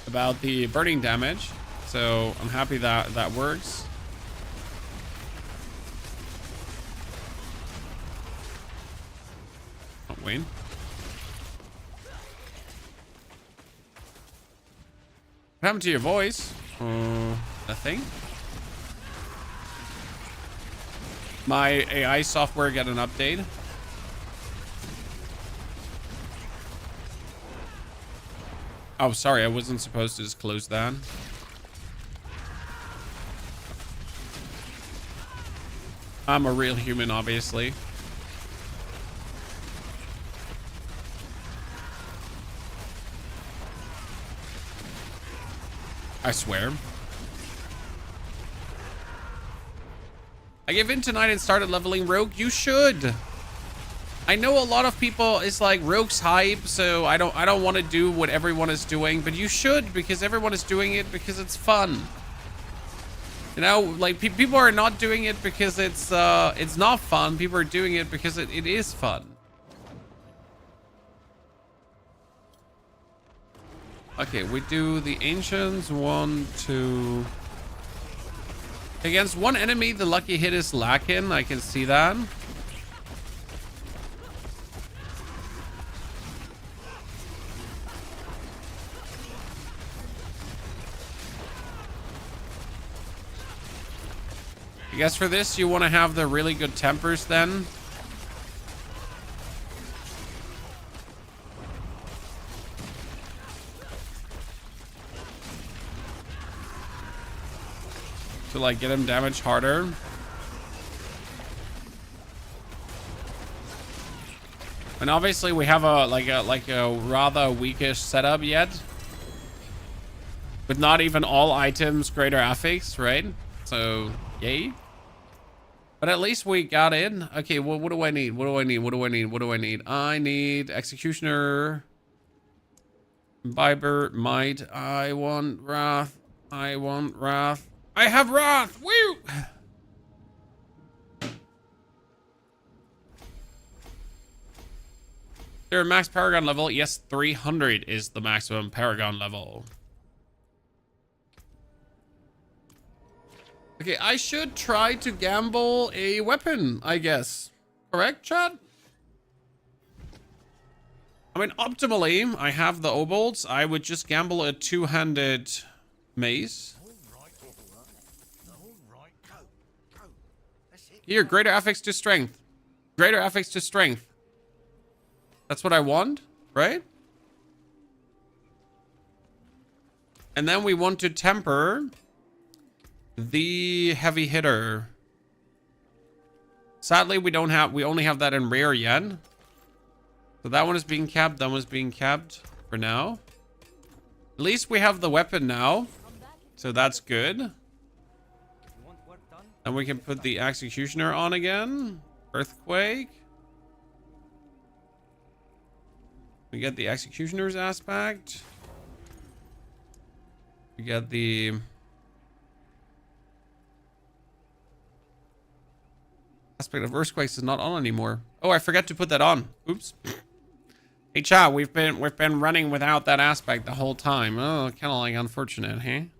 about the burning damage. So I'm happy that that works. Oh, Wayne. What happened to your voice? Nothing. My AI software got an update. Oh, sorry, I wasn't supposed to just close that. I'm a real human, obviously. I swear. I gave in tonight and started leveling Rogue. You should. I know a lot of people is like Rogue's hype, so I don't want to do what everyone is doing, but you should, because everyone is doing it because it's fun. You know, like people are not doing it because it's not fun. People are doing it because it is fun. Okay, we do the ancients. 1, 2. Against one enemy, the lucky hit is lacking. I can see that. I guess for this, you want to have the really good tempers then. To like get him damaged harder. And obviously we have a rather weakish setup yet. With not even all items greater affix, right? So, yay. But at least we got in. Okay, well, what do I need? What do I need? What do I need? What do I need? I need Executioner, Imbiber, Might. I want Wrath. I want Wrath. I have Wrath! Woo! There max Paragon level? Yes, 300 is the maximum Paragon level. Okay, I should try to gamble a weapon, I guess. Correct, chat? I mean, optimally, I have the obolts. I would just gamble a two-handed mace. Here, greater affix to strength. Greater affix to strength. That's what I want, right? And then we want to temper the heavy hitter. Sadly, we only have that in rare yet. So that one is being capped, that one's being capped for now. At least we have the weapon now. So that's good. And we can put the Executioner on again. Earthquake. We get the Executioner's aspect. We get the aspect of Earthquakes is not on anymore. Oh, I forgot to put that on. Oops. Hey chat, we've been running without that aspect the whole time. Oh, kind of like unfortunate, hey?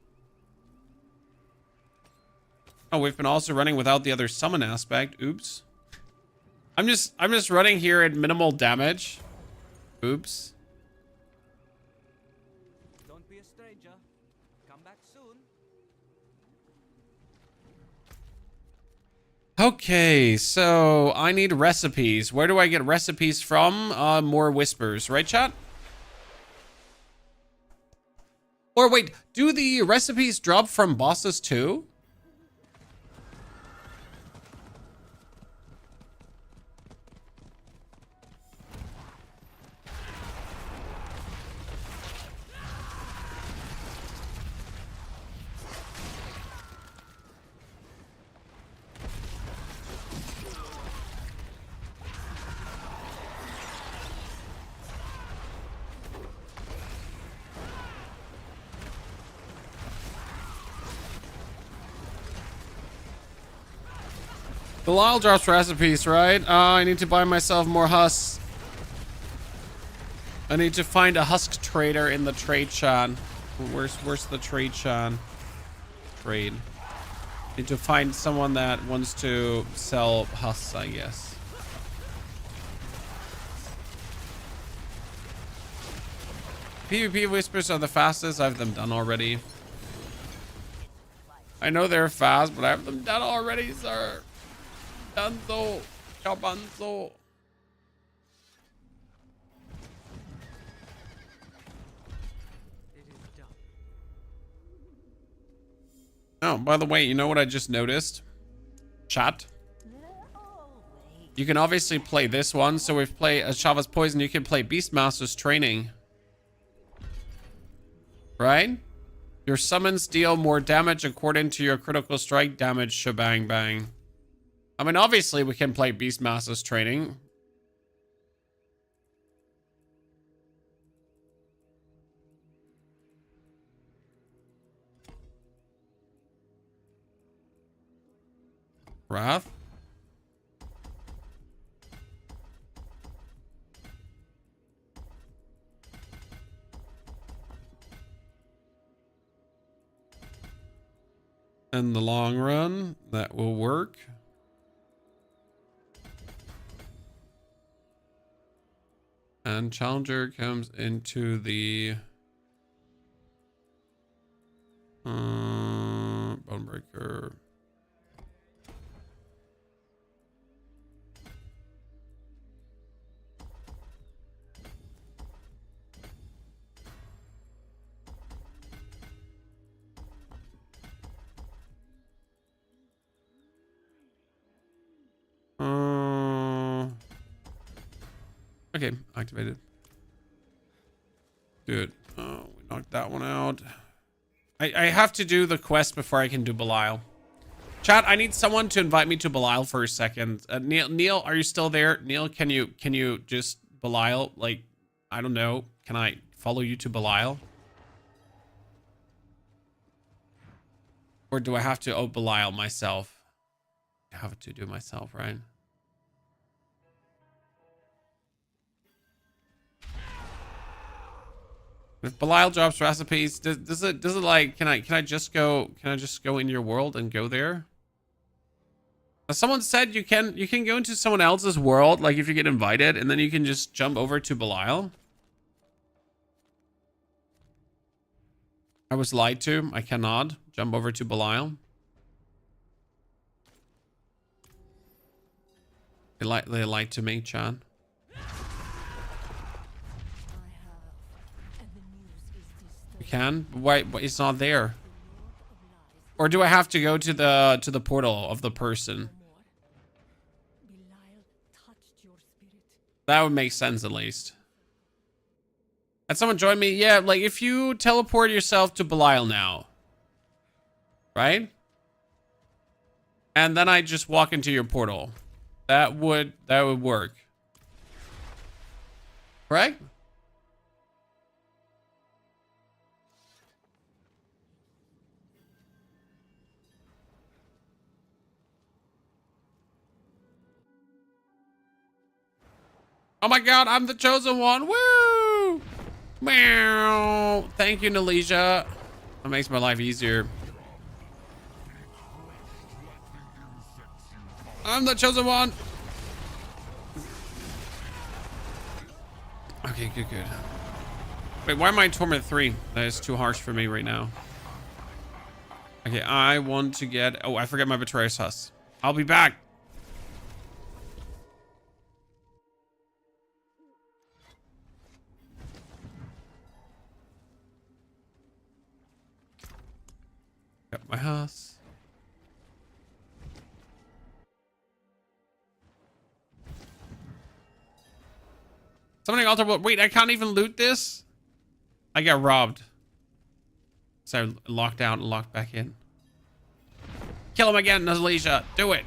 Oh, we've been also running without the other summon aspect. Oops. I'm just running here at minimal damage. Oops. Don't be a stranger. Come back soon. Okay, so I need recipes. Where do I get recipes from? More whispers, right, chat? Or wait, do the recipes drop from bosses too? Belial drops recipes, right? I need to buy myself more husks. I need to find a husk trader in the trade chat. Where's the trade chat? Trade. Need to find someone that wants to sell husks, I guess. PvP whispers are the fastest. I have them done already. I know they're fast, but I have them done already, sir. Danzo. Chabanzo. Oh, by the way, you know what I just noticed? Chat. You can obviously play this one. So if play Shava's Poison, you can play Beastmaster's Training. Right? Your summons deal more damage according to your critical strike damage shebang bang. I mean, obviously we can play Beastmaster's Training. Wrath. In the long run, that will work. And Challenger comes into the Bonebreaker. Okay, activated. Good. Oh, we knocked that one out. I have to do the quest before I can do Belial. Chat, I need someone to invite me to Belial for a second. Neil, are you still there? Neil, can you just Belial? Like, I don't know. Can I follow you to Belial? Or do I have to Belial myself? I have to do myself, right? If Belial drops recipes, does it like can I just go in your world and go there? Someone said you can go into someone else's world, like if you get invited, and then you can just jump over to Belial. I was lied to. I cannot jump over to Belial. They lied to me, Chan. You can? Why it's not there? Or do I have to go to the portal of the person? That would make sense at least. Had someone join me? Yeah, like if you teleport yourself to Belial now, right? And then I just walk into your portal. That would work. Correct? Oh my god, I'm the chosen one. Woo! Meow. Thank you, Nalesia. That makes my life easier. I'm the chosen one. Okay, good. Wait, why am I in Torment 3? That is too harsh for me right now. Okay, I want to get... Oh, I forget my Betrayer's Husk. I'll be back. Got my house. Summoning altar. Wait, I can't even loot this? I got robbed. So I locked out and locked back in. Kill him again, Nalesia. Do it.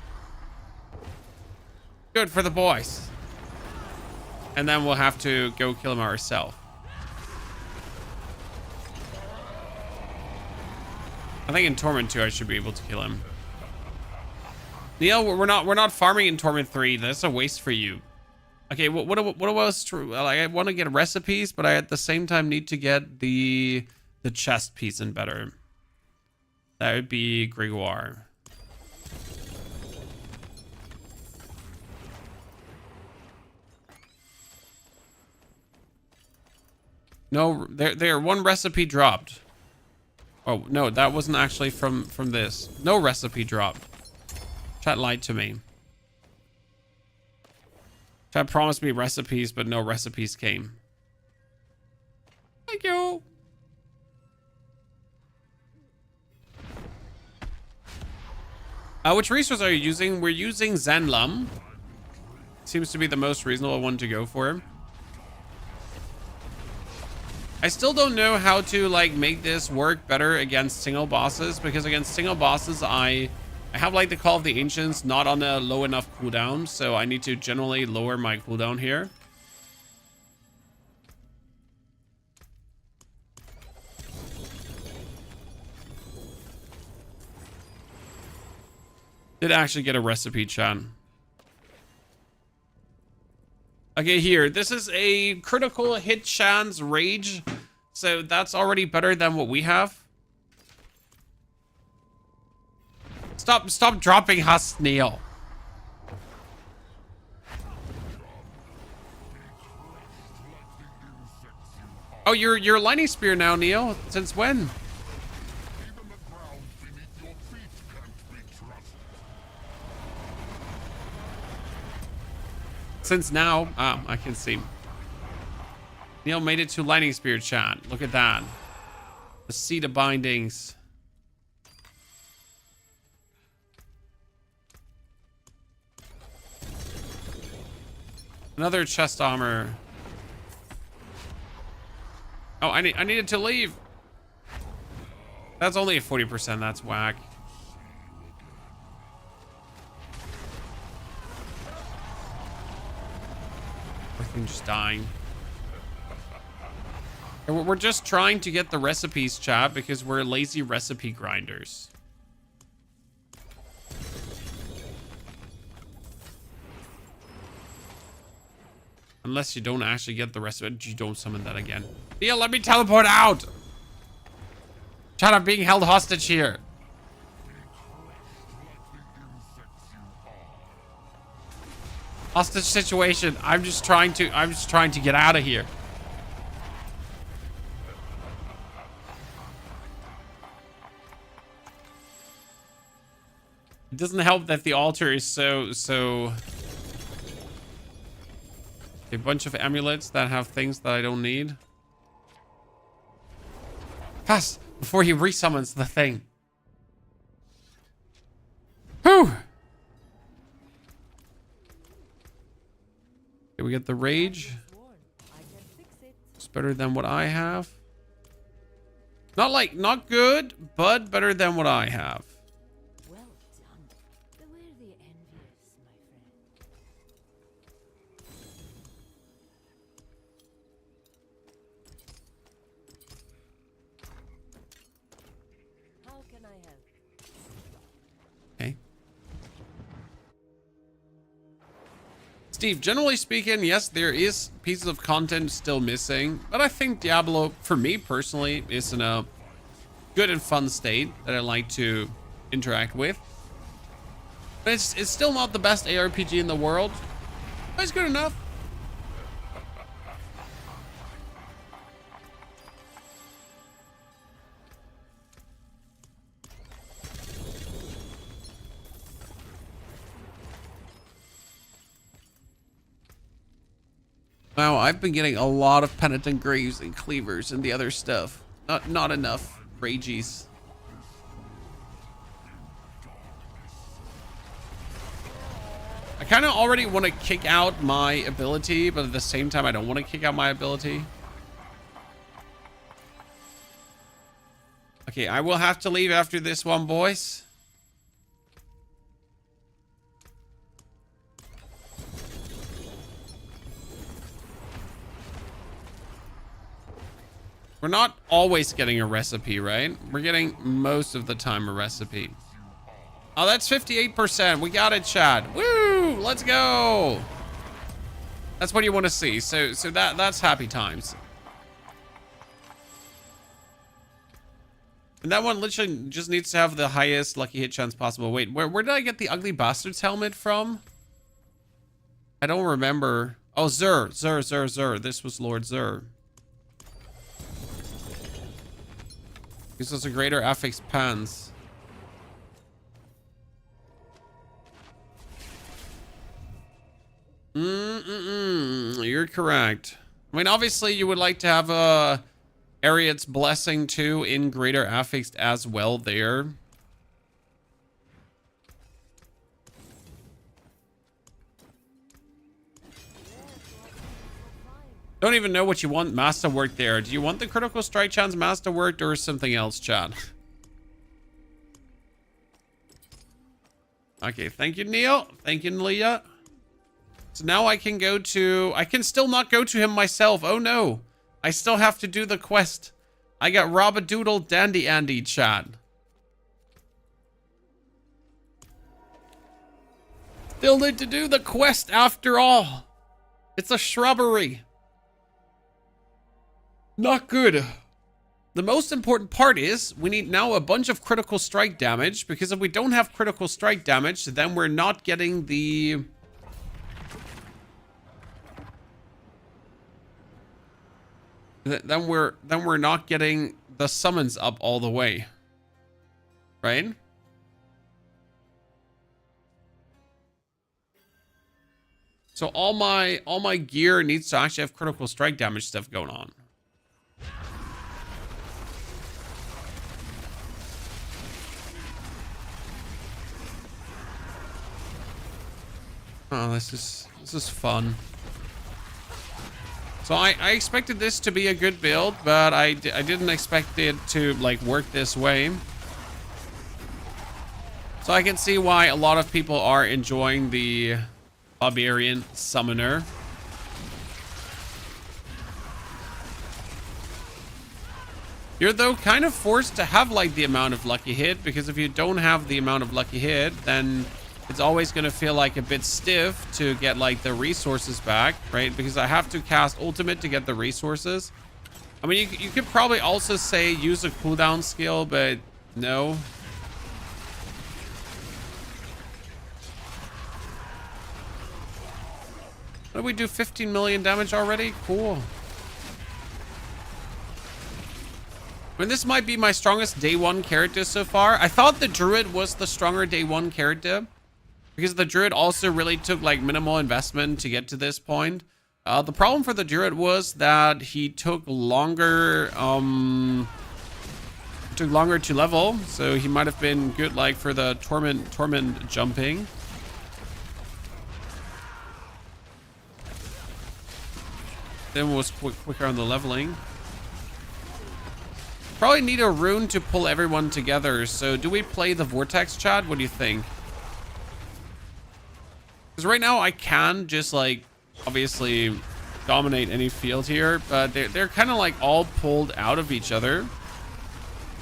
Good for the boys. And then we'll have to go kill him ourselves. I think in Torment 2 I should be able to kill him. Neil, we're not farming in Torment 3. That's a waste for you. Okay, what was true? Like, I want to get recipes, but I at the same time need to get the chest piece in better. That would be Gregoire. No, there one recipe dropped. Oh no, that wasn't actually from this. No recipe dropped. Chat lied to me. Chat promised me recipes, but no recipes came. Thank you. Which resource are you using? We're using Zenlum. Seems to be the most reasonable one to go for. I still don't know how to like make this work better against single bosses, because against single bosses I have like the Call of the Ancients not on a low enough cooldown, so I need to generally lower my cooldown here. Did actually get a recipe, chat. Okay, here. This is a critical hit chance rage. So that's already better than what we have. Stop dropping husks, Neil. Oh, you're lightning spear now, Neil. Since when? Since now, I can see. Neil made it to lightning spear, chat. Look at that. The seed of bindings. Another chest armor. Oh, I needed to leave. That's only a 40%. That's whack. Everything just dying. And we're just trying to get the recipes, chat, because we're lazy recipe grinders. Unless you don't actually get the recipe, you don't summon that again. Neil, let me teleport out! Chat, I'm being held hostage here. Hostage situation. I'm just trying to get out of here. It doesn't help that the altar is so a bunch of amulets that have things that I don't need. Fast before he resummons the thing. Whew. Okay, we get the rage. It's better than what I have. Not good, but better than what I have. Well done. Beware the envious, my friend. How can I help? Okay. Steve, generally speaking, yes, there is pieces of content still missing, but I think Diablo, for me personally, is in a good and fun state that I like to interact with. But it's still not the best ARPG in the world, but it's good enough. Wow, I've been getting a lot of penitent greaves and cleavers and the other stuff. Not enough ragies. I kind of already want to kick out my ability, but at the same time, I don't want to kick out my ability. Okay, I will have to leave after this one, boys. We're not always getting a recipe, right? We're getting most of the time a recipe. Oh, that's 58%. We got it, Chad. Woo! Let's go. That's what you want to see. So that's happy times. And that one literally just needs to have the highest lucky hit chance possible. Wait, where did I get the Ugly Bastards helmet from? I don't remember. Oh, Zur. This was Lord Zur. Gives us a greater affix pants. You're correct. I mean, obviously you would like to have a Ariat's Blessing too in greater affixed as well there. Don't even know what you want masterwork there. Do you want the critical strike chance masterwork or something else, Chad? Okay, thank you, Neil. Thank you, Leah. So now I can go to... I can still not go to him myself. Oh, no. I still have to do the quest. I got Rob-a-Doodle Dandy Andy, Chad. Still need to do the quest after all. It's a shrubbery. Not good. The most important part is we need now a bunch of critical strike damage, because if we don't have critical strike damage, then we're not getting the... Then we're not getting the summons up all the way. Right? So all my gear needs to actually have critical strike damage stuff going on. Oh, this is fun. So I expected this to be a good build, but I didn't expect it to like work this way. So I can see why a lot of people are enjoying the Barbarian Summoner. You're though kind of forced to have like the amount of lucky hit, because if you don't have the amount of lucky hit, then it's always going to feel like a bit stiff to get like the resources back, right? Because I have to cast ultimate to get the resources. I mean, you could probably also say use a cooldown skill, but no. What did we do? 15 million damage already? Cool. I mean, this might be my strongest day one character so far. I thought the Druid was the stronger day one character, because the Druid also really took like minimal investment to get to this point. The problem for the Druid was that he took longer to level, so he might have been good like for the Torment jumping. Then was quicker on the leveling. Probably need a rune to pull everyone together. So do we play the Vortex, Chad? What do you think? Because right now I can just like obviously dominate any field here, but they're kind of like all pulled out of each other.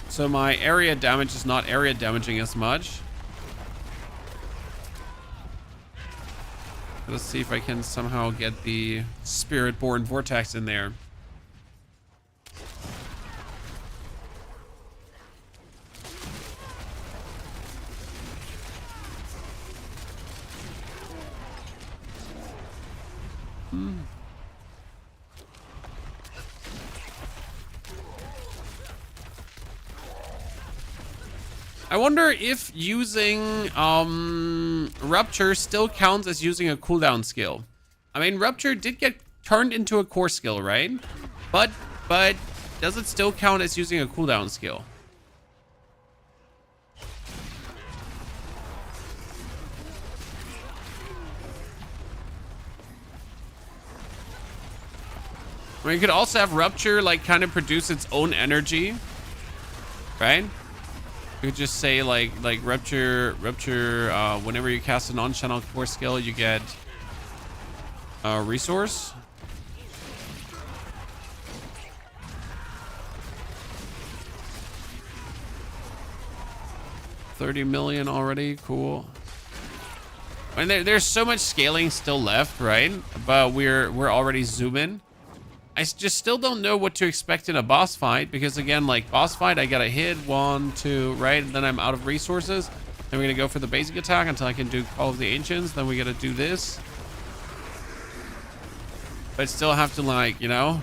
So my area damage is not area damaging as much. Let's see if I can somehow get the Spirit-born Vortex in there. I wonder if using Rupture still counts as using a cooldown skill. I mean, Rupture did get turned into a core skill, right? But does it still count as using a cooldown skill? I mean, you could also have Rupture like kind of produce its own energy, right? You could just say like Rupture, whenever you cast a non-channel core skill, you get a resource. 30 million already. Cool. And there's so much scaling still left, right? But we're already zooming. I just still don't know what to expect in a boss fight, because again, like boss fight, I gotta hit 1, 2, right? And then I'm out of resources. Then we're gonna go for the basic attack until I can do Call of the Ancients. Then we gotta do this. But still have to, like, you know.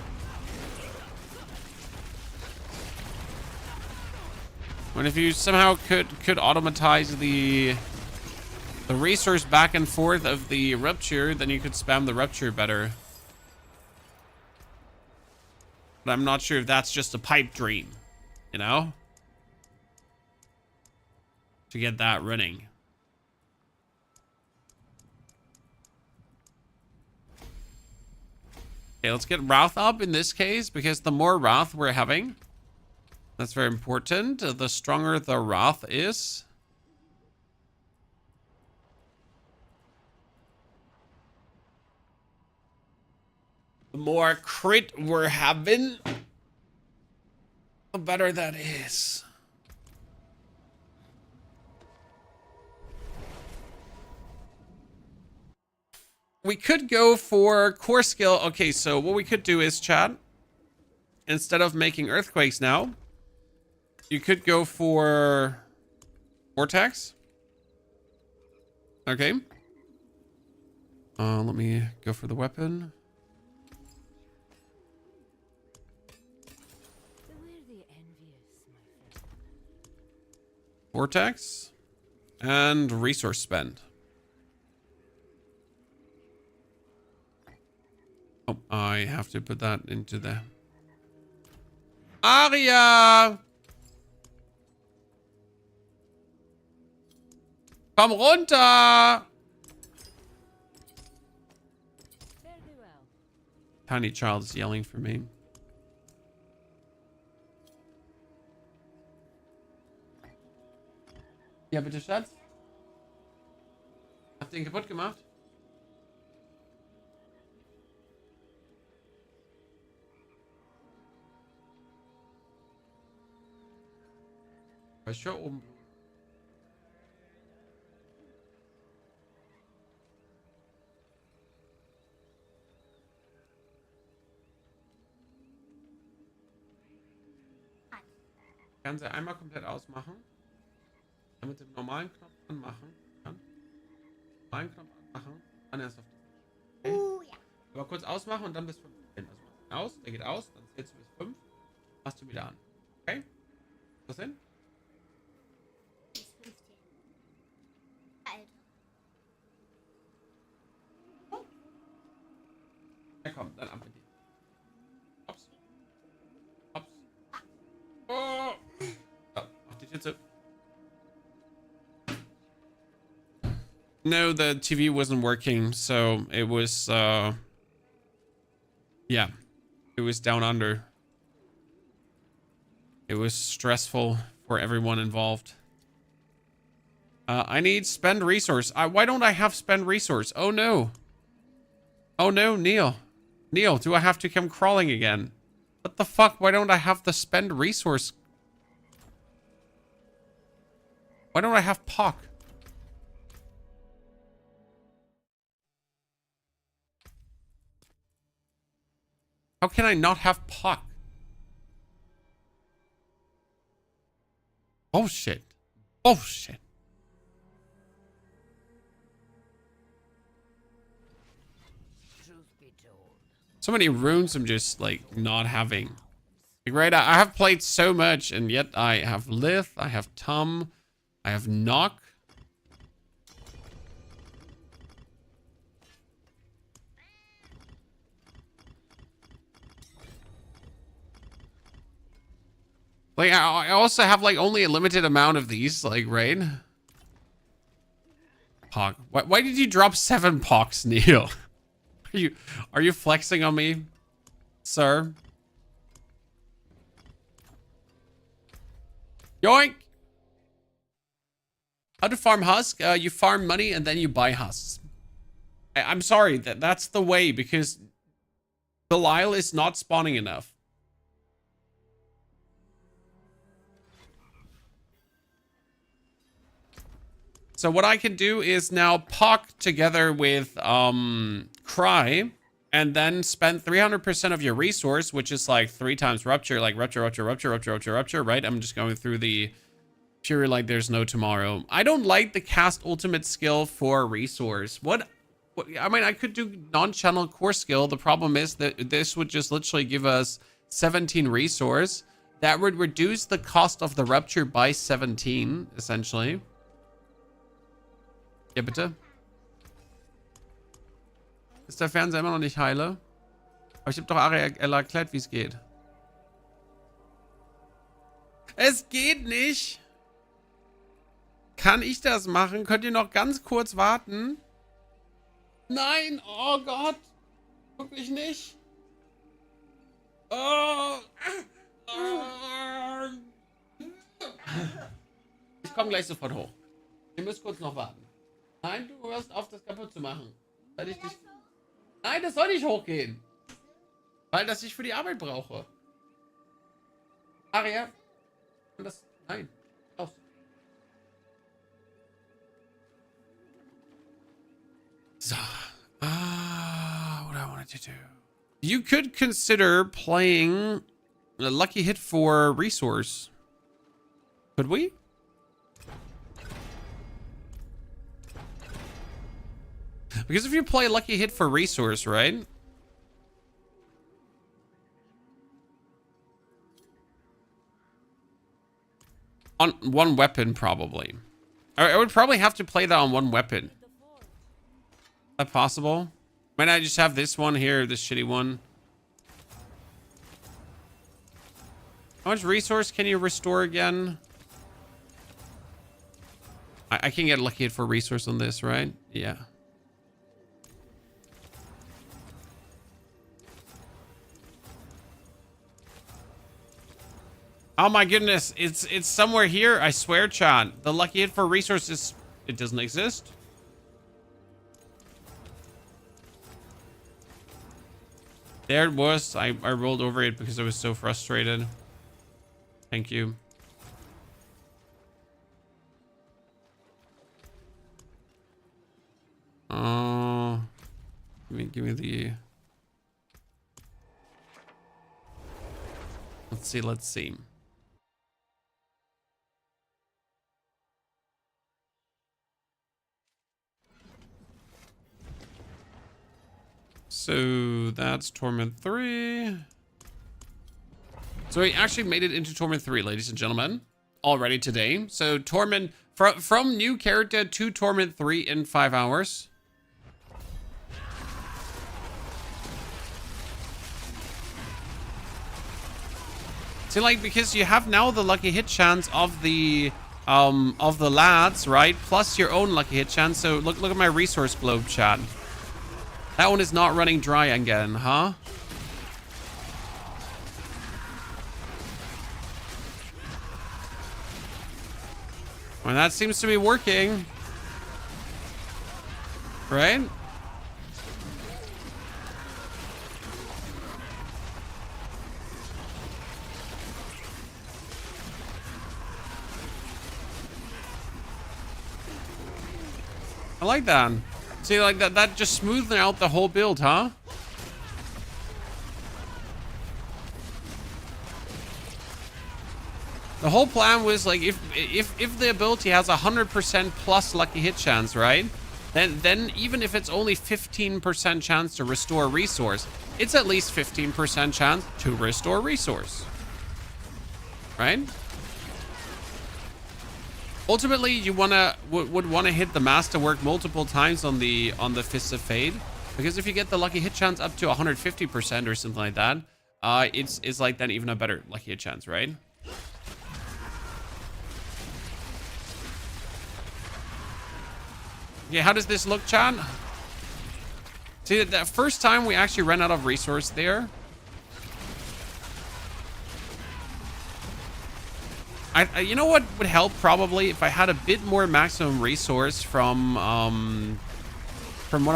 And if you somehow could automatize the resource back and forth of the rupture, then you could spam the rupture better. But I'm not sure if that's just a pipe dream, you know? To get that running. Okay, let's get Wrath up in this case, because the more Wrath we're having, that's very important. The stronger the Wrath is. The more crit we're having, the better that is. We could go for core skill. Okay, so what we could do is, chat, instead of making earthquakes now, you could go for vortex. Okay. Let me go for the weapon. Vortex and resource spend. Oh, I have to put that into the Aria. Komm runter. Tiny child is yelling for me. Ja, bitte, Schatz. Habt ihr ihn kaputt gemacht? Ich höre oben. Fernseher einmal komplett ausmachen. Mit dem normalen Knopf anmachen kann. Normalen Knopf anmachen, dann erst auf das. Okay. Ja. Aber kurz ausmachen und dann bis 5. Also aus, der geht aus, dann zählst du bis 5, machst du wieder an. Okay? Was hin? Bis 15. Alter. Ja komm, dann ab mit dir. Hops. Hops. Oh. So, mach die Tür zu. No, the TV wasn't working, so it was, yeah, it was down under. It was stressful for everyone involved. I need spend resource. Why don't I have spend resource? Oh no. Oh no, Neil. Neil, do I have to come crawling again? What the fuck? Why don't I have the spend resource? Why don't I have POC? How can I not have POC? Bullshit. Bullshit. So many runes I'm just like not having. Like, right, I have played so much, and yet I have Lith, I have Tum, I have Knock. Like, I also have, like, only a limited amount of these, like, right? Pog. Why did you drop 7 pogs, Neil? Are you flexing on me, sir? Yoink! How to farm husk? You farm money and then you buy husks. I'm sorry, that's the way, because Belial is not spawning enough. So what I can do is now Puck together with Cry, and then spend 300% of your resource, which is like 3 times Rupture, like Rupture, right? I'm just going through the Fury like there's no tomorrow. I don't like the cast ultimate skill for resource. What I mean, I could do non-channel core skill. The problem is that this would just literally give us 17 resource. That would reduce the cost of the Rupture by 17, essentially. Ja, bitte. Ist der Fernseher immer noch nicht heile? Aber ich habe doch Ariella erklärt, wie es geht. Es geht nicht! Kann ich das machen? Könnt ihr noch ganz kurz warten? Nein! Oh Gott! Wirklich nicht? Oh! Ich komme gleich sofort hoch. Ihr müsst kurz noch warten. Nein, du hörst auf, das kaputt zu machen. Weil ich dich... Nein, das soll nicht hochgehen. Weil das ich für die Arbeit brauche. Aria. Das... Nein. Auf. So. What I wanted to do. You could consider playing a lucky hit for resource. Could we? Because if you play lucky hit for resource, right? On one weapon, probably. I would probably have to play that on one weapon. Is that possible? Might I just have this one here, this shitty one? How much resource can you restore again? I can get lucky hit for resource on this, right? Yeah. Oh my goodness, it's somewhere here. I swear, chat. The lucky hit for resources, it doesn't exist. There it was. I rolled over it because I was so frustrated. Thank you. Oh, give me the. Let's see. So that's Torment 3. So we actually made it into Torment 3, ladies and gentlemen, already today. So Torment, from new character to Torment 3 in 5 hours. See, like, because you have now the lucky hit chance of the lads, right? Plus your own lucky hit chance. So look at my resource globe, chat. That one is not running dry again, huh? Well, that seems to be working. Right? I like that. See, like that just smoothed out the whole build, huh? The whole plan was like if the ability has 100% plus lucky hit chance, right? Then even if it's only 15% chance to restore resource, it's at least 15% chance to restore resource. Right? Ultimately, you would wanna hit the masterwork multiple times on the Fists of Fate, because if you get the lucky hit chance up to 150% or something like that, it's like then even a better lucky hit chance, right? Okay, how does this look, chat? See, that first time we actually ran out of resource there. You know what would help probably if I had a bit more maximum resource from one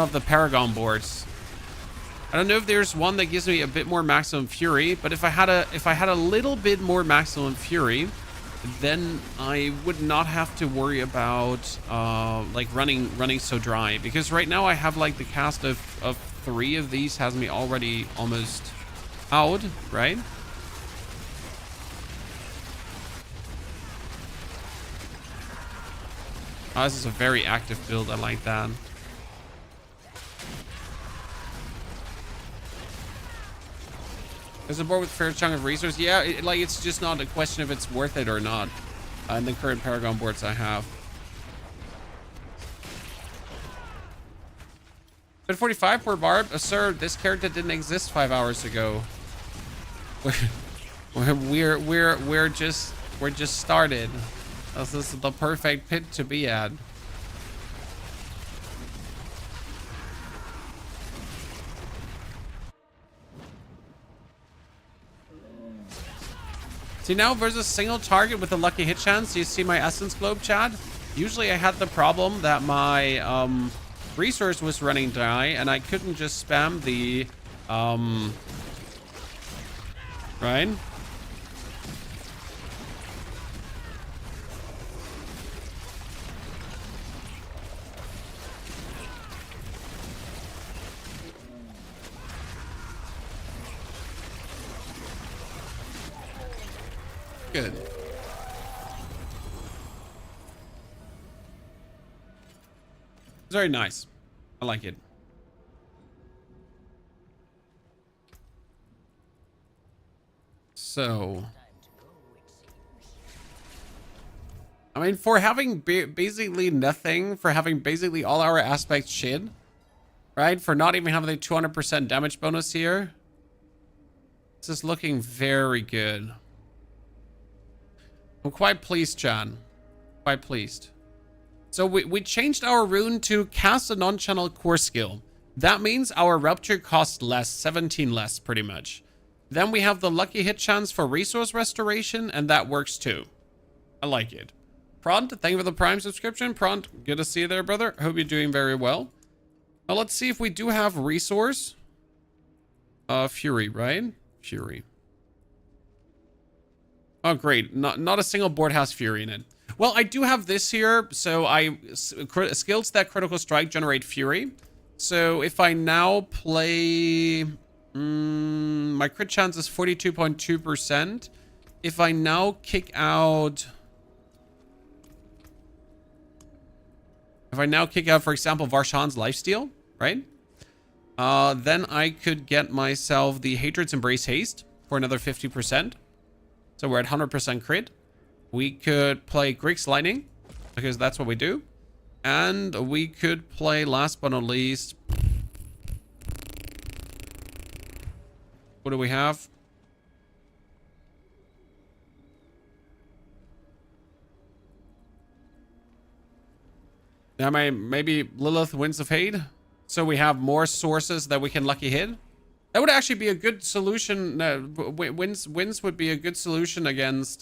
of the Paragon boards. I don't know if there's one that gives me a bit more maximum fury, but if I had a little bit more maximum fury, then I would not have to worry about like running so dry, because right now I have like the cast of 3 of these has me already almost out, right? Oh, this is a very active build. I like that. There's a board with a fair chunk of resources. Yeah, it's just not a question if it's worth it or not. In the current Paragon boards I have. But 45 per barb, sir. This character didn't exist 5 hours ago. We're just started. This is the perfect pit to be at. See, now versus single target with a lucky hit chance. Do you see my essence globe, Chad? Usually I had the problem that my resource was running dry and I couldn't just spam the right? Good. Very nice. I like it. So, I mean, for having basically nothing, for having basically all our aspects shit, right? For not even having the 200% damage bonus here, this is looking very good. I'm quite pleased, John. Quite pleased. So we changed our rune to cast a non-channel core skill. That means our rupture costs less, 17 less, pretty much. Then we have the lucky hit chance for resource restoration, and that works too. I like it. Pront, thank you for the Prime subscription. Pront, good to see you there, brother. Hope you're doing very well. Now let's see if we do have resource. Fury, right? Fury. Oh, great. Not a single board has Fury in it. Well, I do have this here. So skills that critical strike generate Fury. So if I now play... my crit chance is 42.2%. If I now kick out... for example, Varshan's lifesteal, right? Then I could get myself the Hatred's Embrace Haste for another 50%. So we're at 100% crit. We could play Grig's Lightning, because that's what we do. And we could play, last but not least... what do we have? Yeah, maybe Lilith Winds of Hate. So we have more sources that we can lucky hit. That would actually be a good solution. Winds would be a good solution against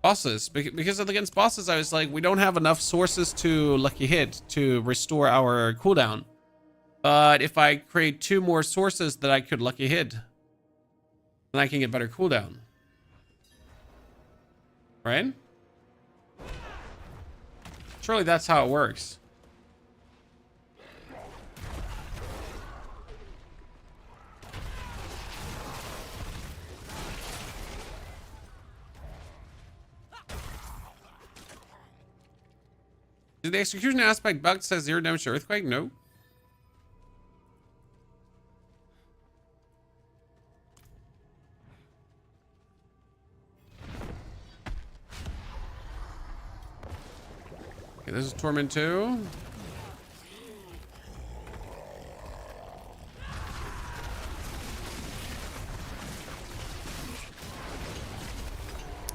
bosses. Because against bosses, I was like, we don't have enough sources to lucky hit to restore our cooldown. But if I create 2 more sources that I could lucky hit, then I can get better cooldown. Right? Surely that's how it works. Did the execution aspect bug says 0 damage to earthquake? No. Okay, this is Torment 2.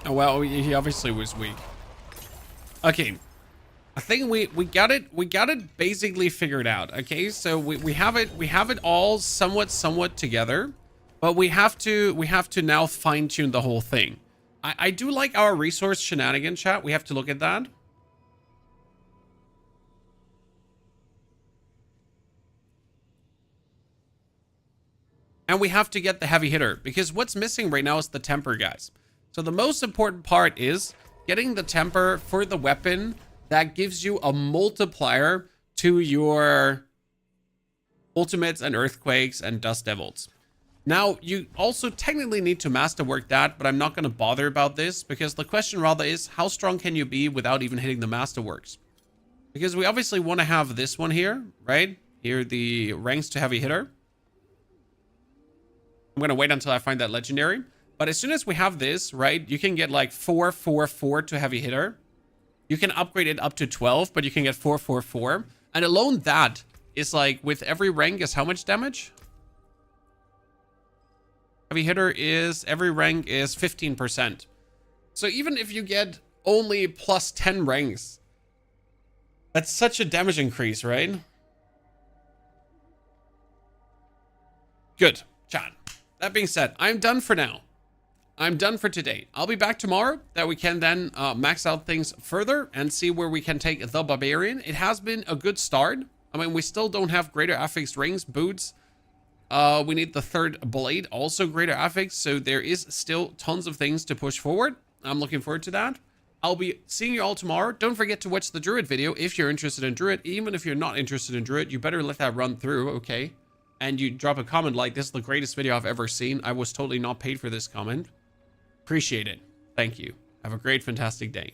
Oh well, he obviously was weak. Okay. I think we got it basically figured out. Okay, so we have it all somewhat together, but we have to now fine-tune the whole thing. I do like our resource shenanigan, chat. We have to look at that. And we have to get the heavy hitter, because what's missing right now is the temper, guys. So the most important part is getting the temper for the weapon that gives you a multiplier to your ultimates and earthquakes and dust devils. Now, you also technically need to masterwork that, but I'm not going to bother about this, because the question rather is, how strong can you be without even hitting the masterworks? Because we obviously want to have this one here, right? Here, the ranks to heavy hitter. I'm going to wait until I find that legendary. But as soon as we have this, right, you can get like 4, 4, 4 to heavy hitter. You can upgrade it up to 12, but you can get 4, 4, 4. And alone that is like, with every rank is how much damage? Heavy hitter is, every rank is 15%. So even if you get only plus 10 ranks, that's such a damage increase, right? Good, chat. That being said, I'm done for now. I'm done for today. I'll be back tomorrow that we can then max out things further and see where we can take the Barbarian. It has been a good start. I mean, we still don't have greater affix rings, boots. We need the third blade, also greater affix. So there is still tons of things to push forward. I'm looking forward to that. I'll be seeing you all tomorrow. Don't forget to watch the Druid video if you're interested in Druid. Even if you're not interested in Druid, you better let that run through, okay? And you drop a comment like, this is the greatest video I've ever seen. I was totally not paid for this comment. Appreciate it. Thank you. Have a great, fantastic day.